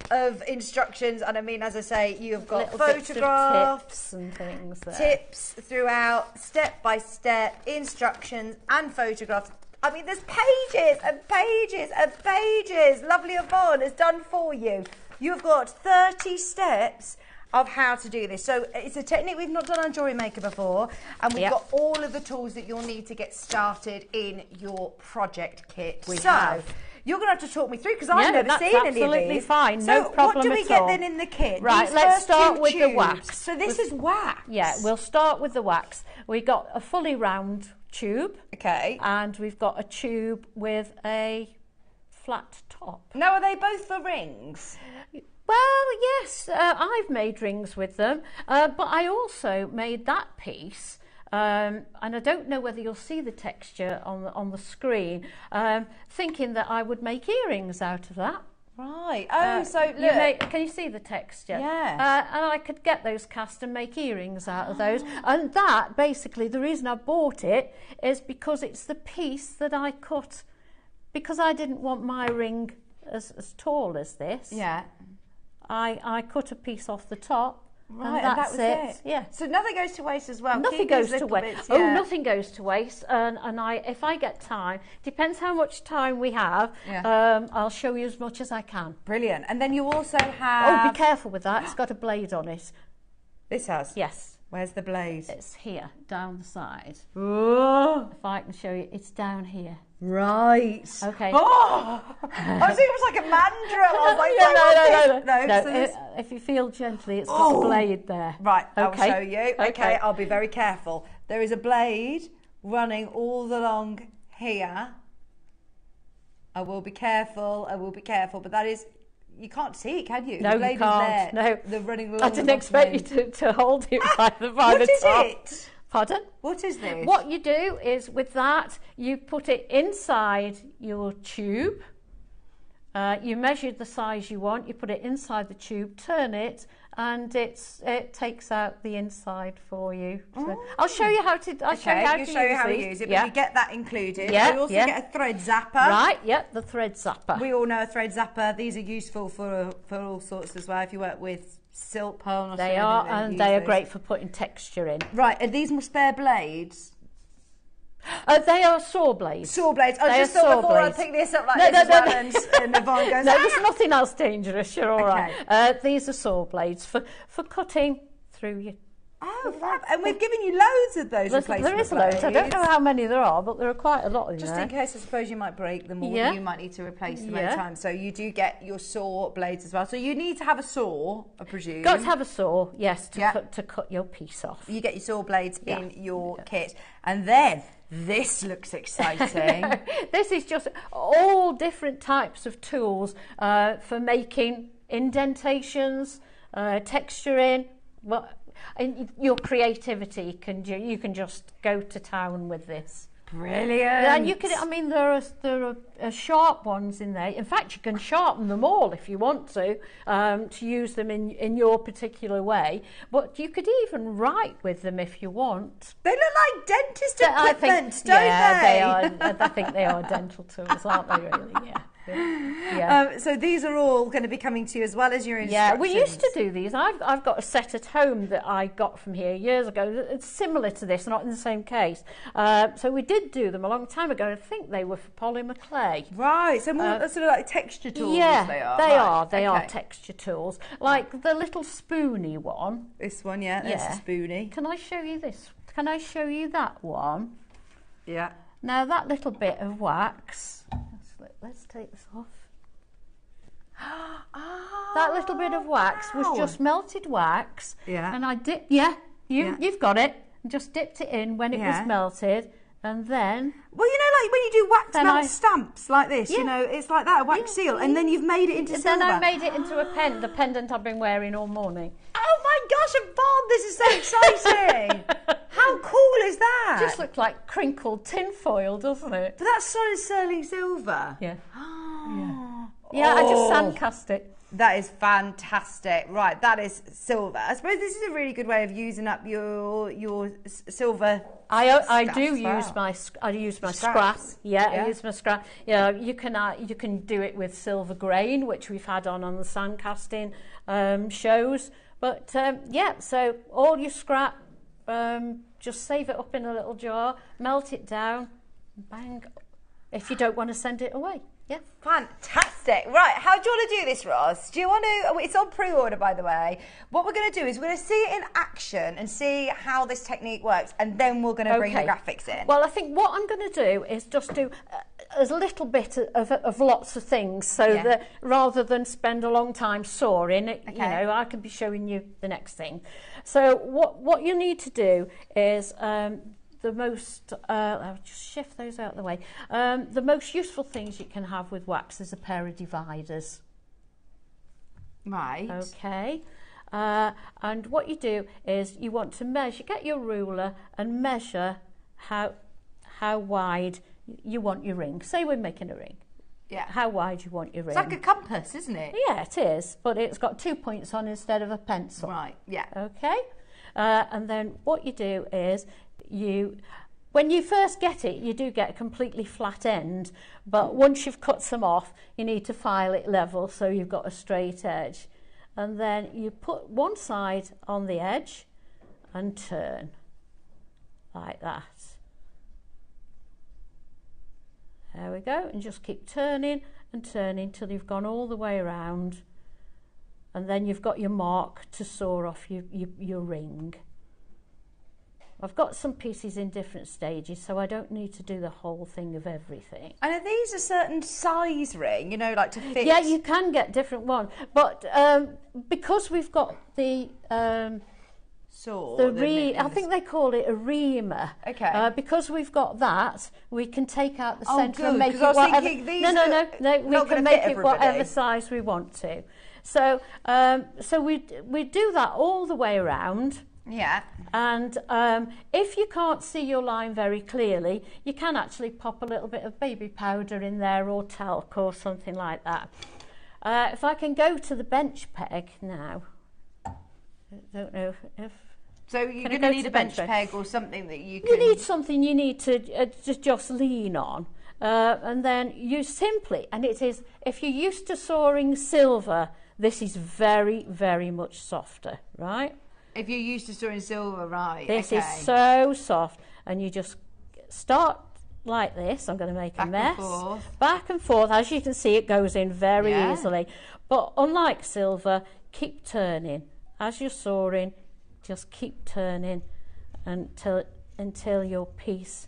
of instructions, and I mean, as I say, you've got Little bits of photographs, tips and things there. tips throughout, step by step, instructions and photographs. I mean, there's pages and pages and pages. Lovely Yvonne has done for you. You've got 30 steps of how to do this. So it's a technique we've not done on JewelleryMaker before, and we've got all of the tools that you'll need to get started in your project kit. We have. You're going to have to talk me through, because I've never seen any of these. Absolutely fine, so no problem what do we at get all. then in the kit? Right, These let's first start two with the tubes. wax. So this is wax. Yeah, we'll start with the wax. We got a fully round tube. Okay. And we've got a tube with a flat top. Now, are they both for rings? Well, yes, I've made rings with them, but I also made that piece, and I don't know whether you'll see the texture on the screen, thinking that I would make earrings out of that. Right. Oh, so look. Can you see the texture? Yes. And I could get those cast and make earrings out of those. And that, basically, the reason I bought it is because it's the piece that I cut, because I didn't want my ring as tall as this. Yeah. I cut a piece off the top. Right, and that's that was it. Yeah. So nothing goes to waste as well. Nothing Keep goes these to little waste. bits, Oh, yeah. nothing goes to waste. And if I get time, depends how much time we have. Yeah. I'll show you as much as I can. Brilliant. And then you also have... Oh, be careful with that. It's got a blade on it. This has? Yes. Where's the blade? It's here, down the side. Oh. If I can show you, it's down here. Right. Okay. Oh! I was thinking it was like a mandrel. I was like, no. So this... If you feel gently, it's got a blade there. Right, Okay. I'll show you. Okay, I'll be very careful. There is a blade running all along here. I will be careful, but that is... You can't see it, can you? No, the blade you can't. Is there. No. They're running along I didn't expect you to hold it by the top. What is it? Pardon? What is this? What you do is, with that, you put it inside your tube. You measure the size you want. You put it inside the tube, turn it, and it takes out the inside for you. So I'll show you how to. I'll show you how to use it. Yeah. But you get that included. Yeah, You also yeah. get a thread zapper. Right. Yep. The thread zapper. We all know a thread zapper. These are useful for all sorts as well. If you work with silk, pearl, They are, and they are great for putting texture in. Right. Are these spare blades? They are saw blades. Saw blades. I They just are thought saw before I'd blades. pick this up like No, this no, as no, well, and Yvonne goes, No, there's nothing else dangerous. You're all Okay. right. These are saw blades for cutting through your. Oh, fab. And we've given you loads of those replacement There is loads. I don't know blades. how many there are, but there are quite a lot in Just there. in case, I suppose you might break them, or Yeah. you might need to replace them Yeah. over time. So you do get your saw blades as well. So you need to have a saw, I presume. Got to have a saw, yes, to Yeah. cut your piece off. You get your saw blades Yeah. in your kit. And then, this looks exciting. This is just all different types of tools for making indentations, texturing. Well, and your creativity you can just go to town with this. Brilliant. And you can. I mean, there are sharp ones in there. In fact, you can sharpen them all if you want to use them in your particular way. But you could even write with them if you want. They look like dentist I equipment, think, don't yeah, they? are. I think they are dental tools, aren't they? Really, yeah. Yeah. So these are all going to be coming to you as well as your instructions. Yeah, we used to do these. I've got a set at home that I got from here years ago. It's similar to this, not in the same case. So we did do them a long time ago. I think they were for polymer clay. Right, so more sort of like texture tools. Yeah, they are. They Right, are okay. texture tools. Like the little spoony one. This one, yeah, that's Yeah. a spoonie. Can I show you this? Can I show you that one? Yeah. Now that little bit of wax. Let's take this off. Oh, That little bit of wax was just melted wax. Yeah. And I dipped, you've got it. Just dipped it in when it Yeah. was melted. And then... Well, you know, like when you do wax Then melt I- stamps like this, you Yeah. know, it's like that, a wax seal, and then you've made it into silver. Then I made it into a the pendant I've been wearing all morning. Oh my gosh, Yvonne, this is so exciting! How cool is that? Just looked like crinkled tin foil, doesn't it? But that's solid sterling silver. Yeah. Oh. Yeah, I just sand cast it. That is fantastic. Right, that is silver. I suppose this is a really good way of using up your silver. I use my scrap. Yeah, Yeah. I use my scrap. Yeah, you can do it with silver grain, which we've had on the sand casting shows. But yeah, so all your scrap, just save it up in a little jar, melt it down, bang. If you don't want to send it away. Yeah. Fantastic. Right, how do you want to do this, Ross? Do you want to, it's on pre-order, by the way. What we're going to do is we're going to see it in action and see how this technique works, and then we're going to bring the graphics in. Well, I think what I'm going to do is just do a little bit of lots of things, so that rather than spend a long time sawing it, you know, I can be showing you the next thing. So what you need to do is the most, I'll just shift those out of the way. The most useful things you can have with wax is a pair of dividers. Right. Okay. And what you do is you want to measure, get your ruler and measure how wide you want your ring. Say we're making a ring. Yeah. How wide you want your ring. It's like a compass, isn't it? Yeah, it is, but it's got 2 points on instead of a pencil. Right, yeah. Okay. And then what you do is when you first get it, you do get a completely flat end, but once you've cut some off, you need to file it level so you've got a straight edge. And then you put one side on the edge and turn like that. There we go, and just keep turning and turning till you've gone all the way around, and then you've got your mark to saw off your ring. I've got some pieces in different stages, so I don't need to do the whole thing of everything. And are these a certain size ring, you know, like to fit? Yeah, you can get different ones, but because we've got the saw, I think they call it a reamer. Okay. Because we've got that, we can take out the Oh, centre and good, make it 'cause I was whatever. thinking these no, we not can gonna make fit it whatever everybody. size we want to. So, so we do that all the way around. Yeah. And if you can't see your line very clearly, you can actually pop a little bit of baby powder in there or talc or something like that. If I can go to the bench peg now, I don't know if... So you're going to need a bench peg or something that you can... You need something you need to just lean on. And then you simply, and it is, if you're used to sawing silver, this is very, very much softer, right? If you're used to sawing silver, right. This is so soft, and you just start like this. I'm going to make a mess. Back and forth. As you can see, it goes in very easily. But unlike silver, keep turning. As you're sawing, just keep turning until your piece...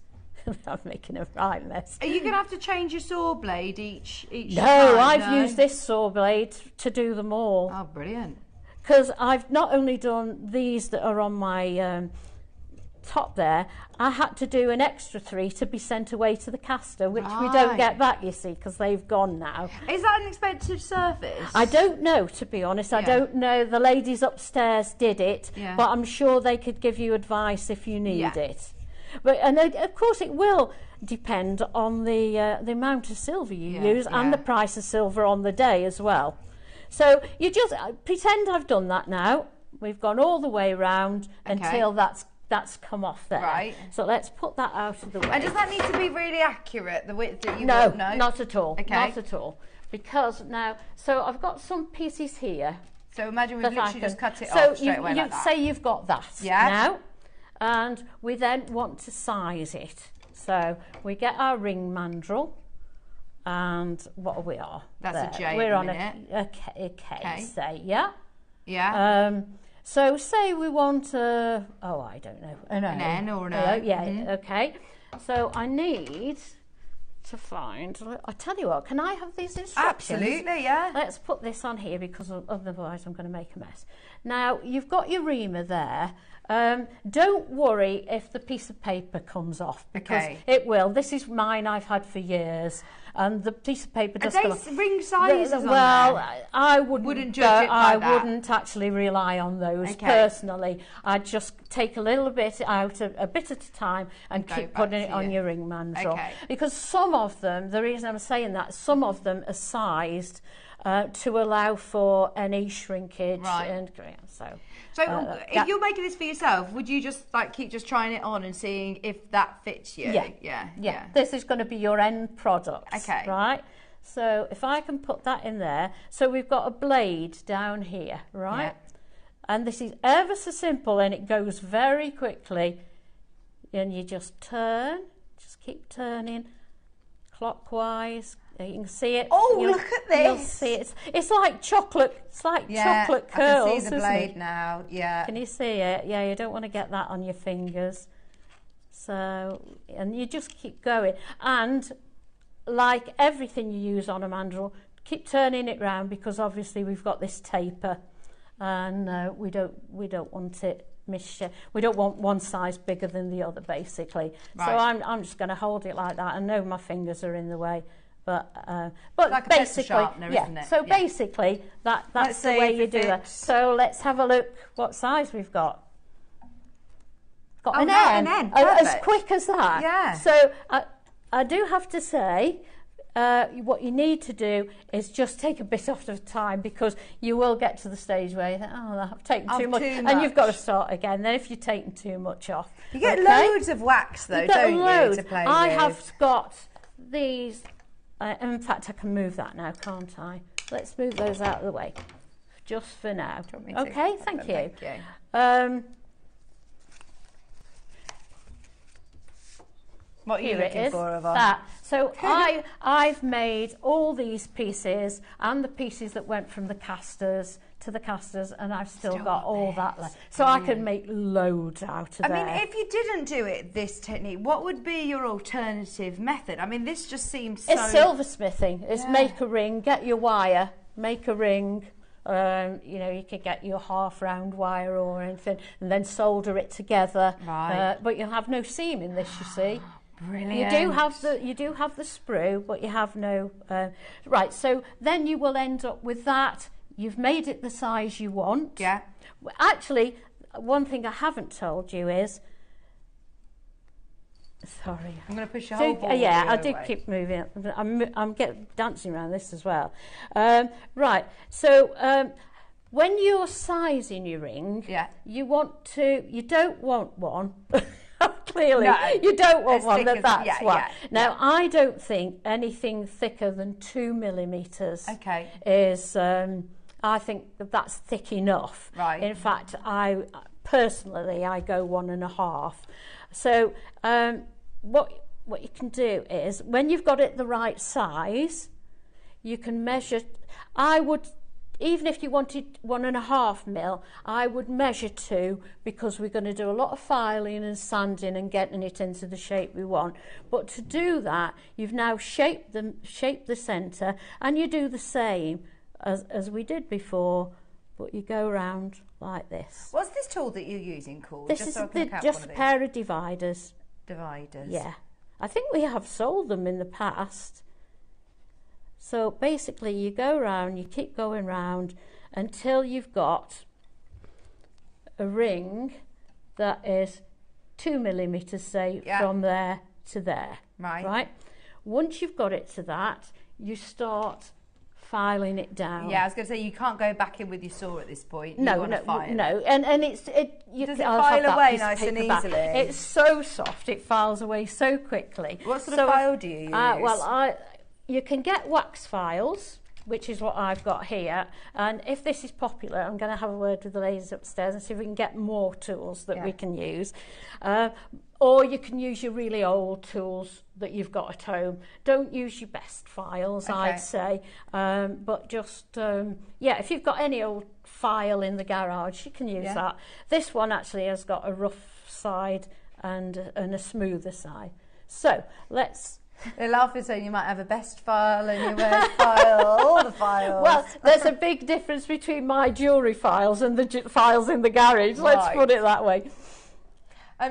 I'm making a right mess. Are you going to have to change your saw blade each No, time? I've used this saw blade to do them all. Oh, brilliant. Because I've not only done these that are on my top there, I had to do an extra 3 to be sent away to the caster, which we don't get back, you see, because they've gone now. Is that an expensive service? I don't know, to be honest. I don't know. The ladies upstairs did it, but I'm sure they could give you advice if you need it. But and of course it will depend on the amount of silver you use and the price of silver on the day as well. So you just pretend I've done that now. We've gone all the way around until that's come off there. Right. So let's put that out of the way. And does that need to be really accurate, the width that you no, want? No, not at all. Okay. Not at all. Because now, so I've got some pieces here. So imagine we've literally just cut it off straight away like that. Say you've got that now. And we then want to size it. So we get our ring mandrel, and what we are. That's there. a J. We're on a K, say, yeah? Yeah. So say we want I don't know. An N or an O. Yeah, okay. So I need to find, I tell you what, can I have these instructions? Absolutely, yeah. Let's put this on here because otherwise I'm going to make a mess. Now, you've got your reamer there. Don't worry if the piece of paper comes off, because it will. This is mine, I've had for years. and the piece of paper does Are come they off. ring sizes on Well, there? I wouldn't judge it by I that. wouldn't actually rely on those Okay. personally. I'd just take a little bit out, a bit at a time, and Go keep back putting it to on you. your ring mandrel. Okay. Because some of them, the reason I'm saying that, some of them are sized to allow for any shrinkage. Right. And so if you're making this for yourself, would you just keep just trying it on and seeing if that fits you? Yeah. This is going to be your end product. Okay. Right? So if I can put that in there. So we've got a blade down here, right? Yeah. And this is ever so simple, and it goes very quickly. And you just turn, just keep turning clockwise. You can see it. Oh, You'll- look at this. You'll see it. It's like chocolate. It's like chocolate curls. I can see the isn't blade it? now. Yeah. Can you see it? Yeah, you don't want to get that on your fingers. So, and you just keep going. And like everything you use on a mandrel, keep turning it round, because obviously we've got this taper, and we don't want it we don't want one size bigger than the other, basically. Right. So I'm just going to hold it like that. I know my fingers are in the way, but like a pencil basically, sharpener, yeah. isn't it? So Yeah. basically, that's Let's the see way if you it do that. fits. So let's have a look what size we've got. Got Oh, an right, N. an N, As perfect. quick as that. Yeah. So I do have to say, what you need to do is just take a bit off of time, because you will get to the stage where you think, oh, I've taken too much, and you've got to start again. Then if you're taking too much off, You get okay? loads of wax though, You get don't loads. you, to play I with? have got these. In fact, I can move that now, can't I? Let's move those out of the way, just for now. Do you want me to? Okay, thank you. Thank you. What are you Here it looking is. for, Yvonne? That. So I've made all these pieces, and the pieces that went from the casters to the casters, and I've still got all that left. So I can make loads out of I there. mean, if you didn't do it this technique, what would be your alternative method? I mean, this just seems so... It's silversmithing. It's make a ring, get your wire, make a ring. You know, you could get your half round wire or anything, and then solder it together. Right. But you'll have no seam in this, you see. Brilliant. You do have the sprue, but you have no right. So then you will end up with that. You've made it the size you want. Yeah. Actually, one thing I haven't told you is. Sorry. I'm going to push your whole ball. Yeah, I the did other way. keep moving. I'm dancing around this as well. Right. So when you're sizing your ring, Yeah. you don't want one. Clearly, No, you don't want as one thick that's as- one. yeah, Now, I don't think anything thicker than 2 millimeters Okay. is. I think that's thick enough. Right. In fact, I personally go 1.5. So what you can do is, when you've got it the right size, you can measure. I would. Even if you wanted 1.5 mil, I would measure 2, because we're going to do a lot of filing and sanding and getting it into the shape we want. But to do that, you've now shaped the centre, and you do the same as we did before, but you go around like this. What's this tool that you're using called? This just is so I can look out just one a of pair of dividers. these. Dividers. Yeah, I think we have sold them in the past. So basically, you go round, you keep going round until you've got a ring that is 2 millimeters, say, Yeah. from there to there. Right. Right. Once you've got it to that, you start filing it down. Yeah, I was going to say, you can't go back in with your saw at this point. You No, want to file. no, and you Does it I'll have file that away piece of nice and paper back. easily? It's so soft; it files away so quickly. What sort of file do you use? Well, you can get wax files, which is what I've got here. And if this is popular, I'm going to have a word with the ladies upstairs and see if we can get more tools that we can use. Or you can use your really old tools that you've got at home. Don't use your best files, I'd say. But just, if you've got any old file in the garage, you can use that. This one actually has got a rough side and a smoother side. So let's... They're laughing, saying you might have a best file and your worst file, all the files. Well, there's a big difference between my jewellery files and the files in the garage. Let's Right. put it that way.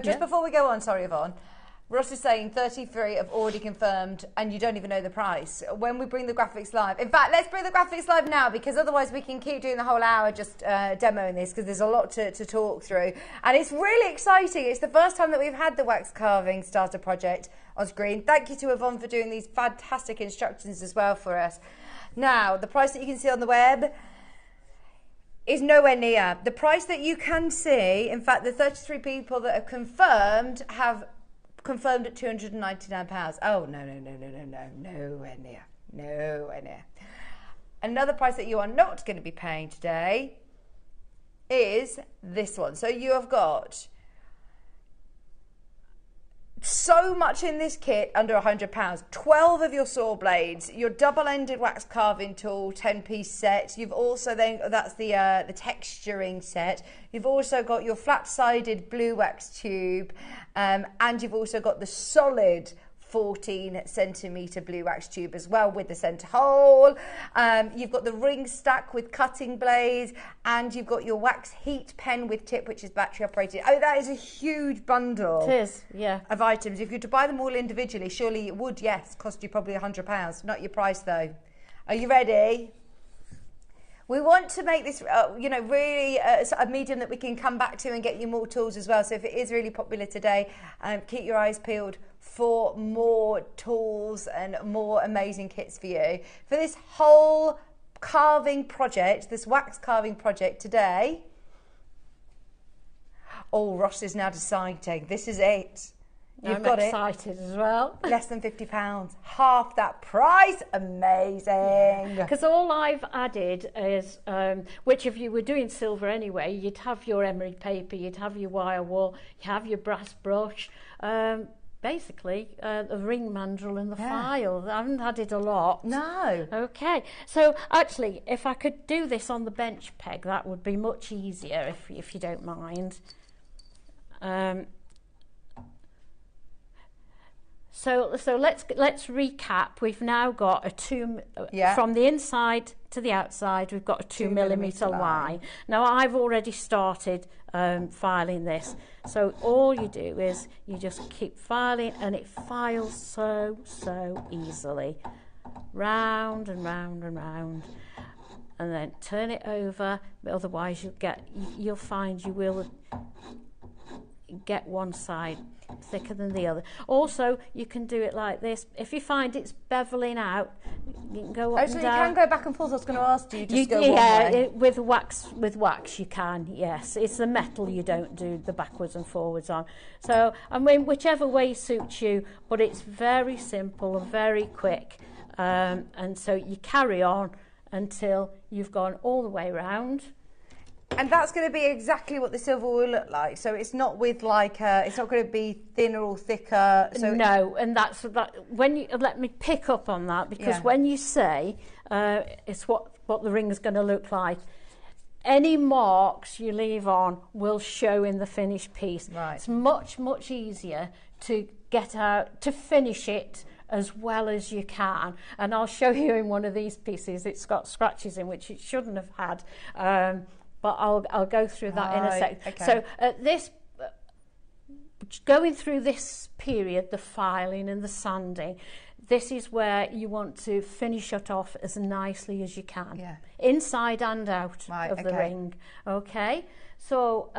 Just before we go on, sorry, Yvonne, Ross is saying 33 have already confirmed and you don't even know the price. When we bring the graphics live, in fact, let's bring the graphics live now, because otherwise we can keep doing the whole hour just demoing this, because there's a lot to talk through. And it's really exciting. It's the first time that we've had the wax carving starter project on screen. Thank you to Yvonne for doing these fantastic instructions as well for us. Now, the price that you can see on the web is nowhere near. The price that you can see, in fact, the 33 people that have confirmed have confirmed at £299. Oh, no, nowhere near. Nowhere near. Another price that you are not going to be paying today is this one. So you have got so much in this kit under £100. 12 of your saw blades, your double-ended wax carving tool, 10-piece set. You've also then, that's the texturing set. You've also got your flat-sided blue wax tube, and you've also got the solid 14cm blue wax tube as well with the centre hole. You've got the ring stack with cutting blades, and you've got your wax heat pen with tip, which is battery operated. Oh, that is a huge bundle. It is, yeah. Of items. If you were to buy them all individually, surely it would, yes, cost you probably £100. Not your price though. Are you ready? We want to make this, really a medium that we can come back to and get you more tools as well. So if it is really popular today, keep your eyes peeled for more tools and more amazing kits for you. For this whole carving project, this wax carving project today, oh, Ross is now deciding. This is it. You've got excited as well. Less than £50, half that price. Amazing. Because all I've added is, which if you were doing silver anyway, you'd have your emery paper, you'd have your wire wool, you have your brass brush, basically the ring mandrel and the file. I haven't added a lot. No. Okay. So actually, if I could do this on the bench peg, that would be much easier if you don't mind. So let's recap. We've now got a from the inside to the outside. We've got a 2 millimeter line. Now I've already started filing this. So all you do is you just keep filing, and it files so easily, round and round and round, and then turn it over. Otherwise, you'll find you will get one side thicker than the other. Also, you can do it like this. If you find it's beveling out, you can go up and down. You can go back and forth. I was going to ask, do you just go one way? With wax you can, yes. It's the metal you don't do the backwards and forwards on. So, I mean, whichever way suits you, but it's very simple and very quick. And so you carry on until you've gone all the way round. And that's going to be exactly what the silver will look like. So it's not with it's not going to be thinner or thicker. So no, and that's that. When you let me pick up on that, because when you say it's what the ring is going to look like, any marks you leave on will show in the finished piece. Right. It's much easier to get out to finish it as well as you can. And I'll show you in one of these pieces. It's got scratches in which it shouldn't have had. But I'll go through that in a sec. Okay. So this, going through this period, the filing and the sanding, this is where you want to finish it off as nicely as you can, inside and out of the ring. Okay. So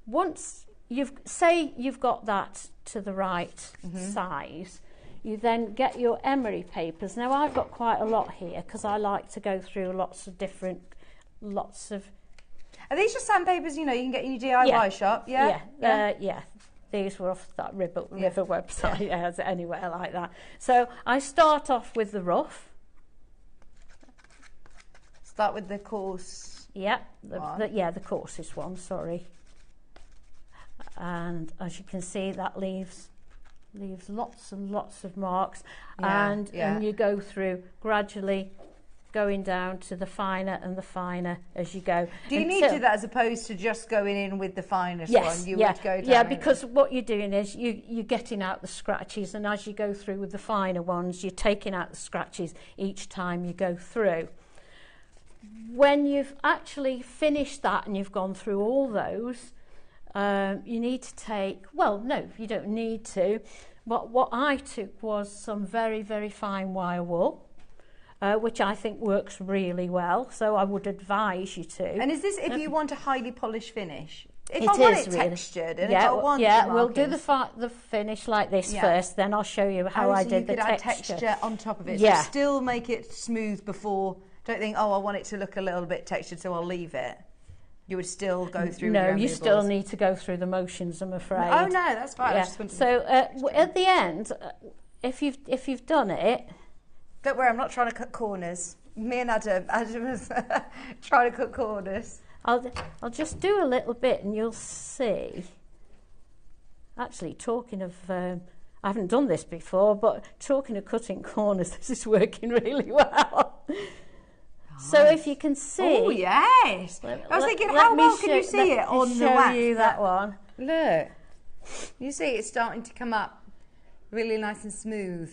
once you've got that to the right size, you then get your emery papers. Now I've got quite a lot here because I like to go through lots of. Are these just sandpapers, you can get in your DIY shop? Yeah. These were off that River website, anywhere like that. So I start off with the rough. Start with the coarse. Yeah, the coarsest one, sorry. And as you can see, that leaves lots and lots of marks. And you go through gradually, going down to the finer and the finer as you go. Do you need to do that as opposed to just going in with the finest one? You would go down. Yeah, because what you're doing is you're getting out the scratches, and as you go through with the finer ones, you're taking out the scratches each time you go through. When you've actually finished that and you've gone through all those, you need to take, well, no, you don't need to, what I took was some very, very fine wire wool, which I think works really well, so I would advise you to. And is this if you want a highly polished finish? If It I want is it really. textured, and Yeah, if I want we'll do the finish like this first, then I'll show you how I did the texture. texture. You could add texture on top of it, Yeah. so still make it smooth before. Don't think, oh, I want it to look a little bit textured, so I'll leave it. You would still go through. No, your you removables. still need to go through the motions, I'm afraid. Oh no, that's fine. I Yeah. just wanted So at the end, if you've done it, don't worry, I'm not trying to cut corners. Me and Adam was trying to cut corners. I'll just do a little bit, and you'll see. Actually, talking of, I haven't done this before, but talking of cutting corners, this is working really well. So if you can see. Oh yes. I was thinking, how well can you see it on the wax? Let me show you that one. Look, you see it's starting to come up really nice and smooth.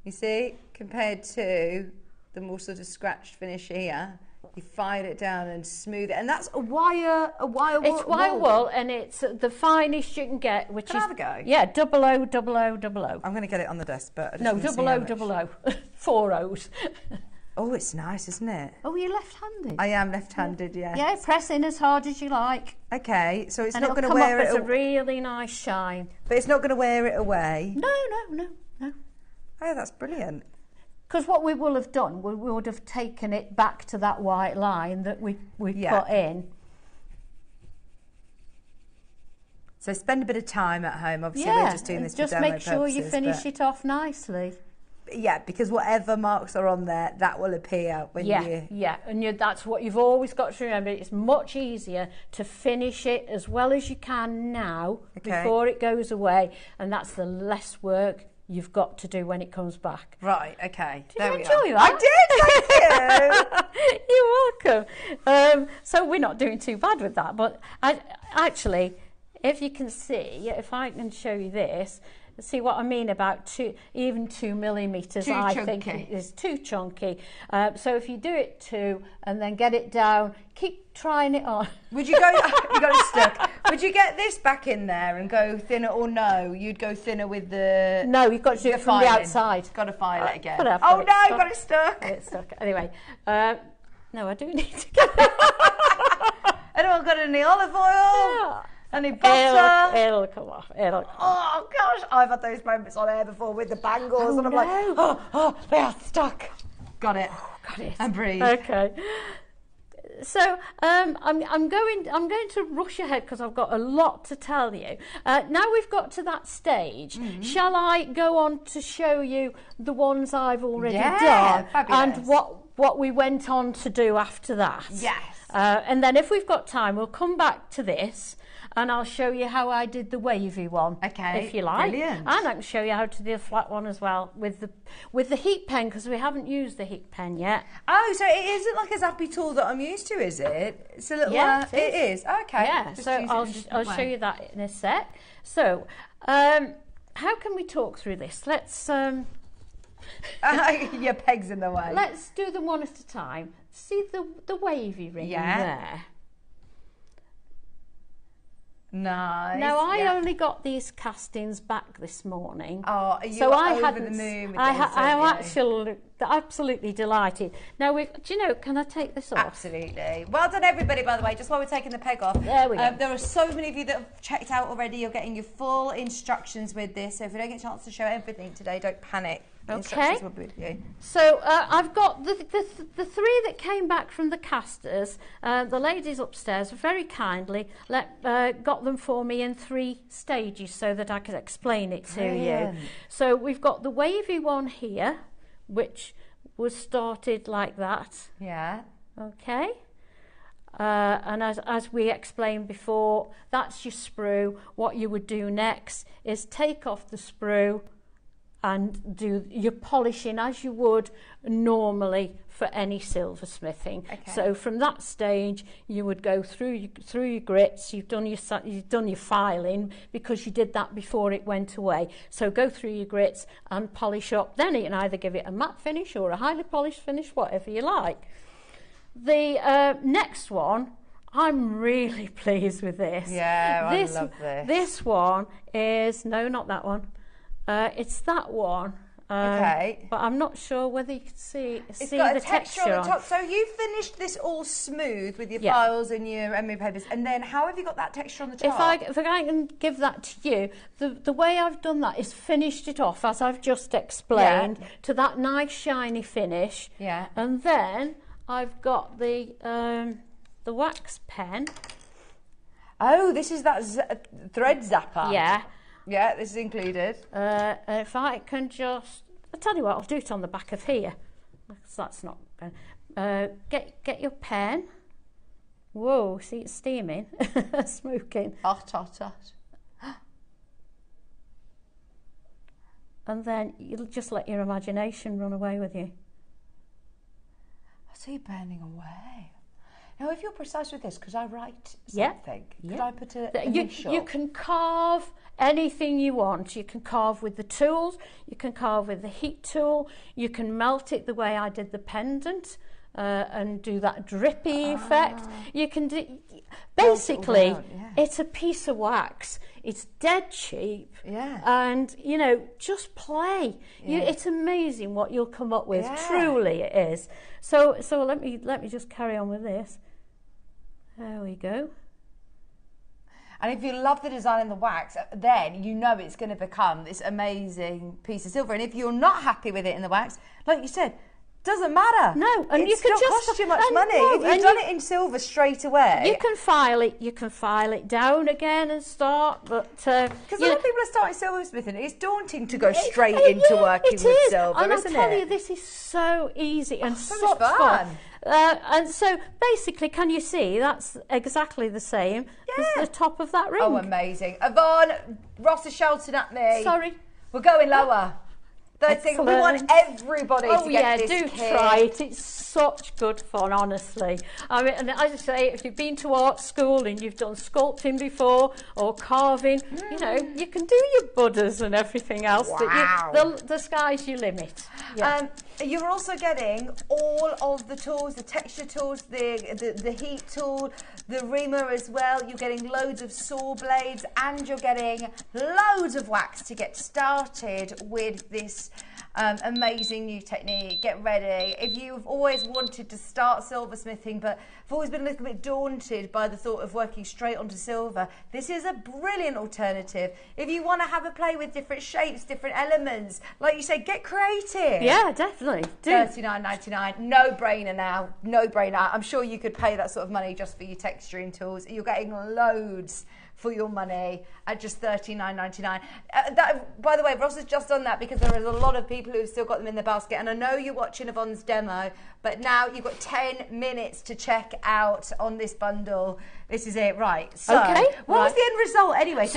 You see, compared to the more sort of scratched finish here, you fired it down and smooth it, and that's a wire wool. It's wire wool, and it's the finest you can get, which Can I is have a go? Yeah, 000000. I'm going to get it on the desk, but I just No, want to see how much. 0000, 4 O's. Oh, it's nice, isn't it? Oh, you're left-handed. I am left-handed, yes. Yeah, press in as hard as you like. Okay, so it's And not it'll going to come wear up it. as a really nice shine. But it's not going to wear it away. No. Oh, that's brilliant. Because what we will have done, we would have taken it back to that white line that we Yeah. put in. So spend a bit of time at home. Obviously, we're just doing this just for demo make sure you purposes, finish but- it off nicely. Yeah, because whatever marks are on there, that will appear when you... Yeah, and that's what you've always got to remember. It's much easier to finish it as well as you can now before it goes away, and that's the less work you've got to do when it comes back. Right, okay. Did you enjoy that? I did, thank you. You're welcome. So we're not doing too bad with that, but actually, if you can see, if I can show you this, see what I mean about 2 millimeters. I think it is too chunky. So if you do it 2 and then get it down, keep trying it on. Would you go, you got it stuck. Would you get this back in there and go thinner, or no? You'd go thinner with the... No, you've got to do it from the outside. Got to file it again. But I've Oh got no, got it stuck. It's stuck. Anyway, no, I do need to get it. Anyone got any olive oil? Any butter? It'll come off. It'll come off. Oh gosh, I've had those moments on air before with the bangles, and I'm like, oh, they are stuck. Got it. Got it. And breathe. Okay. So I'm going to rush ahead because I've got a lot to tell you. Now we've got to that stage. Shall I go on to show you the ones I've already done fabulous. and what we went on to do after that? Yes. And then if we've got time, we'll come back to this. And I'll show you how I did the wavy one, if you like. Brilliant. And I can show you how to do the flat one as well with the heat pen, because we haven't used the heat pen yet. Oh, so it isn't like a zappy tool that I'm used to, is it? It's a little one. It is. Okay. Yeah. Just So use it in a I'll different show way. you that in a sec. So, how can we talk through this? Let's Your peg's in the way. let's do them one at a time. See the wavy ring there. Nice. Now I only got these castings back this morning. Oh, you so were I over hadn't. the moon with I'm this, aren't you? absolutely delighted. Now, do you know? Can I take this off? Absolutely. Well done, everybody, by the way. Just while we're taking the peg off. There we go. There are so many of you that have checked out already. You're getting your full instructions with this. So if we don't get a chance to show everything today, don't panic. The instructions will be with you. So I've got the 3 that came back from the casters. The ladies upstairs very kindly got them for me in 3 stages so that I could explain it to you. So we've got the wavy one here, which was started like that. Yeah. Okay. And as we explained before, that's your sprue. What you would do next is take off the sprue and do your polishing as you would normally for any silversmithing. Okay. So from that stage, you would go through your grits. You've done your filing because you did that before it went away. So go through your grits and polish up. Then you can either give it a matte finish or a highly polished finish, whatever you like. The next one, I'm really pleased with this. Yeah, I love this. This one is, no, not that one. It's that one. Okay. But I'm not sure whether you can see It's got the a texture on the top. So you finished this all smooth with your files and your emery papers, and then how have you got that texture on the top? If I can give that to you, the way I've done that is finished it off, as I've just explained, to that nice shiny finish. Yeah. And then I've got the wax pen. Oh, this is that thread zapper. Yeah. Yeah, this is included. If I can just, I'll tell you what, I'll do it on the back of here, because that's not. Get your pen. Whoa, see it's steaming, smoking. Hot, hot, hot. And then you'll just let your imagination run away with you. I see you burning away. Now, if you're precise with this, could I write something? Could I put an initial? You can carve anything you want. You can carve with the tools, you can carve with the heat tool, you can melt it the way I did the pendant and do that drippy effect. You can do, basically, it's a piece of wax. It's dead cheap. Yeah. And, you know, just play. It's amazing what you'll come up with. Yeah. Truly it is. So let me just carry on with this. There we go. And if you love the design in the wax, then you know it's going to become this amazing piece of silver. And if you're not happy with it in the wax, like you said, doesn't matter. No, and you could not just cost you much money. No, if you've done it in silver straight away, you can file it. You can file it down again and start. But because a lot of people are starting silversmithing, it's daunting to go straight into working with silver, and isn't it? I'll tell you, this is so easy and so such much fun. And so basically, can you see that's exactly the same as the top of that ring? Oh, amazing. Yvonne, Ross is shouting at me. Sorry. We're going lower. We want everybody to get this do kit. try it. It's such good fun, honestly. I mean, and as I say, if you've been to art school and you've done sculpting before or carving, you know, you can do your Buddhas and everything else. Wow. The sky's your limit. Yeah. You're also getting all of the tools, the texture tools, the heat tool, the reamer as well. You're getting loads of saw blades and you're getting loads of wax to get started with this amazing new technique. Get ready. If you've always wanted to start silversmithing but have always been a little bit daunted by the thought of working straight onto silver, this is a brilliant alternative. If you want to have a play with different shapes, different elements, like you say, get creative. Yeah, definitely. $39.99, no brainer now, no brainer. I'm sure you could pay that sort of money just for your texturing tools. You're getting loads for your money at just $39.99. By the way, Ross has just done that because there is a lot of people who've still got them in the basket, and I know you're watching Yvonne's demo, but now you've got 10 minutes to check out on this bundle. This is it, right? So, what was the end result anyway?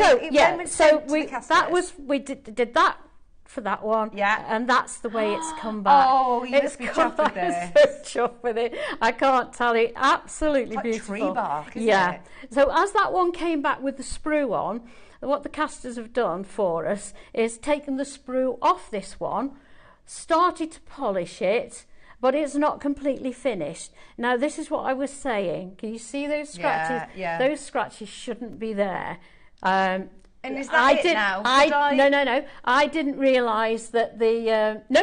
We did that for that one, and that's the way it's come back. Oh, you must be chuffed with this. I'm so chuffed with it. I can't tell you, absolutely it's like beautiful. Tree bark, isn't it? So as that one came back with the sprue on, what the casters have done for us is taken the sprue off this one, started to polish it, but it's not completely finished. Now this is what I was saying. Can you see those scratches? Yeah. Those scratches shouldn't be there. And is that now? No. I didn't realise that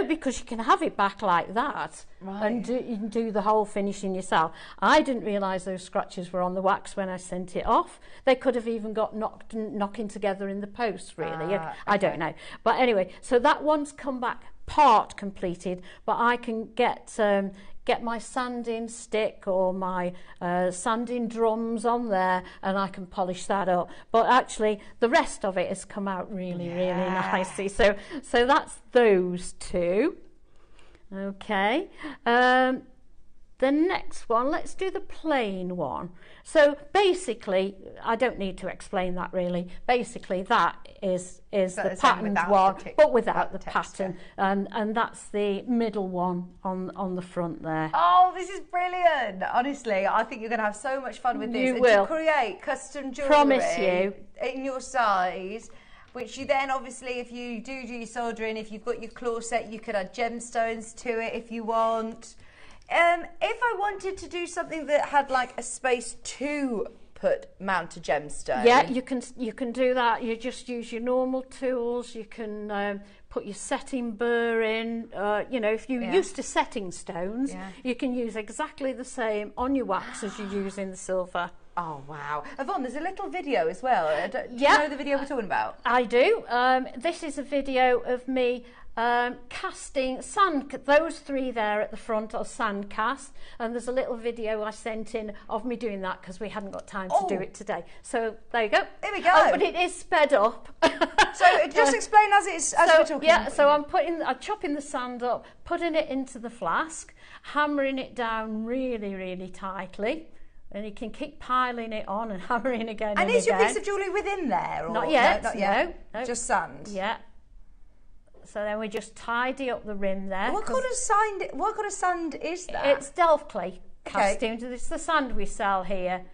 because you can have it back like that and you can do the whole finishing yourself. I didn't realise those scratches were on the wax when I sent it off. They could have even got knocking together in the post, really. I don't know. But anyway, so that one's come back part completed, but I can get my sanding stick or my sanding drums on there and I can polish that up. But actually the rest of it has come out really nicely. So that's those two. Okay. The next one, let's do the plain one. So basically, I don't need to explain that really. Basically, that is the patterned one, but without the pattern. And that's the middle one on the front there. Oh, this is brilliant. Honestly, I think you're going to have so much fun with this. You will. To create custom jewellery. Promise you. In your size, which you then obviously, if you do your soldering, if you've got your claw set, you could add gemstones to it if you want. If I wanted to do something that had like a space to mount a gemstone. Yeah, you can do that. You just use your normal tools. You can put your setting burr in. You know, if you're used to setting stones, you can use exactly the same on your wax as you use in the silver. Oh, wow. Yvonne, there's a little video as well. Do you know the video we're talking about? I do. This is a video of me casting sand. Those three there at the front are sand cast, and there's a little video I sent in of me doing that because we hadn't got time to do it today. So there you go. There we go. Oh, but it is sped up. So just explain as we're talking. Yeah, so I'm chopping the sand up, putting it into the flask, hammering it down really, really tightly. And you can keep piling it on and hammering again and is again. your piece of jewellery within there? Or? Not yet. No, not yet. No. Just sand. Yeah. So then we just tidy up the rim there. What kind of sand is that? It's Delft clay casting. It's the sand we sell here.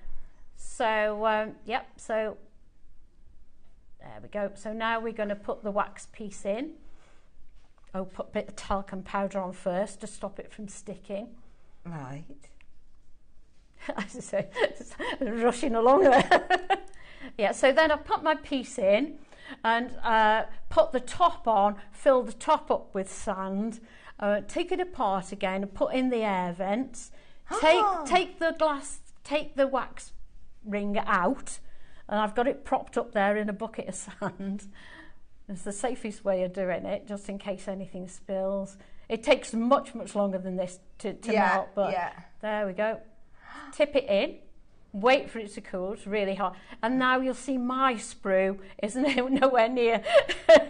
So yep. So there we go. So now we're going to put the wax piece in. Oh, put a bit of talcum powder on first to stop it from sticking. Right. As I say, rushing along there. Yeah, so then I put my piece in and put the top on, fill the top up with sand, take it apart again and put in the air vents, take the wax ring out, and I've got it propped up there in a bucket of sand. It's the safest way of doing it, just in case anything spills. It takes much, much longer than this to melt, but there we go. Tip it in, wait for it to cool, it's really hot, and now you'll see my sprue is nowhere near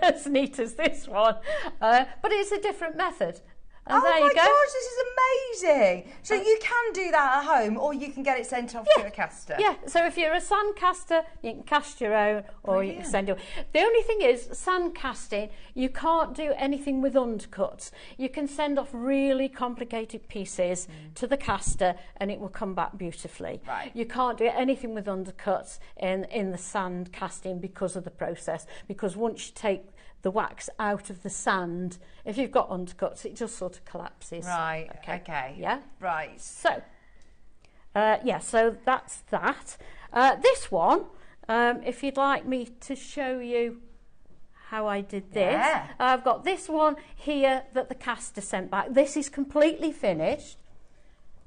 as neat as this one, but it's a different method. And there you go. Oh my gosh, this is amazing. So you can do that at home, or you can get it sent off to a caster. Yeah, so if you're a sand caster, you can cast your own, or you can send it. The only thing is, sand casting, you can't do anything with undercuts. You can send off really complicated pieces to the caster, and it will come back beautifully. Right. You can't do anything with undercuts in the sand casting because of the process, because once you take the wax out of the sand, if you've got undercuts, it just sort of collapses. Right, okay. Yeah? Right. So, so that's that. This one, if you'd like me to show you how I did this, I've got this one here that the caster sent back. This is completely finished.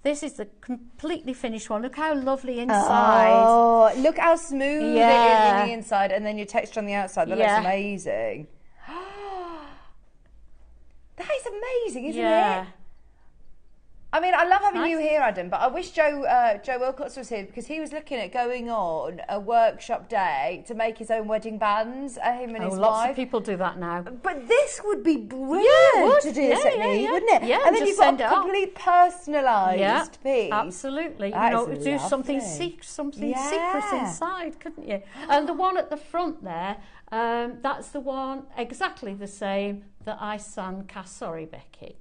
This is the completely finished one. Look how lovely inside. Oh, look how smooth it is on the inside, and then your texture on the outside. That looks amazing. That is amazing, isn't it? I mean, I love having you here, Adam, but I wish Joe Wilcox was here, because he was looking at going on a workshop day to make his own wedding bands, him and his wife. Lots of people do that now. But this would be brilliant to do this technique, wouldn't it? Yeah, and then you've got a complete personalised piece. Absolutely. That you know, is do lovely. something secret inside, couldn't you? And the one at the front there, that's the one exactly the same that I sand cast. Sorry, Becky.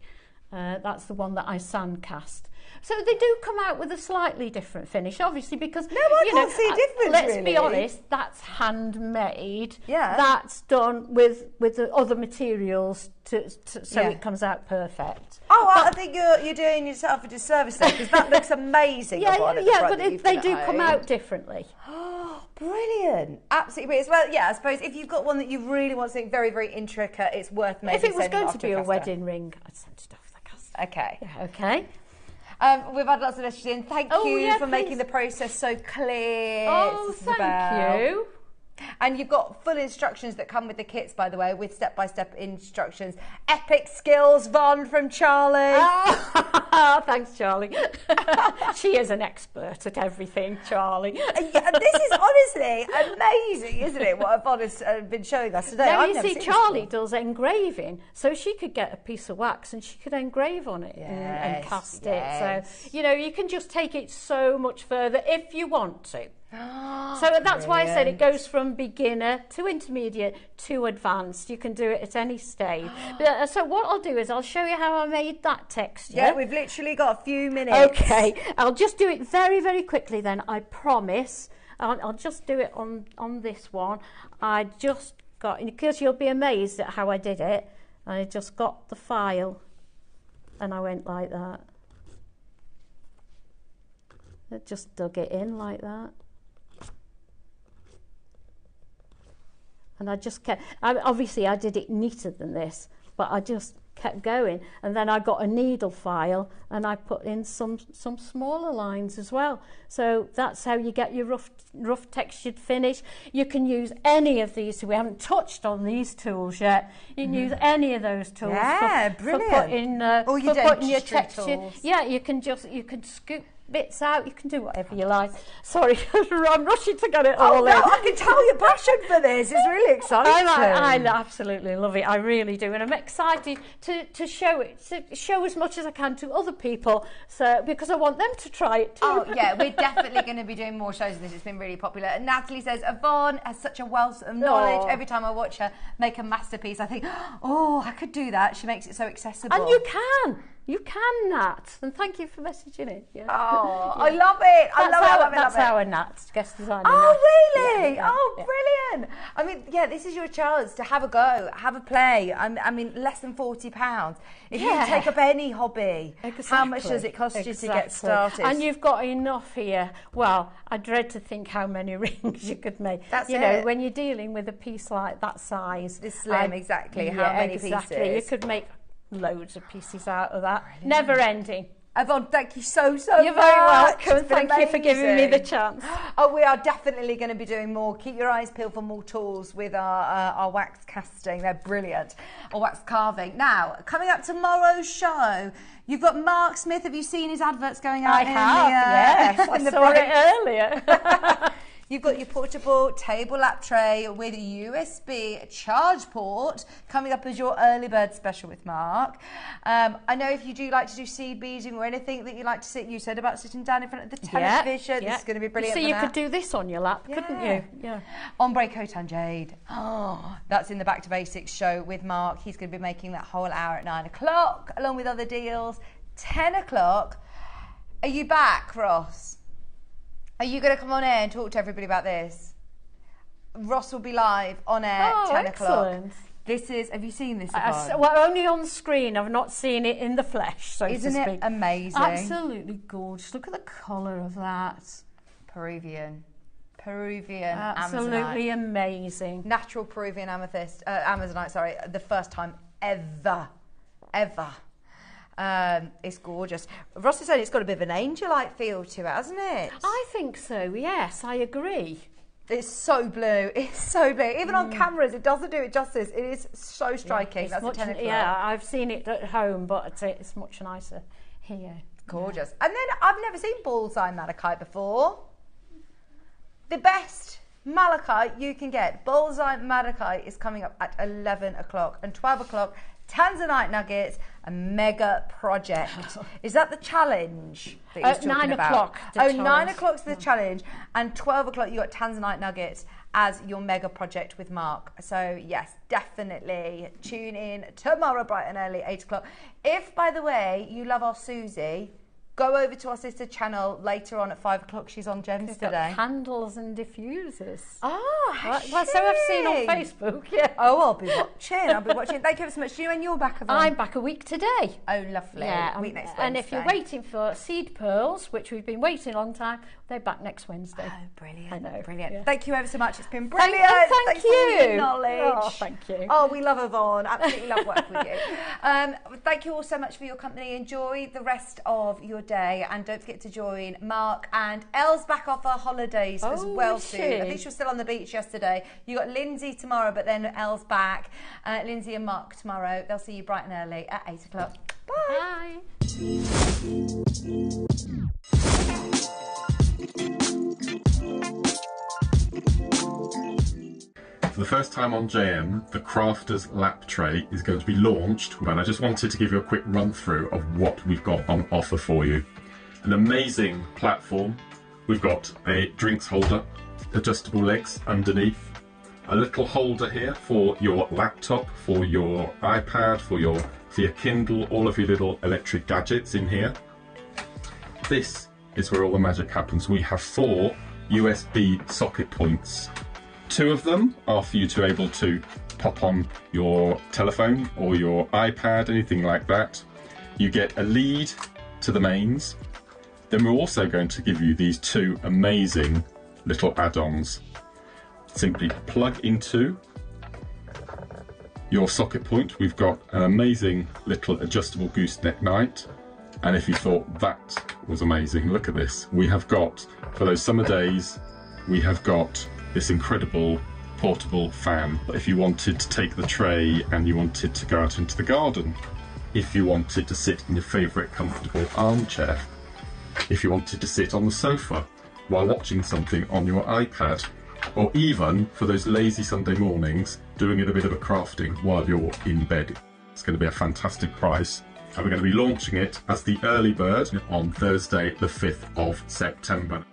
That's the one that I sand cast. So they do come out with a slightly different finish, obviously, because I can't see a difference. Let's be honest, that's handmade. Yeah. That's done with the other materials so it comes out perfect. Oh, I think you're doing yourself a disservice there, because that looks amazing. But they do come out differently. Oh, brilliant! Absolutely brilliant. Well, yeah, I suppose if you've got one that you really want something very, very intricate, it's worth maybe. If it was going to be a caster. wedding ring, I'd send it off the caster. Okay. Yeah, okay. We've had lots of messages in. Thank you for making the process so clear. Oh, thank you. And you've got full instructions that come with the kits, by the way, with step-by-step instructions. Epic skills, Von, from Charlie. Thanks, Charlie. She is an expert at everything, Charlie. Yeah, this is honestly amazing, isn't it, what Von has been showing us today? Now, you see, Charlie does engraving, so she could get a piece of wax and she could engrave on it and cast it. So, you know, you can just take it so much further if you want to. So that's why I said it goes from beginner to intermediate to advanced. You can do it at any stage. So what I'll do is I'll show you how I made that texture. Yeah, we've literally got a few minutes. Okay, I'll just do it very, very quickly then, I promise. I'll just do it on this one. I just got, because you'll be amazed at how I did it, I just got the file and I went like that. I just dug it in like that. and I just kept, obviously I did it neater than this, but I just kept going, and then I got a needle file and I put in some smaller lines as well. So that's how you get your rough textured finish. You can use any of these. So we haven't touched on these tools yet. You can use any of those tools for putting your texture. Yeah, you can scoop bits out, you can do whatever you like. Sorry, I'm rushing to get it all in. I can tell your passion for this. It's really exciting. I absolutely love it. I really do, and I'm excited to show it, to show as much as I can to other people, so because I want them to try it too. Oh yeah, we're definitely going to be doing more shows of this. It's been really popular. And Natalie says Yvonne has such a wealth of knowledge. Every time I watch her make a masterpiece, I think, oh, I could do that. She makes it so accessible. And you can, Nat, and thank you for messaging it. Yeah. Oh, yeah. I love it. That's our Nat, guest designer. Oh, really? Yeah. Brilliant. I mean, yeah, this is your chance to have a go, have a play. I mean, less than £40. If you take up any hobby, how much does it cost you to get started? And you've got enough here. Well, I dread to think how many rings you could make. That's you know, when you're dealing with a piece like that size. This slim, exactly. How many pieces? You could make loads of pieces out of that. Brilliant. Never ending. Yvonne, thank you so much. You're very welcome. Thank you for giving me the chance. Oh, we are definitely going to be doing more. Keep your eyes peeled for more tools with our wax casting. They're brilliant. Or wax carving. Now, coming up tomorrow's show, you've got Mark Smith. Have you seen his adverts going out? Yes. I saw it earlier. You've got your portable table lap tray with a USB charge port coming up as your early bird special with Mark. I know if you do like to do seed beading or anything that you like to sit, you said about sitting down in front of the television. This is going to be brilliant. So you could do this on your lap, couldn't you? Yeah. Ombre coat and jade. Oh, that's in the Back to Basics show with Mark. He's going to be making that whole hour at 9 o'clock, along with other deals. 10 o'clock. Are you back, Ross? Are you going to come on air and talk to everybody about this? Ross will be live on air at 10 o'clock. This is, have you seen this? Well, only on the screen. I've not seen it in the flesh, so to speak. Isn't it amazing? Absolutely gorgeous. Look at the colour of that. Peruvian absolutely Amazonite. Amazing. Natural Peruvian amethyst, Amazonite, sorry, the first time ever. It's gorgeous. Ross is saying it's got a bit of an angel-like feel to it, hasn't it? I think so, yes, I agree. It's so blue. It's so blue. Even on cameras, it doesn't do it justice. It is so striking. Yeah, that's 10 o'clock. Yeah, I've seen it at home, but it's much nicer here. Gorgeous. Yeah. And then I've never seen bullseye malachite before. The best malachite you can get. Bullseye malachite is coming up at 11 o'clock and 12 o'clock. Tanzanite nuggets, a mega project. Is that the challenge that you're talking 9 about? o'clock. 9 o'clock's the challenge, and 12 o'clock you got Tanzanite nuggets as your mega project with Mark. So yes, definitely tune in tomorrow bright and early, 8 o'clock. If, by the way, you love our Susie, go over to our sister channel later on at 5 o'clock. She's on Gems today. Candles and diffusers. Ah, well, so I've seen on Facebook. Yeah. Oh, I'll be watching. Thank you ever so much. Do you know when you're back? I'm back a week today. Oh, lovely. Yeah, week next Wednesday. And if you're waiting for seed pearls, which we've been waiting a long time, they're back next Wednesday. Oh, brilliant. I know. Brilliant. Yeah. Thank you ever so much. It's been brilliant. Thank you. For your knowledge. Oh, thank you. Oh, we love Yvonne. Absolutely love working with you. Thank you all so much for your company. Enjoy the rest of your day, and don't forget to join Mark and Elle's back off her holidays as well soon. I think she was still on the beach yesterday. You got Lindsay tomorrow, but then Elle's back. Lindsay and Mark tomorrow. They'll see you bright and early at 8 o'clock. Bye. For the first time on JM, the Crafter's Lap Tray is going to be launched, and I just wanted to give you a quick run through of what we've got on offer for you. An amazing platform. We've got a drinks holder, adjustable legs underneath, a little holder here for your laptop, for your iPad, for your Kindle, all of your little electric gadgets in here. This is where all the magic happens. We have 4 USB socket points. 2 of them are for you to be able to pop on your telephone or your iPad, anything like that. You get a lead to the mains. Then we're also going to give you these 2 amazing little add-ons. Simply plug into your socket point, we've got an amazing little adjustable gooseneck knight. And if you thought that was amazing, look at this. We have got, for those summer days, we have got this incredible portable fan. If you wanted to take the tray and you wanted to go out into the garden, if you wanted to sit in your favourite comfortable armchair, if you wanted to sit on the sofa while watching something on your iPad, or even for those lazy Sunday mornings, doing a bit of a crafting while you're in bed. It's going to be a fantastic price. And we're going to be launching it as the early bird on Thursday, the 5th of September.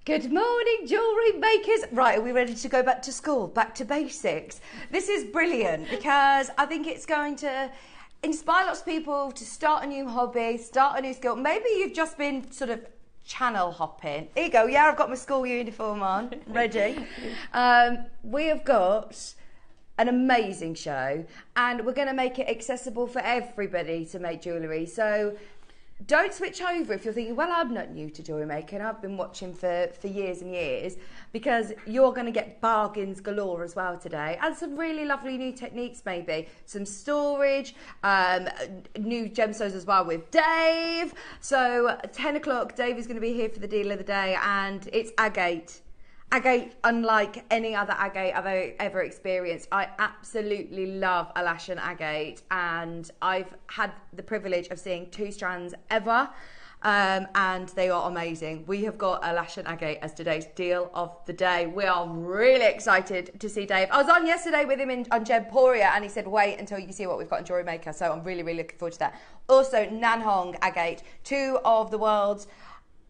Good morning, jewellery makers. Right, are we ready to go back to school, back to basics? This is brilliant because I think it's going to inspire lots of people to start a new hobby, start a new skill. Maybe you've just been sort of channel hopping. Here you go. Yeah, I've got my school uniform on, ready. We have got an amazing show and we're going to make it accessible for everybody to make jewellery. So don't switch over if you're thinking, well, I'm not new to jewellery making. I've been watching for years and years, because you're going to get bargains galore as well today, and some really lovely new techniques, maybe some storage, new gemstones as well with Dave. So 10 o'clock, Dave is going to be here for the deal of the day, and it's agate. Agate, unlike any other agate I've ever experienced. I absolutely love a lash and agate, and I've had the privilege of seeing 2 strands ever, and they are amazing. We have got a lash and agate as today's deal of the day. We are really excited to see Dave. I was on yesterday with him on Gemporia, and he said, wait until you see what we've got in JewelleryMaker, so I'm really, really looking forward to that. Also, Nanhong agate, 2 of the world's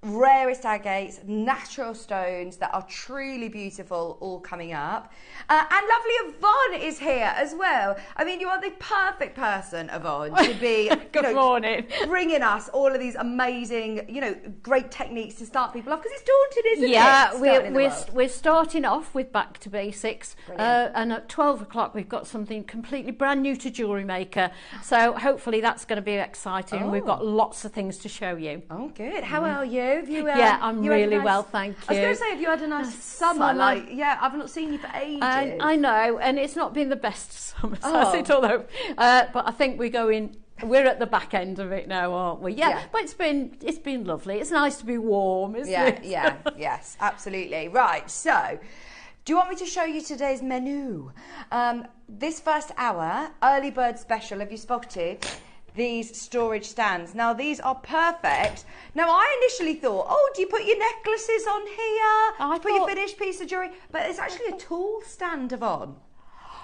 rarest agates, natural stones that are truly beautiful, all coming up. And lovely Yvonne is here as well. I mean, you are the perfect person, Yvonne, to be Good morning. bringing us all of these amazing, great techniques to start people off, because it's daunting, isn't it? Yeah, we're starting off with back to basics, and at 12 o'clock we've got something completely brand new to JewelleryMaker, so hopefully that's going to be exciting. We've got lots of things to show you. Oh, good. How are you? Yeah, I'm really well, thank you. I was going to say, have you had a nice summer? I've not seen you for ages. I know, and it's not been the best summer, has it, although, but I think we're at the back end of it now, aren't we? Yeah. But it's been lovely. It's nice to be warm, isn't it? Yeah, yes, absolutely. Right, so do you want me to show you today's menu? This first hour, early bird special, have you spotted these storage stands? Now, these are perfect. Now, I initially thought, do you put your necklaces on here? Put your finished piece of jewellery? But it's actually a tool stand, Yvonne.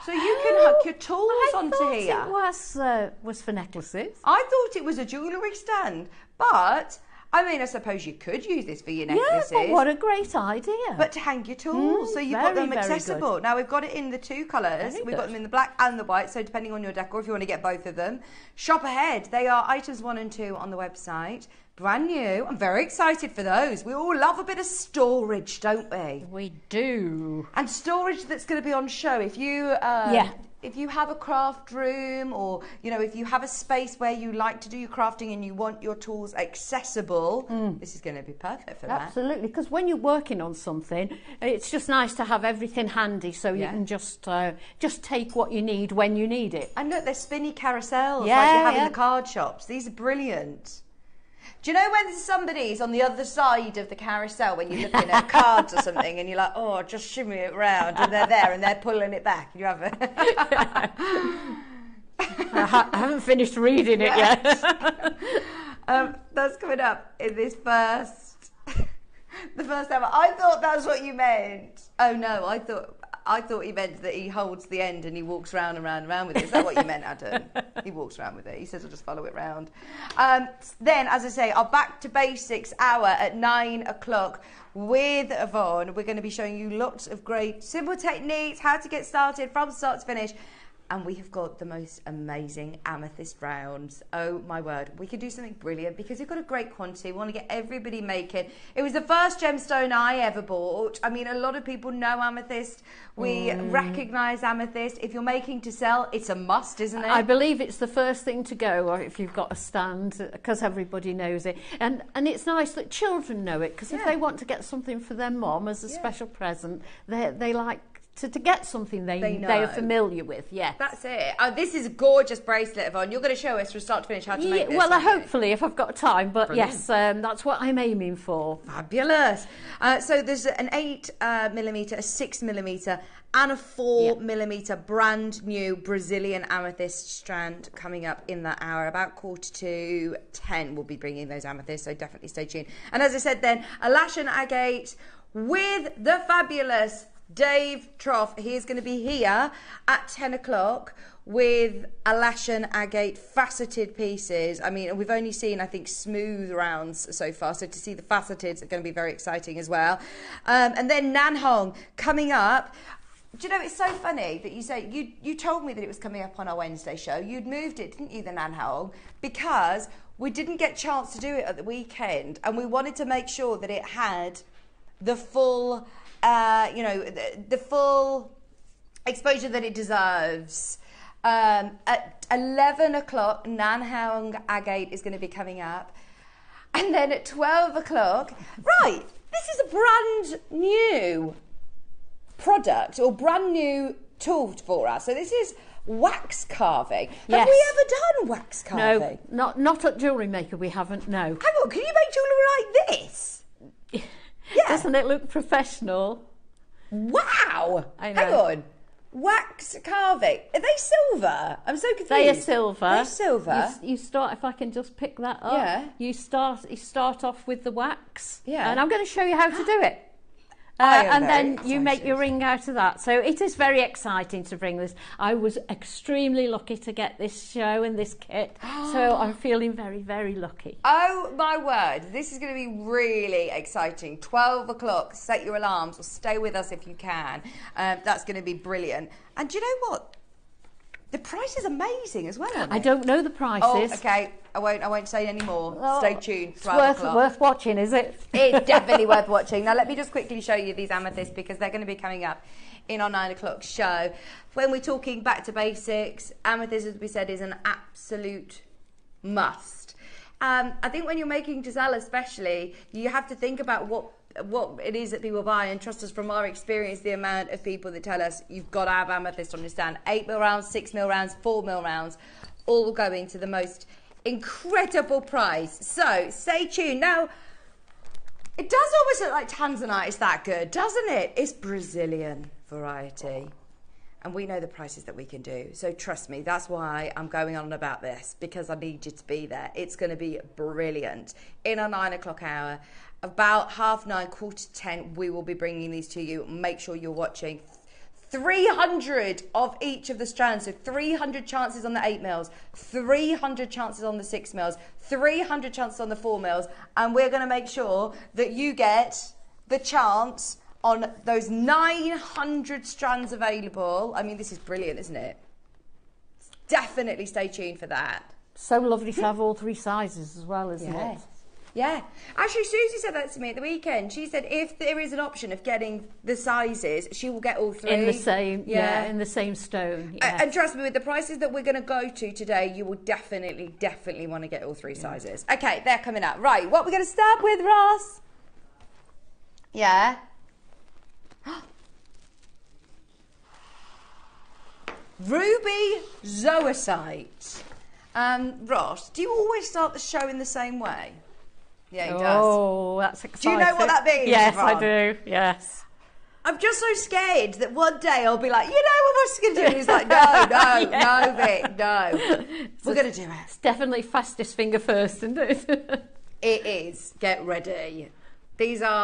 So you can hook your tools onto here. I thought it was for necklaces. I thought it was a jewellery stand, but I mean, I suppose you could use this for your necklaces. Yeah, but what a great idea. But to hang your tools, so you've got them accessible. Good. Now, we've got it in the 2 colours. We've got them in the black and the white, so depending on your decor, if you want to get both of them. Shop ahead. They are items 1 and 2 on the website. Brand new. I'm very excited for those. We all love a bit of storage, don't we? We do. And storage that's going to be on show. If you if you have a craft room, or if you have a space where you like to do your crafting and you want your tools accessible, this is going to be perfect for that. Absolutely, because when you're working on something, it's just nice to have everything handy, so you can just take what you need when you need it. And look, they're spinny carousels like you have in the card shops. These are brilliant. Do you know when somebody's on the other side of the carousel when you're looking at cards or something and you're like, oh, just shimmy it round, and they're there and they're pulling it back? You have it. I haven't finished reading it yet. That's coming up in this the first hour. I thought that's what you meant. Oh no, I thought you meant that he holds the end and he walks round and round and round with it. Is that what you meant, Adam? He walks around with it. He says, I'll just follow it round. Then, as I say, our Back to Basics hour at 9 o'clock with Yvonne. We're going to be showing you lots of great simple techniques, how to get started from start to finish. And we have got the most amazing amethyst rounds. Oh my word, we could do something brilliant because we've got a great quantity. We want to get everybody making. It was the first gemstone I ever bought. I mean, a lot of people know amethyst. We recognise amethyst. If you're making to sell, it's a must, isn't it? I believe it's the first thing to go, or if you've got a stand, because everybody knows it. And it's nice that children know it, because if they want to get something for their mom as a special present, they like to get something they are familiar with. Yeah, that's it. This is a gorgeous bracelet, Yvonne. You're going to show us from start to finish how to make this. Well, hopefully, if I've got time. But brilliant. Yes, that's what I'm aiming for. Fabulous. So there's an 8mm, a 6mm, and a 4mm brand new Brazilian amethyst strand coming up in that hour. About 9:45 we'll be bringing those amethysts, so definitely stay tuned. And as I said then, a lash and agate with the fabulous Dave Trough. He is going to be here at 10 o'clock with a lash and agate faceted pieces. I mean, we've only seen, I think, smooth rounds so far, so to see the faceted are going to be very exciting as well. And then Nan Hong coming up. Do you know, it's so funny that you say, you told me that it was coming up on our Wednesday show. You'd moved it, didn't you, the Nan Hong? Because we didn't get a chance to do it at the weekend, and we wanted to make sure that it had the full the full exposure that it deserves. At 11 o'clock, Nan Hong Agate is going to be coming up. And then at 12 o'clock, right, this is a brand new product or brand new tool for us. So this is wax carving. Yes. Have we ever done wax carving? No, not at JewelleryMaker, we haven't, no. Hang on, can you make jewellery like this? Yeah. Doesn't it look professional? Wow! I know. Hang on. Wax carving. Are they silver? I'm so confused. They are silver. They're silver. You start, if I can just pick that up. Yeah. You start off with the wax. Yeah. And I'm going to show you how to do it. And then you make your ring out of that. So it is very exciting to bring this. I was extremely lucky to get this show and this kit. So I'm feeling very, very lucky. Oh my word. This is going to be really exciting. 12 o'clock, set your alarms or stay with us if you can. That's going to be brilliant. And do you know what? The price is amazing as well, isn't it? I don't know the prices. Oh, okay. I won't say any more. Stay tuned. It's worth watching, is it? It's definitely worth watching. Now, let me just quickly show you these amethysts because they're going to be coming up in our 9 o'clock show. When we're talking back to basics, amethyst, as we said, is an absolute must. I think when you're making to sell especially, you have to think about what it is that people buy, and trust us from our experience, the amount of people that tell us you've got to have amethyst on your stand. 8mm rounds, 6mm rounds, 4mm rounds, all going to the most incredible price. So stay tuned. Now, it does almost look like Tanzanite is that good, doesn't it? It's Brazilian variety. And we know the prices that we can do. So trust me, that's why I'm going on about this, because I need you to be there. It's going to be brilliant. In our 9 o'clock hour, about 9:30, 9:45, we will be bringing these to you. Make sure you're watching. 300 of each of the strands, so 300 chances on the 8mm, 300 chances on the 6mm, 300 chances on the 4mm, and we're going to make sure that you get the chance on those 900 strands available. I mean, this is brilliant, isn't it? Definitely stay tuned for that. So lovely to have all three sizes as well, isn't it? Yeah. Actually, Susie said that to me at the weekend. She said if there is an option of getting the sizes, she will get all three. In the same, in the same stone. Yes. And trust me, with the prices that we're going to go to today, you will definitely want to get all three sizes. Okay, they're coming up. Right, what we're going to start with, Ross? Yeah. Ruby zoisite. Ross, do you always start the show in the same way? Yeah, he does. Oh, that's exciting. Do you know what that means, Yes, Yvonne? I do. Yes. I'm just so scared that one day I'll be like, you know what we're going to do? And he's like, no, Vic, no. We're going to do it. It's definitely fastest finger first, isn't it? It is. Get ready. These are